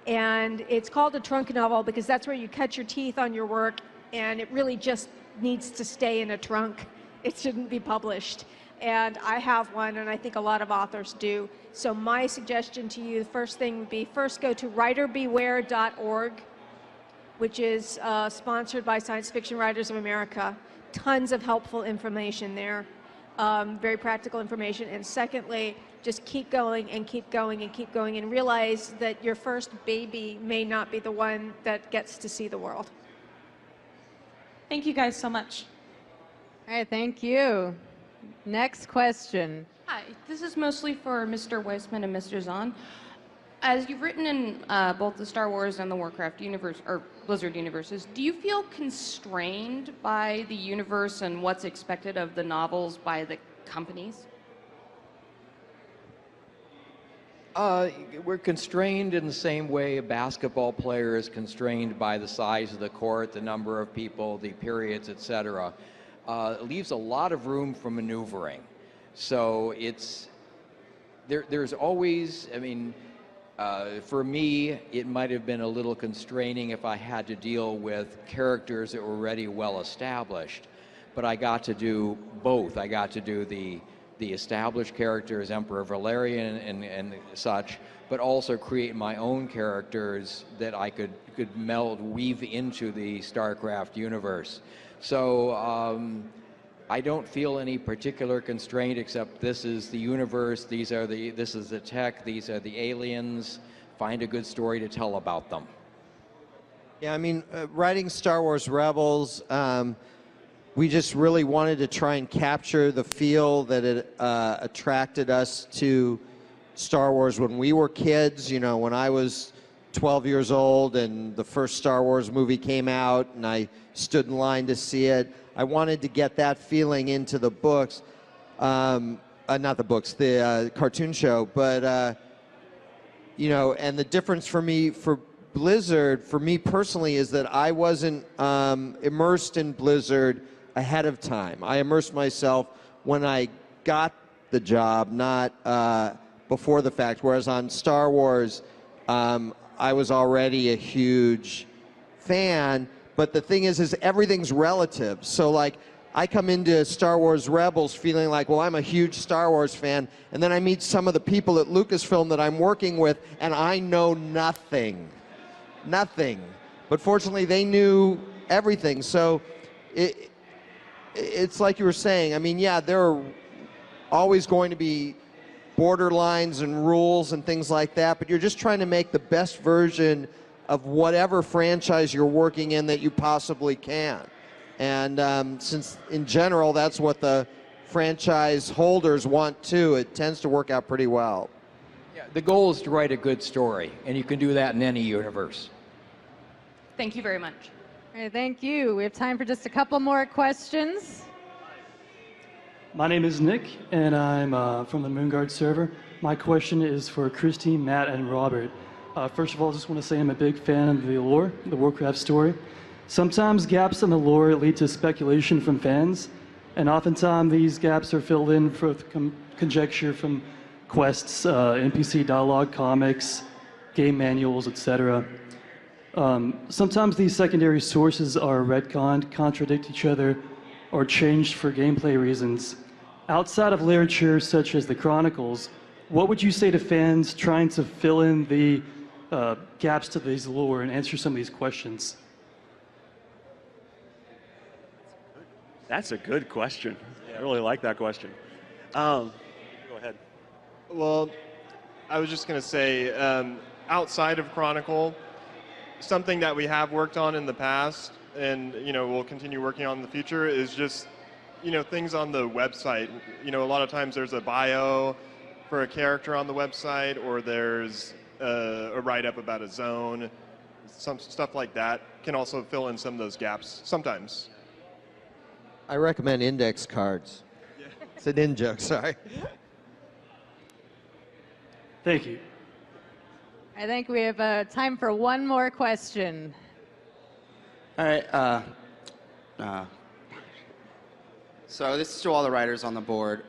And it's called a trunk novel because that's where you cut your teeth on your work, and it really just needs to stay in a trunk. It shouldn't be published. And I have one, and I think a lot of authors do. So my suggestion to you, the first thing would be, first go to writerbeware.org, which is sponsored by Science Fiction Writers of America. Tons of helpful information there, very practical information. And secondly, just keep going and keep going and keep going, and realize that your first baby may not be the one that gets to see the world. Thank you guys so much. All right, thank you. Next question. Hi, this is mostly for Mr. Weissman and Mr. Zahn. As you've written in both the Star Wars and the Warcraft universe, or Blizzard universes, do you feel constrained by the universe and what's expected of the novels by the companies? We're constrained in the same way a basketball player is constrained by the size of the court, the number of people, the periods, etc. It leaves a lot of room for maneuvering. So there's always, I mean, for me, it might have been a little constraining if I had to deal with characters that were already well established, but I got to do both. I got to do the established characters, Emperor Valerian and such, but also create my own characters that I could weave into the StarCraft universe. So I don't feel any particular constraint except this is the universe, this is the tech, these are the aliens. Find a good story to tell about them. Yeah, I mean, writing Star Wars Rebels, we just really wanted to try and capture the feel that it attracted us to Star Wars when we were kids. You know, when I was 12 years old and the first Star Wars movie came out and I stood in line to see it, I wanted to get that feeling into the books. Not the books, the cartoon show, but, you know, and the difference for me, for Blizzard, for me personally, is that I wasn't immersed in Blizzard ahead of time. I immersed myself when I got the job, not before the fact. Whereas on Star Wars, I was already a huge fan. But the thing is everything's relative. So like, I come into Star Wars Rebels feeling like, well, I'm a huge Star Wars fan, and then I meet some of the people at Lucasfilm that I'm working with, and I know nothing. Nothing. But fortunately, they knew everything. So it's like you were saying. I mean, yeah, there are always going to be borderlines and rules and things like that, but you're just trying to make the best version of whatever franchise you're working in that you possibly can. And since, in general, that's what the franchise holders want too, it tends to work out pretty well. Yeah, the goal is to write a good story, and you can do that in any universe. Thank you very much. All right, thank you. We have time for just a couple more questions. My name is Nick, and I'm from the Moonguard server. My question is for Christy, Matt, and Robert. First of all, I just want to say I'm a big fan of the lore, the Warcraft story. Sometimes gaps in the lore lead to speculation from fans, and oftentimes these gaps are filled in with conjecture from quests, NPC dialogue, comics, game manuals, etc. Sometimes these secondary sources are retconned, contradict each other, or changed for gameplay reasons. Outside of literature such as the Chronicles, what would you say to fans trying to fill in the gaps to these lore and answer some of these questions? That's a good question. I really like that question. Go ahead. Well, I was just going to say, outside of Chronicle, something that we have worked on in the past and, you know, we'll continue working on in the future is just, you know, things on the website. You know, a lot of times there's a bio for a character on the website, or there's a write-up about a zone. Some stuff like that can also fill in some of those gaps sometimes. I recommend index cards. Yeah. It's an in-joke, sorry. Thank you. I think we have time for one more question. All right. So this is to all the writers on the board.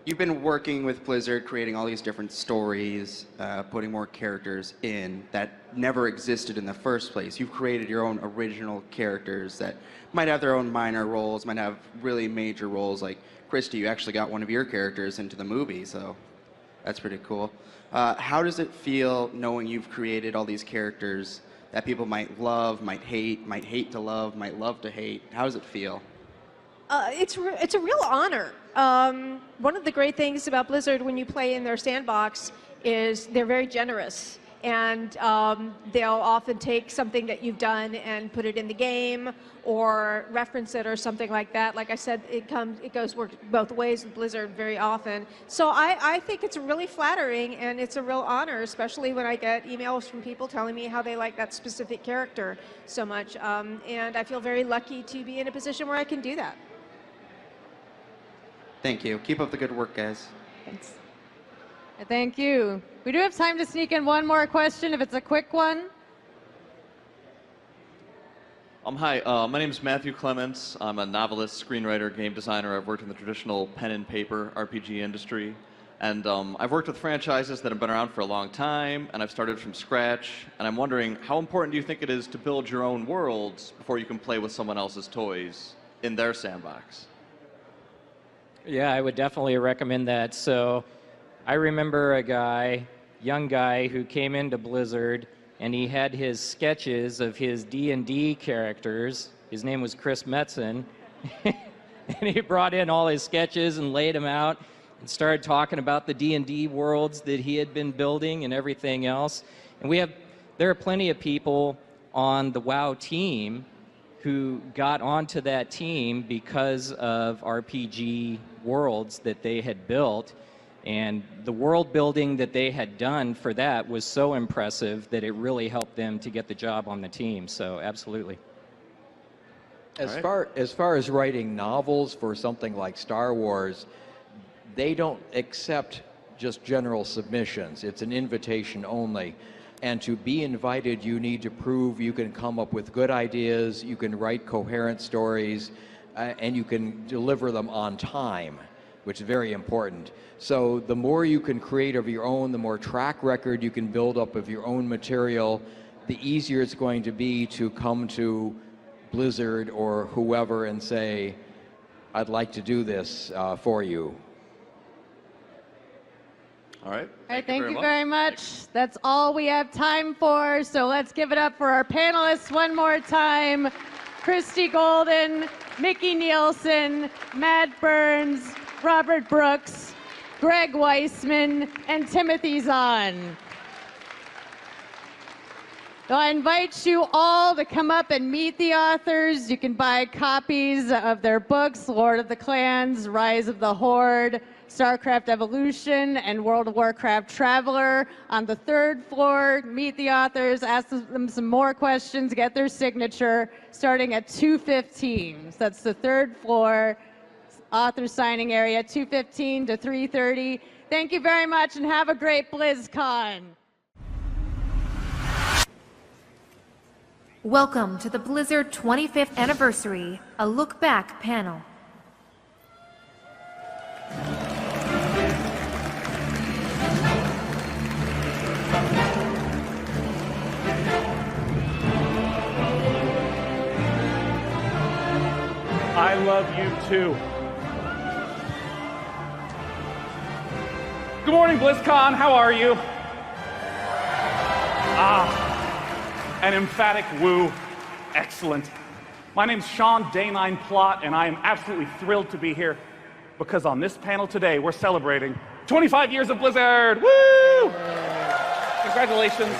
You've been working with Blizzard, creating all these different stories, putting more characters in that never existed in the first place. You've created your own original characters that might have their own minor roles, might have really major roles. Like Christy, you actually got one of your characters into the movie, so that's pretty cool. How does it feel knowing you've created all these characters that people might love, might hate to love, might love to hate? How does it feel? It's a real honor. One of the great things about Blizzard when you play in their sandbox is they're very generous. And they'll often take something that you've done and put it in the game or reference it or something like that. Like I said, it goes both ways with Blizzard very often. So I think it's really flattering and it's a real honor, especially when I get emails from people telling me how they like that specific character so much. And I feel very lucky to be in a position where I can do that. Thank you. Keep up the good work, guys. Thanks. Thank you. We do have time to sneak in one more question if it's a quick one. Hi, my name is Matthew Clements. I'm a novelist, screenwriter, game designer. I've worked in the traditional pen and paper RPG industry. And I've worked with franchises that have been around for a long time, and I've started from scratch. And I'm wondering, how important do you think it is to build your own worlds before you can play with someone else's toys in their sandbox? Yeah, I would definitely recommend that. So I remember a young guy who came into Blizzard, and he had his sketches of his D&D characters. His name was Chris Metzen. And he brought in all his sketches and laid them out and started talking about the D&D worlds that he had been building and everything else. And there are plenty of people on the WoW team who got onto that team because of RPG worlds that they had built. And the world building that they had done for that was so impressive that it really helped them to get the job on the team. So absolutely. As far as writing novels for something like Star Wars, they don't accept just general submissions. It's an invitation only. And to be invited, you need to prove you can come up with good ideas, you can write coherent stories, and you can deliver them on time, which is very important. So the more you can create of your own, the more track record you can build up of your own material, the easier it's going to be to come to Blizzard or whoever and say, I'd like to do this for you. All right. All right, thank you very much. That's all we have time for. So let's give it up for our panelists one more time. Christy Golden, Mickey Nielsen, Matt Burns, Robert Brooks, Greg Weissman, and Timothy Zahn. So I invite you all to come up and meet the authors. You can buy copies of their books, Lord of the Clans, Rise of the Horde, StarCraft Evolution, and World of Warcraft Traveler on the 3rd floor. Meet the authors, ask them some more questions, get their signature, starting at 2:15. So that's the 3rd floor, author signing area, 2:15 to 3:30. Thank you very much and have a great BlizzCon. Welcome to the Blizzard 25th Anniversary, a look back panel. I love you too. Good morning, BlizzCon. How are you? An emphatic woo. Excellent. My name's Sean Day9 Plot, and I am absolutely thrilled to be here because on this panel today, we're celebrating 25 years of Blizzard. Woo! Congratulations.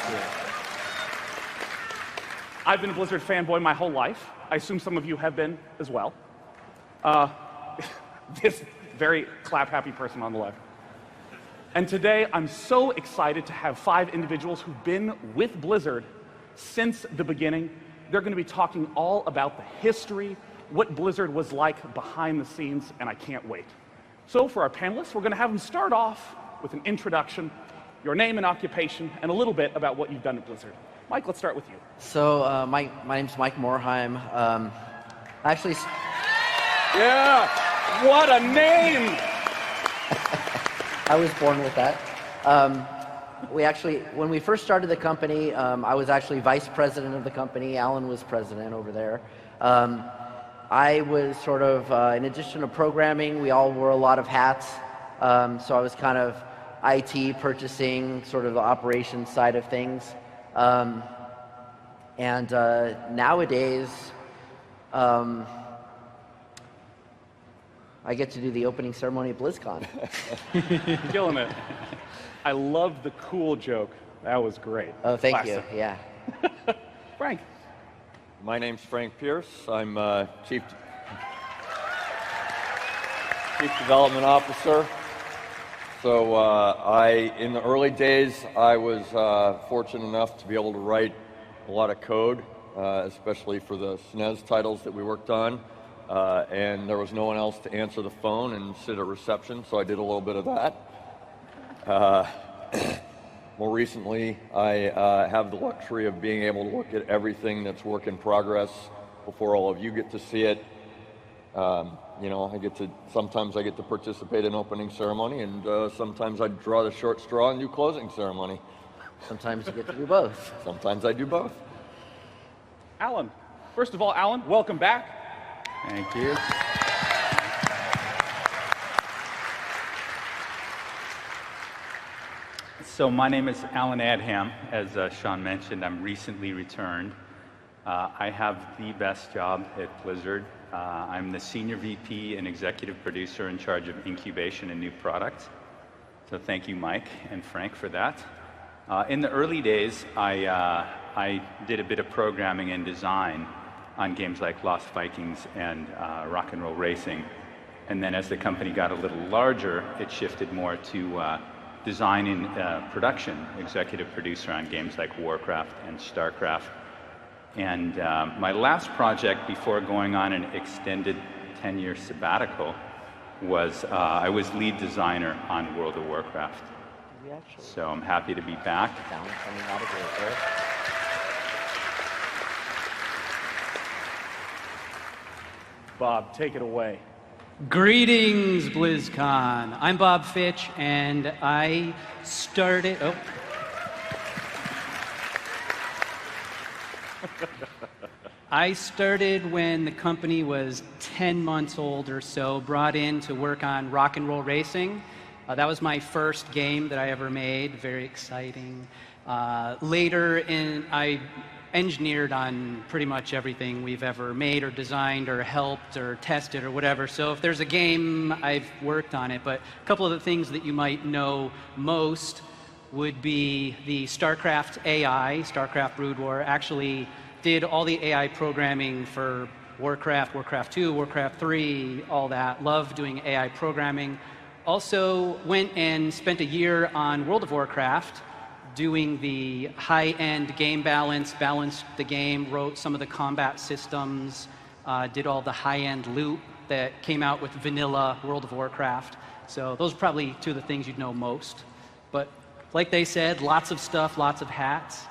I've been a Blizzard fanboy my whole life. I assume some of you have been as well. This very clap-happy person on the left. And today, I'm so excited to have 5 individuals who've been with Blizzard since the beginning. They're going to be talking all about the history, what Blizzard was like behind the scenes, and I can't wait. So for our panelists, we're going to have them start off with an introduction, your name and occupation, and a little bit about what you've done at Blizzard. Mike, let's start with you. So my name's Mike Morheim. Actually... Yeah! What a name! I was born with that. When we first started the company, I was actually vice president of the company. Alan was president over there. I was sort of, in addition to programming, we all wore a lot of hats. So I was kind of IT, purchasing, sort of the operations side of things. Nowadays, I get to do the opening ceremony at BlizzCon. Killing it. I love the cool joke. That was great. Oh, thank Classic. you. Yeah. Frank. My name's Frank Pierce. I'm Chief Development Officer. So in the early days, I was fortunate enough to be able to write a lot of code, especially for the SNES titles that we worked on. And there was no one else to answer the phone and sit at reception, so I did a little bit of that. More recently, I have the luxury of being able to look at everything that's work in progress before all of you get to see it. Sometimes I get to participate in opening ceremony, and sometimes I draw the short straw and do closing ceremony. Sometimes you get to do both. Sometimes I do both. Alan. First of all, Alan, welcome back. Thank you. So my name is Alan Adham. As Sean mentioned, I'm recently returned. I have the best job at Blizzard. I'm the Senior VP and Executive Producer in charge of incubation and new products. So thank you, Mike and Frank, for that. In the early days, I did a bit of programming and design on games like Lost Vikings and Rock and Roll Racing. And then as the company got a little larger, it shifted more to design and production, executive producer on games like Warcraft and Starcraft. And my last project before going on an extended 10-year sabbatical was I was lead designer on World of Warcraft. So I'm happy to be back. Bob, take it away. Greetings, BlizzCon. I'm Bob Fitch, and I started... Oh. I started when the company was 10 months old or so, brought in to work on Rock and Roll Racing. That was my first game that I ever made, very exciting. Later, I engineered on pretty much everything we've ever made or designed or helped or tested or whatever. So if there's a game, I've worked on it. But a couple of the things that you might know most would be the StarCraft AI, StarCraft Brood War, actually did all the AI programming for Warcraft, Warcraft 2, Warcraft 3, all that. Loved doing AI programming. Also went and spent a year on World of Warcraft doing the high-end game balance, balanced the game, wrote some of the combat systems, did all the high-end loot that came out with vanilla World of Warcraft. So those are probably two of the things you'd know most. But like they said, lots of stuff, lots of hats.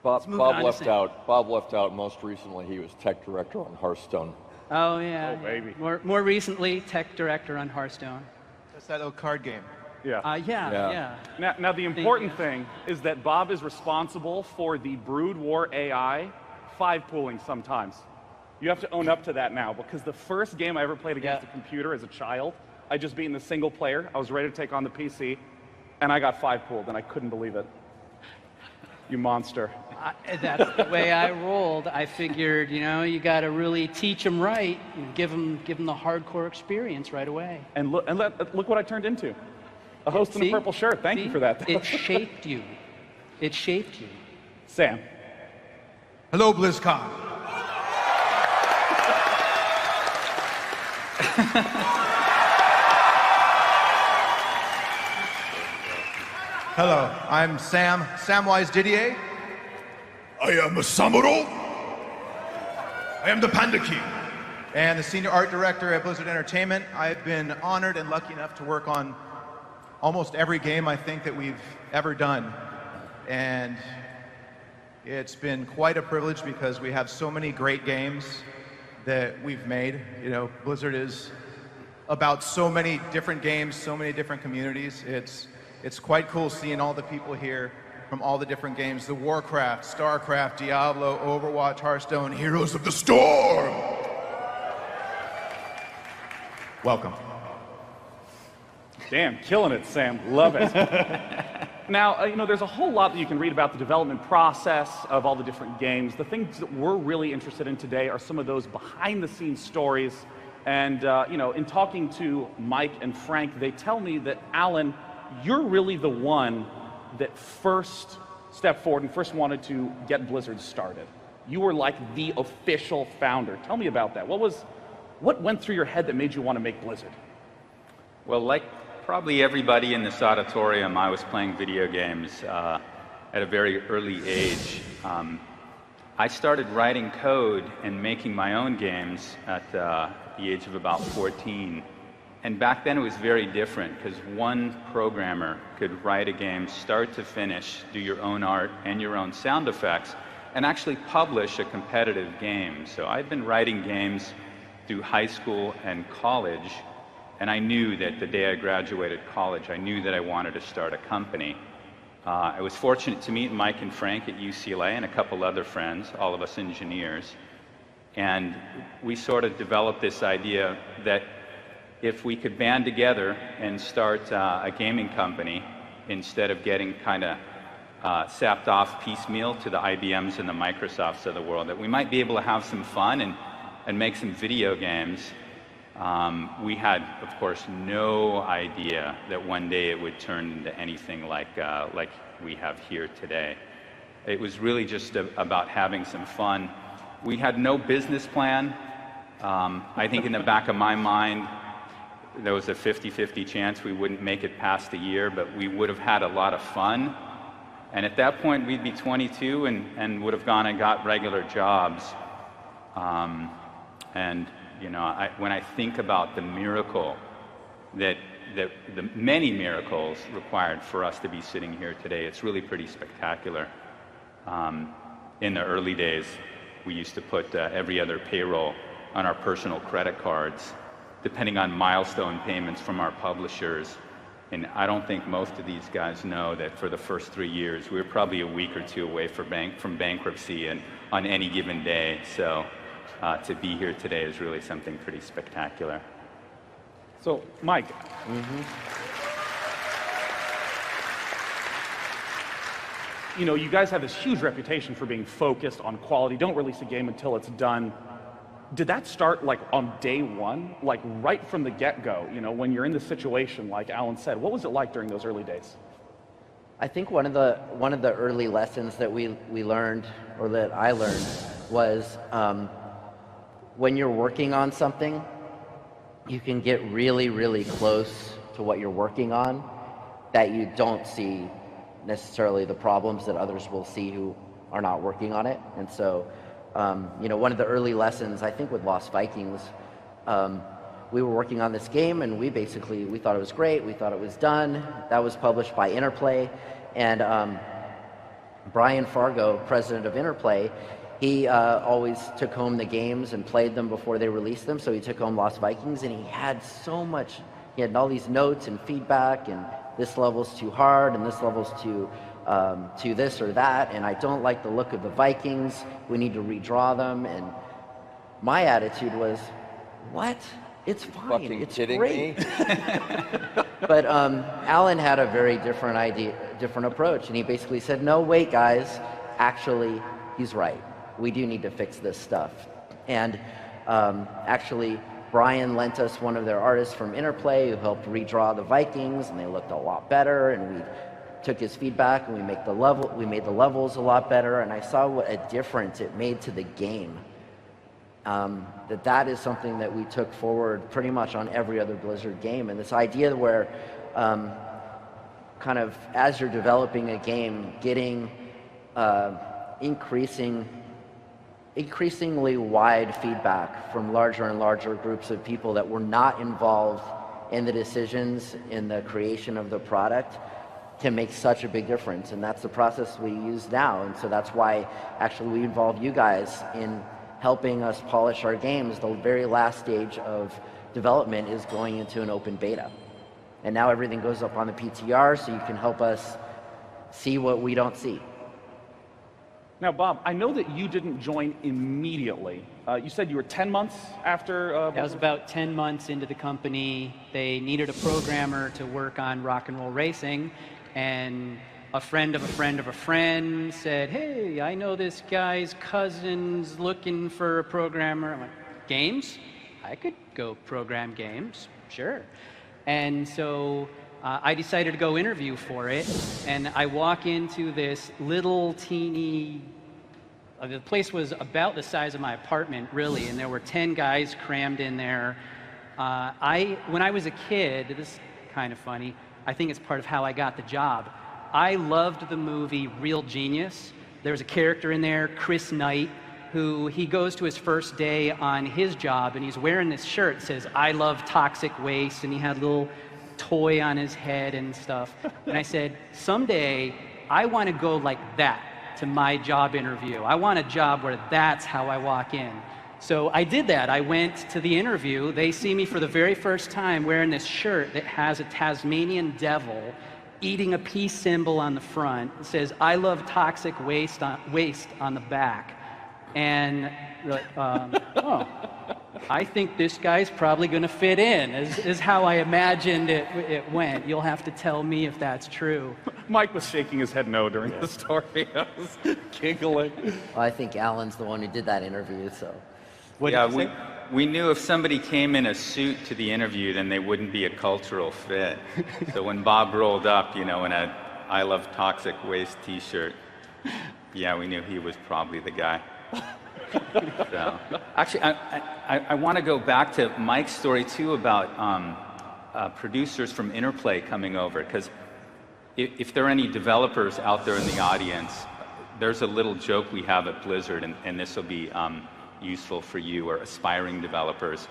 Bob left out most recently. He was tech director on Hearthstone. Oh, yeah. Oh, baby. More recently, tech director on Hearthstone. That's that old card game. Yeah. Yeah. Now the important thing is that Bob is responsible for the Brood War AI 5-pooling sometimes. You have to own up to that now, because the first game I ever played against a computer as a child, I just beat in the single player. I was ready to take on the PC, and I got 5-pooled, and I couldn't believe it. You monster. That's the way I rolled. I figured, you got to really teach them right and give them the hardcore experience right away. And look what I turned into. A host in a purple shirt. Thank you for that. It shaped you. It shaped you. Sam. Hello, BlizzCon. Hello, I'm Samwise Didier. I am a Samuro. I am the Panda King, and the Senior Art Director at Blizzard Entertainment. I've been honored and lucky enough to work on almost every game I think that we've ever done. And it's been quite a privilege because we have so many great games that we've made. Blizzard is about so many different games, so many different communities. It's quite cool seeing all the people here from all the different games. The Warcraft, Starcraft, Diablo, Overwatch, Hearthstone, Heroes of the Storm. Welcome. Damn, killing it, Sam. Love it. Now, there's a whole lot that you can read about the development process of all the different games. The things that we're really interested in today are some of those behind-the-scenes stories. And, in talking to Mike and Frank, they tell me that, Alan, you're really the one that first stepped forward and first wanted to get Blizzard started. You were like the official founder. Tell me about that. What went through your head that made you want to make Blizzard? Well, like probably everybody in this auditorium, I was playing video games at a very early age. I started writing code and making my own games at the age of about 14. And back then it was very different because one programmer could write a game start to finish, do your own art and your own sound effects, and actually publish a competitive game. So I'd been writing games through high school and college, and I knew that the day I graduated college, I knew that I wanted to start a company. I was fortunate to meet Mike and Frank at UCLA and a couple other friends, all of us engineers, and we sort of developed this idea that if we could band together and start a gaming company instead of getting kind of sapped off piecemeal to the IBMs and the Microsofts of the world, that we might be able to have some fun and make some video games. We had, of course, no idea that one day it would turn into anything like we have here today. It was really just about having some fun. We had no business plan. I think in the back of my mind, there was a 50-50 chance we wouldn't make it past the year, but we would have had a lot of fun. And at that point, we'd be 22 and would have gone and got regular jobs. And you know, when I think about the miracle the many miracles required for us to be sitting here today, it's really pretty spectacular. In the early days, we used to put every other payroll on our personal credit cards, depending on milestone payments from our publishers. And I don't think most of these guys know that for the first 3 years, we were probably a week or two away from bankruptcy and on any given day. So to be here today is really something pretty spectacular. So, Mike. You know, you guys have this huge reputation for being focused on quality, don't release a game until it's done. Did that start like on day one, like right from the get-go? You know, when you're in the situation, like Alan said, what was it like during those early days? I think one of the early lessons that we learned, or that I learned, was when you're working on something, you can get really, really close to what you're working on, that you don't see necessarily the problems that others will see who are not working on it. And so, you know, one of the early lessons, I think with Lost Vikings, we were working on this game and we thought it was great, we thought it was done. That was published by Interplay, and Brian Fargo, president of Interplay, he always took home the games and played them before they released them. So he took home Lost Vikings, and he had so much, he had all these notes and feedback, and this level's too hard, and this level's too this or that, and I don't like the look of the Vikings, we need to redraw them. And my attitude was, what? It's fine, it's great. But Alan had a very different approach, and he basically said, no, wait guys, actually, he's right. We do need to fix this stuff. And actually, Brian lent us one of their artists from Interplay who helped redraw the Vikings, and they looked a lot better, and we took his feedback and we made the levels a lot better, and I saw what a difference it made to the game. That is something that we took forward pretty much on every other Blizzard game, and this idea where kind of as you're developing a game, getting increasingly wide feedback from larger and larger groups of people that were not involved in the decisions in the creation of the product can make such a big difference. And that's the process we use now. And so that's why actually we involve you guys in helping us polish our games. The very last stage of development is going into an open beta. And now everything goes up on the PTR, so you can help us see what we don't see. Now, Bob, I know that you didn't join immediately. You said you were 10 months after... I was about 10 months into the company. They needed a programmer to work on Rock and Roll Racing, and a friend of a friend of a friend said, hey, I know this guy's cousin's looking for a programmer. I went, games? I could go program games, sure. And so I decided to go interview for it, and I walk into this little teeny, the place was about the size of my apartment, really, and there were 10 guys crammed in there. When I was a kid, this is kind of funny, I think it's part of how I got the job. I loved the movie Real Genius. There was a character in there, Chris Knight, who he goes to his first day on his job, and he's wearing this shirt that says, I love toxic waste, and he had a little toy on his head and stuff. And I said, someday I want to go like that to my job interview. I want a job where that's how I walk in. So I did that. I went to the interview. They see me for the very first time wearing this shirt that has a Tasmanian devil eating a peace symbol on the front. It says, I love toxic waste on the back. And like, oh, I think this guy's probably going to fit in, is how I imagined it went. You'll have to tell me if that's true. Mike was shaking his head no during the story. I was giggling. Well, I think Alan's the one who did that interview, so. We knew if somebody came in a suit to the interview, then they wouldn't be a cultural fit. So when Bob rolled up, in a I Love Toxic Waste t-shirt, yeah, we knew he was probably the guy. So, actually, I want to go back to Mike's story, too, about producers from Interplay coming over, because if there are any developers out there in the audience, there's a little joke we have at Blizzard, and this will be useful for you or aspiring developers.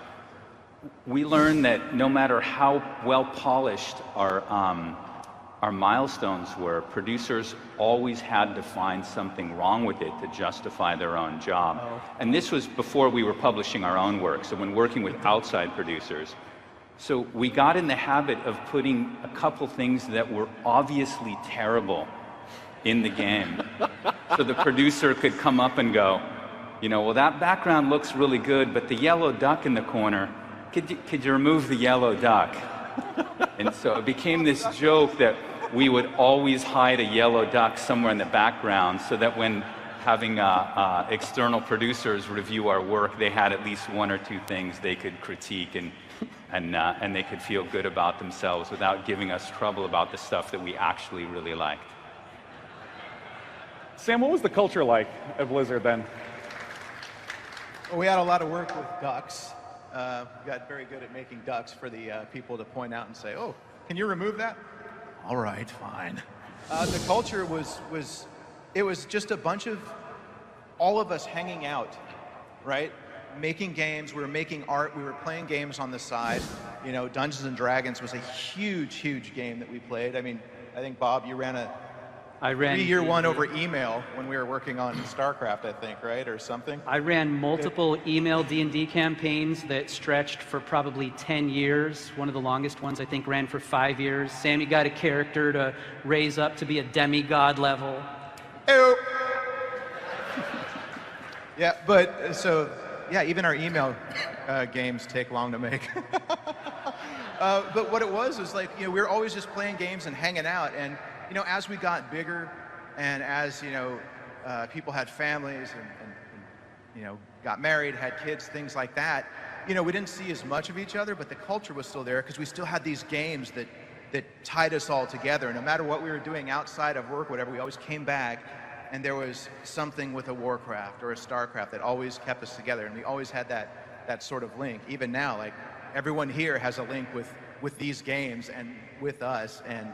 We learned that no matter how well polished our milestones were, producers always had to find something wrong with it to justify their own job. And this was before we were publishing our own work, so when working with outside producers. So we got in the habit of putting a couple things that were obviously terrible in the game. So the producer could come up and go, well, that background looks really good, but the yellow duck in the corner, could you remove the yellow duck? And so it became this joke that we would always hide a yellow duck somewhere in the background so that when having external producers review our work, they had at least one or two things they could critique and they could feel good about themselves without giving us trouble about the stuff that we actually really liked. Sam, what was the culture like at Blizzard then? Well, we had a lot of work with ducks. We got very good at making ducks for the people to point out and say, oh, can you remove that? All right, fine. The culture was just a bunch of all of us hanging out, right? Making games, we were making art, we were playing games on the side. Dungeons and Dragons was a huge, huge game that we played. I mean, I think, Bob, you ran a 3-year one over email when we were working on StarCraft, I think, right, or something? I ran multiple email D&D campaigns that stretched for probably 10 years. One of the longest ones, I think, ran for 5 years. Sammy got a character to raise up to be a demigod level. Ew. Yeah, but so, yeah, even our email games take long to make. But what it was like, we were always just playing games and hanging out, and as we got bigger and as, people had families and got married, had kids, things like that, we didn't see as much of each other, but the culture was still there because we still had these games that tied us all together. And no matter what we were doing outside of work, whatever, we always came back and there was something with a Warcraft or a StarCraft that always kept us together. And we always had that sort of link. Even now, like, everyone here has a link with these games and with us. And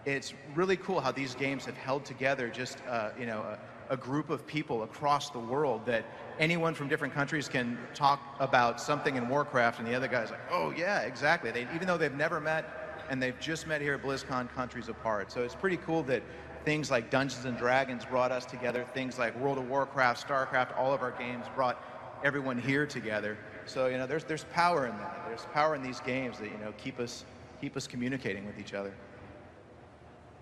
it's really cool how these games have held together just a group of people across the world that anyone from different countries can talk about something in Warcraft and the other guy's like, oh yeah, exactly. Even though they've never met and they've just met here at Blizzcon countries apart. So it's pretty cool that things like Dungeons and Dragons brought us together, things like World of Warcraft, StarCraft, all of our games brought everyone here together. So there's power in that. There's power in these games that keep us communicating with each other.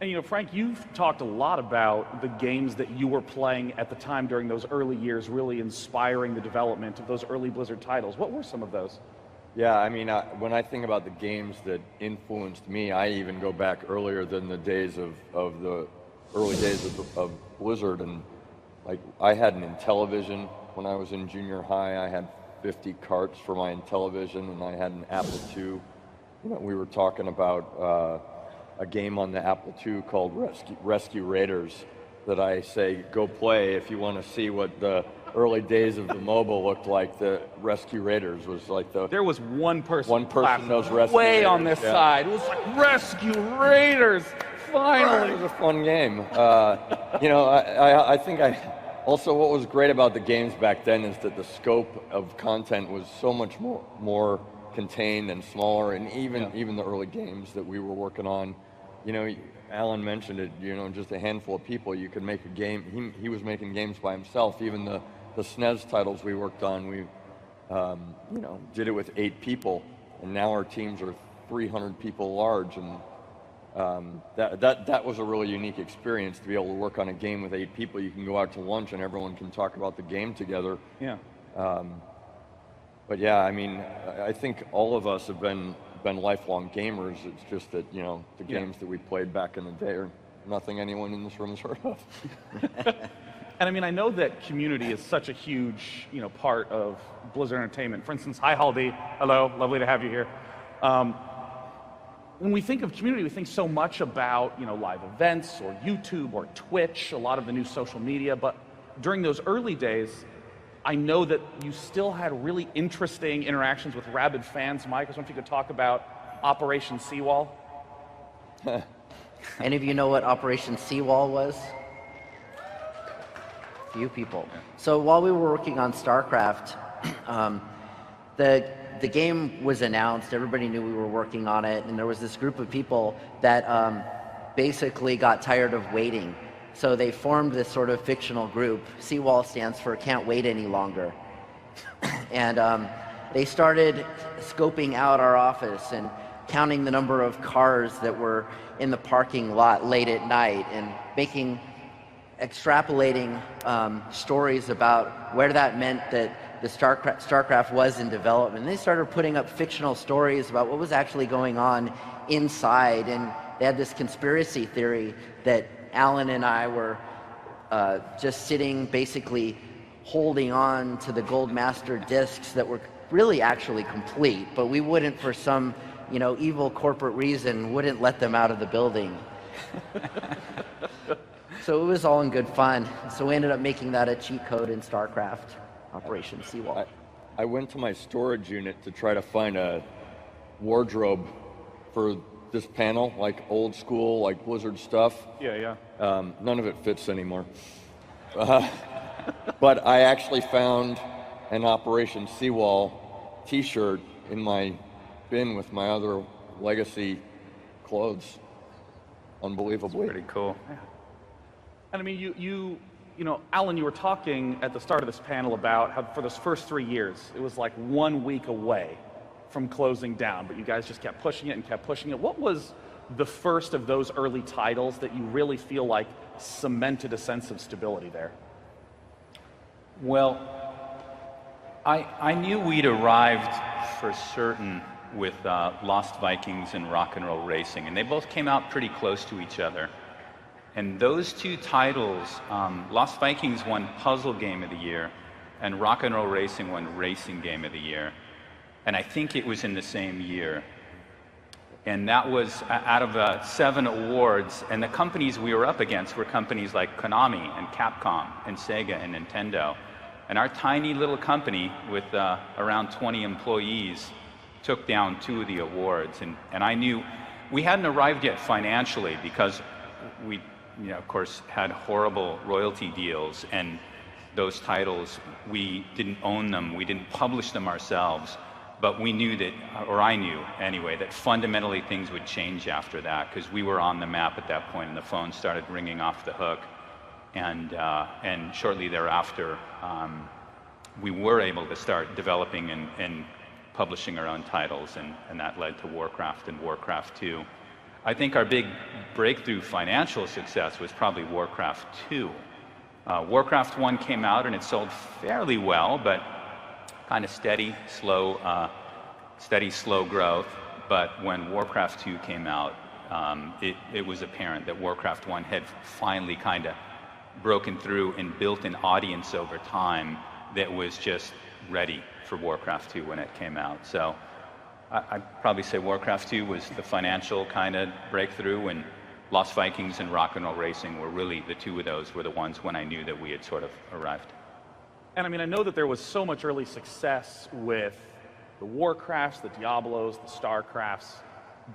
And Frank, you've talked a lot about the games that you were playing at the time during those early years, really inspiring the development of those early Blizzard titles. What were some of those? Yeah, I mean, when I think about the games that influenced me, I even go back earlier than the days of the early days of Blizzard. And like, I had an Intellivision when I was in junior high. I had 50 carts for my Intellivision, and I had an Apple II. We were talking about a game on the Apple II called Rescue Raiders that I say, go play if you want to see what the early days of the mobile looked like. The Rescue Raiders was like the... There was one person knows Rescue way Raiders. On this side. It was like, Rescue Raiders, finally! It was a fun game. I think also what was great about the games back then is that the scope of content was so much more contained and smaller, and even the early games that we were working on, Alan mentioned it, just a handful of people, you could make a game. He was making games by himself. Even the SNES titles we worked on, we did it with 8 people, and now our teams are 300 people large, and that was a really unique experience to be able to work on a game with 8 people. You can go out to lunch and everyone can talk about the game together. Yeah. But yeah, I mean, I think all of us have been lifelong gamers. It's just that, the games that we played back in the day are nothing anyone in this room has heard of. And I mean, I know that community is such a huge, part of Blizzard Entertainment. For instance, hi Haldi, hello, lovely to have you here. When we think of community, we think so much about, live events or YouTube or Twitch, a lot of the new social media, but during those early days, I know that you still had really interesting interactions with rabid fans. Mike, I was wondering if you could talk about Operation Seawall. Any of you know what Operation Seawall was? Few people. So while we were working on StarCraft, the game was announced, everybody knew we were working on it, and there was this group of people that basically got tired of waiting. So they formed this sort of fictional group. Seawall stands for Can't Wait Any Longer. And they started scoping out our office and counting the number of cars that were in the parking lot late at night and extrapolating stories about where that meant that the StarCraft was in development. And they started putting up fictional stories about what was actually going on inside, and they had this conspiracy theory that Alan and I were just sitting, basically holding on to the Gold Master discs that were really actually complete, but we wouldn't, for some evil corporate reason, wouldn't let them out of the building. So it was all in good fun. So we ended up making that a cheat code in StarCraft, Operation Seawall. I went to my storage unit to try to find a wardrobe for this panel, like old school, like Blizzard stuff. Yeah. None of it fits anymore. But I actually found an Operation Seawall t-shirt in my bin with my other legacy clothes. Unbelievably. Pretty cool. And I mean, Alan, you were talking at the start of this panel about how for those first 3 years, it was like 1 week away from closing down, but you guys just kept pushing it and kept pushing it. What was the first of those early titles that you really feel like cemented a sense of stability there? Well, I knew we'd arrived for certain with Lost Vikings and Rock and Roll Racing, and they both came out pretty close to each other. And those two titles, Lost Vikings won Puzzle Game of the Year, and Rock and Roll Racing won Racing Game of the Year. And I think it was in the same year. And that was out of 7 awards, and the companies we were up against were companies like Konami and Capcom and Sega and Nintendo. And our tiny little company with around 20 employees took down 2 of the awards. And I knew we hadn't arrived yet financially because we, of course, had horrible royalty deals, and those titles, we didn't own them, we didn't publish them ourselves. But we knew that, or I knew anyway, that fundamentally things would change after that, because we were on the map at that point and the phone started ringing off the hook. And shortly thereafter, we were able to start developing and publishing our own titles, and that led to Warcraft and Warcraft 2. I think our big breakthrough financial success was probably Warcraft 2. Warcraft 1 came out and it sold fairly well, but kind of steady, slow growth. But when Warcraft 2 came out, it was apparent that Warcraft 1 had finally kind of broken through and built an audience over time that was just ready for Warcraft 2 when it came out. So I'd probably say Warcraft 2 was the financial kind of breakthrough, and Lost Vikings and Rock and Roll Racing were really the 2 of those were the ones when I knew that we had sort of arrived. And I mean, I know that there was so much early success with the Warcrafts, the Diablos, the Starcrafts,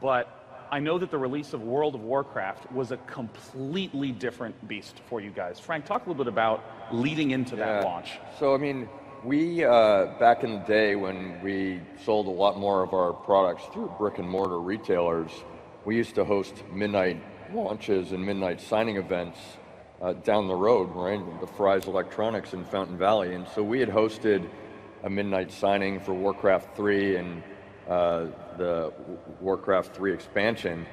but I know that the release of World of Warcraft was a completely different beast for you guys. Frank, talk a little bit about leading into that launch. So, I mean, we, back in the day when we sold a lot more of our products through brick and mortar retailers, we used to host midnight launches and midnight signing events down the road, right, the Fry's Electronics in Fountain Valley. And so we had hosted a midnight signing for Warcraft 3 and the Warcraft 3 expansion.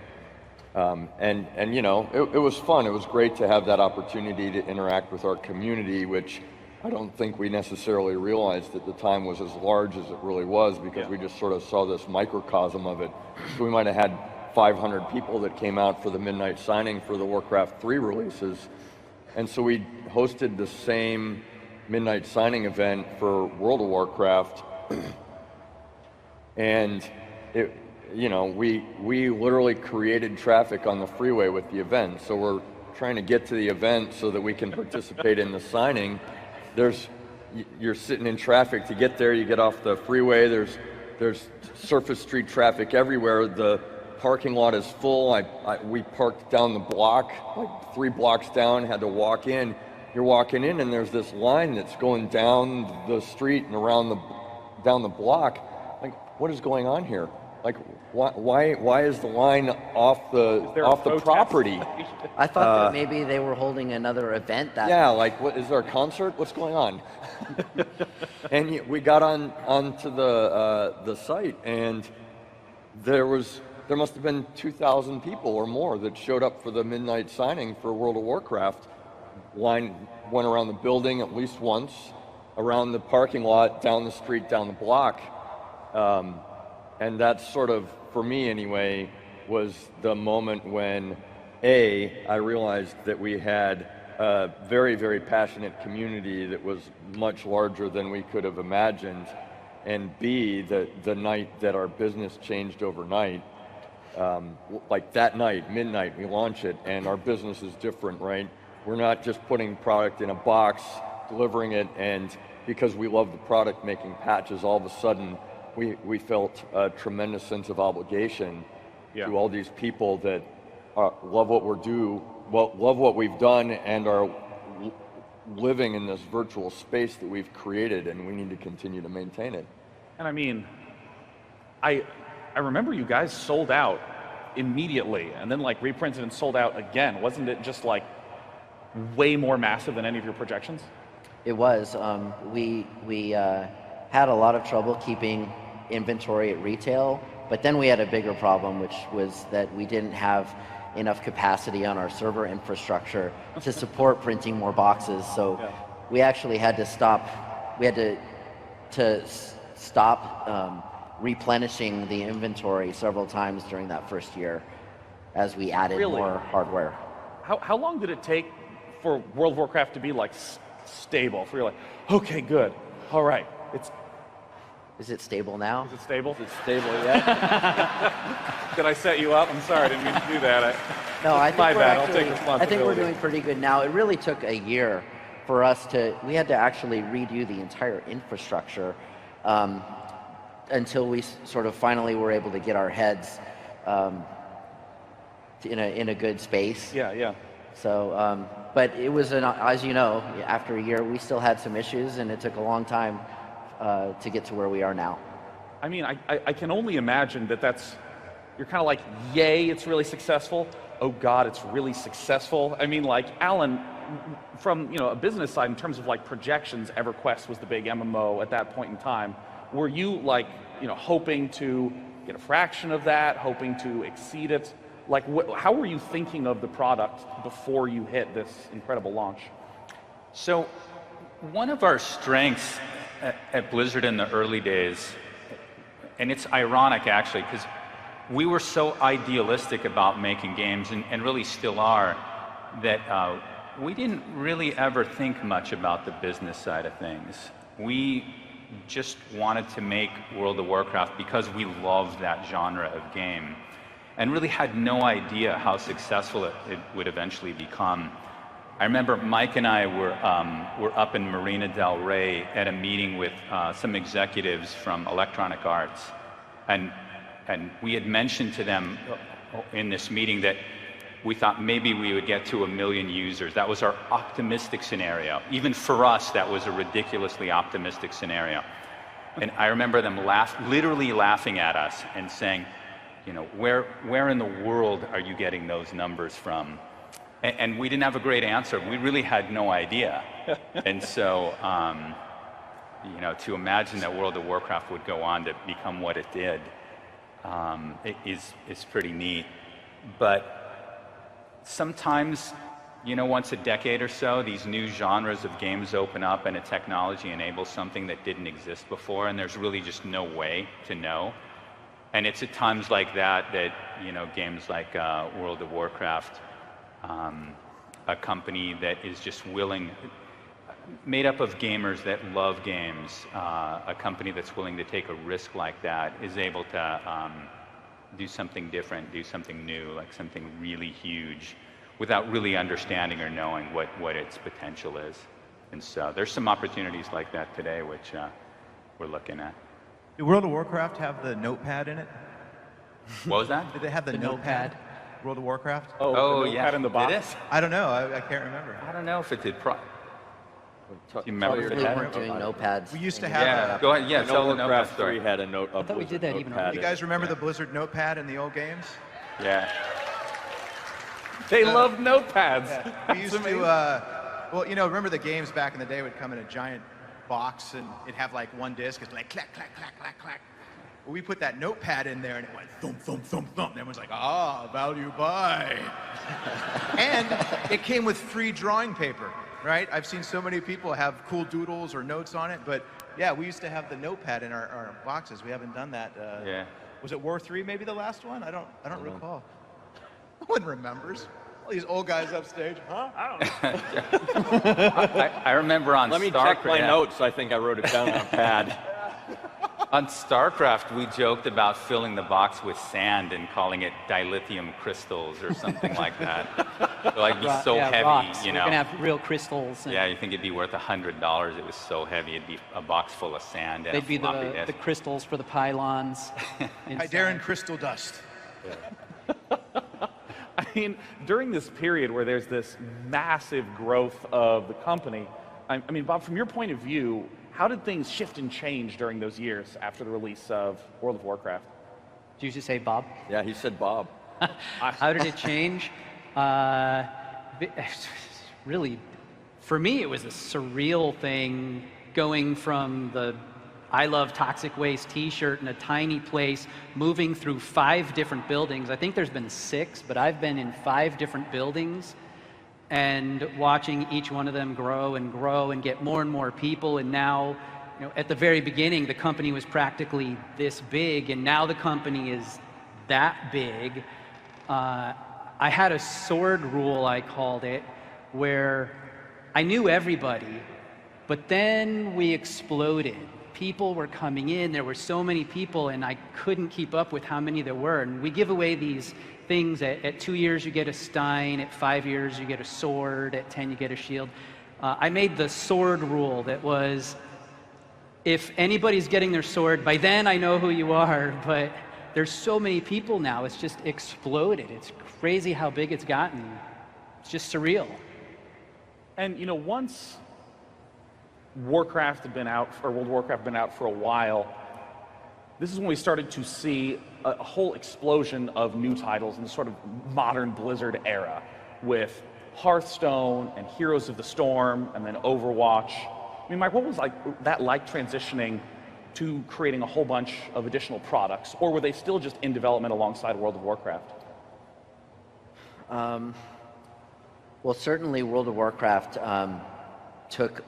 And it was fun. It was great to have that opportunity to interact with our community, which I don't think we necessarily realized at the time was as large as it really was, because we just sort of saw this microcosm of it. So we might have had 500 people that came out for the midnight signing for the Warcraft 3 releases. And so we hosted the same midnight signing event for World of Warcraft. And it, you know, we literally created traffic on the freeway with the event. So we're trying to get to the event so that we can participate in the signing. You're sitting in traffic to get there. You get off the freeway. There's surface street traffic everywhere. The parking lot is full. We parked down the block, like 3 blocks down. Had to walk in. You're walking in, and there's this line that's going down the street and down the block. Like, what is going on here? Like, why is the line off the property? I thought that maybe they were holding another event that. Yeah, like, what is there a concert? What's going on? And we got onto the site, and there must have been 2,000 people or more that showed up for the midnight signing for World of Warcraft. Line went around the building at least once, around the parking lot, down the street, down the block. And that's sort of, for me anyway, was the moment when, I realized that we had a very, very passionate community that was much larger than we could have imagined, and B, the night that our business changed overnight. Like that night, midnight, we launch it, and our business is different, right? We're not just putting product in a box, delivering it, and because we love the product, making patches, all of a sudden, we felt a tremendous sense of obligation to all these people that love what love what we've done, and are living in this virtual space that we've created, and we need to continue to maintain it. And I mean, I remember you guys sold out immediately, and then like reprinted and sold out again. Wasn't it just like way more massive than any of your projections? It was. We had a lot of trouble keeping inventory at retail, but then we had a bigger problem, which was that we didn't have enough capacity on our server infrastructure to support printing more boxes. So we actually had to stop. We had to stop replenishing the inventory several times during that first year as we added more hardware. How long did it take for World of Warcraft to be like stable? For you're like, okay, good, all right, Is it stable now? Is it stable? Is it stable yet? Did I set you up? I'm sorry, I didn't mean to do that. No, I think my we're bad. actually, I'll take responsibility. I think we're doing pretty good now. It really took a year for us we had to actually redo the entire infrastructure until we sort of finally were able to get our heads in a good space. Yeah. So, but it was, as you know, after a year, we still had some issues, and it took a long time to get to where we are now. I mean, I can only imagine you're kind of like, yay, it's really successful. Oh God, it's really successful. I mean, like Alan, from a business side, in terms of like projections, EverQuest was the big MMO at that point in time. Were you like, hoping to get a fraction of that, hoping to exceed it? Like, how were you thinking of the product before you hit this incredible launch? So, one of our strengths at Blizzard in the early days, and it's ironic actually, because we were so idealistic about making games, and really still are, that we didn't really ever think much about the business side of things. We just wanted to make World of Warcraft because we loved that genre of game, and really had no idea how successful it would eventually become. I remember Mike and I were up in Marina del Rey at a meeting with some executives from Electronic Arts, and we had mentioned to them in this meeting that we thought maybe we would get to 1 million users. That was our optimistic scenario. Even for us, that was a ridiculously optimistic scenario. And I remember them literally laughing at us and saying, where in the world are you getting those numbers from? And we didn't have a great answer. We really had no idea. And so, to imagine that World of Warcraft would go on to become what it did is pretty neat. But sometimes, once a decade or so, these new genres of games open up and a technology enables something that didn't exist before, and there's really just no way to know. And it's at times like that that, you know, games like World of Warcraft, a company that is just willing, made up of gamers that love games, a company that's willing to take a risk like that is able to do something different, do something new, like something really huge, without really understanding or knowing what its potential is. And so there's some opportunities like that today, which we're looking at. Did World of Warcraft have the notepad in it? What was that? Did they have the notepad? World of Warcraft? Oh, yeah. in the box? Did it? I don't know. I can't remember. I don't know if it did. Do you remember if it We had weren't doing notepads. We used to have Yeah, that. go ahead. Yeah, tell the notepad Warcraft story. 3 had a note. I thought we did that even notepad. You guys remember the Blizzard notepad in the old games? Yeah. They love notepads. Yeah. We used to, well, you know, remember the games back in the day would come in a giant box and it'd have like one disc. It's like clack, clack, clack, clack, clack. Well, we put that notepad in there and it went thump, thump, thump, thump. And everyone's like, value buy. And it came with free drawing paper, right? I've seen so many people have cool doodles or notes on it, but yeah, we used to have the notepad in our boxes. We haven't done that. Yeah. Was it War 3 maybe the last one? I don't recall. No one remembers. All these old guys upstage. Huh? I don't know. I remember on Let me StarCraft. check my notes. I think I wrote it down on a pad. On StarCraft, we joked about filling the box with sand and calling it dilithium crystals or something like that. Like, it'd be so heavy, rocks. you know. We're gonna have real crystals. And Yeah, you think it'd be worth $100. It was so heavy, it'd be a box full of sand and they'd a be floppy the disk. crystals for the pylons. Darren Crystal Dust. I mean, during this period where there's this massive growth of the company, I mean, Bob, from your point of view, how did things shift and change during those years after the release of World of Warcraft? Did you just say Bob? Yeah, he said Bob. How did it change? Really, for me, it was a surreal thing going from the I Love Toxic Waste t-shirt in a tiny place, moving through 5 different buildings. I think there's been 6, but I've been in 5 different buildings and watching each one of them grow and get more and more people. And now, you know, at the very beginning, the company was practically this big, and now the company is that big. I had a sword rule, I called it, where I knew everybody, but then we exploded. People were coming in, there were so many people, and I couldn't keep up with how many there were. And we give away these things. At 2 years, you get a Stein. At 5 years, you get a sword. At 10, you get a shield. I made the sword rule that was, if anybody's getting their sword, by then I know who you are, but there's so many people now, it's just exploded. It's crazy how big it's gotten. It's just surreal. And, you know, once Warcraft had been out, or World of Warcraft had been out for a while, this is when we started to see a whole explosion of new titles in the sort of modern Blizzard era, with Hearthstone and Heroes of the Storm, and then Overwatch. I mean, Mike, what was that like transitioning to creating a whole bunch of additional products, or were they still just in development alongside World of Warcraft? Well, certainly World of Warcraft took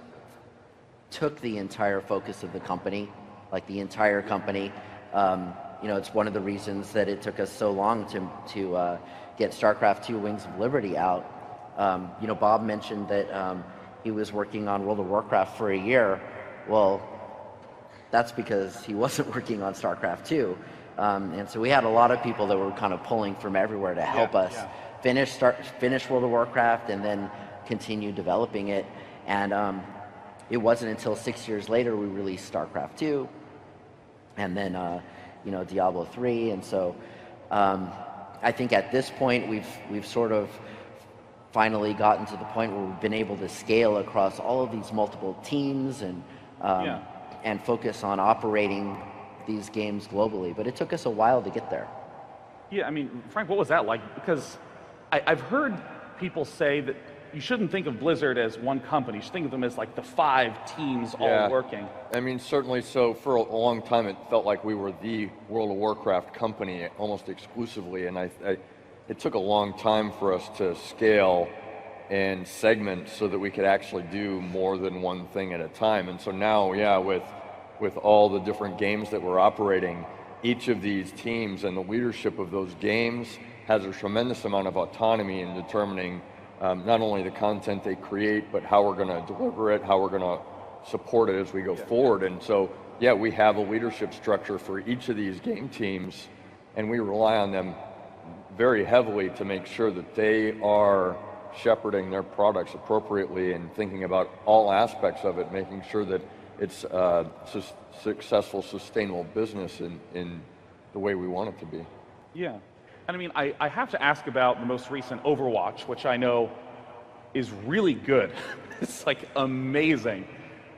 the entire focus of the company, like the entire company. You know, it's one of the reasons that it took us so long to get StarCraft II Wings of Liberty out. You know, Bob mentioned that he was working on World of Warcraft for a year. Well, that's because he wasn't working on StarCraft II. And so we had a lot of people that were kind of pulling from everywhere to help us finish World of Warcraft and then continue developing it. And it wasn't until 6 years later we released StarCraft II, and then you know, Diablo 3. And so I think at this point we've sort of finally gotten to the point where we've been able to scale across all of these multiple teams and focus on operating these games globally. But it took us a while to get there. Yeah, I mean, Frank, what was that like? Because I've heard people say that you shouldn't think of Blizzard as one company. You should think of them as like the 5 teams all working. I mean, certainly so. For a long time, it felt like we were the World of Warcraft company almost exclusively. And it took a long time for us to scale and segment so that we could actually do more than one thing at a time. And so now, yeah, with all the different games that we're operating, each of these teams and the leadership of those games has a tremendous amount of autonomy in determining not only the content they create, but how we're going to deliver it, how we're going to support it as we go forward. And so, yeah, we have a leadership structure for each of these game teams, and we rely on them very heavily to make sure that they are shepherding their products appropriately and thinking about all aspects of it, making sure that it's a successful, sustainable business in the way we want it to be. Yeah. And I mean, I have to ask about the most recent Overwatch, which I know is really good. It's like amazing.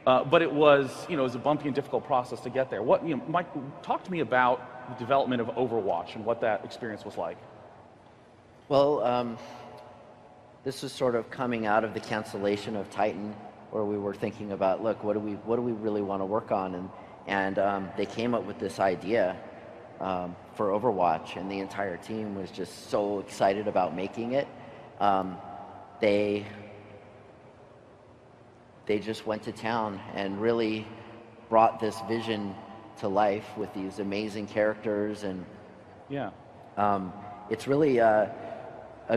But it was, it was a bumpy and difficult process to get there. Mike, talk to me about the development of Overwatch and what that experience was like. Well, this was sort of coming out of the cancellation of Titan, where we were thinking about, look, what do we really want to work on? And they came up with this idea for Overwatch, and the entire team was just so excited about making it. They just went to town and really brought this vision to life with these amazing characters, and yeah, it's really a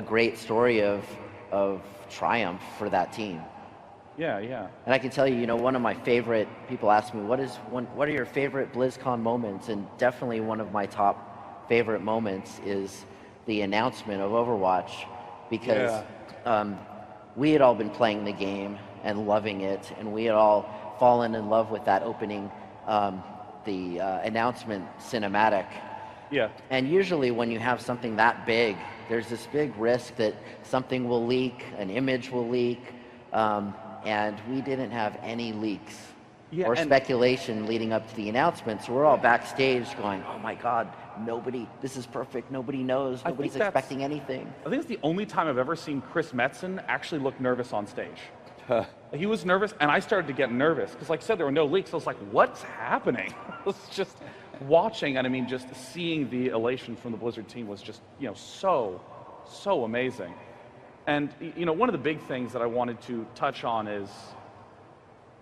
great story of triumph for that team. Yeah, yeah. And I can tell you, one of my favorite, people ask me, what are your favorite BlizzCon moments? And definitely one of my top favorite moments is the announcement of Overwatch, because we had all been playing the game and loving it, and we had all fallen in love with that opening, the announcement cinematic. Yeah. And usually when you have something that big, there's this big risk that something will leak, an image will leak, and we didn't have any leaks or speculation leading up to the announcement. So we're all backstage going, oh my God, this is perfect, nobody knows, nobody's expecting anything. I think it's the only time I've ever seen Chris Metzen actually look nervous on stage. He was nervous, and I started to get nervous, because like I said, there were no leaks. I was like, what's happening? I was just watching, and I mean, just seeing the elation from the Blizzard team was just, so amazing. And, one of the big things that I wanted to touch on is,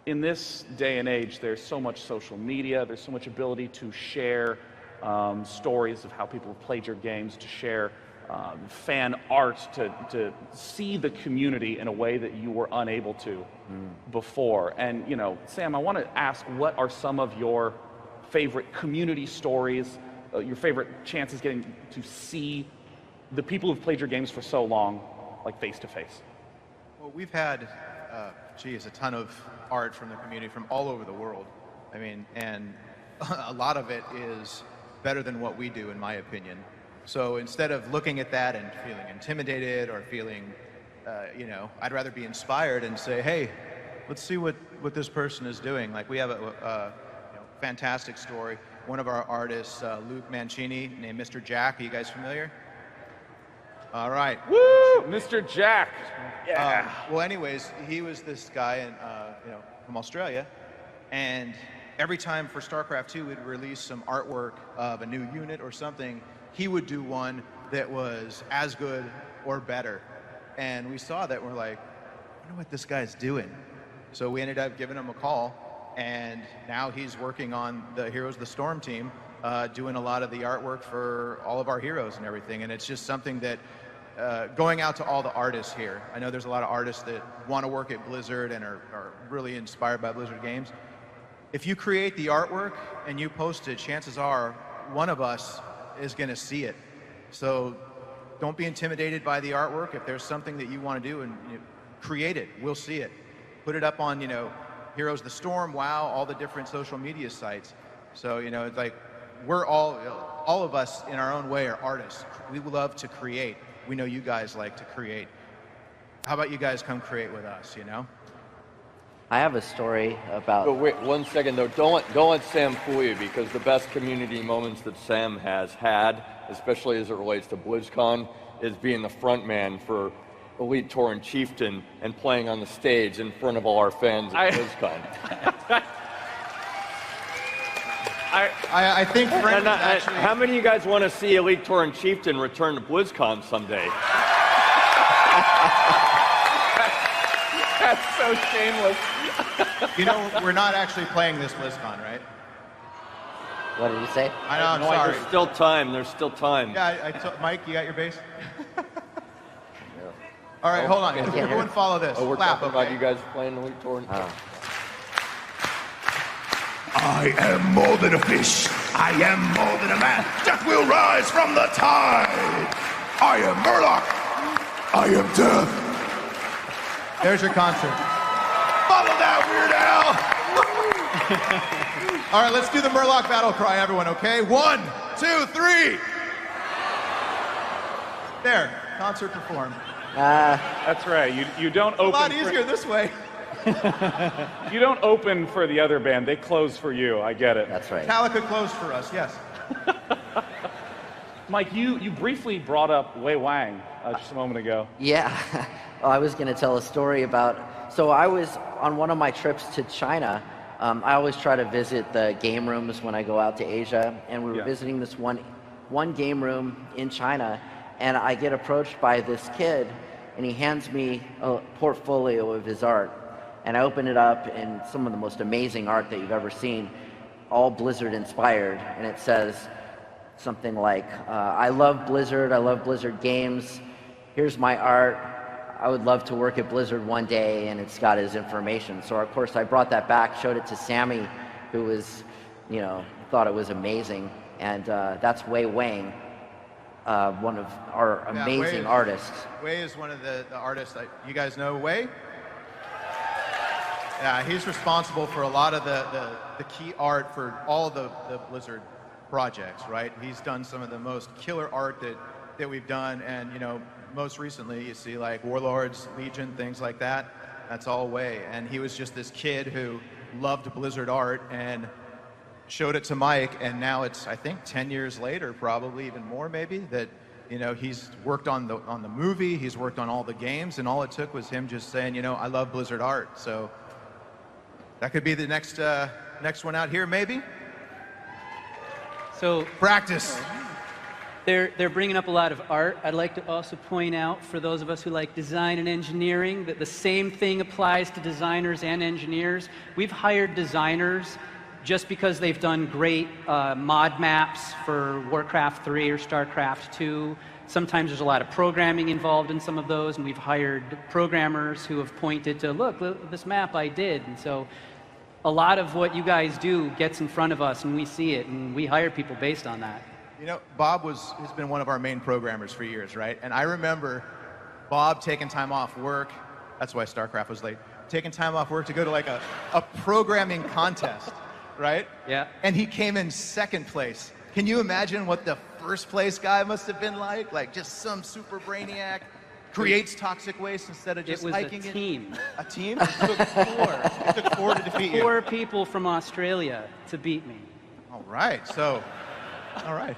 in this day and age, there's so much social media, there's so much ability to share stories of how people have played your games, to share fan art, to see the community in a way that you were unable to before. And, Sam, I want to ask, what are some of your favorite community stories, your favorite chances getting to see the people who've played your games for so long, like face to face? Well, we've had, a ton of art from the community from all over the world. I mean, and a lot of it is better than what we do, in my opinion. So instead of looking at that and feeling intimidated or feeling, I'd rather be inspired and say, hey, let's see what this person is doing. Like, we have a fantastic story. One of our artists, Luke Mancini, named Mr. Jack. Are you guys familiar? All right. Woo! Mr. Jack. Yeah. Well, anyways, he was this guy, from Australia, and every time for StarCraft 2 we'd release some artwork of a new unit or something, he would do one that was as good or better. And we saw that, and we're like, I wonder what this guy's doing. So we ended up giving him a call, and now he's working on the Heroes of the Storm team, doing a lot of the artwork for all of our heroes and everything. And it's just something that, going out to all the artists here, I know there's a lot of artists that want to work at Blizzard and are really inspired by Blizzard games. If you create the artwork and you post it, chances are one of us is going to see it. So don't be intimidated by the artwork. If there's something that you want to do, and create it, we'll see it. Put it up on, Heroes of the Storm, WoW, all the different social media sites. So, it's like, we're all of us in our own way are artists. We love to create. We know you guys like to create. How about you guys come create with us, I have a story about... But wait, 1 second though, don't let Sam fool you, because the best community moments that Sam has had, especially as it relates to BlizzCon, is being the front man for Elite Tauren Chieftain and playing on the stage in front of all our fans at BlizzCon. I think Frank actually... How many of you guys want to see Elite Tauren Chieftain return to BlizzCon someday? That's so shameless. We're not actually playing this BlizzCon, right? What did you say? I know, I'm No, sorry. There's still time. There's still time. Yeah, Mike, you got your base? All right, hold on. Everyone follow this. Oh, we're Clap, talking about you guys playing the Elite Tour. I am more than a fish. I am more than a man. Death will rise from the tide. I am Murloc. I am death. There's your concert. Follow that, Weird Al. All right, let's do the Murloc battle cry, everyone, okay? 1, 2, 3. There, concert performed. That's right. You don't A open. lot easier this way. You don't open for the other band. They close for you. I get it. That's right. Metallica closed for us, yes. Mike, you briefly brought up Wei Wang just a moment ago. Yeah. Well, I was going to tell a story about. So I was on one of my trips to China. I always try to visit the game rooms when I go out to Asia, and we were visiting this one game room in China, and I get approached by this kid, and he hands me a portfolio of his art. And I open it up, and some of the most amazing art that you've ever seen, all Blizzard inspired. And it says something like, I love Blizzard, I love Blizzard games, here's my art, I would love to work at Blizzard one day, and it's got his information. So of course I brought that back, showed it to Sammy, who was, thought it was amazing. And that's Wei Wang, one of our amazing artists. Wei is one of the artists. You guys know Wei? Yeah, he's responsible for a lot of the key art for all the Blizzard projects, right? He's done some of the most killer art that we've done, and most recently you see like Warlords, Legion, things like that. That's all Wei, and he was just this kid who loved Blizzard art and showed it to Mike, and now it's, I think, 10 years later, probably even more maybe, that he's worked on the movie, he's worked on all the games, and all it took was him just saying, I love Blizzard art. So that could be the next one out here, maybe. So practice. They're bringing up a lot of art. I'd like to also point out, for those of us who like design and engineering, that the same thing applies to designers and engineers. We've hired designers just because they've done great mod maps for Warcraft 3 or StarCraft 2. Sometimes there's a lot of programming involved in some of those, and we've hired programmers who have pointed to, look, this map I did. And so a lot of what you guys do gets in front of us, and we see it, and we hire people based on that. Bob has been one of our main programmers for years, right? And I remember Bob taking time off work. That's why StarCraft was late. Taking time off work to go to like a programming contest, right? Yeah. And he came in second place. Can you imagine what the first place guy must have been like? Like just some super brainiac creates toxic waste instead of just hiking it. It was a team. A team? It took four. It took four to defeat you. 4 people from Australia to beat me. All right. So, all right.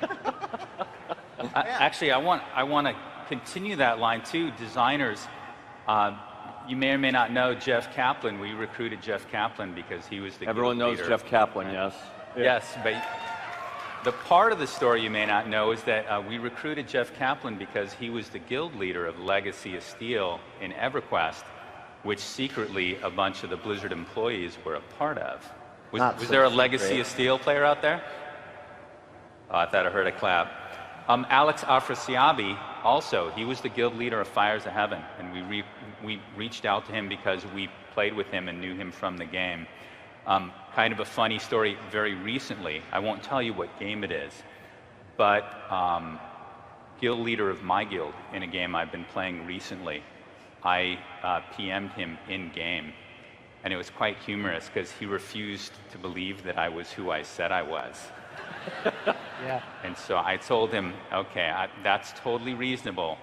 Actually, I want to continue that line too. Designers, you may or may not know Jeff Kaplan. We recruited Jeff Kaplan because he was the Everyone guild knows leader. Jeff Kaplan, yes. Yes, but the part of the story you may not know is that we recruited Jeff Kaplan because he was the guild leader of Legacy of Steel in EverQuest, which secretly a bunch of the Blizzard employees were a part of. Was there a Legacy of Steel player out there? Oh, I thought I heard a clap. Alex Afrasiabi, also, he was the guild leader of Fires of Heaven, and we reached out to him because we played with him and knew him from the game. Kind of a funny story very recently. I won't tell you what game it is, but guild leader of my guild in a game I've been playing recently, I PM'd him in-game, and it was quite humorous because he refused to believe that I was who I said I was. Yeah. And so I told him, okay, that's totally reasonable.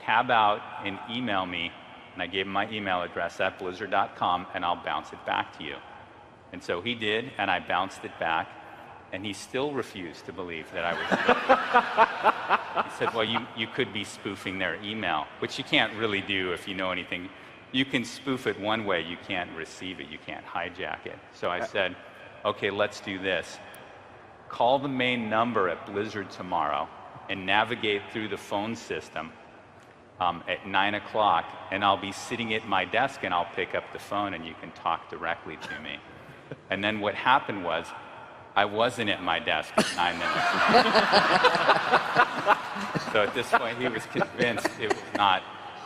Tab out and email me, and I gave him my email address at blizzard.com, and I'll bounce it back to you. And so he did, and I bounced it back, and he still refused to believe that I was. He said, well, you could be spoofing their email, which you can't really do if you know anything. You can spoof it one way, you can't receive it, you can't hijack it. So I said, okay, let's do this. Call the main number at Blizzard tomorrow and navigate through the phone system at 9 o'clock, and I'll be sitting at my desk and I'll pick up the phone and you can talk directly to me. And then what happened was I wasn't at my desk for 9 minutes. So at this point, he was convinced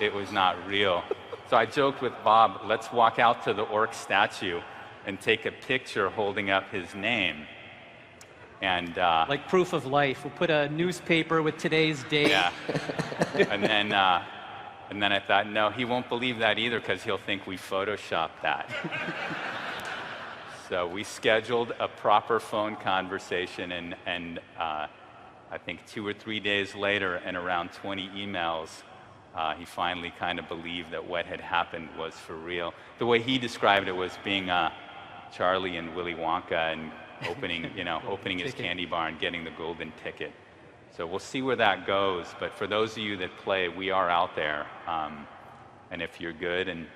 it was not real. So I joked with Bob, let's walk out to the orc statue and take a picture holding up his name. And like proof of life. We'll put a newspaper with today's date. yeah. And then I thought, no, he won't believe that either because he'll think we photoshopped that. So we scheduled a proper phone conversation, and I think 2 or 3 days later, and around 20 emails, he finally kind of believed that what had happened was for real. The way he described it was being Charlie and Willy Wonka and opening his candy bar and getting the golden ticket. So we'll see where that goes. But for those of you that play, we are out there. And if you're good and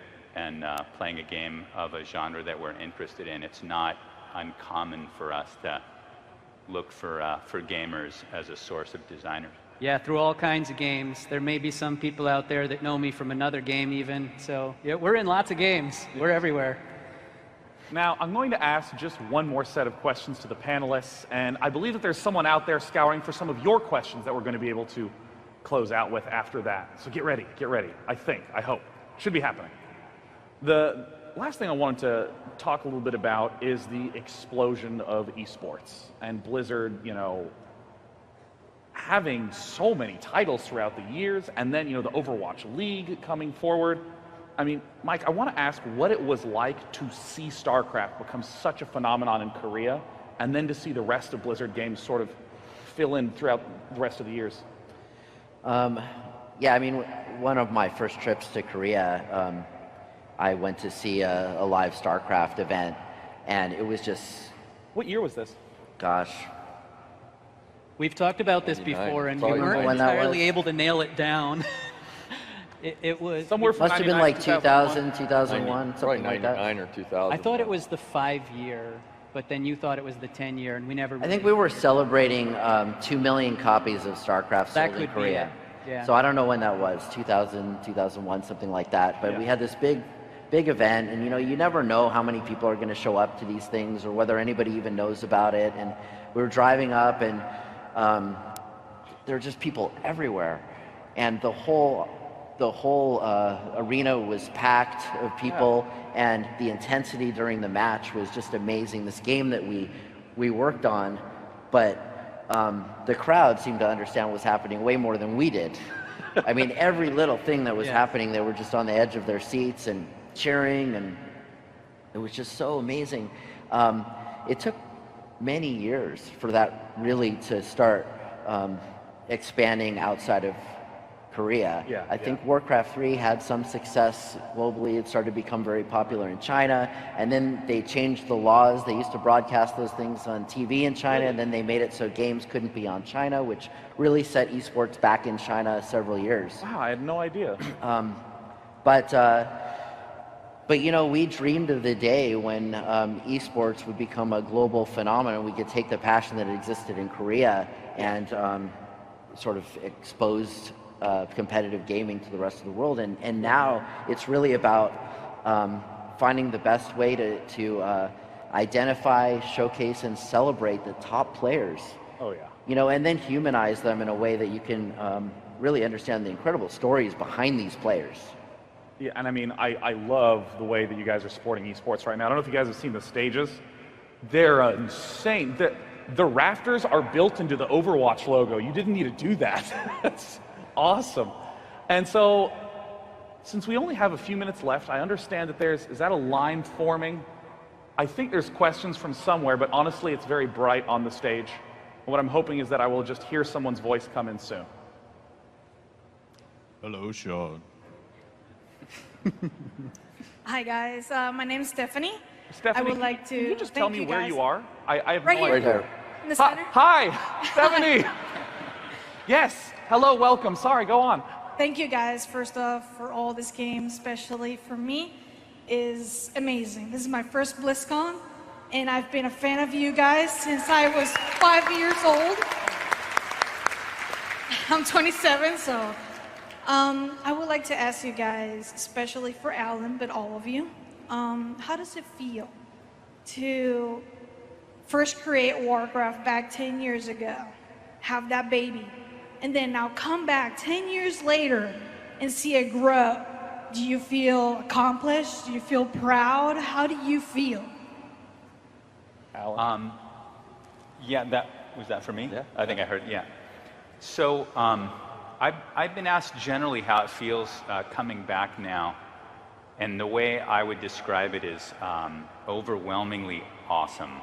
playing a game of a genre that we're interested in, it's not uncommon for us to look for gamers as a source of designers. Yeah, through all kinds of games. There may be some people out there that know me from another game even. So yeah, we're in lots of games. We're everywhere. Now, I'm going to ask just one more set of questions to the panelists, and I believe that there's someone out there scouring for some of your questions that we're going to be able to close out with after that. So get ready, I hope. Should be happening. The last thing I wanted to talk a little bit about is the explosion of esports and Blizzard, having so many titles throughout the years, and then, the Overwatch League coming forward. I mean, Mike, I want to ask what it was like to see StarCraft become such a phenomenon in Korea, and then to see the rest of Blizzard games sort of fill in throughout the rest of the years. Yeah, I mean, one of my first trips to Korea, I went to see a live StarCraft event, and it was just... What year was this? Gosh. We've talked about this before, and we weren't entirely able to nail it down. It was somewhere from must have been like 2000, 2001, something like that. 99 or 2000. I thought it was the 5-year, but then you thought it was the 10-year, and we never. I think we were celebrating 2 million copies of StarCraft sold in Korea. Yeah. So I don't know when that was, 2000, 2001, something like that. But we had this big event, and you never know how many people are going to show up to these things or whether anybody even knows about it. And we were driving up, and there were just people everywhere, and the whole arena was packed of people, and the intensity during the match was just amazing. This game that we worked on, but the crowd seemed to understand what was happening way more than we did. I mean, every little thing that was happening, they were just on the edge of their seats and cheering, and it was just so amazing. It took many years for that really to start expanding outside of Korea. I think Warcraft 3 had some success globally. It started to become very popular in China, and then they changed the laws. They used to broadcast those things on TV in China, and then they made it so games couldn't be on China, which really set esports back in China several years. Wow, I had no idea. But we dreamed of the day when esports would become a global phenomenon. We could take the passion that existed in Korea and sort of exposed competitive gaming to the rest of the world. And now it's really about finding the best way to identify, showcase, and celebrate the top players. Oh, yeah. And then humanize them in a way that you can really understand the incredible stories behind these players. Yeah, and I mean, I love the way that you guys are supporting esports right now. I don't know if you guys have seen the stages. They're insane. The rafters are built into the Overwatch logo. You didn't need to do that. That's awesome. And so, since we only have a few minutes left, I understand that is that a line forming? I think there's questions from somewhere, but honestly, it's very bright on the stage. And what I'm hoping is that I will just hear someone's voice come in soon. Hello, Sean. Hi guys, my name is Stephanie. Stephanie, I would like to. Can you just tell me where guys. you are? I have right no here. idea. Right here. In the center. Hi, Stephanie. Yes. Hello. Welcome. Sorry. Go on. Thank you guys. First off, for all this game, especially for me, is amazing. This is my first Blizzcon, and I've been a fan of you guys since I was 5 years old. I'm 27, so. I would like to ask you guys, especially for Alan, but all of you, how does it feel to first create Warcraft back 10 years ago, have that baby, and then now come back 10 years later and see it grow? Do you feel accomplished? Do you feel proud? How do you feel? Yeah, was that for me? Yeah. I think I heard, yeah. So I've been asked generally how it feels coming back now. And the way I would describe it is overwhelmingly awesome.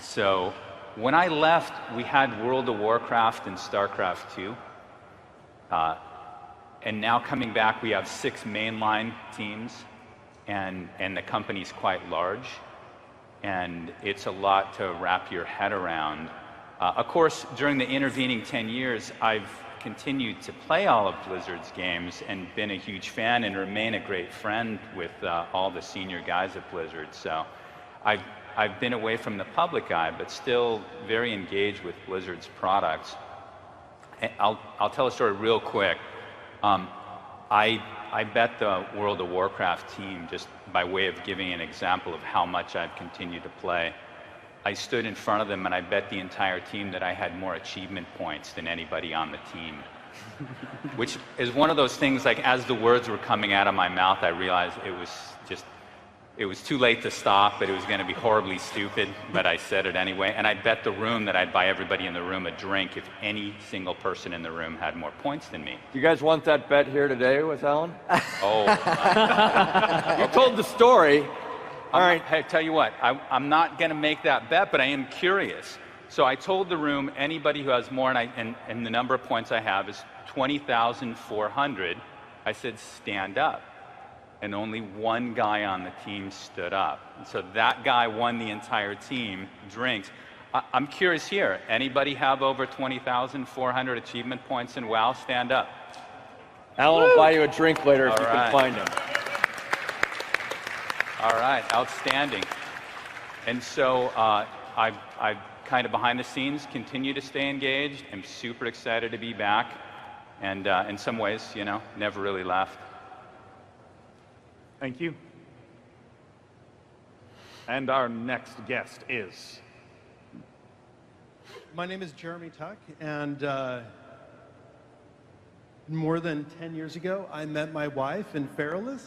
So when I left, we had World of Warcraft and StarCraft 2. And now coming back, we have 6 mainline teams, and the company's quite large. And it's a lot to wrap your head around. Of course, during the intervening 10 years, I've continued to play all of Blizzard's games and been a huge fan and remain a great friend with all the senior guys at Blizzard. So I've been away from the public eye, but still very engaged with Blizzard's products. I'll tell a story real quick. I bet the World of Warcraft team, just by way of giving an example of how much I've continued to play, I stood in front of them and I bet the entire team that I had more achievement points than anybody on the team. Which is one of those things, like, as the words were coming out of my mouth, I realized it was too late to stop, but it was going to be horribly stupid, but I said it anyway. And I bet the room that I'd buy everybody in the room a drink if any single person in the room had more points than me. You guys want that bet here today with Alan? Oh. You told the story. All right. Hey, tell you what, I'm not going to make that bet, but I am curious. So I told the room, anybody who has more, and the number of points I have is 20,400. I said, stand up. And only one guy on the team stood up. And so that guy won the entire team drinks. I'm curious here, anybody have over 20,400 achievement points in WoW? Stand up. Alan will buy you a drink later if All you right. can find him. All right, outstanding. And so I've kind of behind the scenes continue to stay engaged. I'm super excited to be back. And in some ways, you know, never really left. Thank you. And our next guest is... My name is Jeremy Tuck, and more than 10 years ago, I met my wife in Fairless,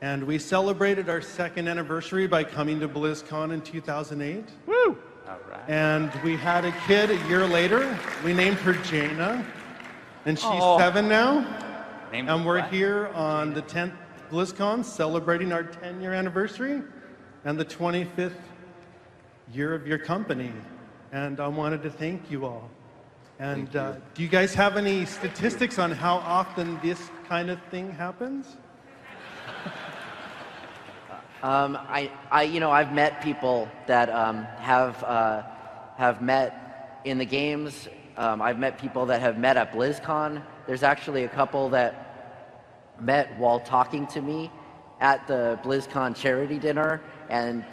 and we celebrated our 2nd anniversary by coming to Blizzcon in 2008. Woo! All right. And we had a kid a year later. We named her Jaina, and she's 7 now. And we're here on the 10th BlizzCon celebrating our 10-year anniversary and the 25th year of your company. And I wanted to thank you all. And do you guys have any statistics on how often this kind of thing happens? I've met people that have met in the games. I've met people that have met at BlizzCon. There's actually a couple that met while talking to me at the BlizzCon charity dinner, and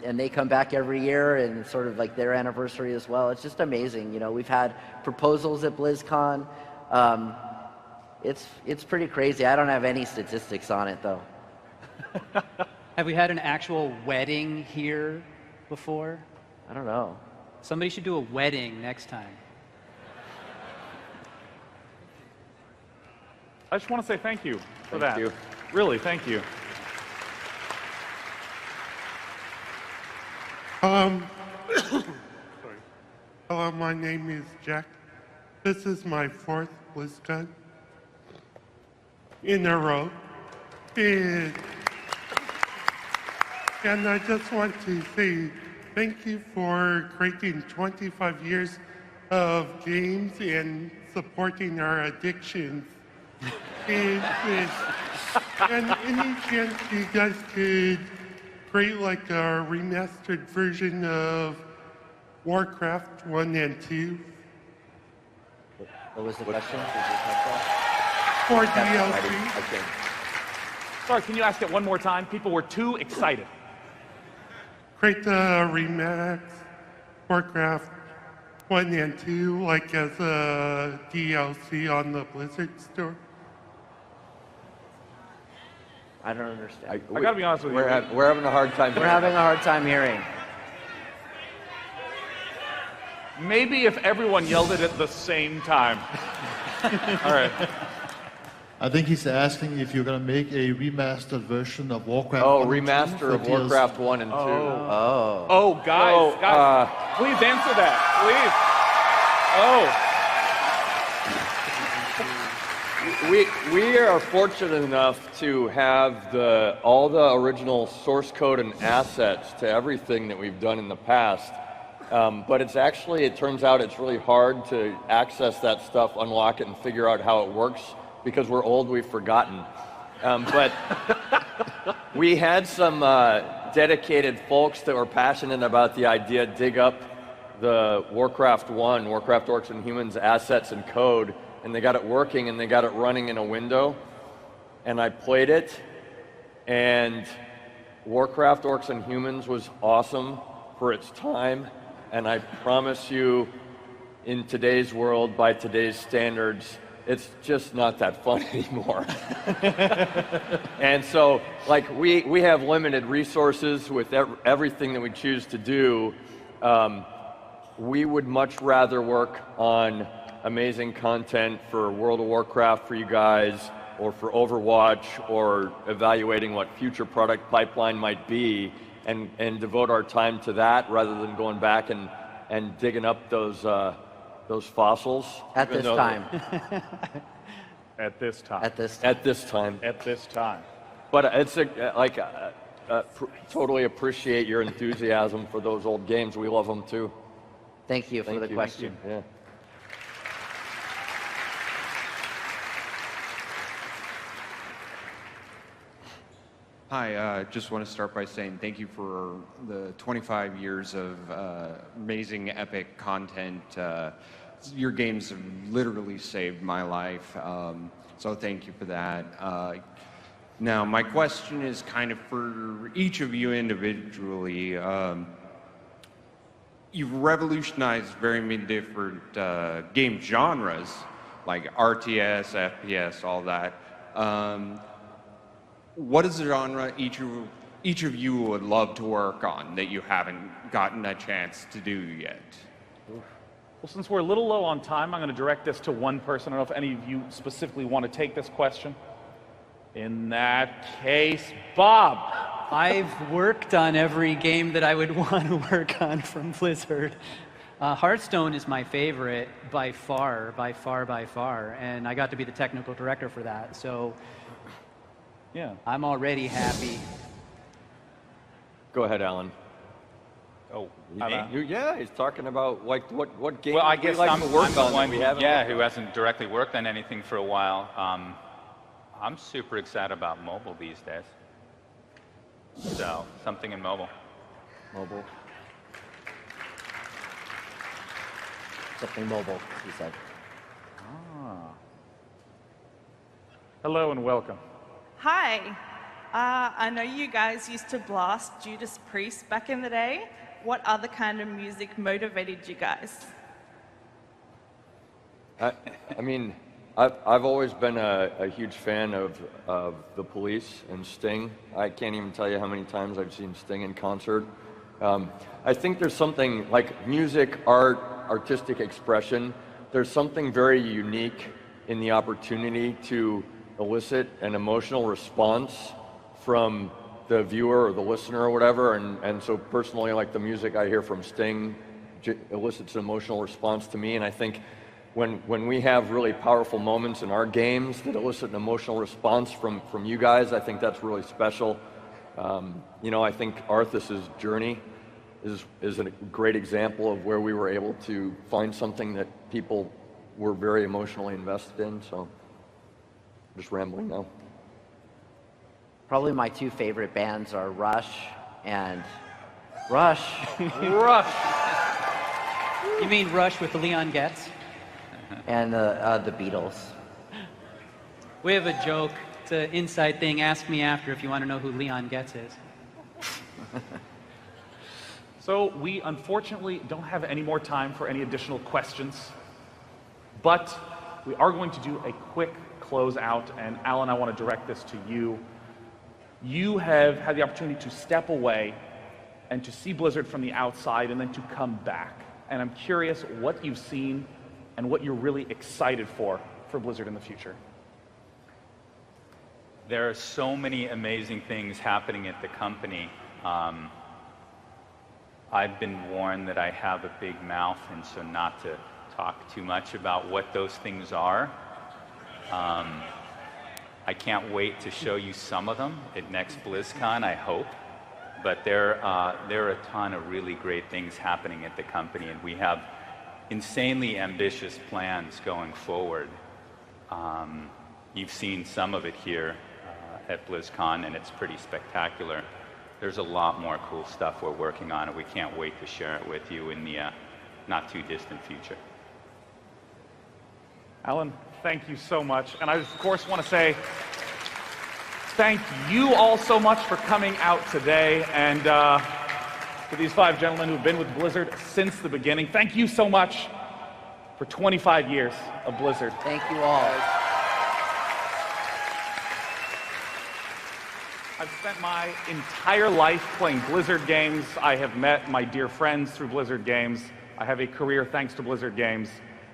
and they come back every year, and it's sort of like their anniversary as well. It's just amazing. We've had proposals at BlizzCon. It's pretty crazy. I don't have any statistics on it though. Have we had an actual wedding here before? I don't know. Somebody should do a wedding next time. I just want to say thank you for that. Thank you. Really, thank you. Sorry. Hello, my name is Jack. This is my 4th BlizzCon in a row. And I just want to say thank you for creating 25 years of games and supporting our addictions. And any chance you guys could create like a remastered version of Warcraft 1 and 2? What was the question? For DLC? Sorry, can you ask it one more time? People were too excited. Create the remix Warcraft 1 and 2 like as a DLC on the Blizzard store. I don't understand. I gotta be honest with you. We're having a hard time. We're having a hard time hearing. Maybe if everyone yelled it at the same time. All right. I think he's asking if you're going to make a remastered version of Warcraft 1 remaster of Warcraft 1 and 2. Oh, guys, please answer that, please. We are fortunate enough to have all the original source code and assets to everything that we've done in the past. But it turns out it's really hard to access that stuff, unlock it, and figure out how it works because we're old, we've forgotten. But we had some dedicated folks that were passionate about the idea, dig up the Warcraft 1, Warcraft Orcs and Humans assets and code, and they got it working and they got it running in a window. And I played it, and Warcraft Orcs and Humans was awesome for its time. And I promise you, in today's world, by today's standards, it's just not that fun anymore. And so, like, we have limited resources with everything that we choose to do. We would much rather work on amazing content for World of Warcraft for you guys, or for Overwatch, or evaluating what future product pipeline might be, and devote our time to that rather than going back and digging up those fossils. At this time. At this time. At this time. At this time. At this time. But it's totally appreciate your enthusiasm for those old games. We love them too. Thank you for the question. Yeah. Hi, just want to start by saying thank you for the 25 years of amazing, epic content. Your games have literally saved my life, so thank you for that. Now, my question is kind of for each of you individually. You've revolutionized very many different game genres, like RTS, FPS, all that. What is the genre each of you would love to work on that you haven't gotten a chance to do yet? Well, since we're a little low on time, I'm going to direct this to one person. I don't know if any of you specifically want to take this question. In that case, Bob. I've worked on every game that I would want to work on from Blizzard. Hearthstone is my favorite by far, and I got to be the technical director for that. So. Yeah, I'm already happy. Go ahead, Alan. Oh, yeah, he's talking about like what game. Well, I guess like I'm to work the on one that we haven't. who hasn't directly worked on anything for a while. I'm super excited about mobile these days. So something in mobile. Mobile. Something mobile, he said. Hello and welcome. Hi. I know you guys used to blast Judas Priest back in the day. What other kind of music motivated you guys? I mean, I've always been a huge fan of the Police and Sting. I can't even tell you how many times I've seen Sting in concert. I think there's something like music, art, artistic expression. There's something very unique in the opportunity to elicit an emotional response from the viewer or the listener or whatever, and so personally, like the music I hear from Sting elicits an emotional response to me, and I think when we have really powerful moments in our games that elicit an emotional response from you guys, I think that's really special. You know, I think Arthas's journey is a great example of where we were able to find something that people were very emotionally invested in, so just rambling now. Probably my two favorite bands are Rush and Rush. Rush. You mean Rush with Leon Getz? And the Beatles. We have a joke. It's an inside thing. Ask me after if you want to know who Leon Getz is. So we unfortunately don't have any more time for any additional questions, but we are going to do a quick close out, and Alan, I want to direct this to you. You have had the opportunity to step away and to see Blizzard from the outside and then to come back. and I'm curious what you've seen and what you're really excited for Blizzard in the future. There are so many amazing things happening at the company. I've been warned that I have a big mouth, and so not to talk too much about what those things are. I can't wait to show you some of them at next BlizzCon, I hope. But there are a ton of really great things happening at the company, and we have insanely ambitious plans going forward. You've seen some of it here at BlizzCon, and it's pretty spectacular. There's a lot more cool stuff we're working on, and we can't wait to share it with you in the not too distant future. Alan, thank you so much. And I, of course, want to say thank you all so much for coming out today. And to these 5 gentlemen who've been with Blizzard since the beginning, thank you so much for 25 years of Blizzard. Thank you all. I've spent my entire life playing Blizzard games. I have met my dear friends through Blizzard games. I have a career thanks to Blizzard games.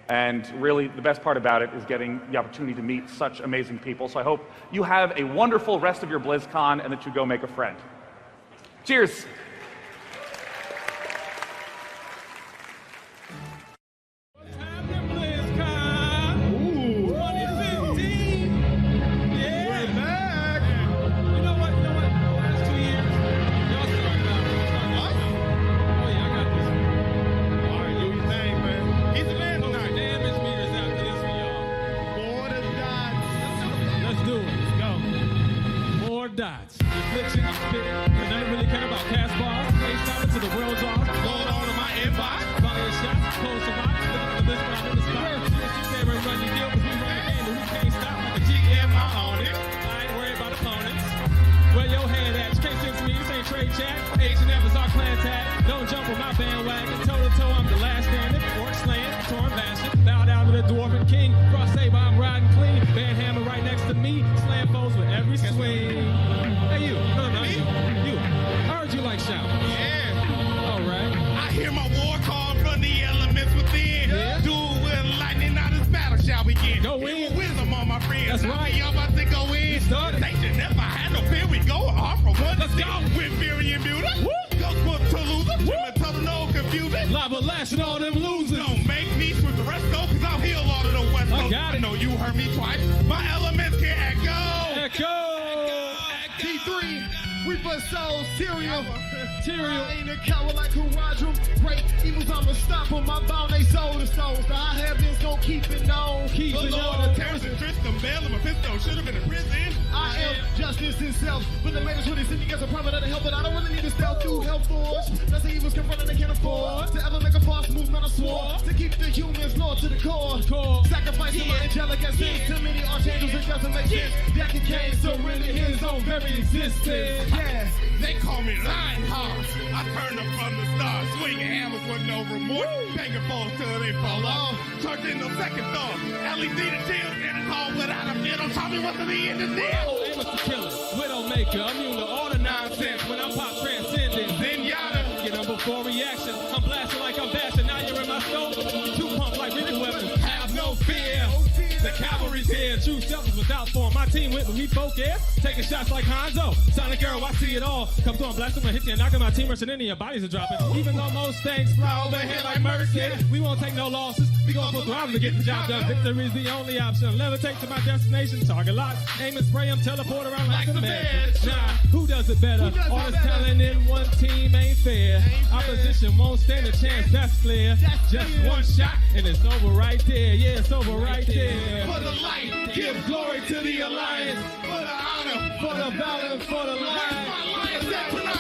And really, the best part about it is getting the opportunity to meet such amazing people. So I hope you have a wonderful rest of your BlizzCon and that you go make a friend. Cheers. Dots. Reflection, and I really care about cast bars. Play style to the world's off. Going on in my inbox. Fire shots, close to my. Look at this one, I'm in the spot. You can't run the deal, because we run the game, but we can't stop like a GM on it. I ain't worried about opponents. Where your head at? You can't send to me, this ain't trade chat. H&F is our clan tag. Don't jump on my bandwagon. Toe to toe, I'm the last standing. Orc slaying, torn bashing. Bow down to the dwarven king. Cross saber, I'm riding clean. Band hammer right next to me. Slam foes with every swing. Hey, you. No, you. I heard you like shout. Yeah. All right. I hear my war call from the elements within. Yeah. Duel with lightning out this battle shall begin. Go in. Wisdom on my friends. That's right. Y'all about to go in. They should never have no fear. We go off from one. Let's go. With Fury and Builder. Ghost to loser. Trim total no confusion. Lava lashing all them losers. Don't make me switch the rest though, cause I'll heal all of the West Coast. I got it. I know you heard me twice. My elements can echo. Echo. T3, Reaper Souls, Tyrion. Tyrion. I ain't a coward like Haradrim. Great evils, I'ma stop them. My bound, they soul to souls. The high heavens gon' keep it known. Keep it Lord on. of Terrence and Tristan Bell and Mephisto should have been in prison. I am justice itself. When the man is really sitting as a prominent help, but I don't really need to stealth through hell force. That's the evils confronting they can't afford. To ever make a false move, not a swore. To keep the humans loyal to the core. Sacrificing my angelic essence. Too many archangels, it doesn't make sense. That came so really his own very existence. Yeah. They call me Lionheart. I turned them from the start. Swinging hammers with no remorse. Banging balls till they fall off. Turned in no second thought. LED the shield standing tall without a fear. Don't tell me what to be in this deal. Amos the killer, Widowmaker, immune to all the nonsense. When I'm pop transcending, Zenyatta. Get up before reaction. I'm blasting like I'm bashing. Now you're in my scope. Two pump like really weapons. Have no fear. The cavalry's here. True selfies without form. My team with me, we focus. Taking shots like Hanzo. Sonic Arrow, I see it all. Come through, I'm blasting, hit you and knocking my team rushing in your bodies are dropping. Even though most things fly over here like mercy, we won't take no losses. We gon' put through to get the job done. Victory's the only option. Levitate to my destination. Target lock. Aim and spray 'em. Teleport around like a man. Nah, who does it better? All this talent in one team ain't fair. Opposition won't stand a chance, that's clear. Just one shot and it's over right there. Yeah, it's over right there. For the light, give glory to the alliance. For the honor, for the valor, for the life.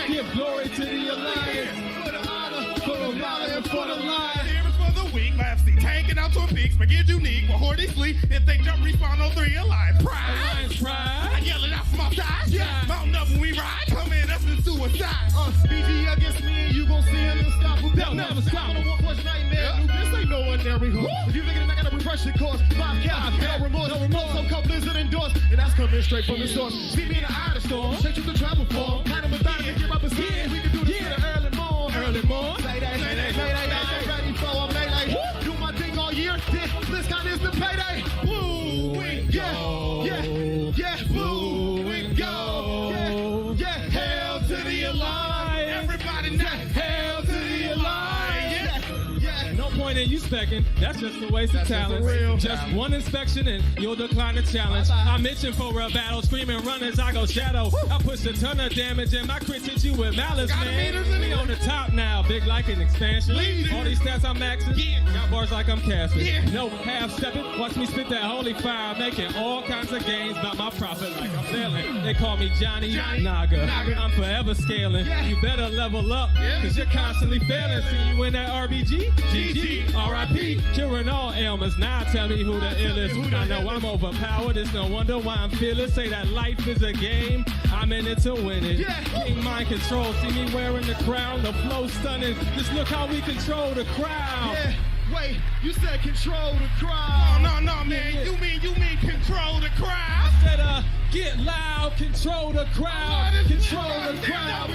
Give glory to the alliance. For the honor, for the valor, and for the life. Here is for the weak. My FC tanking out to a peak. Spaghetti unique. With Hordy sleep. If they jump, respawn on 3 Alliance Pride. Alliance Pride. I yell it out from outside. Yeah. Mountain up when we ride. Come in, that's the suicide. BG against me and you gon' see him unstoppable. They'll never stop. On a one-punch nightmare. This ain't no ordinary hook. If you thinking I got a repression course, 5 counts, no remorse. So come Blizzard endorse, and that's coming straight from the source. See me in the eye of the storm, straight to the travel form. Kind of methodical, give up a scene. We can do this in the early morn. Early morn. Say that, ready for inspecting. That's just a waste of talent. Just one inspection and you'll decline the challenge. I'm itching for a battle, screaming run as I go shadow. I push a ton of damage and my crit hit you with malice, man. We on the top now, big like an expansion. All these stats I'm maxing, got bars like I'm casting. No half stepping, watch me spit that holy fire, making all kinds of gains about my profit like I'm selling. They call me Johnny Naga. I'm forever scaling. You better level up, cause you're constantly failing. See you in that RBG? GG, RIP, curing all ailments. Now tell me who the illest. I know I'm overpowered, it's no wonder why I'm fearless. Say that life is a game, I'm in it to win it. King mind control, see me wearing the crown, the flow stunning. Just look how we control the crowd. Yeah, wait, you said control the crowd. No, man, you mean control the crowd? I said, get loud, control the crowd, control the crowd.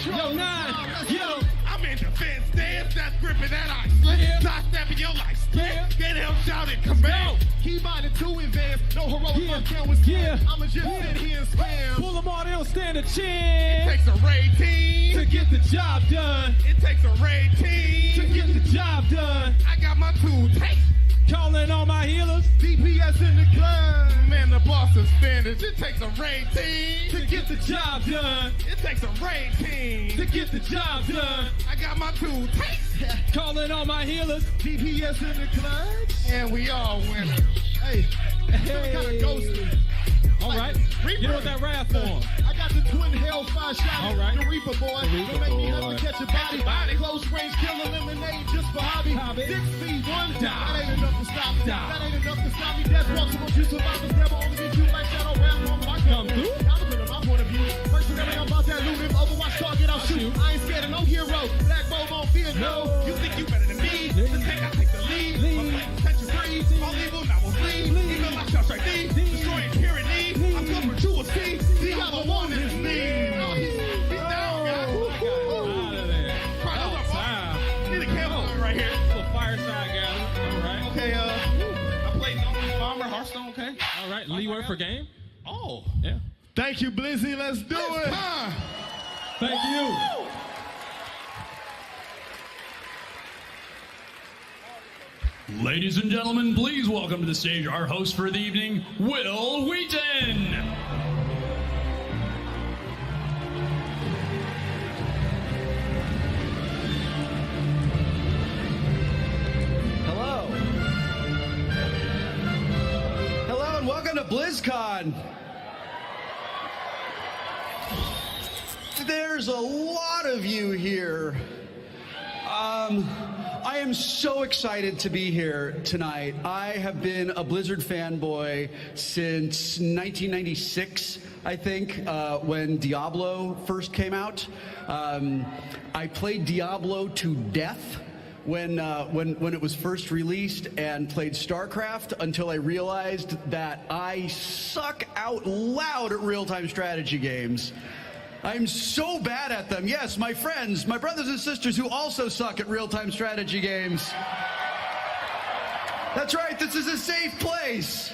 Yo, 9, yo. I'm in defense stance, that's gripping that I slip. Side stepping your life split. Get him shouting command. Keep minded to advance, no heroic can with I'ma just sit here and spam. Pull them all, they don't stand a chance. It takes a raid team to get the job done. It takes a raid team to get the job done. I got my tool tape. Calling all my healers. DPS in the club. Man, the boss is finished. It takes a raid team to get the job done. It takes a raid team to get the job done. I got my tool tape. Calling all my healers. DPS in the club. And we all winners. Hey, kind of ghosty. All right, get with that wrath form. I got the twin hellfire shot. All right. The Reaper boy. Don't make me have to catch a body. Close range kill eliminate just for hobby. 6 feet 1. That ain't enough to stop me. That ain't enough to stop me. That's possible. You survive the devil. Only get you like shadow rap on my come through. I'm looking at my point of view. Personally, I'm about that loot. If Overwatch target, I'll shoot. I ain't scared of no hero. Black Bow won't fear no. You think you better than me? I take the lead. My plan set you free. All evil now will flee. Even my shots right there. Destroying tyranny. I'm coming to a sea. The other one is me. He's down, guys. Out of there. Need a campfire right here. A fireside gathering. All right. Okay, I played Bomber, Hearthstone, okay? All right, Leeward for game. Oh. Yeah. Thank you, Blizzy. Let's do it. Thank you. Ladies and gentlemen, please welcome to the stage our host for the evening, Will Wheaton. Hello. Hello and welcome to Blizzcon. There's a lot of you here. I am so excited to be here tonight. I have been a Blizzard fanboy since 1996, I think, when Diablo first came out. I played Diablo to death when it was first released and played StarCraft until I realized that I suck out loud at real-time strategy games. I'm so bad at them. Yes, my friends, my brothers and sisters who also suck at real-time strategy games. That's right, this is a safe place.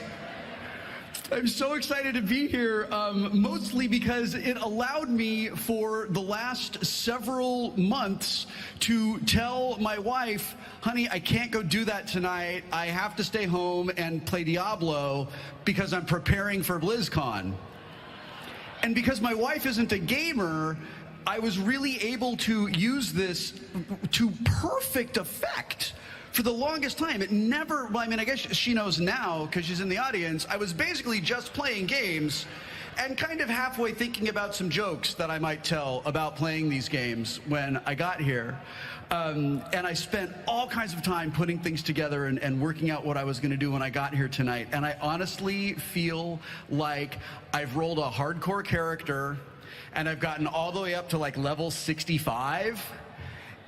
I'm so excited to be here, mostly because it allowed me for the last several months to tell my wife, honey, I can't go do that tonight. I have to stay home and play Diablo because I'm preparing for BlizzCon. And because my wife isn't a gamer, I was really able to use this to perfect effect for the longest time. It never, well, I mean, I guess she knows now because she's in the audience. I was basically just playing games and kind of halfway thinking about some jokes that I might tell about playing these games when I got here. And I spent all kinds of time putting things together and working out what I was going to do when I got here tonight. And I honestly feel like I've rolled a hardcore character and I've gotten all the way up to like level 65.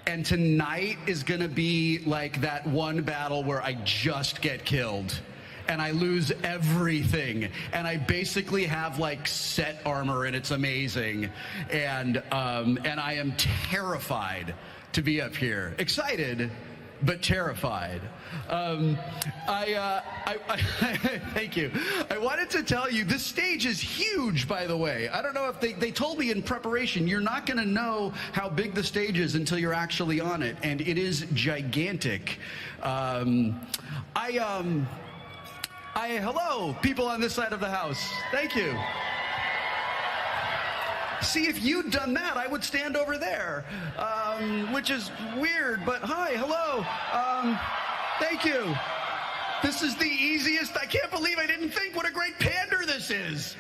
And tonight is going to be like that one battle where I just get killed and I lose everything. And I basically have like set armor and it's amazing. And I am terrified to be up here. Excited, but terrified. Thank you. I wanted to tell you, this stage is huge, by the way. I don't know if they told me in preparation, you're not going to know how big the stage is until you're actually on it, and it is gigantic. Hello, people on this side of the house. Thank you. See, if you'd done that, I would stand over there, which is weird, but hi, hello. Thank you. This is the easiest. I can't believe I didn't think what a great pander this is.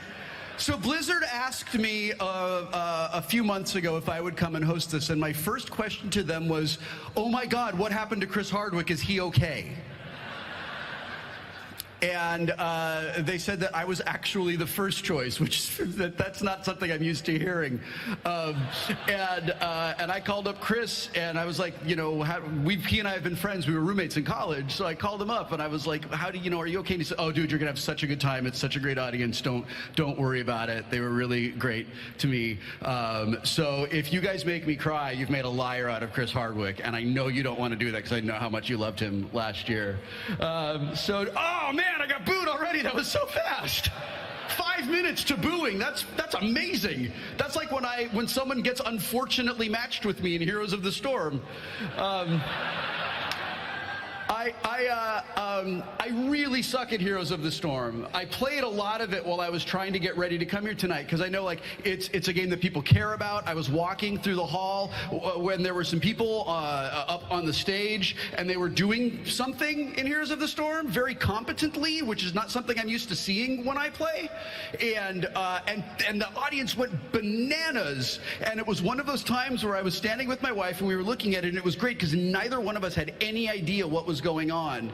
So Blizzard asked me a few months ago if I would come and host this, and my first question to them was, oh my God, what happened to Chris Hardwick? Is he okay? And they said that I was actually the first choice, which that's not something I'm used to hearing. And I called up Chris, and I was like, you know, he and I have been friends. We were roommates in college, so I called him up, and I was like, how do you know? Are you okay? And he said, oh, dude, you're gonna have such a good time. It's such a great audience. Don't worry about it. They were really great to me. So if you guys make me cry, you've made a liar out of Chris Hardwick, and I know you don't want to do that because I know how much you loved him last year. Oh man, I got booed already. That was so fast. 5 minutes to booing. That's amazing. That's like when someone gets unfortunately matched with me in Heroes of the Storm. I really suck at Heroes of the Storm. I played a lot of it while I was trying to get ready to come here tonight because I know like it's a game that people care about. I was walking through the hall when there were some people up on the stage and they were doing something in Heroes of the Storm very competently, which is not something I'm used to seeing when I play. And the audience went bananas. And it was one of those times where I was standing with my wife and we were looking at it, and it was great because neither one of us had any idea what was going on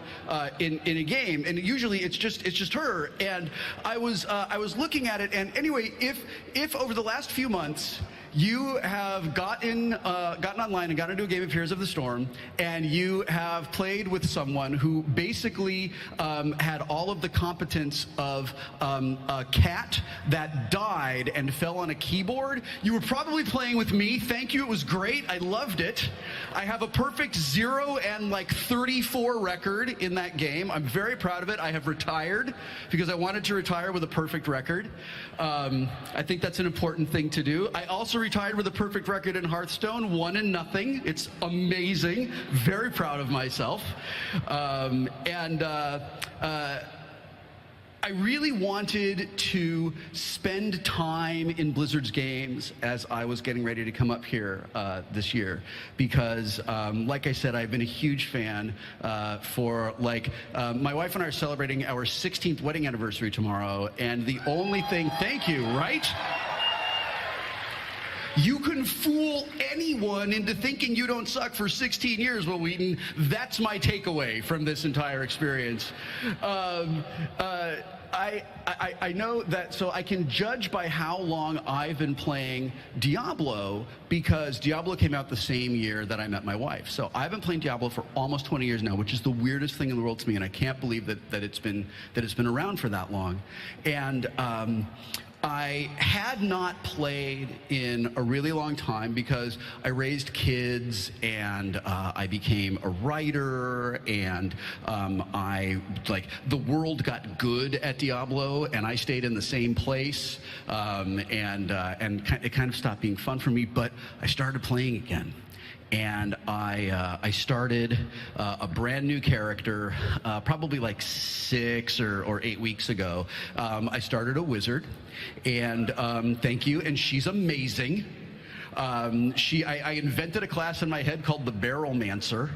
in a game, and usually it's just her. And I was looking at it, and anyway, if over the last few months you have gotten online and got into a game of Heroes of the Storm, and you have played with someone who basically had all of the competence of a cat that died and fell on a keyboard, you were probably playing with me. Thank you. It was great. I loved it. I have a perfect 0 and like 34 record in that game. I'm very proud of it. I have retired because I wanted to retire with a perfect record. I think that's an important thing to do. I also retired with a perfect record in Hearthstone, 1-0. It's amazing. Very proud of myself. I really wanted to spend time in Blizzard's games as I was getting ready to come up here this year because, like I said, I've been a huge fan for my wife and I are celebrating our 16th wedding anniversary tomorrow, and the only thing, thank you, right? You can fool anyone into thinking you don't suck for 16 years, Will Wheaton. That's my takeaway from this entire experience. I know that, so I can judge by how long I've been playing Diablo because Diablo came out the same year that I met my wife. So I've been playing Diablo for almost 20 years now, which is the weirdest thing in the world to me, and I can't believe that it's been around for that long. And I had not played in a really long time because I raised kids and I became a writer, and the world got good at Diablo and I stayed in the same place, and it kind of stopped being fun for me, but I started playing again. And I started a brand new character probably like 6 or 8 weeks ago. I started a wizard, and thank you, and she's amazing. I invented a class in my head called the Barrelmancer.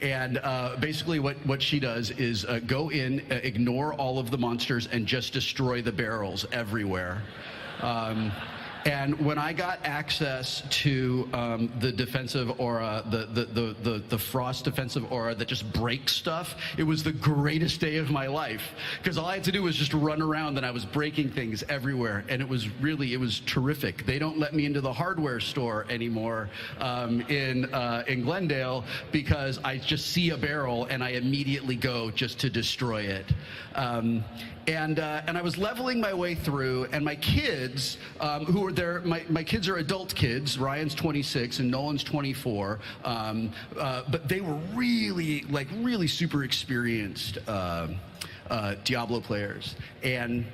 And basically what she does is go in, ignore all of the monsters, and just destroy the barrels everywhere. And when I got access to the defensive aura, the frost defensive aura that just breaks stuff, it was the greatest day of my life. Because all I had to do was just run around and I was breaking things everywhere. And it was terrific. They don't let me into the hardware store anymore in Glendale because I just see a barrel and I immediately go just to destroy it. And I was leveling my way through, and my kids, who my kids are adult kids. Ryan's 26 and Nolan's 24. But they were really super experienced Diablo players. And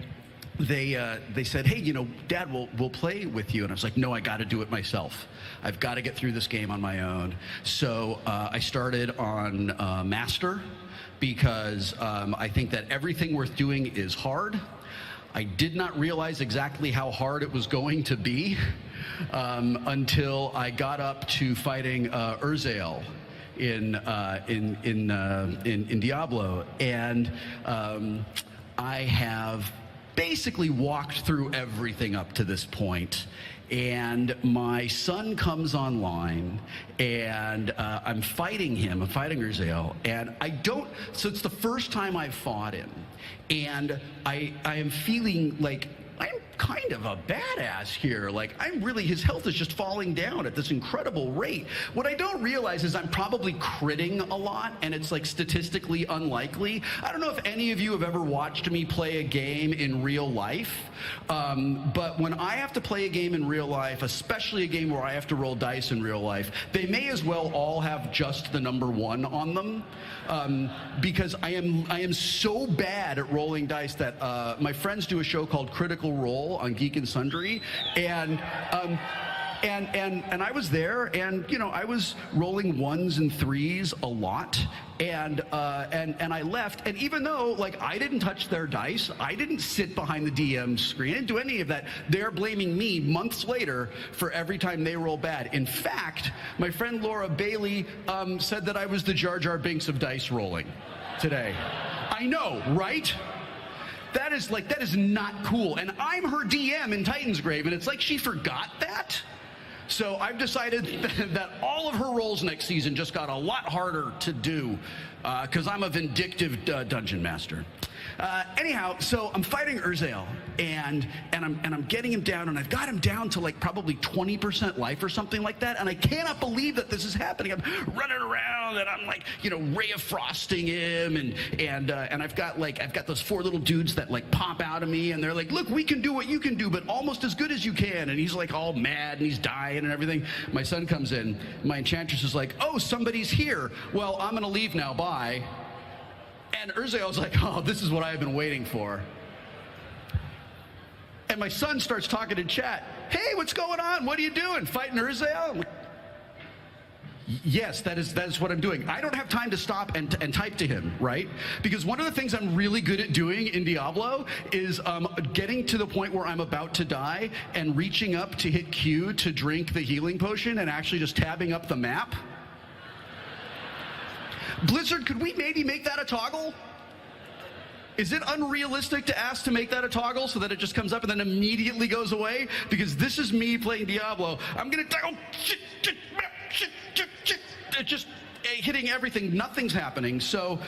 they said, hey, you know, Dad, we'll play with you. And I was like, no, I got to do it myself. I've got to get through this game on my own. So I started on Master because I think that everything worth doing is hard. I did not realize exactly how hard it was going to be until I got up to fighting Urzael in Diablo, and I have basically walked through everything up to this point. And my son comes online, and I'm fighting him. I'm fighting Urzael, and so it's the first time I've fought him, and I am feeling like I'm kind of a badass here. Like, his health is just falling down at this incredible rate. What I don't realize is I'm probably critting a lot, and it's like statistically unlikely. I don't know if any of you have ever watched me play a game in real life, but when I have to play a game in real life, especially a game where I have to roll dice in real life, they may as well all have just the number 1 on them, because I am so bad at rolling dice that my friends do a show called Critical Role on Geek and Sundry, and I was there, and you know, I was rolling 1s and 3s a lot, and I left, and even though like I didn't touch their dice, I didn't sit behind the DM screen, I didn't do any of that. They're blaming me months later for every time they roll bad. In fact, my friend Laura Bailey said that I was the Jar Jar Binks of dice rolling today. I know, right? That is not cool. And I'm her DM in Titan's Grave, and it's like she forgot that. So I've decided that all of her roles next season just got a lot harder to do because I'm a vindictive dungeon master. Anyhow, so I'm fighting Urzael, and I'm getting him down, and I've got him down to like probably 20% life or something like that, and I cannot believe that this is happening. I'm running around, and I'm like, you know, ray of frosting him, and I've got those 4 little dudes that like pop out of me, and they're like, look, we can do what you can do, but almost as good as you can. And he's like all mad, and he's dying and everything. My son comes in. My enchantress is like, oh, somebody's here. Well, I'm gonna leave now. Bye. And Urzael's like, oh, this is what I've been waiting for. And my son starts talking in chat. Hey, what's going on? What are you doing? Fighting Urzael? Yes, that is what I'm doing. I don't have time to stop and type to him, right? Because one of the things I'm really good at doing in Diablo is getting to the point where I'm about to die and reaching up to hit Q to drink the healing potion and actually just tabbing up the map. Blizzard, could we maybe make that a toggle? Is it unrealistic to ask to make that a toggle so that it just comes up and then immediately goes away? Because this is me playing Diablo. I'm gonna just hitting everything. Nothing's happening. So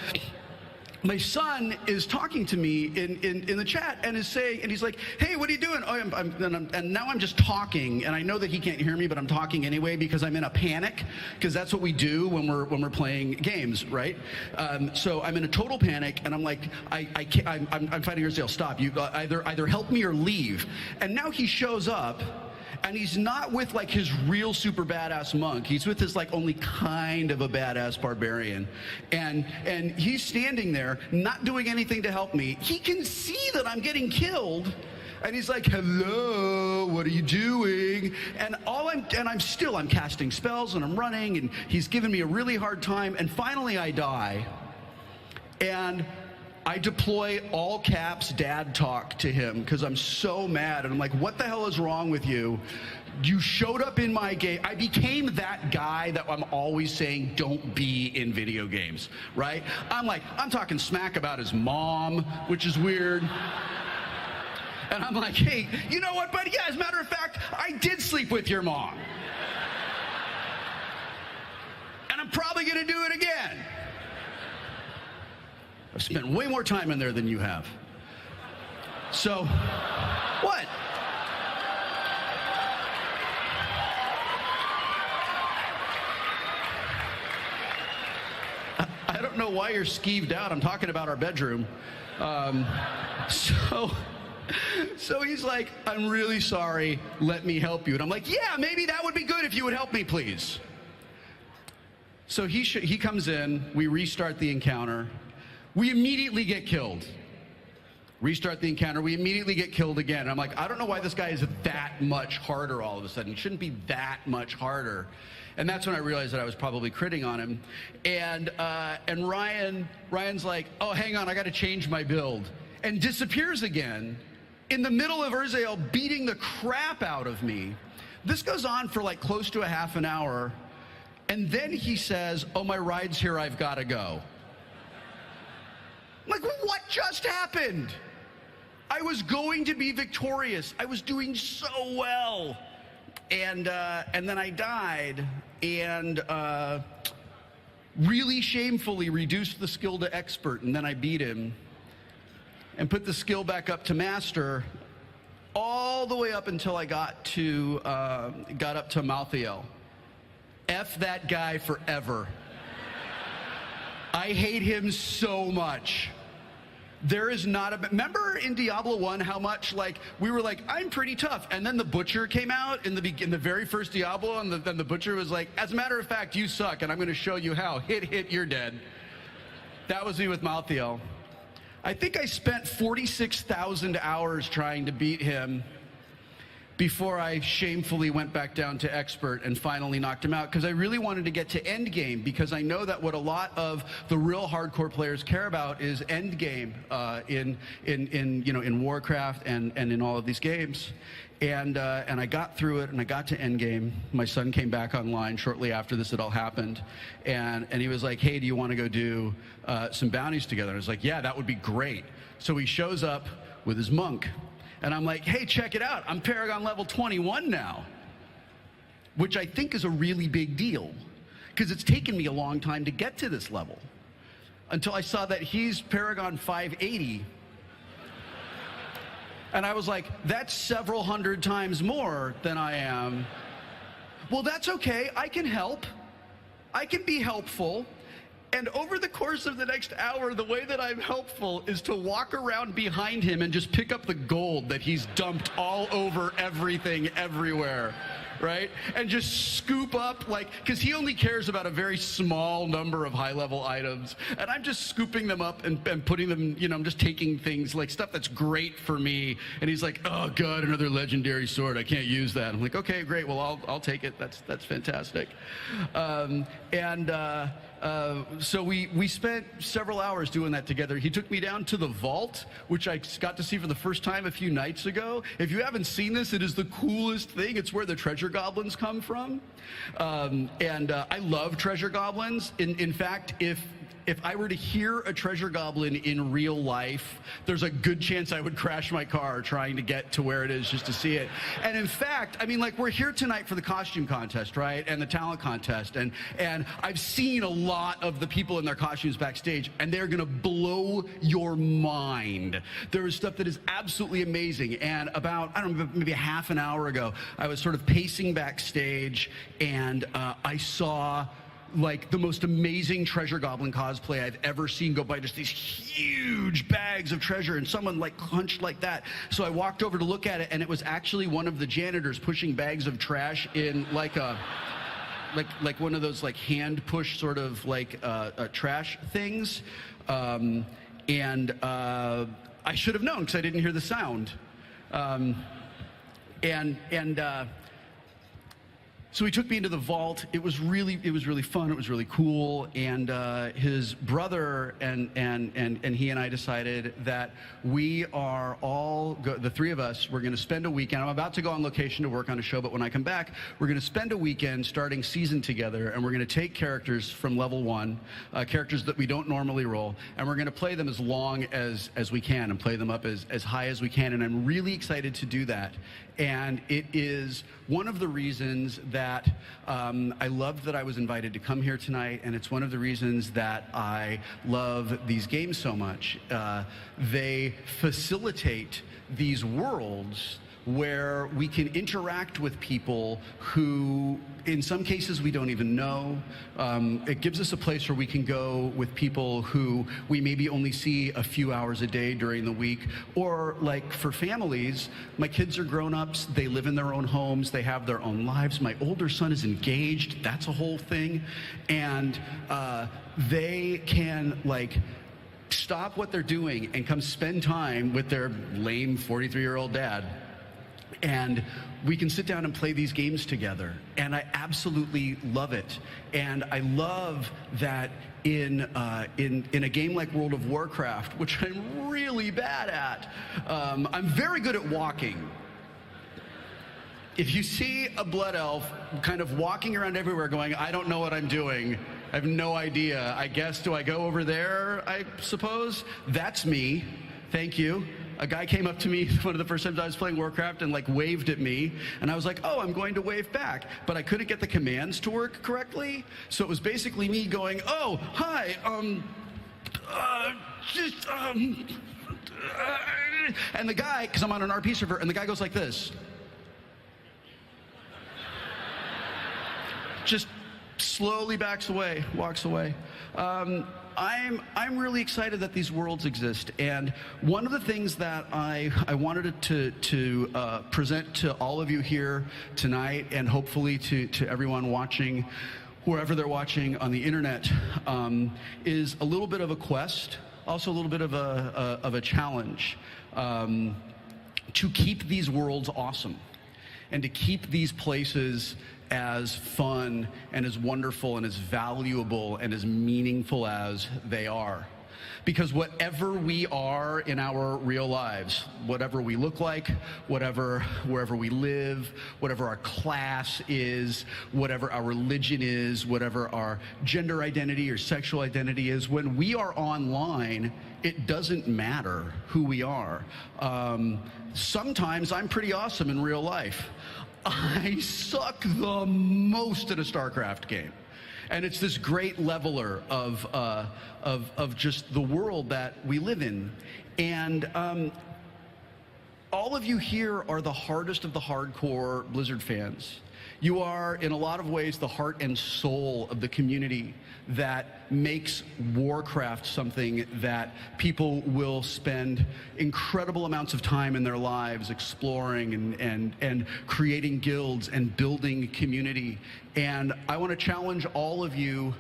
my son is talking to me in the chat and is saying, and he's like, hey, what are you doing? Oh, and now I'm just talking, and I know that he can't hear me, but I'm talking anyway because I'm in a panic, because that's what we do when we're playing games, right? So I'm in a total panic, and I'm like, I'm fighting Urzael. Stop! You either help me or leave. And now he shows up. And he's not with like his real super badass monk. He's with his like only kind of a badass barbarian. And he's standing there not doing anything to help me. He can see that I'm getting killed. And he's like, hello, what are you doing? And I'm casting spells and I'm running, and he's giving me a really hard time. And finally I die. And I deploy all caps dad talk to him because I'm so mad, and I'm like, what the hell is wrong with you? You showed up in my game. I became that guy that I'm always saying don't be in video games, right? I'm talking smack about his mom, which is weird. And I'm like, hey, you know what, buddy? Yeah, as a matter of fact, I did sleep with your mom. And I'm probably gonna do it again. I've spent way more time in there than you have. So, what? I don't know why you're skeeved out. I'm talking about our bedroom. So, So he's like, I'm really sorry, let me help you. And I'm like, yeah, maybe that would be good if you would help me, please. So he comes in, we restart the encounter. We immediately get killed. Restart the encounter, we immediately get killed again. I'm like, I don't know why this guy is that much harder all of a sudden. He shouldn't be that much harder. And that's when I realized that I was probably critting on him. And Ryan's like, oh, hang on, I got to change my build. And disappears again in the middle of Urzael beating the crap out of me. This goes on for like close to a half an hour. And then he says, oh, my ride's here, I've got to go. I'm like, what just happened? I was going to be victorious. I was doing so well. And then I died and really shamefully reduced the skill to expert, and then I beat him and put the skill back up to master all the way up until I got up to Malthael. F that guy forever. I hate him so much. There is not a... Remember in Diablo 1 how much, like, we were like, I'm pretty tough. And then the Butcher came out in the very first Diablo, and then the Butcher was like, as a matter of fact, you suck, and I'm going to show you how. Hit, you're dead. That was me with Malthael. I think I spent 46,000 hours trying to beat him before I shamefully went back down to expert and finally knocked him out, because I really wanted to get to end game, because I know that what a lot of the real hardcore players care about is end game in Warcraft and in all of these games. And I got through it, and I got to end game. My son came back online shortly after this had all happened, and he was like, hey, do you want to go do some bounties together? And I was like, yeah, that would be great. So he shows up with his monk. And I'm like, hey, check it out. I'm Paragon level 21 now, which I think is a really big deal, because it's taken me a long time to get to this level until I saw that he's Paragon 580. And I was like, that's several hundred times more than I am. Well, that's okay. I can help. I can be helpful. And over the course of the next hour, the way that I'm helpful is to walk around behind him and just pick up the gold that he's dumped all over everything, everywhere, right? And just scoop up, like, because he only cares about a very small number of high-level items. And I'm just scooping them up and putting them, I'm just taking things, like stuff that's great for me. And he's like, oh, God, another legendary sword. I can't use that. I'm like, okay, great. Well, I'll take it. That's fantastic. So we spent several hours doing that together. He took me down to the vault, which I got to see for the first time a few nights ago. If you haven't seen this, it is the coolest thing. It's where the treasure goblins come from. I love treasure goblins. In fact, if I were to hear a treasure goblin in real life, there's a good chance I would crash my car trying to get to where it is just to see it. And in fact, I mean, like, we're here tonight for the costume contest, right? And the talent contest. And I've seen a lot of the people in their costumes backstage, and they're gonna blow your mind. There is stuff that is absolutely amazing. And about, I don't know, maybe a half an hour ago, I was sort of pacing backstage, and I saw like the most amazing treasure goblin cosplay I've ever seen go by, just these huge bags of treasure, and someone like hunched like that. So I walked over to look at it, and it was actually one of the janitors pushing bags of trash in like a like one of those like hand push sort of like trash things. I should have known because I didn't hear the sound. So he took me into the vault. It was really fun. It was really cool. And his brother and he and I decided that we are all, the three of us, we're going to spend a weekend. I'm about to go on location to work on a show, but when I come back, we're going to spend a weekend starting season together, and we're going to take characters from level 1, characters that we don't normally roll, and we're going to play them as long as we can and play them up as high as we can. And I'm really excited to do that. And it is one of the reasons that I loved that I was invited to come here tonight, and it's one of the reasons that I love these games so much. They facilitate these worlds where we can interact with people who in some cases, we don't even know. It gives us a place where we can go with people who we maybe only see a few hours a day during the week. Or like for families, my kids are grown-ups, they live in their own homes, they have their own lives. My older son is engaged, that's a whole thing. And they can like stop what they're doing and come spend time with their lame 43-year-old dad. And we can sit down and play these games together. And I absolutely love it. And I love that in a game like World of Warcraft, which I'm really bad at, I'm very good at walking. If you see a blood elf kind of walking around everywhere going, I don't know what I'm doing, I have no idea, I guess, do I go over there, I suppose? That's me. Thank you. A guy came up to me one of the first times I was playing Warcraft and like waved at me, and I was like, oh, I'm going to wave back, but I couldn't get the commands to work correctly, so it was basically me going, oh, hi, and the guy, because I'm on an RP server, and the guy goes like this. Just slowly backs away, walks away. I'm really excited that these worlds exist, and one of the things that I wanted to present to all of you here tonight, and hopefully to everyone watching, wherever they're watching on the internet, is a little bit of a quest, also a little bit of a challenge to keep these worlds awesome, and to keep these places as fun and as wonderful and as valuable and as meaningful as they are. Because whatever we are in our real lives, whatever we look like, wherever we live, whatever our class is, whatever our religion is, whatever our gender identity or sexual identity is, when we are online, it doesn't matter who we are. Sometimes I'm pretty awesome in real life. I suck the most at a StarCraft game. And it's this great leveler of just the world that we live in. And all of you here are the hardest of the hardcore Blizzard fans. You are, in a lot of ways, the heart and soul of the community that makes Warcraft something that people will spend incredible amounts of time in their lives exploring and creating guilds and building community. And I want to challenge all of you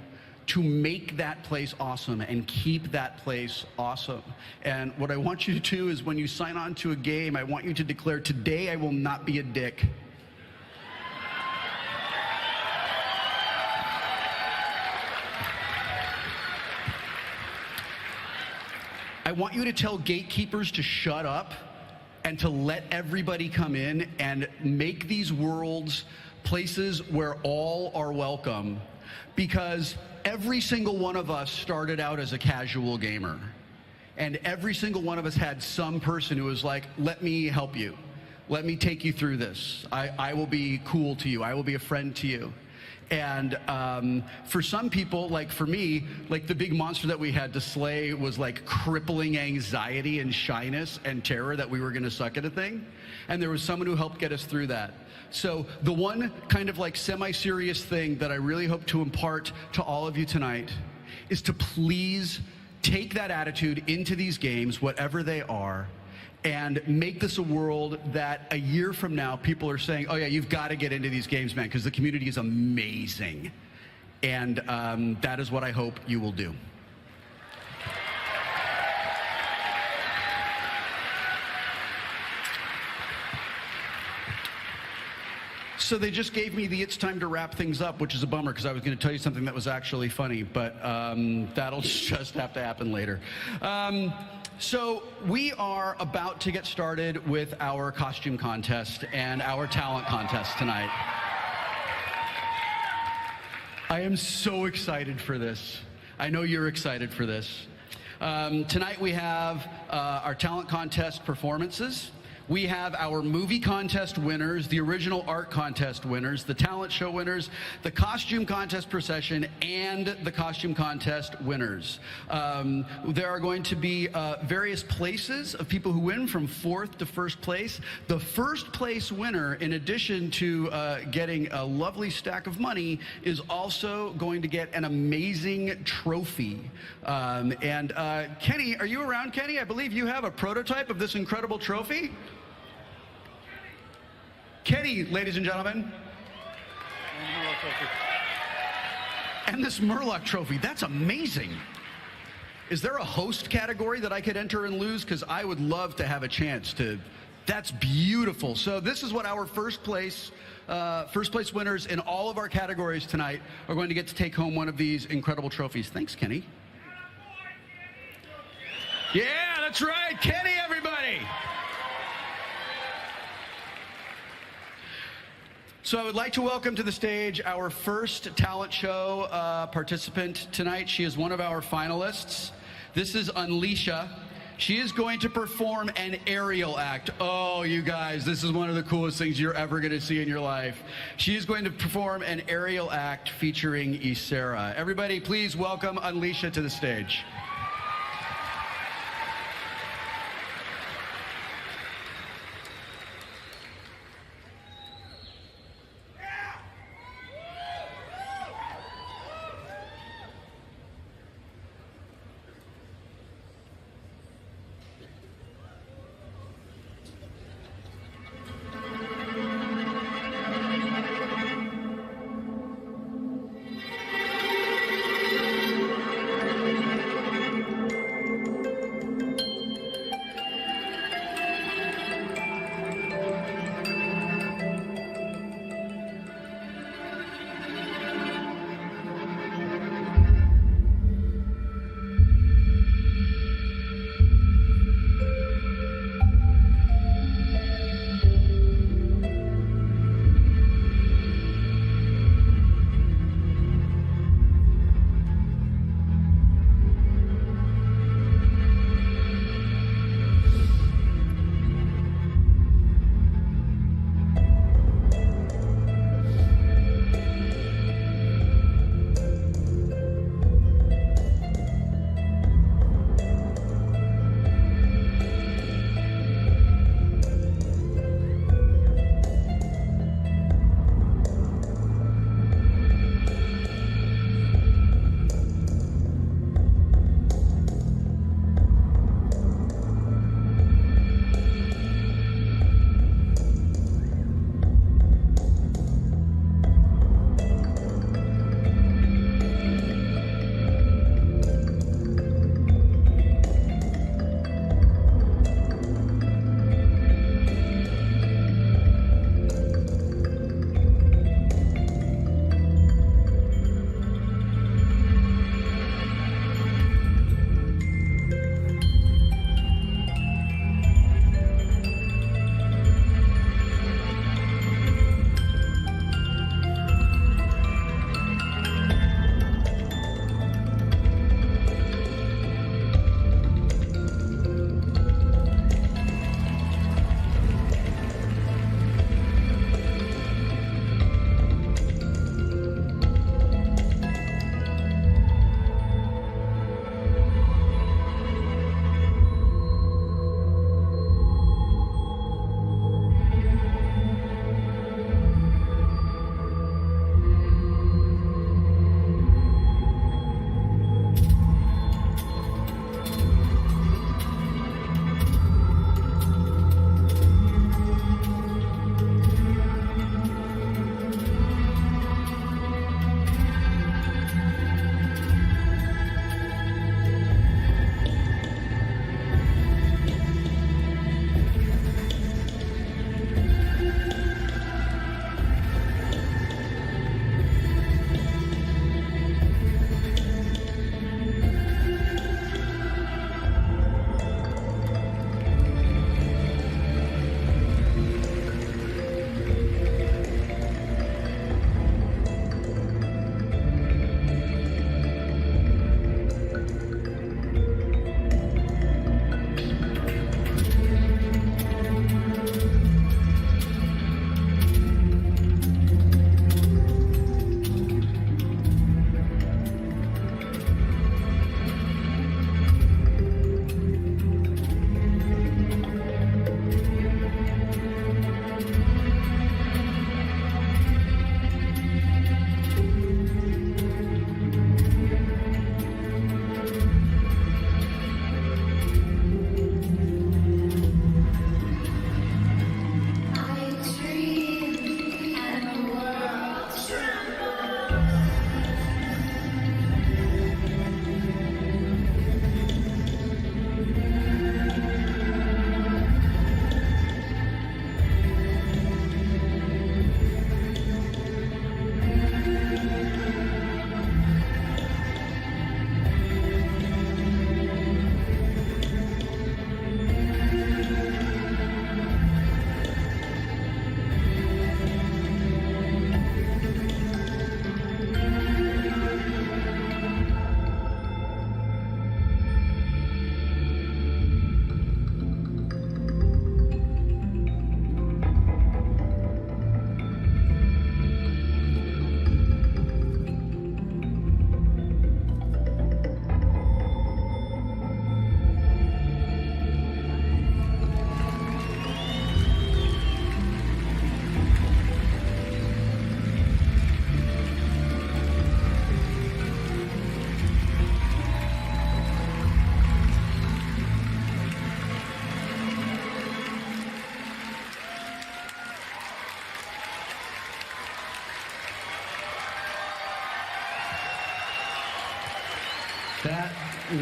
to make that place awesome and keep that place awesome. And what I want you to do is when you sign on to a game, I want you to declare, today I will not be a dick. I want you to tell gatekeepers to shut up and to let everybody come in and make these worlds places where all are welcome, because every single one of us started out as a casual gamer, and every single one of us had some person who was like, let me help you, let me take you through this, I will be cool to you, I will be a friend to you. And for some people, like for me, like the big monster that we had to slay was like crippling anxiety and shyness and terror that we were going to suck at a thing. And there was someone who helped get us through that. So the one kind of like semi-serious thing that I really hope to impart to all of you tonight is to please take that attitude into these games, whatever they are, and make this a world that a year from now people are saying, oh yeah, you've got to get into these games, man, because the community is amazing. And that is what I hope you will do. So they just gave me the it's time to wrap things up, which is a bummer because I was going to tell you something that was actually funny, but that'll just have to happen later. So we are about to get started with our costume contest and our talent contest tonight. I am so excited for this. I know you're excited for this. Tonight we have our talent contest performances. We have our movie contest winners, the original art contest winners, the talent show winners, the costume contest procession, and the costume contest winners. There are going to be various places of people who win from 4th to 1st place. The 1st place winner, in addition to getting a lovely stack of money, is also going to get an amazing trophy. Kenny, are you around, Kenny? I believe you have a prototype of this incredible trophy. Kenny, ladies and gentlemen. And this Murloc trophy, that's amazing. Is there a host category that I could enter and lose? Because I would love to have a chance to. That's beautiful. So this is what our first place winners in all of our categories tonight are going to get to take home one of these incredible trophies. Thanks, Kenny. Yeah, that's right. Kenny, everybody. So I would like to welcome to the stage our first talent show participant tonight. She is one of our finalists. This is Unleasha. She is going to perform an aerial act. Oh, you guys, this is one of the coolest things you're ever going to see in your life. She is going to perform an aerial act featuring Ysera. Everybody, please welcome Unleasha to the stage.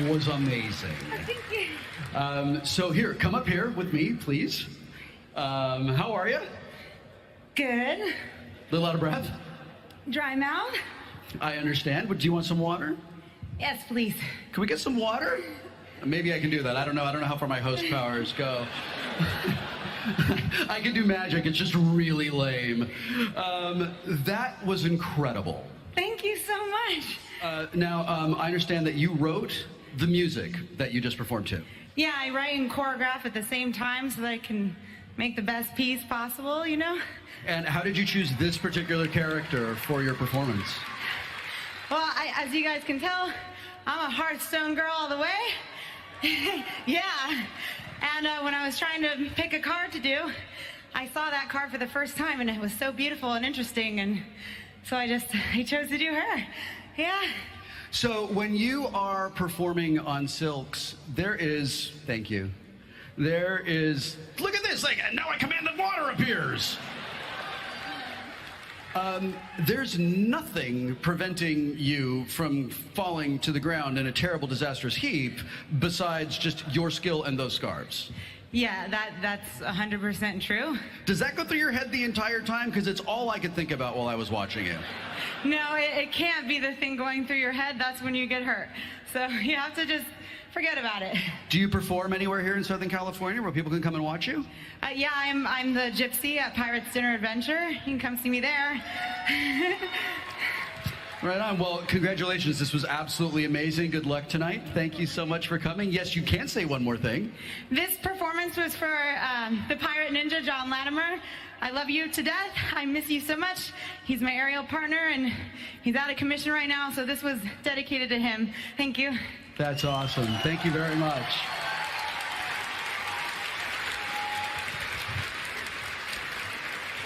was amazing. Thank you. So here, come up here with me, please. How are you? Good. Little out of breath? Dry mouth? I understand, but do you want some water? Yes, please. Can we get some water? Maybe I can do that. I don't know how far my host powers go. I can do magic, it's just really lame. That was incredible. Thank you so much. Now, I understand that you wrote the music that you just performed to. Yeah, I write and choreograph at the same time so that I can make the best piece possible, you know? And how did you choose this particular character for your performance? Well, as you guys can tell, I'm a Hearthstone girl all the way. Yeah. And when I was trying to pick a card to do, I saw that card for the first time, and it was so beautiful and interesting, and so I chose to do her. Yeah. So when you are performing on Silks, thank you, look at this, like, now I command that water appears. There's nothing preventing you from falling to the ground in a terrible, disastrous heap besides just your skill and those scarves. Yeah, that's 100% true. Does that go through your head the entire time? Because it's all I could think about while I was watching you. No, it can't be the thing going through your head. That's when you get hurt. So you have to just forget about it. Do you perform anywhere here in Southern California where people can come and watch you? Yeah, I'm the gypsy at Pirates Dinner Adventure. You can come see me there. Right on. Well, congratulations. This was absolutely amazing. Good luck tonight. Thank you so much for coming. Yes, you can say one more thing. This performance was for the pirate ninja, John Latimer. I love you to death. I miss you so much. He's my aerial partner, and he's out of commission right now, so this was dedicated to him. Thank you. That's awesome. Thank you very much.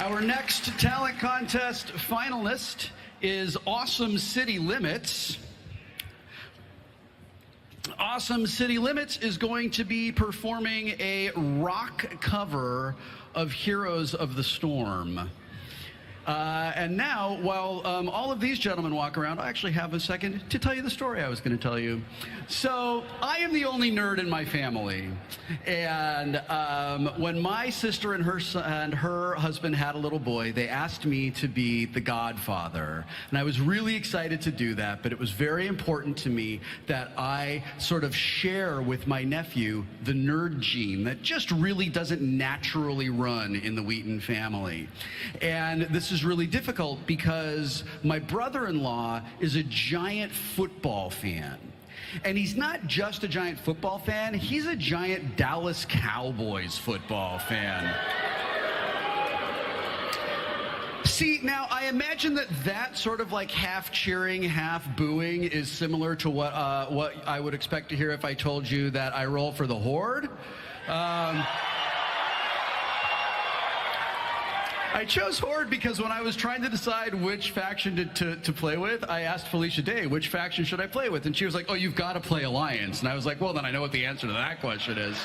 Our next talent contest finalist is Awesome City Limits. Awesome City Limits is going to be performing a rock cover of Heroes of the Storm. And now, while all of these gentlemen walk around, I actually have a second to tell you the story I was going to tell you. So, I am the only nerd in my family. And when my sister and her husband had a little boy, they asked me to be the godfather. And I was really excited to do that, but it was very important to me that I sort of share with my nephew the nerd gene that just really doesn't naturally run in the Wheaton family. And this is really difficult because my brother-in-law is a giant football fan. And he's not just a giant football fan, he's a giant Dallas Cowboys football fan. See, now I imagine that sort of like half cheering, half booing is similar to what I would expect to hear if I told you that I roll for the Horde. I chose Horde because when I was trying to decide which faction to play with, I asked Felicia Day, which faction should I play with? And she was like, oh, you've got to play Alliance. And I was like, well, then I know what the answer to that question is.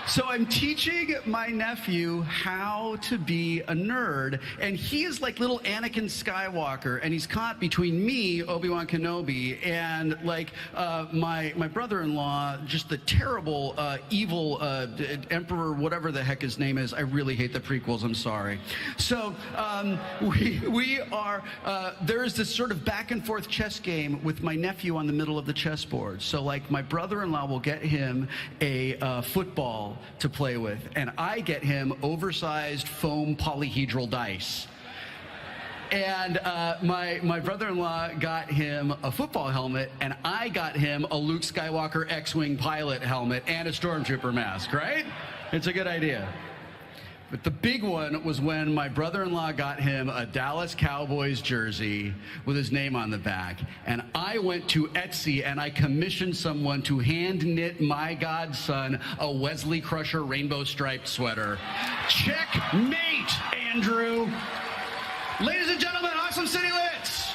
So I'm teaching my nephew how to be a nerd, and he is like little Anakin Skywalker, and he's caught between me, Obi-Wan Kenobi, and like my brother-in-law, just the terrible, evil Emperor, whatever the heck his name is. I really hate the prequels, I'm sorry. So we are, there is this sort of back and forth chess game with my nephew on the middle of the chessboard. So like my brother-in-law will get him a football to play with, and I get him oversized foam polyhedral dice. And my brother-in-law got him a football helmet, and I got him a Luke Skywalker X-Wing pilot helmet and a Stormtrooper mask, right? It's a good idea. But the big one was when my brother-in-law got him a Dallas Cowboys jersey with his name on the back. And I went to Etsy and I commissioned someone to hand knit my godson a Wesley Crusher rainbow striped sweater. Checkmate, Andrew. Ladies and gentlemen, Awesome City Limits.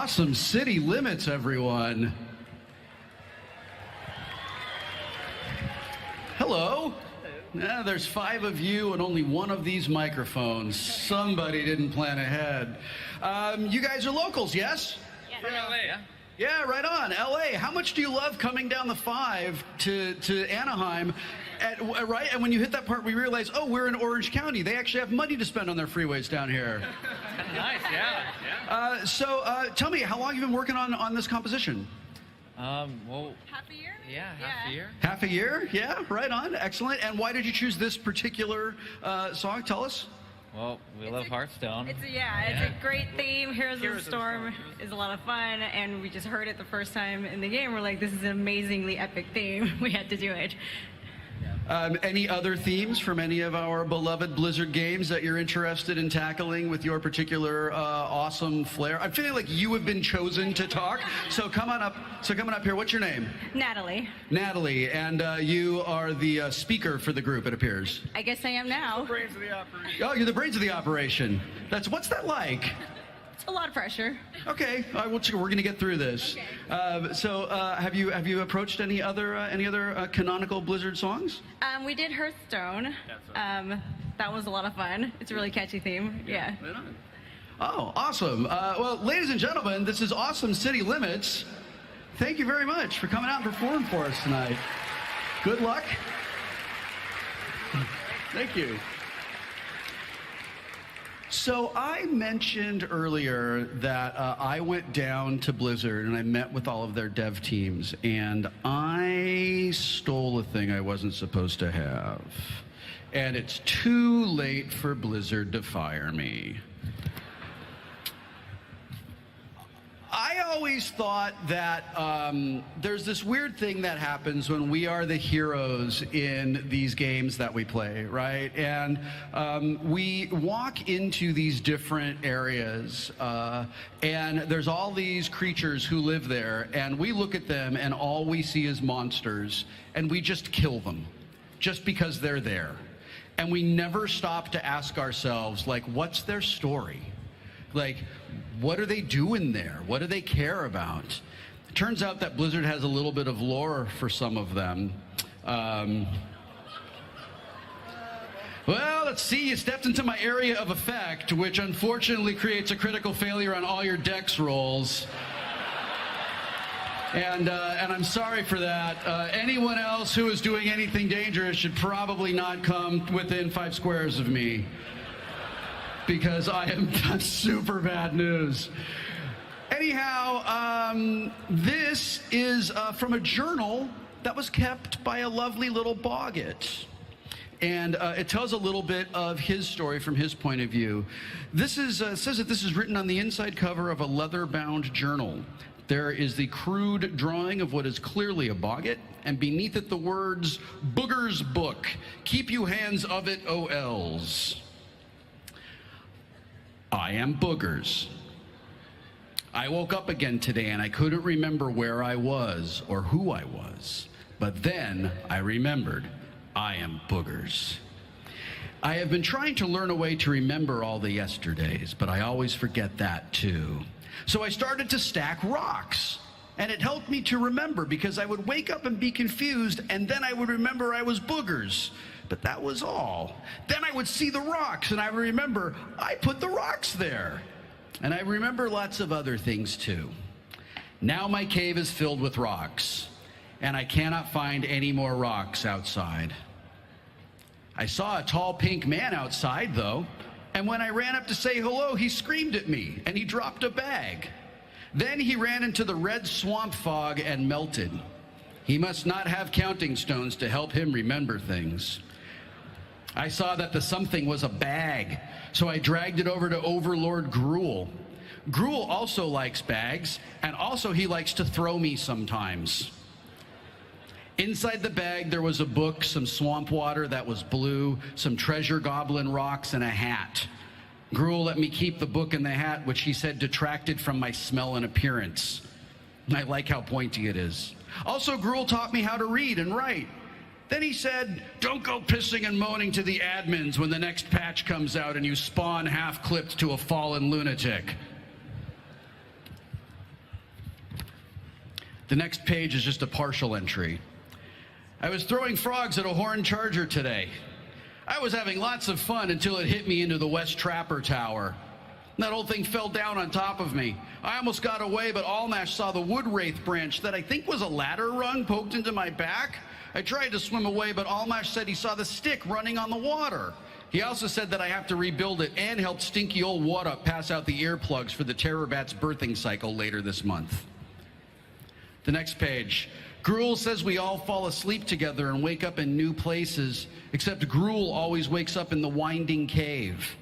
Awesome City Limits, everyone. Hello. Yeah, there's 5 of you and only 1 of these microphones. Somebody didn't plan ahead. You guys are locals, yes? Yeah. From LA, yeah? Yeah, right on. LA. How much do you love coming down the 5 to Anaheim? Right? And when you hit that part, we realize, oh, we're in Orange County. They actually have money to spend on their freeways down here. Nice, yeah. So tell me, how long have you been working on this composition? Well, half a year? Yeah, half a year. Half a year? Yeah, right on. Excellent. And why did you choose this particular song? Tell us. Well, we love Hearthstone. It's a great theme. Heroes of the Storm is a lot of fun, and we just heard it the first time in the game. We're like, this is an amazingly epic theme. We had to do it. Any other themes from any of our beloved Blizzard games that you're interested in tackling with your particular awesome flair? I'm feeling like you have been chosen to talk, so come on up. So coming up here, what's your name? Natalie. Natalie, and you are the speaker for the group, it appears. I guess I am now. The brains of the operation. Oh, you're the brains of the operation. What's that like? A lot of pressure. Okay, we're going to get through this. Okay. Have you approached any other canonical Blizzard songs? We did Hearthstone. That was a lot of fun. It's a really catchy theme. Yeah. Right on. Oh, awesome. Well, ladies and gentlemen, this is Awesome City Limits. Thank you very much for coming out and performing for us tonight. Good luck. Thank you. So I mentioned earlier that I went down to Blizzard and I met with all of their dev teams, and I stole a thing I wasn't supposed to have. And it's too late for Blizzard to fire me. I always thought that there's this weird thing that happens when we are the heroes in these games that we play, right? And we walk into these different areas, and there's all these creatures who live there, and we look at them, and all we see is monsters, and we just kill them, just because they're there. And we never stop to ask ourselves, like, what's their story? Like, what are they doing there? What do they care about? It turns out that Blizzard has a little bit of lore for some of them. Well, let's see, you stepped into my area of effect, which unfortunately creates a critical failure on all your dex rolls. And I'm sorry for that. Anyone else who is doing anything dangerous should probably not come within 5 squares of me, because I am super bad news. Anyhow, this is from a journal that was kept by a lovely little boggart. And it tells a little bit of his story from his point of view. This is says that this is written on the inside cover of a leather-bound journal. There is the crude drawing of what is clearly a boggart, and beneath it the words, "Booger's Book. Keep you hands of it, OLs." I am Boogers. I woke up again today and I couldn't remember where I was or who I was. But then I remembered I am Boogers. I have been trying to learn a way to remember all the yesterdays, but I always forget that too. So I started to stack rocks, and it helped me to remember, because I would wake up and be confused, and then I would remember I was Boogers. But that was all. Then I would see the rocks, and I would remember I put the rocks there. And I remember lots of other things too. Now my cave is filled with rocks, and I cannot find any more rocks outside. I saw a tall pink man outside though, and when I ran up to say hello, he screamed at me and he dropped a bag. Then he ran into the red swamp fog and melted. He must not have counting stones to help him remember things. I saw that the something was a bag, so I dragged it over to Overlord Gruul. Gruul also likes bags, and also he likes to throw me sometimes. Inside the bag there was a book, some swamp water that was blue, some treasure goblin rocks, and a hat. Gruul let me keep the book and the hat, which he said detracted from my smell and appearance. I like how pointy it is. Also, Gruul taught me how to read and write. Then he said, don't go pissing and moaning to the admins when the next patch comes out and you spawn half-clipped to a fallen lunatic. The next page is just a partial entry. I was throwing frogs at a horn charger today. I was having lots of fun until it hit me into the West Trapper Tower. That old thing fell down on top of me. I almost got away, but Allmash saw the wood wraith branch that I think was a ladder rung poked into my back. I tried to swim away, but Allmash said he saw the stick running on the water. He also said that I have to rebuild it and help stinky old Whats pass out the earplugs for the Terror Bat's birthing cycle later this month. The next page. Gruel says we all fall asleep together and wake up in new places, except Gruel always wakes up in the winding cave.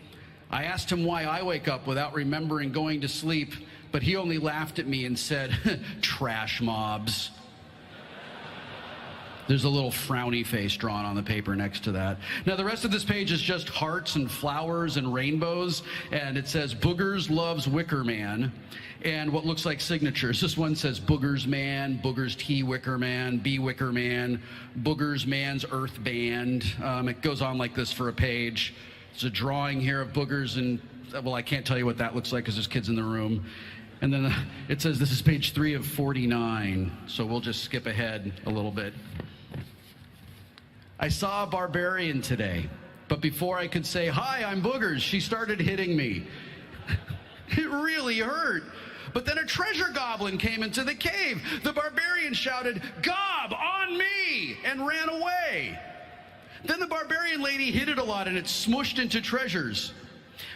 I asked him why I wake up without remembering going to sleep, but he only laughed at me and said, trash mobs. There's a little frowny face drawn on the paper next to that. Now, the rest of this page is just hearts and flowers and rainbows, and it says, Boogers loves Wicker Man, and what looks like signatures. This one says, Boogers Man, Boogers T Wicker Man, B Wicker Man, Boogers Man's Earth Band. It goes on like this for a page. There's a drawing here of boogers, and, well, I can't tell you what that looks like because there's kids in the room. And then it says this is page 3 of 49, so we'll just skip ahead a little bit. I saw a barbarian today, but before I could say, hi, I'm Boogers, she started hitting me. It really hurt. But then a treasure goblin came into the cave. The barbarian shouted, Gob, on me, and ran away. Then the barbarian lady hit it a lot and it smushed into treasures.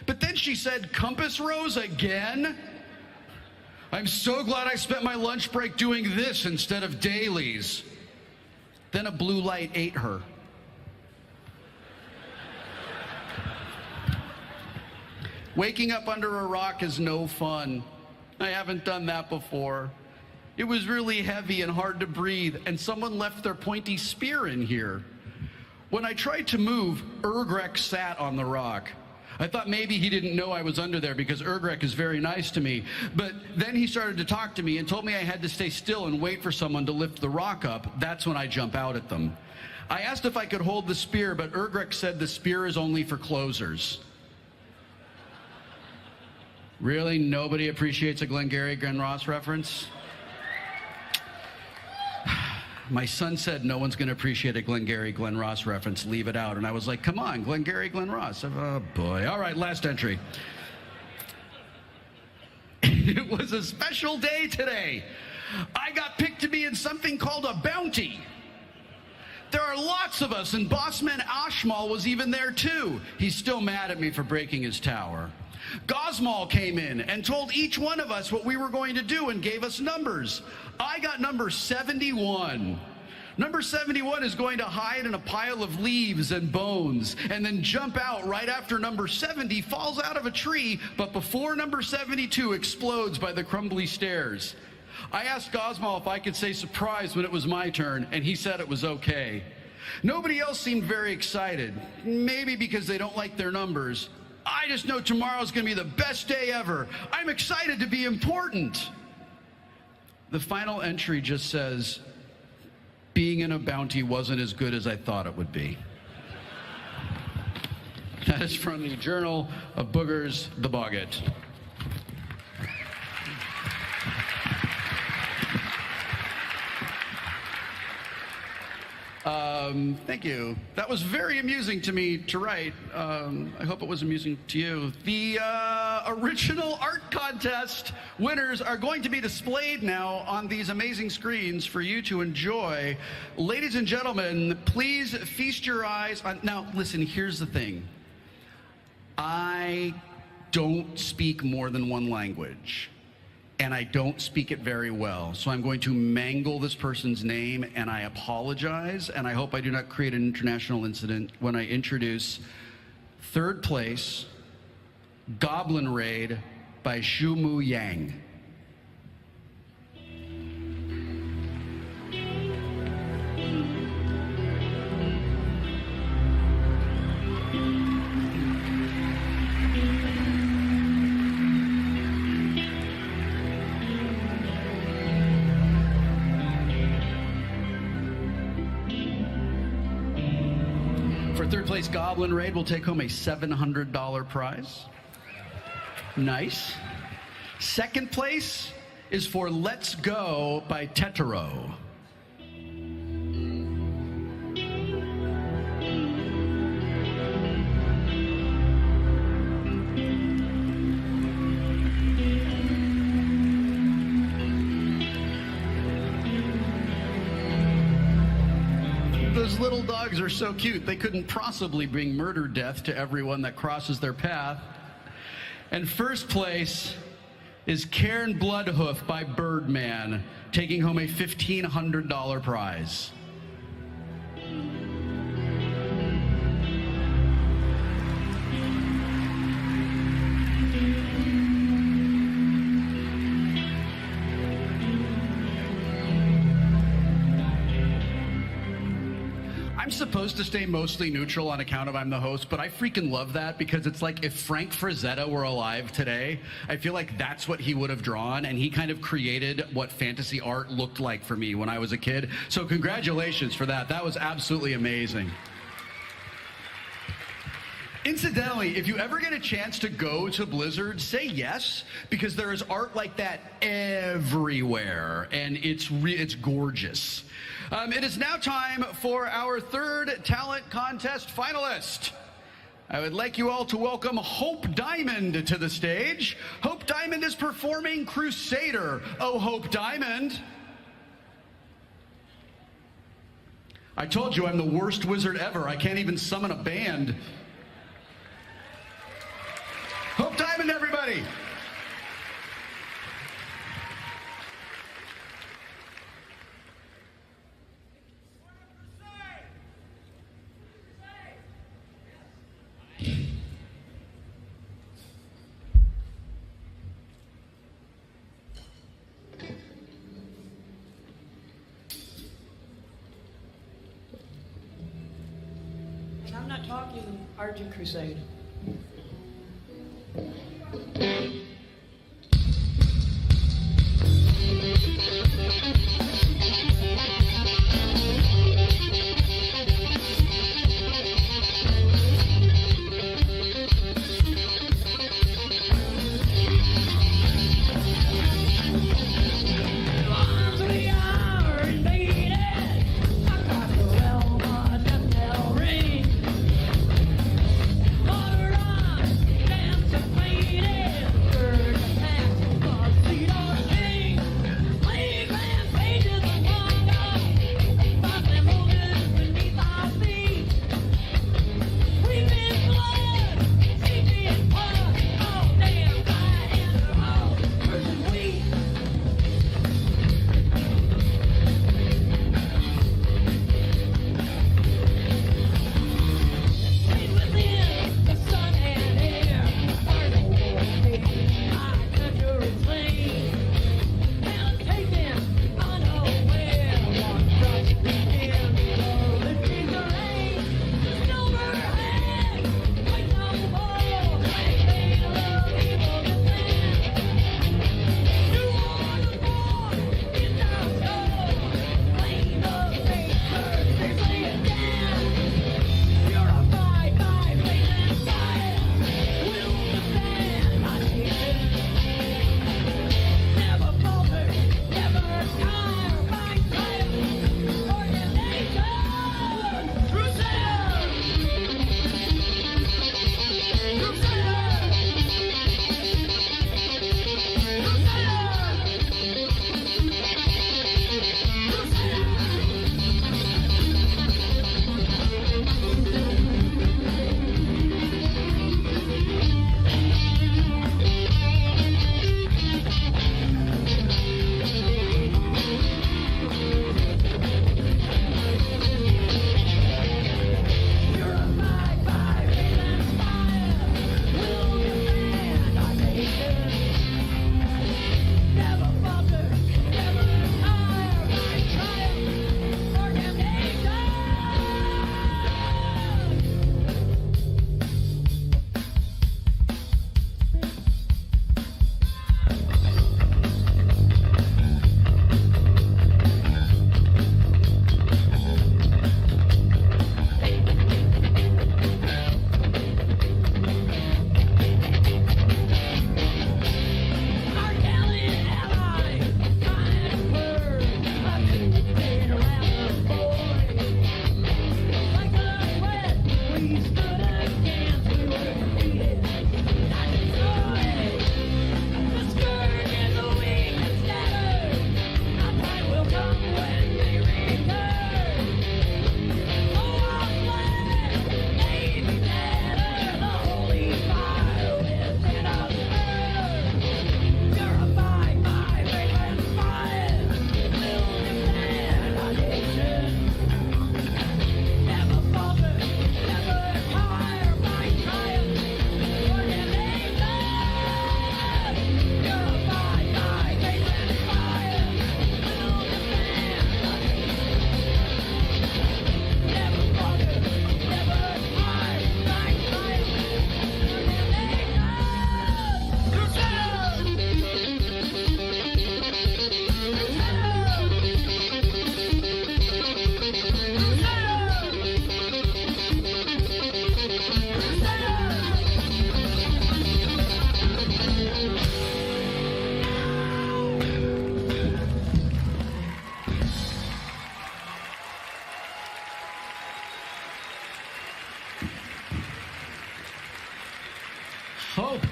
But then she said, Compass Rose again? I'm so glad I spent my lunch break doing this instead of dailies. Then a blue light ate her. Waking up under a rock is no fun. I haven't done that before. It was really heavy and hard to breathe, and someone left their pointy spear in here. When I tried to move, Urgrek sat on the rock. I thought maybe he didn't know I was under there because Urgrek is very nice to me. But then he started to talk to me and told me I had to stay still and wait for someone to lift the rock up. That's when I jump out at them. I asked if I could hold the spear, but Urgrek said the spear is only for closers. Really? Nobody appreciates a Glengarry Glen Ross reference? My son said no one's going to appreciate a Glengarry Glen Ross reference. Leave it out. And I was like, come on, Glengarry Glen Ross. Oh, boy. All right, last entry. It was a special day today. I got picked to be in something called a bounty. There are lots of us, and Bossman Ashmal was even there, too. He's still mad at me for breaking his tower. Gosmal came in and told each one of us what we were going to do and gave us numbers. I got number 71. Number 71 is going to hide in a pile of leaves and bones and then jump out right after number 70 falls out of a tree, but before number 72 explodes by the crumbly stairs. I asked Gosmal if I could say surprise when it was my turn, and he said it was okay. Nobody else seemed very excited, maybe because they don't like their numbers. I just know tomorrow's going to be the best day ever. I'm excited to be important. The final entry just says, being in a bounty wasn't as good as I thought it would be. That is from the Journal of Boogers, the Boggett. Thank you. That was very amusing to me to write. I hope it was amusing to you. The original art contest winners are going to be displayed now on these amazing screens for you to enjoy. Ladies and gentlemen, please feast your eyes on... Now, listen, here's the thing. I don't speak more than one language, and I don't speak it very well. So I'm going to mangle this person's name, and I apologize, and I hope I do not create an international incident when I introduce third place, Goblin Raid by Shumu Yang. Third place Goblin Raid will take home a $700 prize. Nice. Second place is for Let's Go by Tetero. Those little dogs are so cute. They couldn't possibly bring murder death to everyone that crosses their path. And first place is Cairn Bloodhoof by Birdman, taking home a $1,500 prize. I'm supposed to stay mostly neutral on account of I'm the host, but I freaking love that because it's like if Frank Frazetta were alive today, I feel like that's what he would have drawn, and he kind of created what fantasy art looked like for me when I was a kid. So congratulations for that. That was absolutely amazing. Incidentally, if you ever get a chance to go to Blizzard, say yes, because there is art like that everywhere, and it's gorgeous. It is now time for our third talent contest finalist. I would like you all to welcome Hope Diamond to the stage. Hope Diamond is performing Crusader. Oh, Hope Diamond. I told you I'm the worst wizard ever. I can't even summon a band. Hope Diamond, everybody. And I'm not talking Argent Crusade. All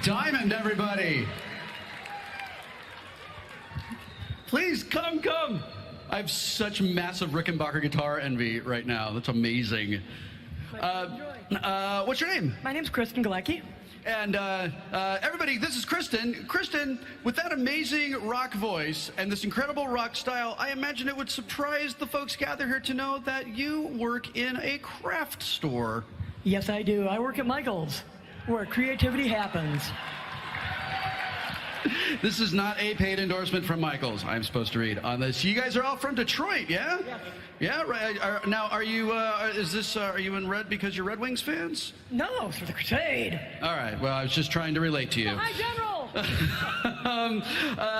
Diamond, everybody. Please come. I have such massive Rickenbacker guitar envy right now. That's amazing. What's your name? My name's Kristen Galecki. And everybody, this is Kristen. Kristen, with that amazing rock voice and this incredible rock style, I imagine it would surprise the folks gathered here to know that you work in a craft store. Yes, I do. I work at Michael's, where creativity happens. This is not a paid endorsement from Michael's. I'm supposed to read on this. You guys are all from Detroit, yeah? Yes. Yeah, right. Now, are you? Are you in red because you're Red Wings fans? No, for the Crusade. All right. Well, I was just trying to relate to you. Hi, General.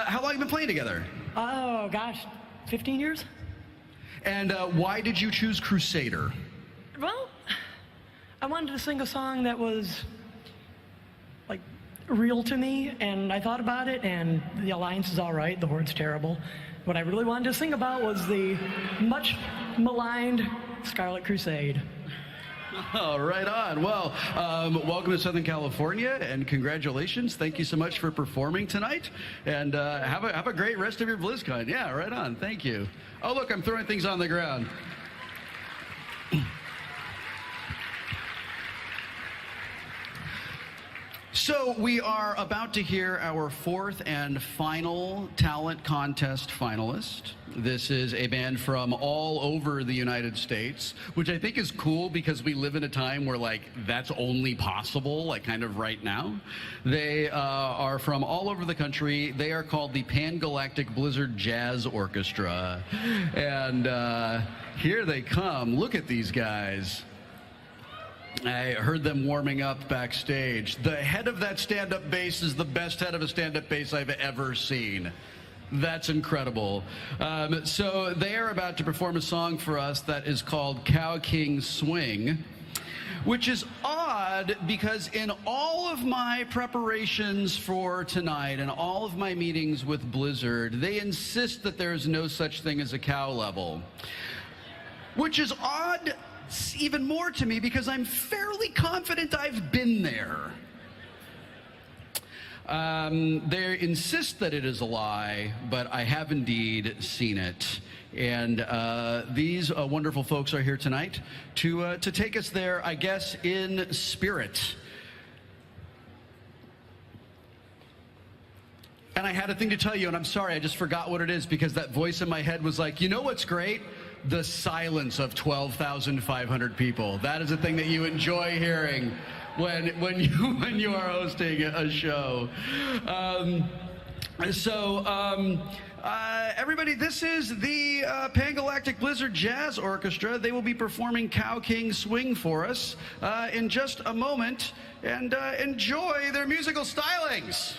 How long have you been playing together? Oh gosh, 15 years. And why did you choose Crusader? Well, I wanted to sing a song that was like real to me, and I thought about it, and the Alliance is all right, the Horde's terrible. What I really wanted to sing about was the much maligned Scarlet Crusade. Oh, right on. Well, welcome to Southern California, and congratulations. Thank you so much for performing tonight, and have a great rest of your BlizzCon. Yeah, right on. Thank you. Oh, look, I'm throwing things on the ground. So we are about to hear our fourth and final talent contest finalist. This is a band from all over the United States, which I think is cool because we live in a time where like that's only possible, like kind of right now. They are from all over the country. They are called the Pan-Galactic Blizzard Jazz Orchestra. And here they come. Look at these guys. I heard them warming up backstage. The head of that stand-up bass is the best head of a stand-up bass I've ever seen. That's incredible. So they are about to perform a song for us that is called Cow King Swing, which is odd because in all of my preparations for tonight and all of my meetings with Blizzard, they insist that there is no such thing as a cow level, which is odd even more to me because I'm fairly confident I've been there. They insist that it is a lie, but I have indeed seen it. And these wonderful folks are here tonight to take us there, I guess, in spirit. And I had a thing to tell you, and I'm sorry, I just forgot what it is because that voice in my head was like, you know what's great? The silence of 12,500 people. That is a thing that you enjoy hearing when you are hosting a show. Everybody, this is the Pan-Galactic Blizzard Jazz Orchestra. They will be performing Cow King Swing for us in just a moment, and enjoy their musical stylings.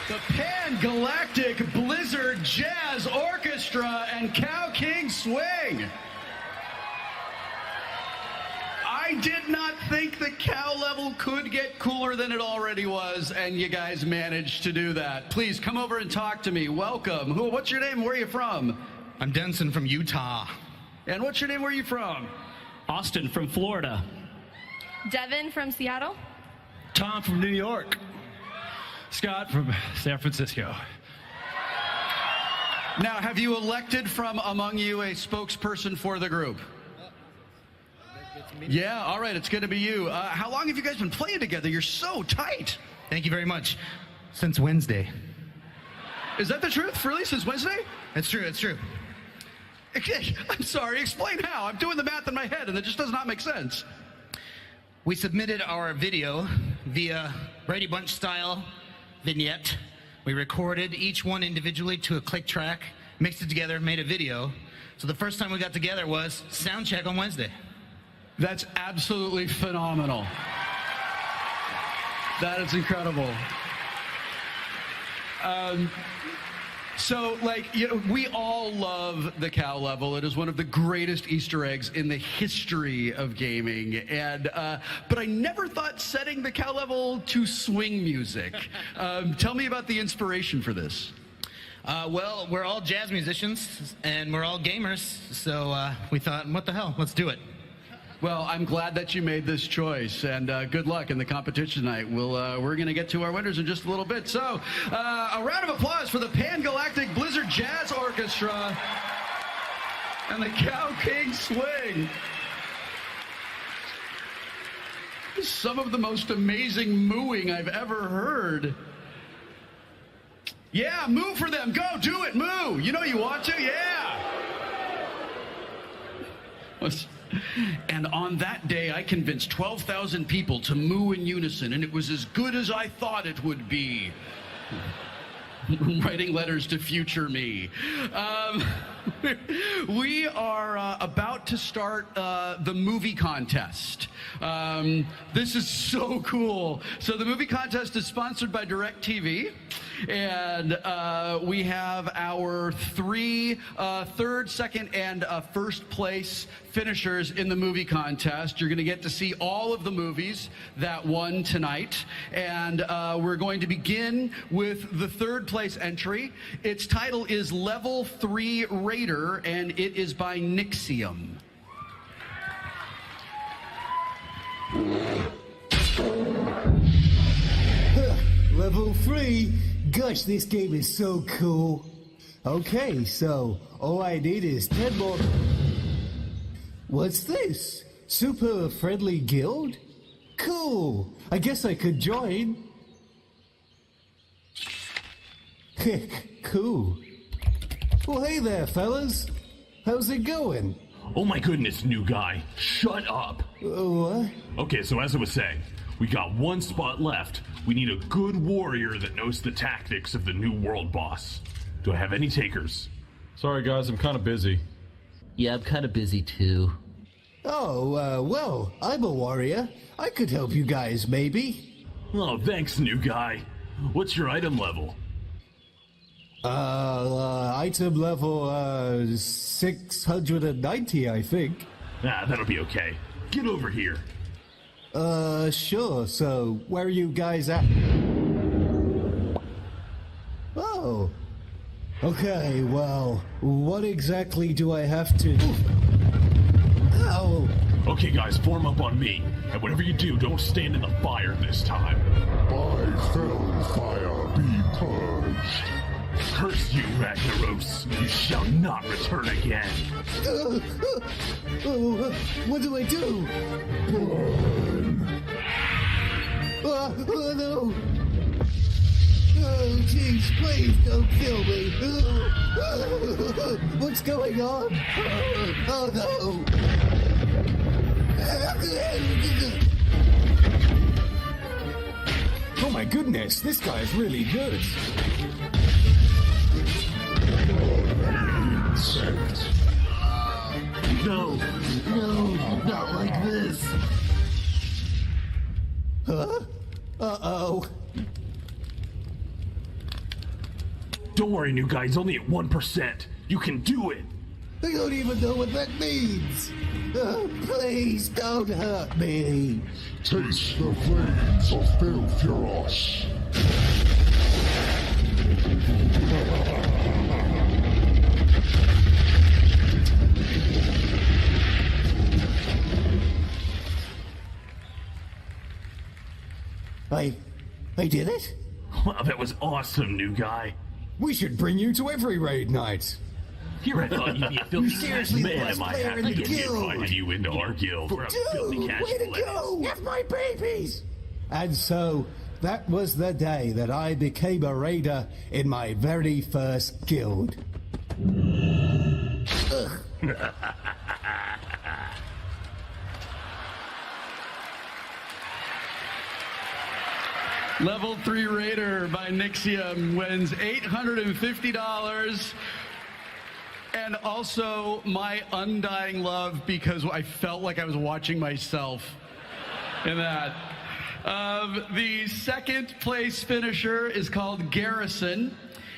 The Pan-Galactic Blizzard Jazz Orchestra and Cow King Swing. I did not think the cow level could get cooler than it already was, and you guys managed to do that. Please come over and talk to me. Welcome. What's your name? Where are you from? I'm Denson from Utah. And what's your name? Where are you from? Austin from Florida. Devin from Seattle. Tom from New York. Scott from San Francisco. Now, have you elected from among you a spokesperson for the group? Yeah, all right, it's going to be you. How long have you guys been playing together? You're so tight. Thank you very much. Since Wednesday. Is that the truth? Really? Since Wednesday? It's true, it's true. Okay, I'm sorry, explain how. I'm doing the math in my head and it just does not make sense. We submitted our video via Brady Bunch style vignette. We recorded each one individually to a click track, mixed it together, made a video. So the first time we got together was sound check on Wednesday. That's absolutely phenomenal. That is incredible. So, like, you know, we all love the cow level. It is one of the greatest Easter eggs in the history of gaming. And but I never thought setting the cow level to swing music. Tell me about the inspiration for this. Well, we're all jazz musicians and we're all gamers, so we thought, what the hell? Let's do it. Well, I'm glad that you made this choice, and good luck in the competition tonight. We're going to get to our winners in just a little bit. So, a round of applause for the Pan-Galactic Blizzard Jazz Orchestra and the Cow King Swing. Some of the most amazing mooing I've ever heard. Yeah, moo for them. Go, do it, moo. You know you want to, yeah. And on that day, I convinced 12,000 people to moo in unison, and it was as good as I thought it would be. Writing letters to future me. We are about to start the movie contest. This is so cool. So the movie contest is sponsored by DirecTV, and we have our three third, second, and first place finishers in the movie contest. You're going to get to see all of the movies that won tonight, and we're going to begin with the third place entry. Its title is Level 3 Raider, and it is by Nixium. Level 3? Gosh, this game is so cool. Okay, so all I need is 10 more... What's this? Super friendly guild? Cool. I guess I could join. Cool. Well, hey there, fellas. How's it going? Oh my goodness, new guy. Shut up. What? Okay, so as I was saying, we got one spot left. We need a good warrior that knows the tactics of the new world boss. Do I have any takers? Sorry guys, I'm kind of busy. Yeah, I'm kind of busy too. Oh, well, I'm a warrior. I could help you guys, maybe. Oh, thanks, new guy. What's your item level? Item level, 690, I think. Ah, that'll be okay. Get over here. Sure. So, where are you guys at? Oh. Okay, well, what exactly do I have to... Ow! Okay, guys, form up on me. And whatever you do, don't stand in the fire this time. By fell fire be purged. Curse you, Ragnaros. You shall not return again. What do I do? Burn. Oh, no. Oh, jeez, please don't kill me. What's going on? Oh, no. Oh my goodness, this guy is really good. Insect. No, not like this. Huh? Uh-oh. Don't worry, new guy. He's only at 1%. You can do it. I don't even know what that means. Oh, please don't hurt me. Taste the flames of Belfuros. I did it? Wow, that was awesome, new guy. We should bring you to every raid night. Here I thought you'd be a filthy seriously the man. best Am I player happy in the to get guild. invited you into our guild for a filthy cash way to go! Have my babies! And so, that was the day that I became a raider in my very first guild. Ugh. Level 3 Raider by Nixium wins $850. And also my undying love because I felt like I was watching myself in that. The second place finisher is called Garrison.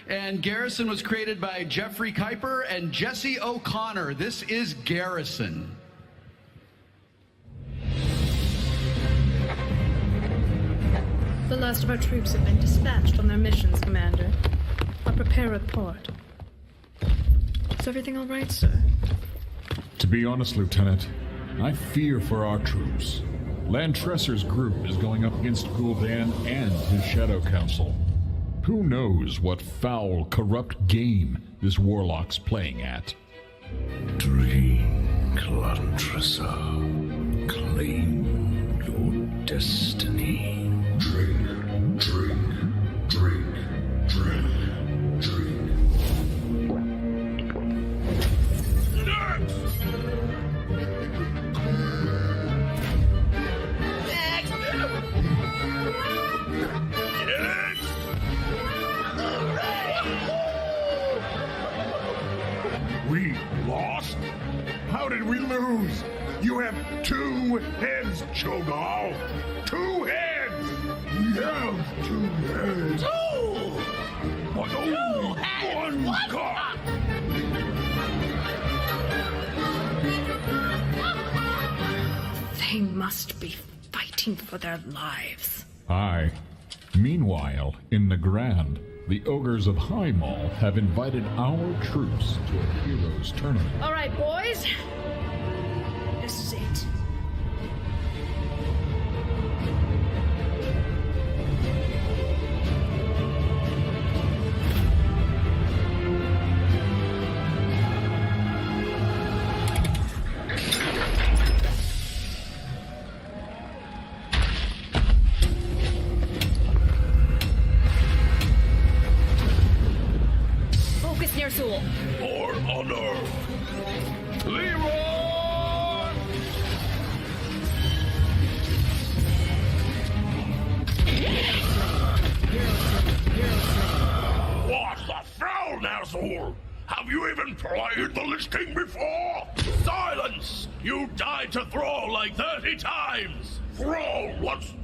And Garrison was created by Jeffrey Kuiper and Jesse O'Connor. This is Garrison. The last of our troops have been dispatched on their missions, Commander. I'll prepare a report. Is everything all right, sir? To be honest, Lieutenant, I fear for our troops. Lantresser's group is going up against Gul'dan and his Shadow Council. Who knows what foul, corrupt game this warlock's playing at? Drink, Lantresser. Claim your destiny. Drink, drink, drink, drink, drink. Next! We lost? How did we lose? You have 2 heads, Cho'Gall. 2 heads! We have 2 heads. 2! But only one God! They must be fighting for their lives. Aye. Meanwhile, in the Grand, the Ogres of High Mall have invited our troops to a heroes tournament. All right, boys. This is it. Focus near Zool. Or on Earth. Leroy! What the foul, Nazor? Have you even played the listing before? Silence! You died to Thrall like 30 times! Thrall was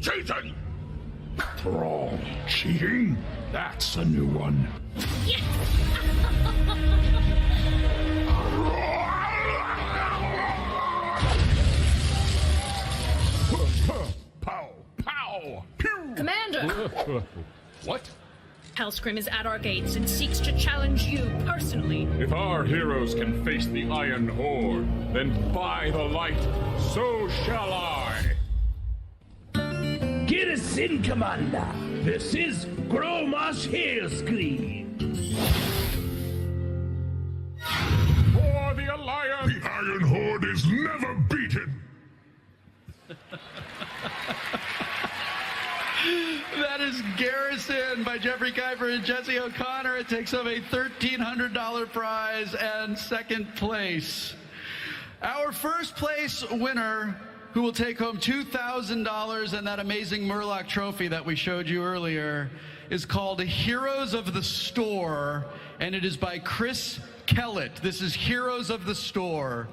cheating! Thrall cheating? That's a new one. Pow! Pow! Pew! Commander! What? Hellscream is at our gates and seeks to challenge you personally. If our heroes can face the Iron Horde, then by the light, so shall I. Get us in, Commander. This is Gromash Hailscream. For the Alliance! The Iron Horde is never beaten! That is Garrison by Jeffrey Kuiper and Jesse O'Connor. It takes home a $1,300 prize and second place. Our first place winner, who will take home $2,000 and that amazing Murloc trophy that we showed you earlier, is called Heroes of the Store, and it is by Chris Kellett. This is Heroes of the Store.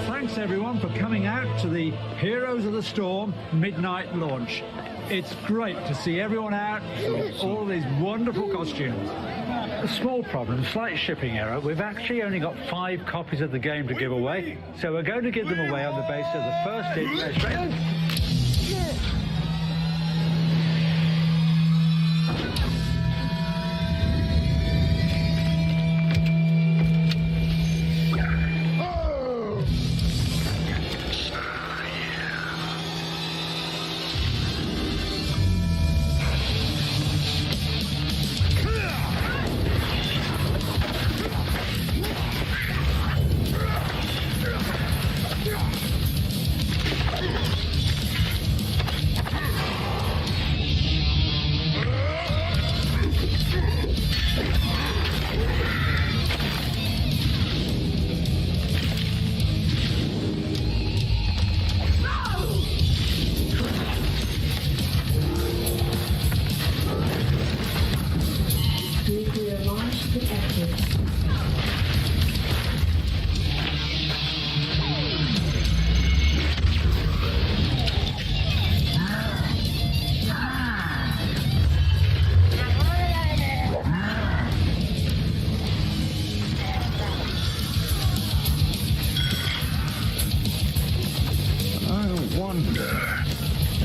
Thanks everyone for coming out to the Heroes of the Storm midnight launch. It's great to see everyone out in all these wonderful costumes. A small problem, slight shipping error. We've actually only got 5 copies of the game to give away, so we're going to give them away on the basis of the first in.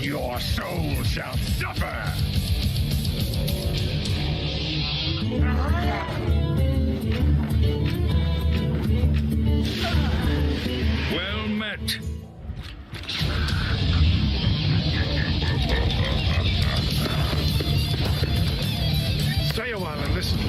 Your soul shall suffer! Well met. Stay a while and listen.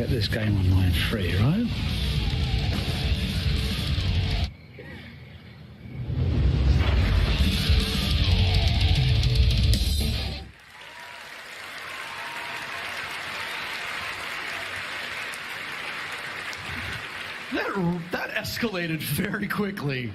This game online free, right? That escalated very quickly.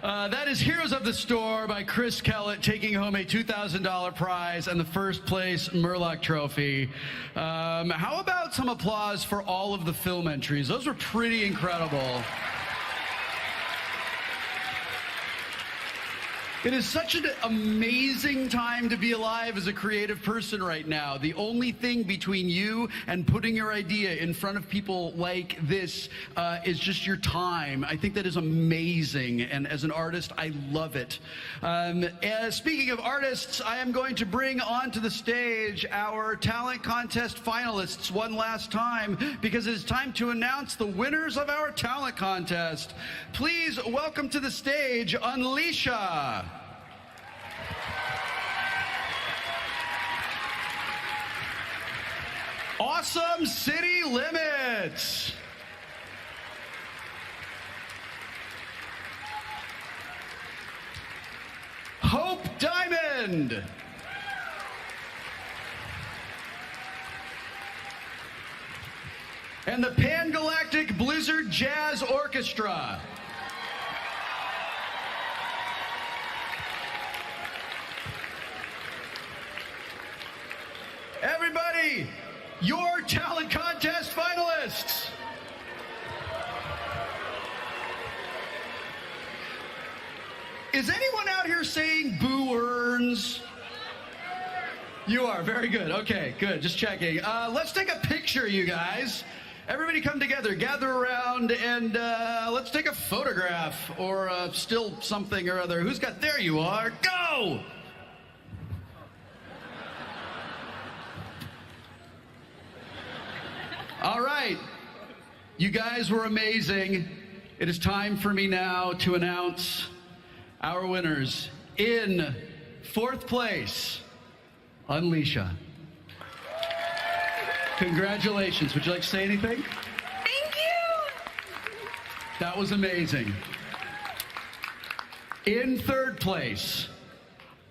That is Heroes of the Store by Chris Kellett, taking home a $2,000 prize and the first place Murloc trophy. How about some applause for all of the film entries? Those were pretty incredible. It is such an amazing time to be alive as a creative person right now. The only thing between you and putting your idea in front of people like this is just your time. I think that is amazing, and as an artist, I love it. Speaking of artists, I am going to bring onto the stage our talent contest finalists one last time, because it is time to announce the winners of our talent contest. Please welcome to the stage Unleasha. Awesome City Limits. Hope Diamond. And the Pan-Galactic Blizzard Jazz Orchestra. Everybody, your talent contest finalists. Is anyone out here saying boo earns? You are, very good. Okay, good, just checking. Let's take a picture, you guys. Everybody come together, gather around, and let's take a photograph or still something or other. Who's got, there you are, go! All right. You guys were amazing. It is time for me now to announce our winners. In 4th place, Unleasha. Congratulations. Would you like to say anything? Thank you. That was amazing. In 3rd place,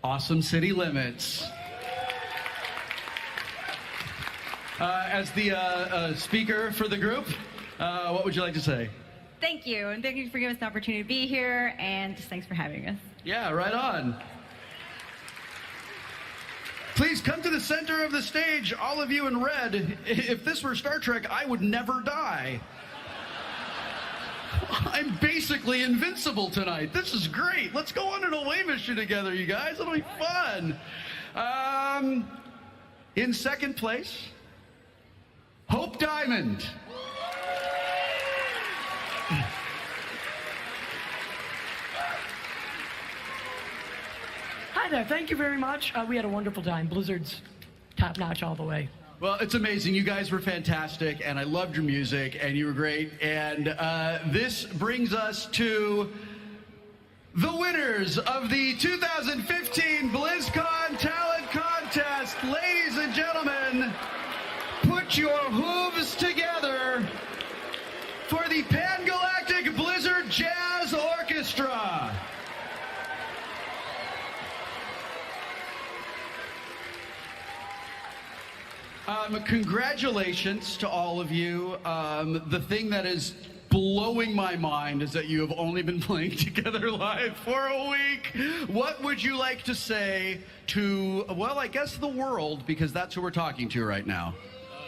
Awesome City Limits. As the speaker for the group, what would you like to say? Thank you, and thank you for giving us the opportunity to be here, and just thanks for having us. Yeah, right on. Please come to the center of the stage, all of you in red. If this were Star Trek, I would never die. I'm basically invincible tonight. This is great. Let's go on an away mission together, you guys. It'll be fun. In 2nd place, Hope Diamond. Hi there, thank you very much. We had a wonderful time. Blizzard's top notch all the way. Well, it's amazing. You guys were fantastic, and I loved your music, and you were great. And this brings us to the winners of the 2015 Blizzcon Talent Contest. Ladies and gentlemen, put your hooves together for the Pan-Galactic Blizzard Jazz Orchestra. Congratulations to all of you. The thing that is blowing my mind is that you have only been playing together live for a week. What would you like to say to, well, I guess the world, because that's who we're talking to right now.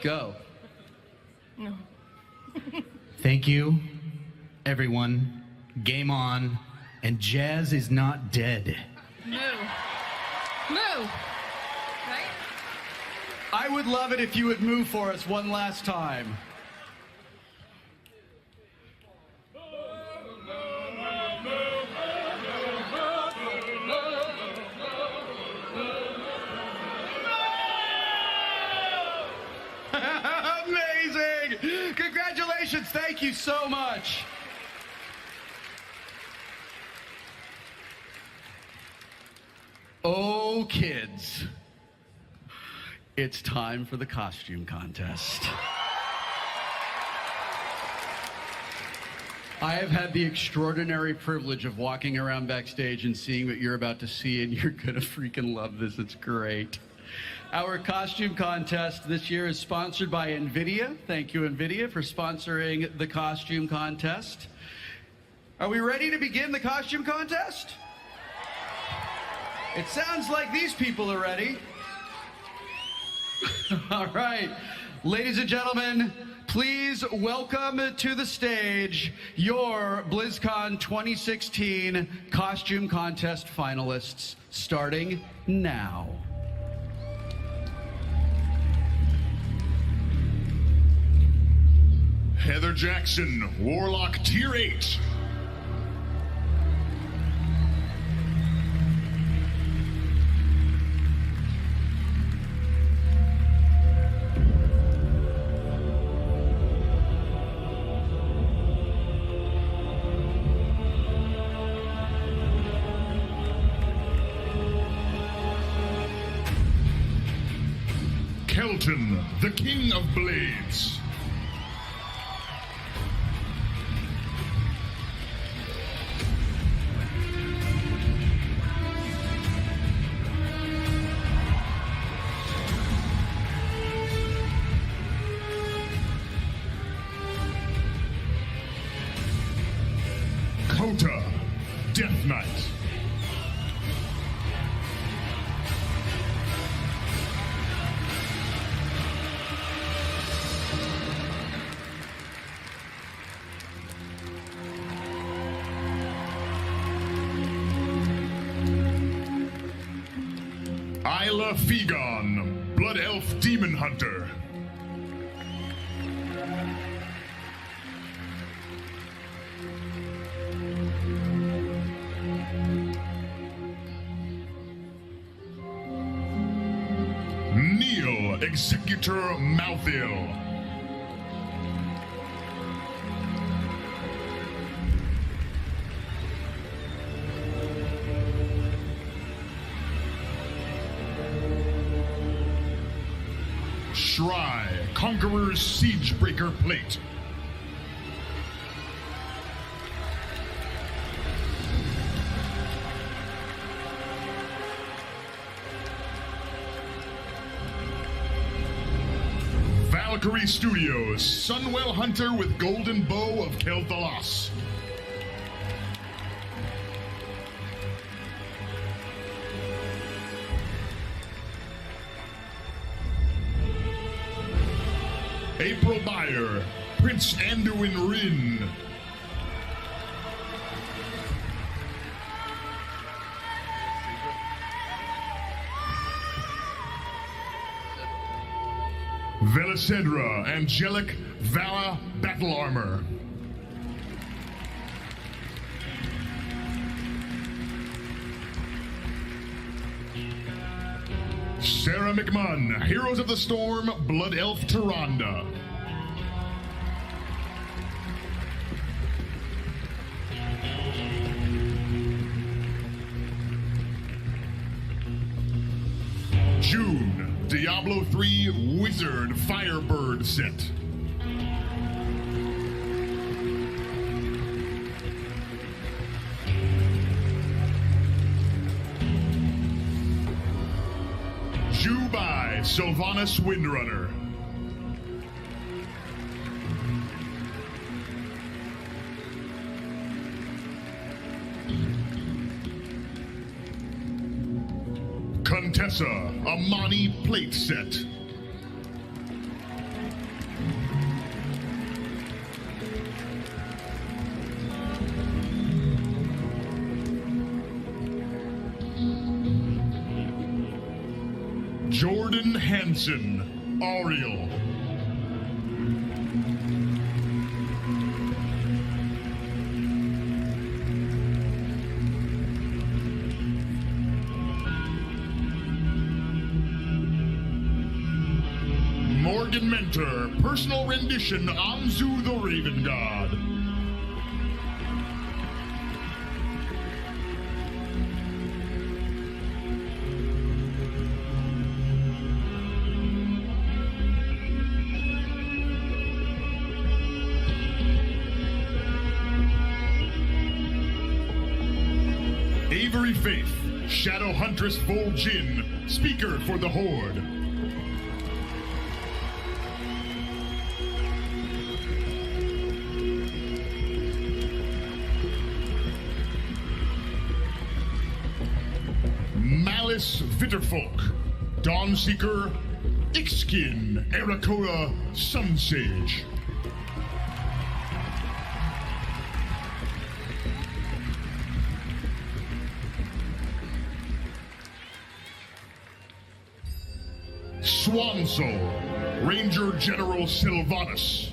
Go. No. Thank you, everyone. Game on. And jazz is not dead. Moo. Moo. Right? I would love it if you would move for us one last time. Amazing! Congratulations, thank you so much. Oh, kids. It's time for the costume contest. I have had the extraordinary privilege of walking around backstage and seeing what you're about to see, and you're gonna freaking love this. It's great. Our costume contest this year is sponsored by NVIDIA. Thank you, NVIDIA, for sponsoring the costume contest. Are we ready to begin the costume contest? It sounds like these people are ready. All right, ladies and gentlemen, please welcome to the stage your BlizzCon 2016 Costume Contest finalists, starting now. Heather Jackson, Warlock Tier 8. Kelton, the King of Blades. Kota, Death Knight. Isla Fegon, Blood Elf Demon Hunter. Neil, Executor Malthael. Shry, Conqueror's Siegebreaker Plate. Valkyrie Studios, Sunwell Hunter with Golden Bow of Kel'Thalas. April Bayer, Prince Anduin Rin. Velicedra, Angelic Vala Battle Armor. Sarah McMunn, Heroes of the Storm, Blood Elf Tyrande. June, Diablo 3 Wizard Firebird set. Jubai, Sylvanas Windrunner. Contessa, Amani plate set. Jordan Hansen, Ariel. Morgan Mentor, personal rendition, Anzu the Raven God. Avery Faith, Shadow Huntress Vol'jin, speaker for the Horde. Malice Vitterfolk, Dawnseeker, Ixkin, Arakora, Sunsage. Swansoul, Ranger General Sylvanas.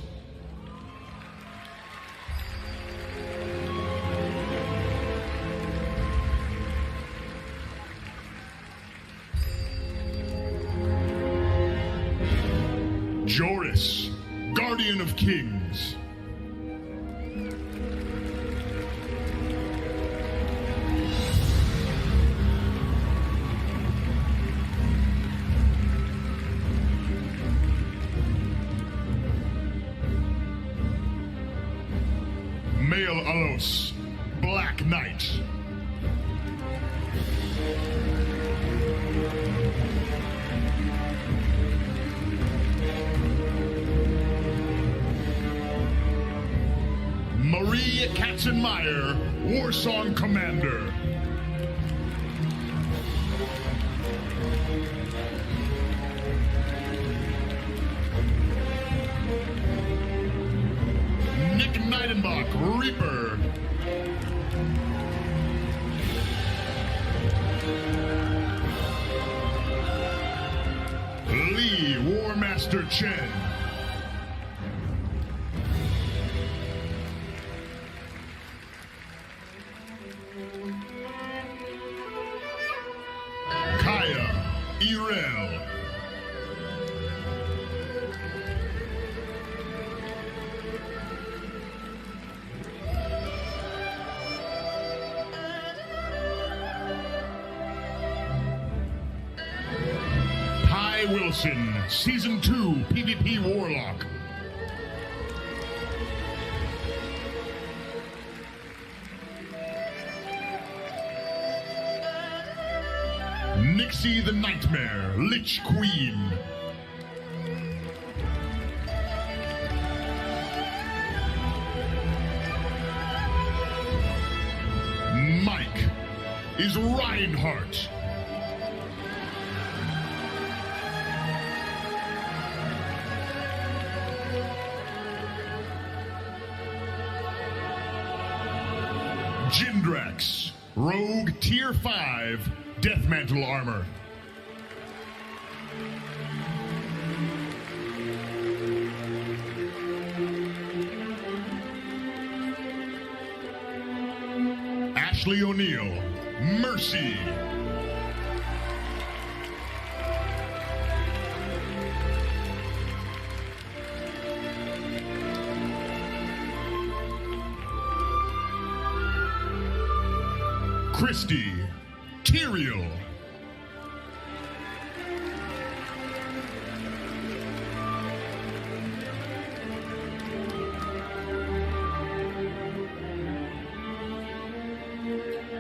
Joris, Guardian of Kings. Male Alos, Black Knight. Marie Katzenmeyer, Warsong Commander. Nick Neidenbach, Reaper. Lee, War Master Chen. Kaya, Irel. Ty Wilson. Wilson, Season 2 PvP Warlock. Nixie the Nightmare, Lich Queen. Mike is Reinhardt. Jindrax, Rogue Tier 5, Death Mantle Armor. Ashley O'Neal, Mercy. Christy, Tyrael.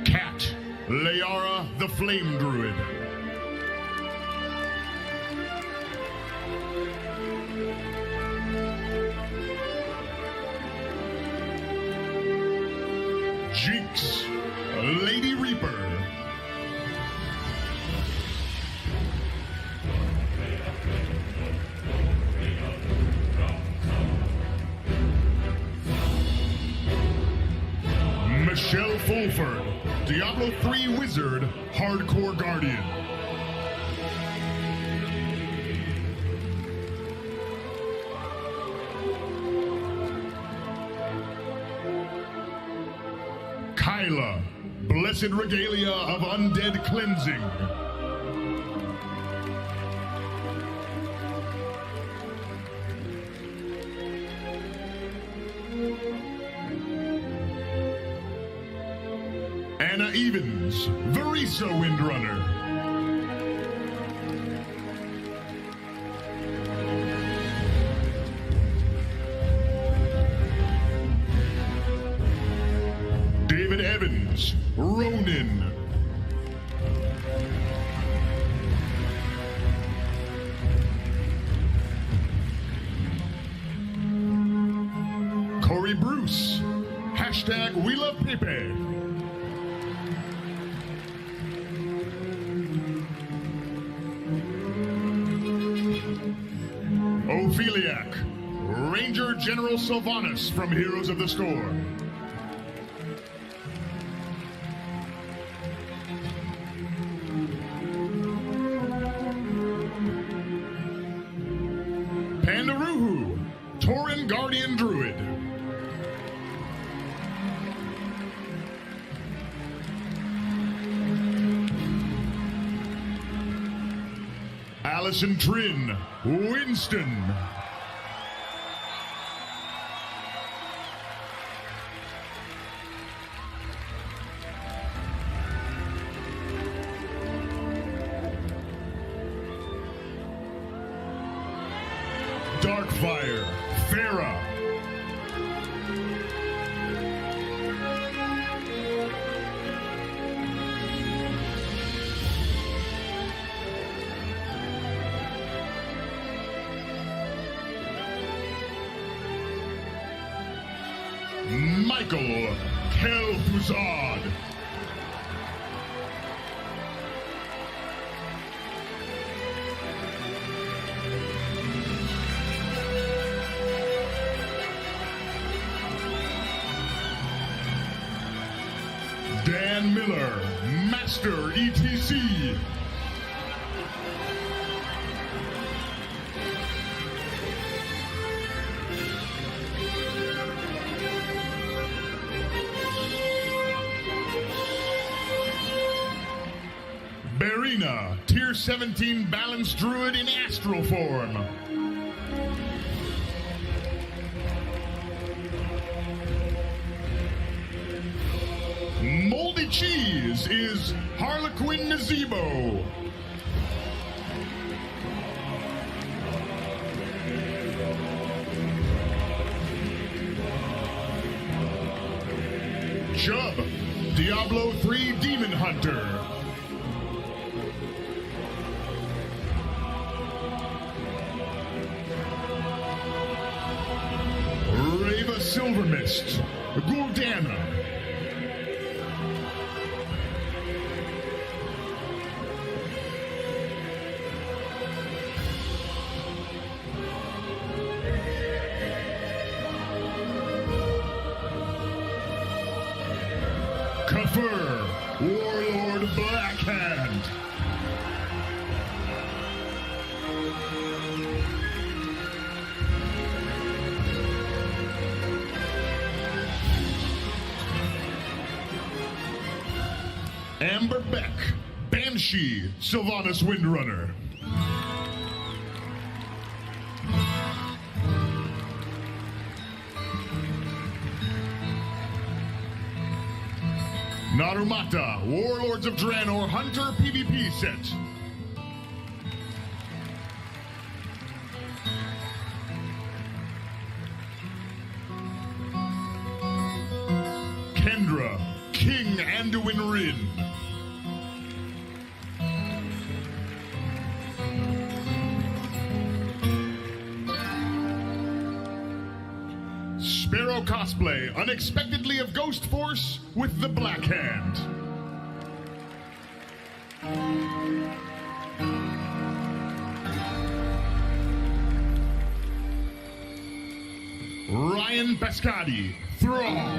Cat, Layara the Flame Druid. Jinx, Lady Reaper. Michelle Fulford, Diablo 3 Wizard, Hardcore Guardian. Kyla, Blessed Regalia of Undead Cleansing. Anna Evans, Variso Windrunner. David Evans, Ronin. Corey Bruce, hashtag We Love Pepe. Opheliac, Ranger General Sylvanas from Heroes of the Storm. Pandaruhu, Tauren Guardian Druid. Allison Trin, Winston. Darkfire, Farah. Michael Kel'Thuzad. Dan Miller, Master ETC. Barina, Tier 17 Balanced Druid in Astral form. Moldy Cheese is Harlequin Nazebo. Chubb, Diablo 3 Demon Hunter. Rava Silvermist, Guldana. Kafir, Warlord Blackhand. Amber Beck, Banshee, Sylvanas Windrunner. Narumata, Warlords of Draenor Hunter PvP set. Kendra, King Anduin Rin. Sparrow cosplay, unexpectedly of Ghost Force with the Black Hand. Ryan Pescati, Thrall.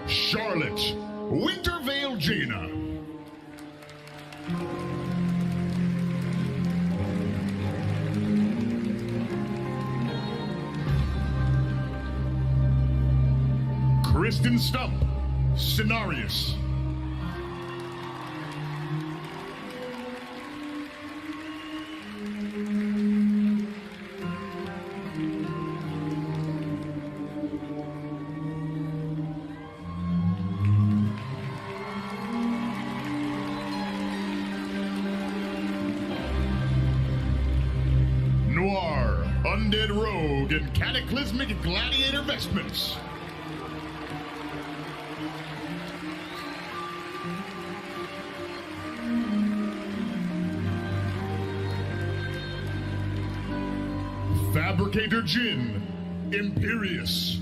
Charlotte, Wintervale Jaina. Kristen Stump, Cenarius. Noir, Undead Rogue, and Cataclysmic Gladiator Vestments. Fabricator Jin, Imperious.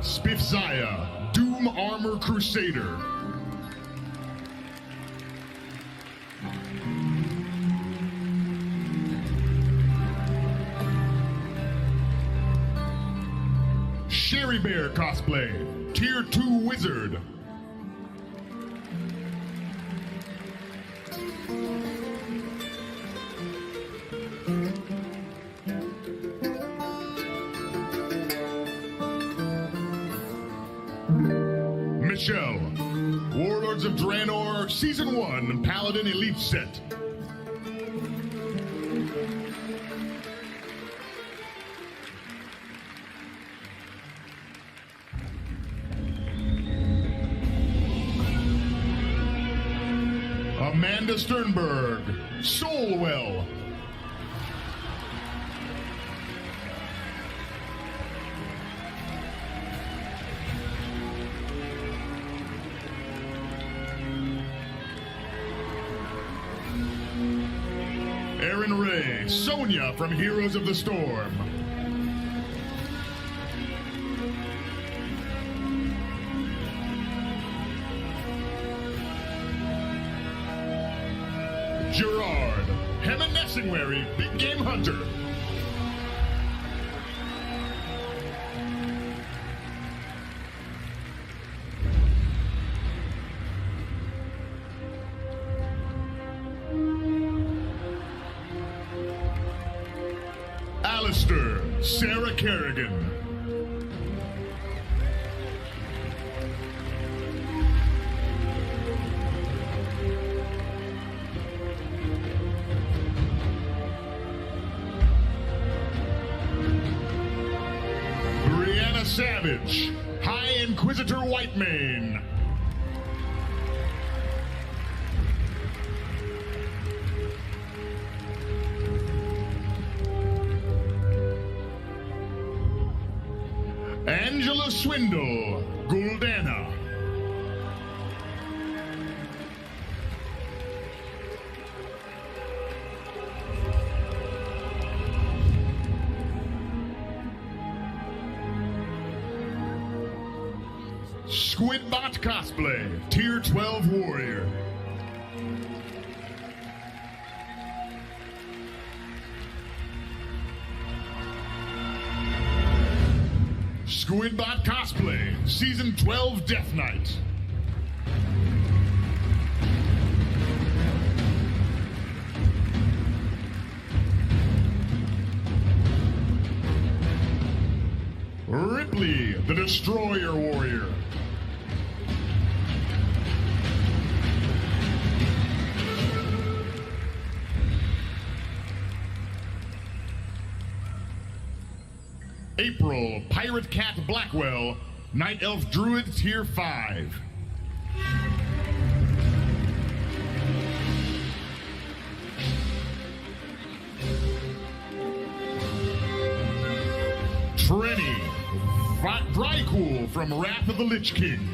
Spiffzaya, Doom Armor Crusader. Sherry Bear cosplay, Tier 2 Wizard. Michelle, Warlords of Draenor Season 1 Paladin Elite Set. Amanda Sternberg, Soulwell. Aaron Ray, Sonia from Heroes of the Storm. Gerard, Hemanesingwary, Big Game Hunter. Alistair, Sarah Kerrigan. Savage, High Inquisitor Whitemane. Angela Swindle, Guldana. Squidbot Cosplay, Tier 12 Warrior. Squidbot Cosplay, Season 12 Death Knight. Ripley, the Destroyer Warrior. April, Pirate Cat Blackwell, Night Elf Druid Tier 5. Trenny, Drycool from Wrath of the Lich King.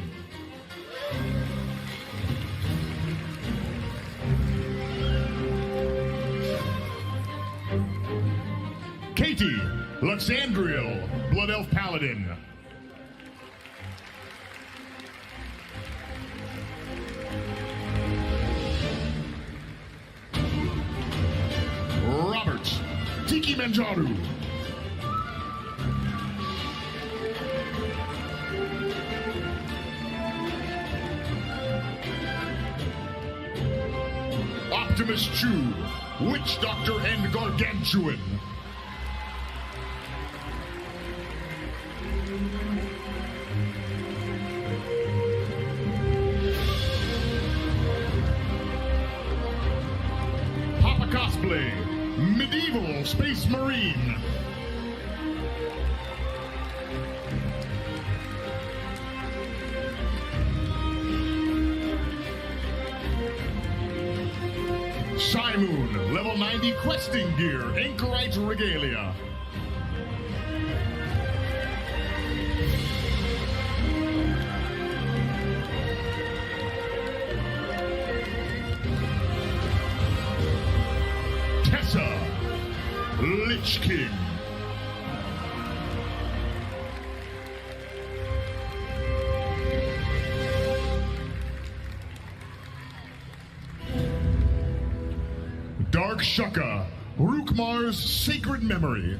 Katie, Luxandriel, Blood Elf Paladin. Robert, Tiki Manjaru. Optimus Chew, Witch Doctor and Gargantuan. Papa Cosplay, Medieval Space Marine. Shymoon, level 90 questing gear, Anchorite Regalia. Tessa, Lich King. Dark Shukka, Rookmar's Sacred Memory.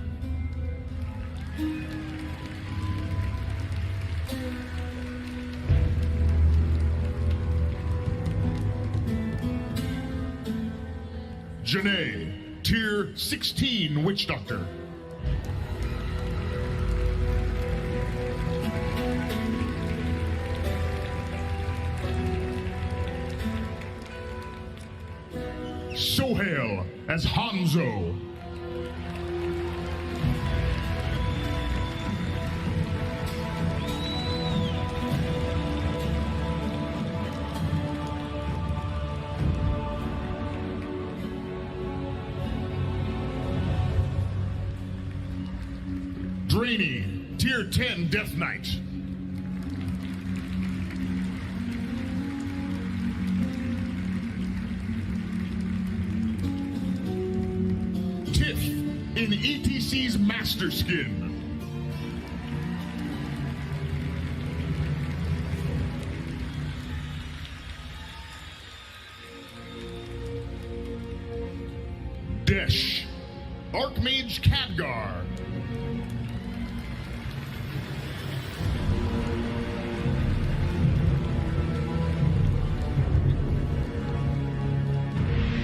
Janae, Tier 16 Witch Doctor. Sohail as Hanzo. Drainy, Tier 10 Death Knight. In ETC's Master Skin. Desh, Archmage Khadgar.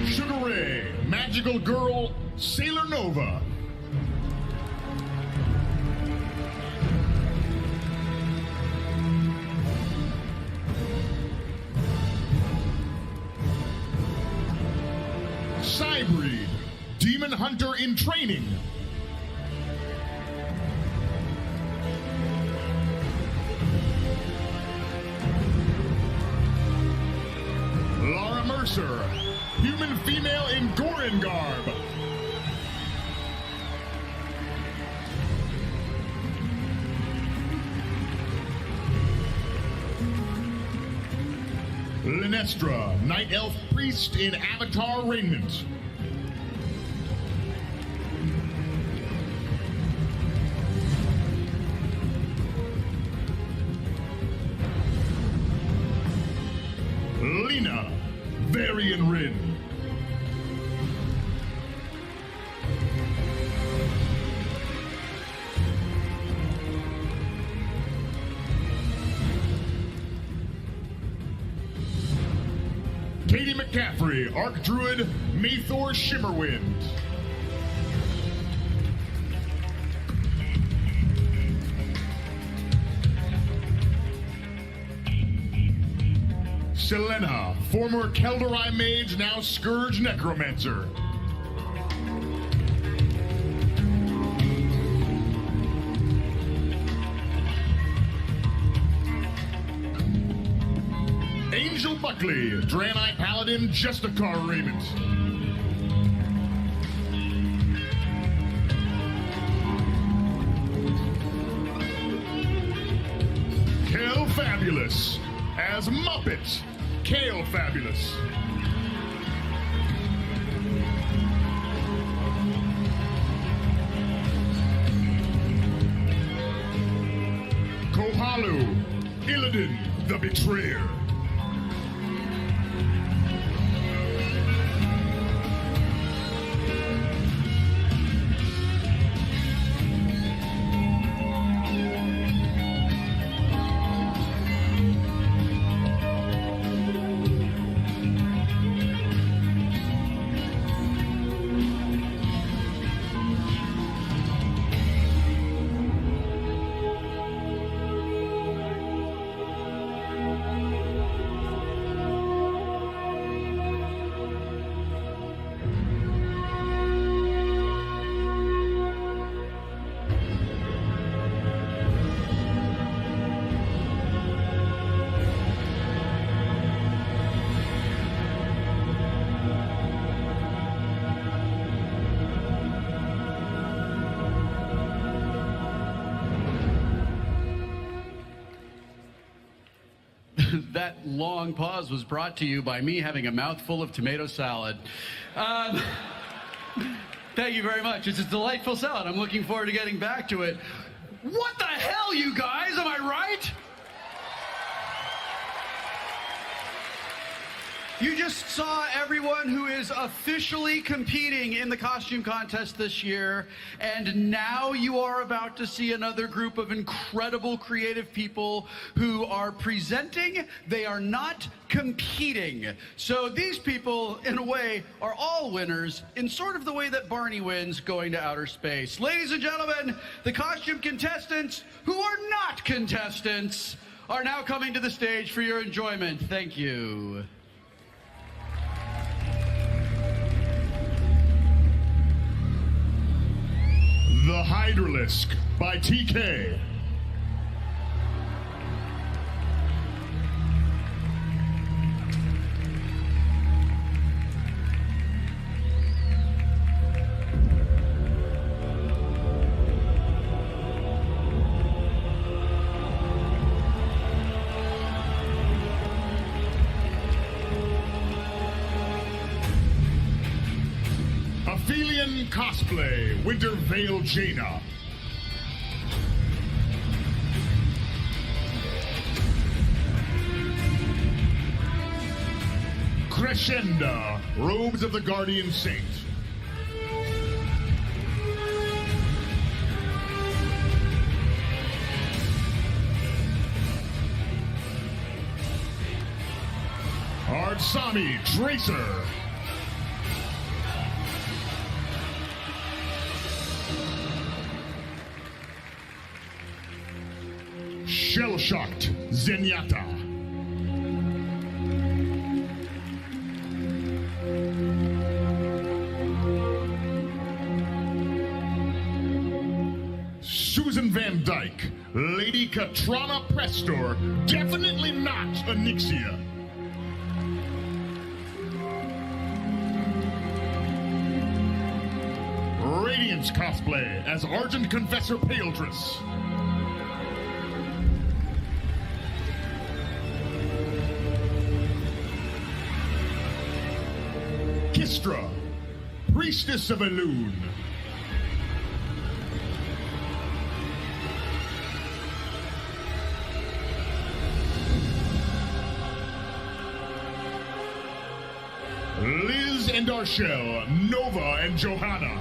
Sugar Ray, Magical Girl, Sailor Nova. Cybreed, Demon Hunter in Training. Mercer, human female in Gorin garb. Linestra, night elf priest in avatar raiment. Lena, Varian Rin. Katie McCaffrey, Archdruid, Mathor Shimmerwind. Selena, former Kelderai mage, now Scourge Necromancer. Angel Buckley, Draenei Paladin, Justicar raiment. Kel Fabulous, as Muppet, Kale Fabulous. Kohalu, Illidan, the Betrayer. That long pause was brought to you by me having a mouthful of tomato salad. Thank you very much. It's a delightful salad. I'm looking forward to getting back to it. What the hell, you guys? Am I right? You just saw everyone who is officially competing in the costume contest this year, and now you are about to see another group of incredible creative people who are presenting. They are not competing. So these people, in a way, are all winners in sort of the way that Barney wins going to outer space. Ladies and gentlemen, the costume contestants who are not contestants are now coming to the stage for your enjoyment. Thank you. The Hydralisk by TK. Aphelion Cosplay, Winter Veil Jaina. Crescenda, Robes of the Guardian Saint. Artsami, Tracer. Shell-shocked, Zenyatta. Susan Van Dyke, Lady Katrana Prestor, definitely not Onyxia. Radiance cosplay as Argent Confessor Paledris. Kistra, Priestess of Elune. Liz and Darshell, Nova and Johanna.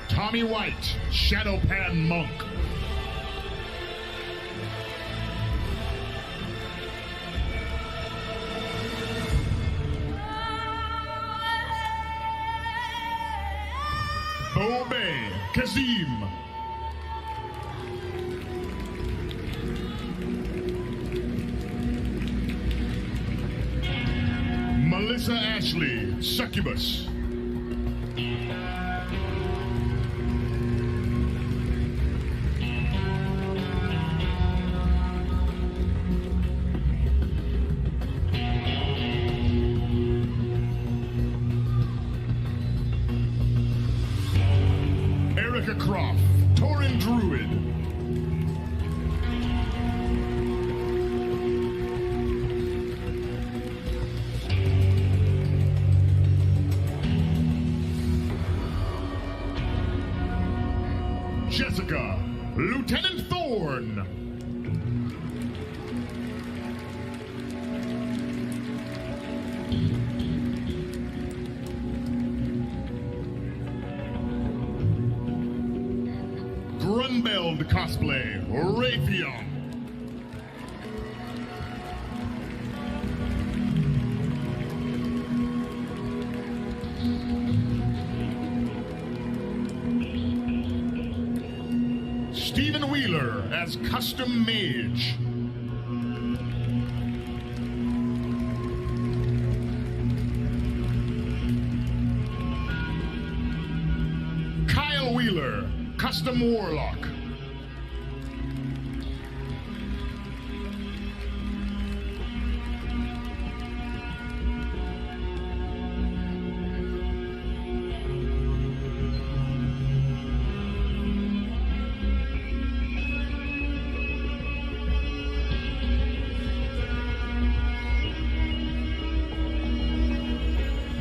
Tommy White, Shadowpan Monk. Obey, Kazim. Melissa Ashley, Succubus. Croft, Tauren Druid. Jessica, Lieutenant Thorn. Grunbeld cosplay, Raytheon. Stephen Wheeler as Custom Mage. Kyle Wheeler, Custom Warlock.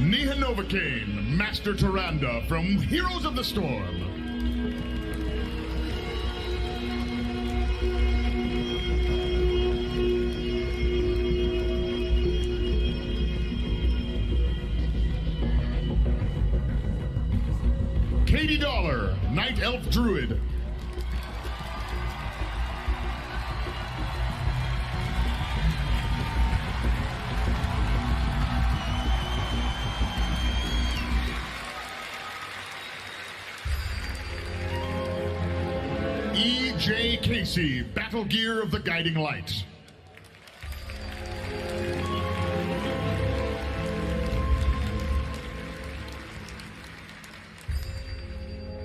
Neha Novocaine, Master Tyrande from Heroes of the Storm. Katie Dollar, Night Elf Druid. E.J. Casey, Battle Gear of the Guiding Light.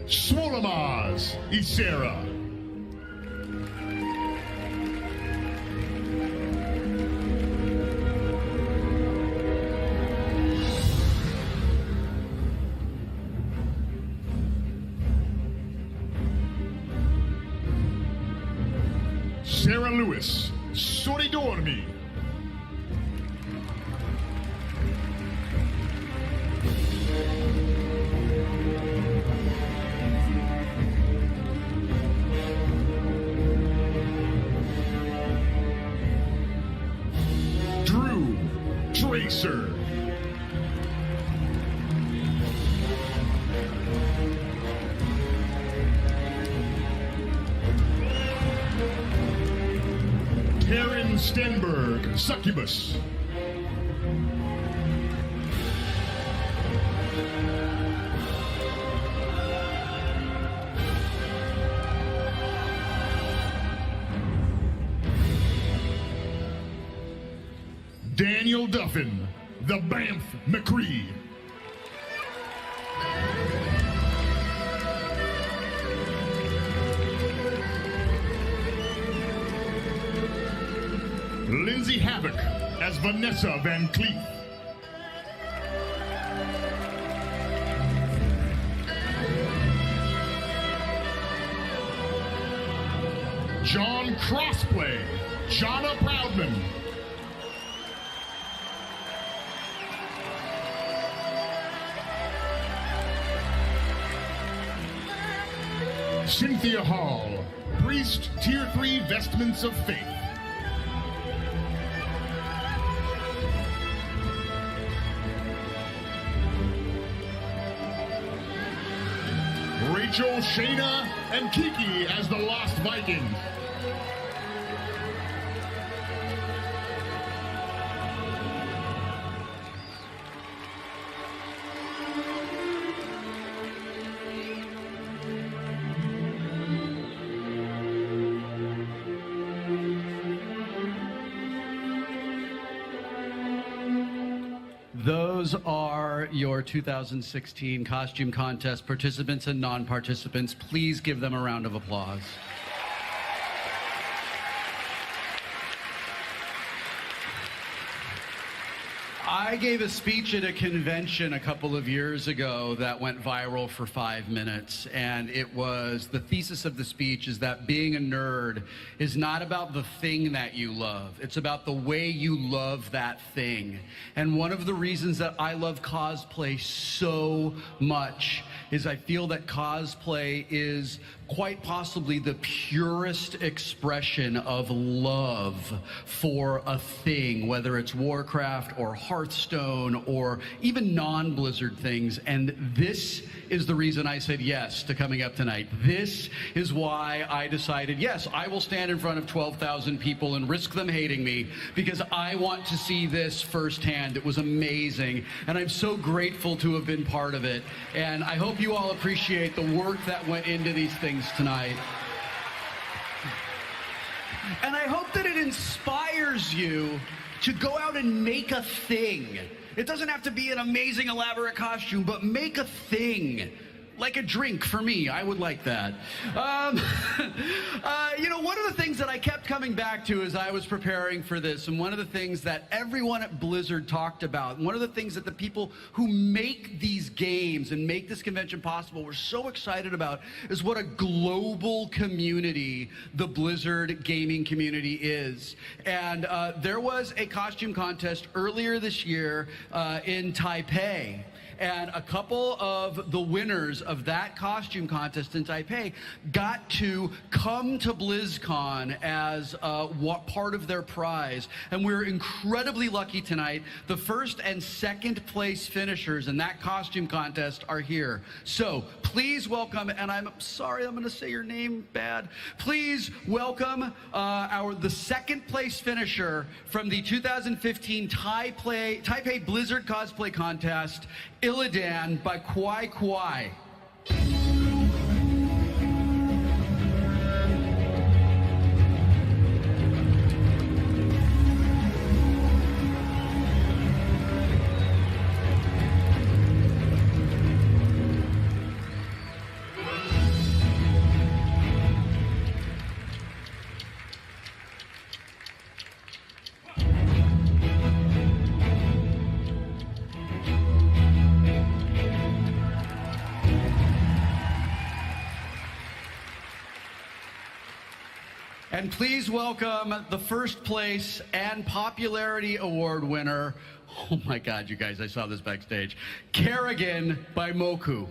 Swolamaz, Ysera. Sarah Lewis, Soridormi. Drew, Tracer. Karen Stenberg, Succubus. Daniel Duffin, the Banff McCree. Lindsay Havoc as Vanessa Van Cleef. John Crossplay, Jonna Proudman. Cynthia Hall, Priest, Tier 3 Vestments of Faith. Rachel, Shayna, and Kiki as the Lost Vikings. Those are your 2016 costume contest participants and non-participants. Please give them a round of applause. I gave a speech at a convention a couple of years ago that went viral for 5 minutes, and it was, the thesis of the speech is that being a nerd is not about the thing that you love, it's about the way you love that thing. And one of the reasons that I love cosplay so much is I feel that cosplay is quite possibly the purest expression of love for a thing, whether it's Warcraft or Hearthstone or even non-Blizzard things. And this is the reason I said yes to coming up tonight. This is why I decided, yes, I will stand in front of 12,000 people and risk them hating me, because I want to see this firsthand. It was amazing, and I'm so grateful to have been part of it. And I hope you all appreciate the work that went into these things tonight. And I hope that it inspires you to go out and make a thing. It doesn't have to be an amazing, elaborate costume, but make a thing. Like a drink for me. I would like that. You know, one of the things that I kept coming back to as I was preparing for this, and one of the things that everyone at Blizzard talked about, and one of the things that the people who make these games and make this convention possible were so excited about, is what a global community the Blizzard gaming community is. And there was a costume contest earlier this year in Taipei. And a couple of the winners of that costume contest in Taipei got to come to Blizzcon as part of their prize. And we're incredibly lucky tonight. The first and second place finishers in that costume contest are here. So please welcome, and I'm sorry I'm going to say your name bad. Please welcome the second place finisher from the 2015 Taipei Blizzard Cosplay Contest, Illidan by Kwai Kwai. And please welcome the first place and popularity award winner. Oh my God, you guys, I saw this backstage. Kerrigan by Moku.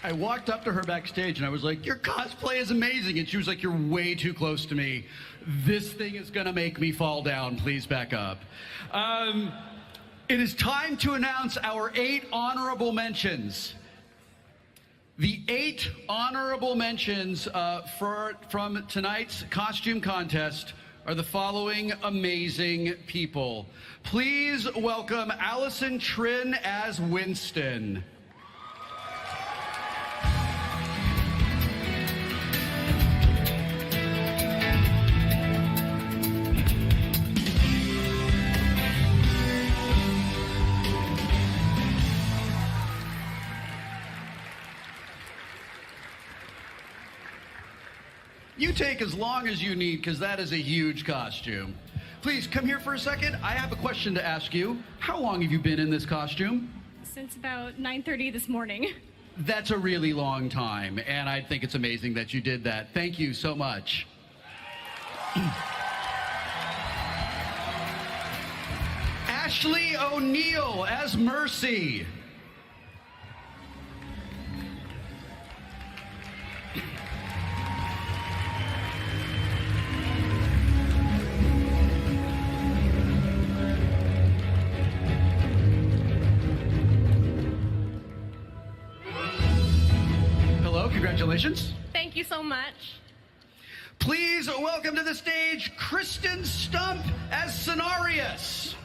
I walked up to her backstage and I was like, your cosplay is amazing. And she was like, you're way too close to me. This thing is gonna make me fall down. Please back up. It is time to announce our 8 honorable mentions. The 8 honorable mentions from tonight's costume contest are the following amazing people. Please welcome Allison Trin as Winston. You take as long as you need, because that is a huge costume. Please come here for a second. I have a question to ask you. How long have you been in this costume? Since about 9:30 this morning. That's a really long time, and I think it's amazing that you did that. Thank you so much. Ashley O'Neill as Mercy. Congratulations. Thank you so much. Please welcome to the stage Kristen Stump as Cenarius.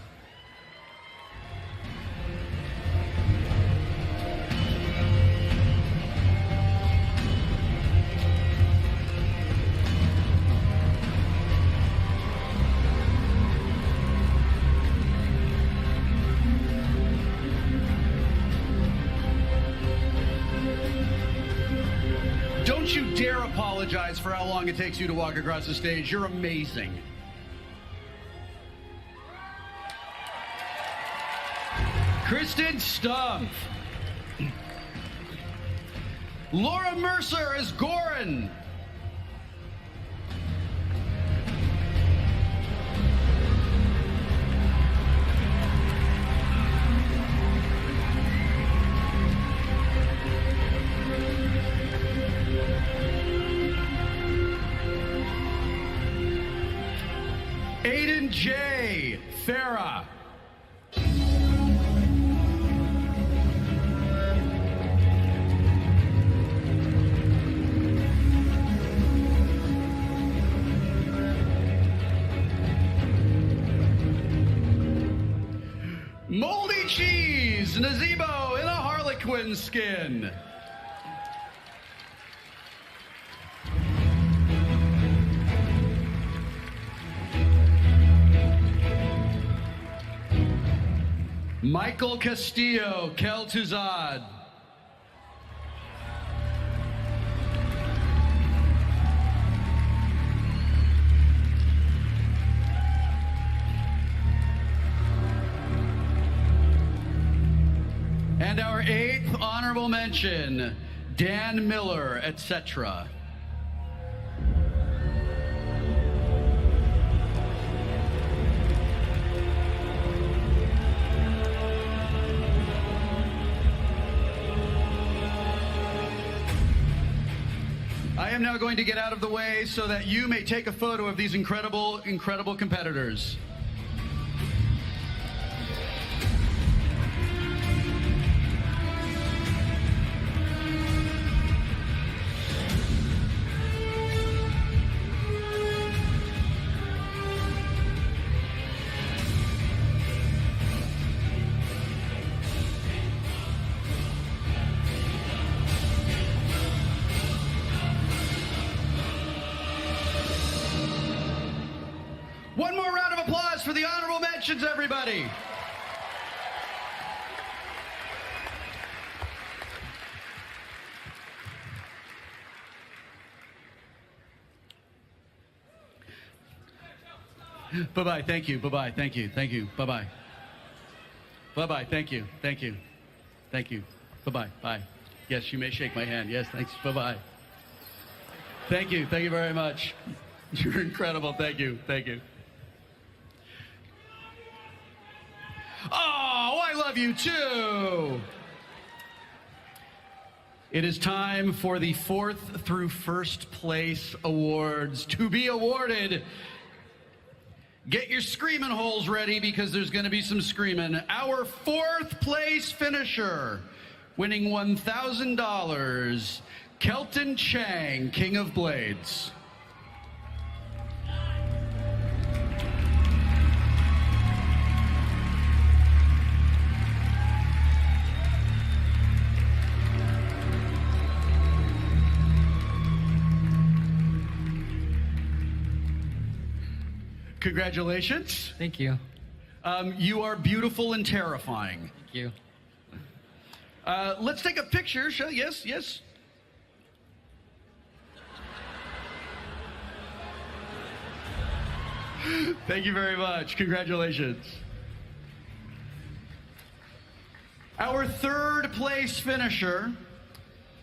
Don't you dare apologize for how long it takes you to walk across the stage. You're amazing. Kristen Stump. Laura Mercer as Goran. Aiden J. Farah. Moldy Cheese, Nazebo in a Harlequin skin. Michael Castillo, Kel Tuzad. And our 8th honorable mention, Dan Miller, etc. I am now going to get out of the way so that you may take a photo of these incredible, incredible competitors. One more round of applause for the honorable mentions, everybody. Bye-bye, thank you, bye-bye, thank you, thank you, bye-bye. Bye-bye, thank you, thank you, thank you, bye-bye, bye. Yes, you may shake my hand, yes, thanks, bye-bye. Thank you very much. You're incredible, thank you, thank you. Oh, I love you too. It is time for the 4th through 1st place awards to be awarded. Get your screaming holes ready because there's going to be some screaming. Our 4th place finisher Winning $1,000, Kelton Chang, King of Blades. Congratulations. Thank you. You are beautiful and terrifying. Thank you. Let's take a picture. Yes, yes. Thank you very much. Congratulations. Our third place finisher,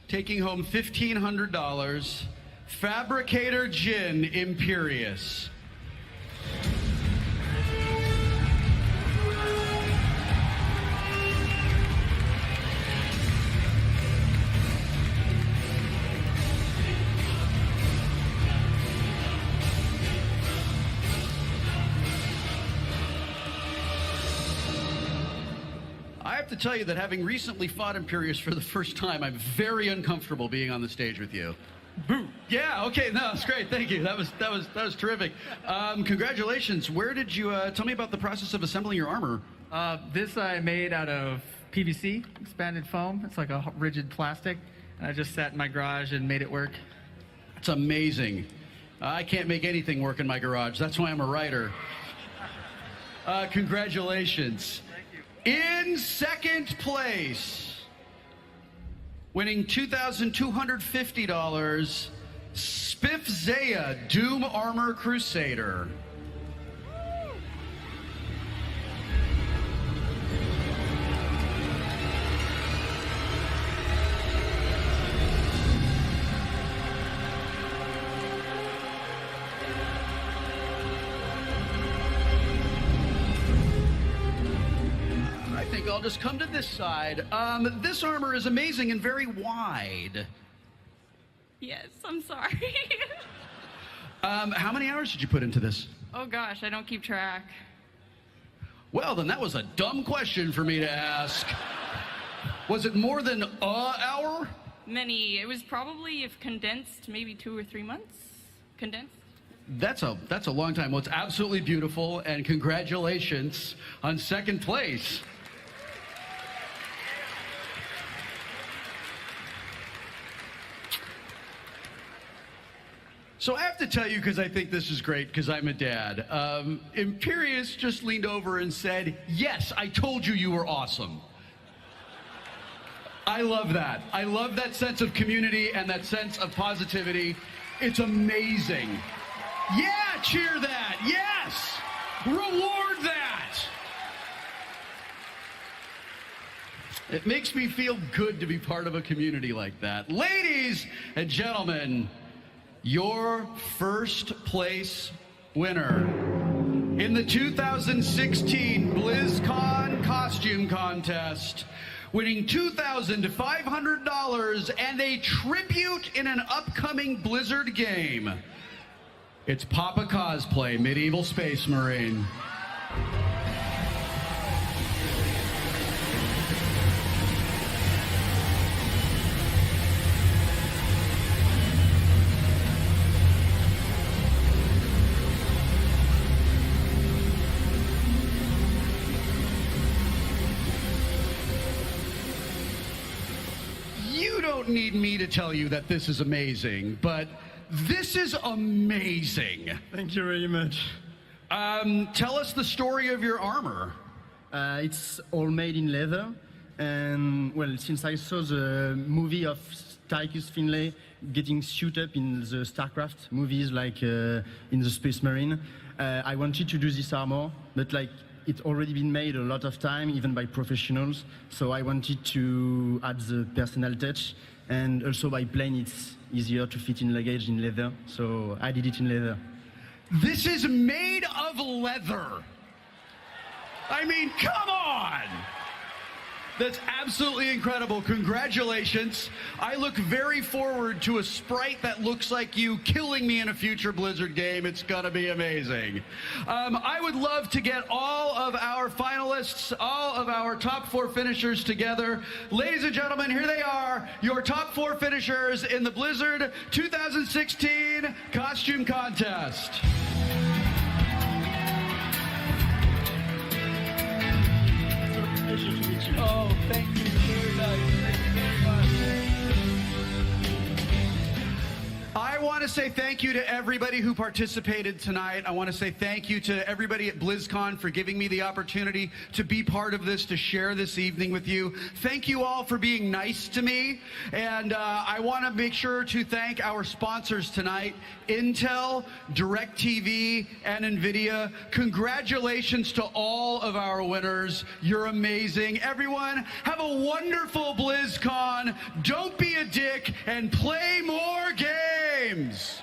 taking home $1,500, Fabricator Jin Imperious. I have to tell you that having recently fought Imperious for the first time, I'm very uncomfortable being on the stage with you. Boo. Yeah, okay, no, that's great. Thank you. That was terrific. Congratulations. Where did you tell me about the process of assembling your armor? This I made out of PVC, expanded foam. It's like a rigid plastic. And I just sat in my garage and made it work. It's amazing. I can't make anything work in my garage. That's why I'm a writer. Congratulations. In second place, winning $2,250, Spiff Zaya, Doom Armor Crusader. I'll just come to this side. This armor is amazing and very wide. Yes, I'm sorry. How many hours did you put into this? Oh gosh, I don't keep track. Well, then that was a dumb question for me to ask. Was it more than an hour? Many. It was probably, if condensed, maybe 2 or 3 months. Condensed. That's a long time. Well, it's absolutely beautiful, and congratulations on second place. So I have to tell you, because I think this is great, because I'm a dad. Imperious just leaned over and said, "Yes, I told you you were awesome." I love that. I love that sense of community and that sense of positivity. It's amazing. Yeah, cheer that. Yes. Reward that. It makes me feel good to be part of a community like that. Ladies and gentlemen, your first place winner in the 2016 Blizzcon costume contest, winning $2,500 and a tribute in an upcoming Blizzard game. It's Papa Cosplay, Medieval Space Marine. You don't need me to tell you that this is amazing, but this is amazing. Thank you very much. Tell us the story of your armor. It's all made in leather, and well, since I saw the movie of Tychus Finlay getting suited up in the StarCraft movies, like in the Space Marine, I wanted to do this armor, but like it's already been made a lot of time, even by professionals. So I wanted to add the personal touch, and also by playing it's easier to fit in luggage in leather. So I did it in leather. This is made of leather. I mean, come on. That's absolutely incredible. Congratulations. I look very forward to a sprite that looks like you killing me in a future Blizzard game. It's going to be amazing. I would love to get all of our finalists, all of our top 4 finishers together. Ladies and gentlemen, here they are, your top 4 finishers in the Blizzard 2016 Costume Contest. Oh, thank you. Very nice. Thank you very much. I want to say thank you to everybody who participated tonight. I want to say thank you to everybody at BlizzCon for giving me the opportunity to be part of this, to share this evening with you. Thank you all for being nice to me. And I want to make sure to thank our sponsors tonight, Intel, DirecTV, and NVIDIA. Congratulations to all of our winners. You're amazing. Everyone, have a wonderful BlizzCon. Don't be a dick and play more games.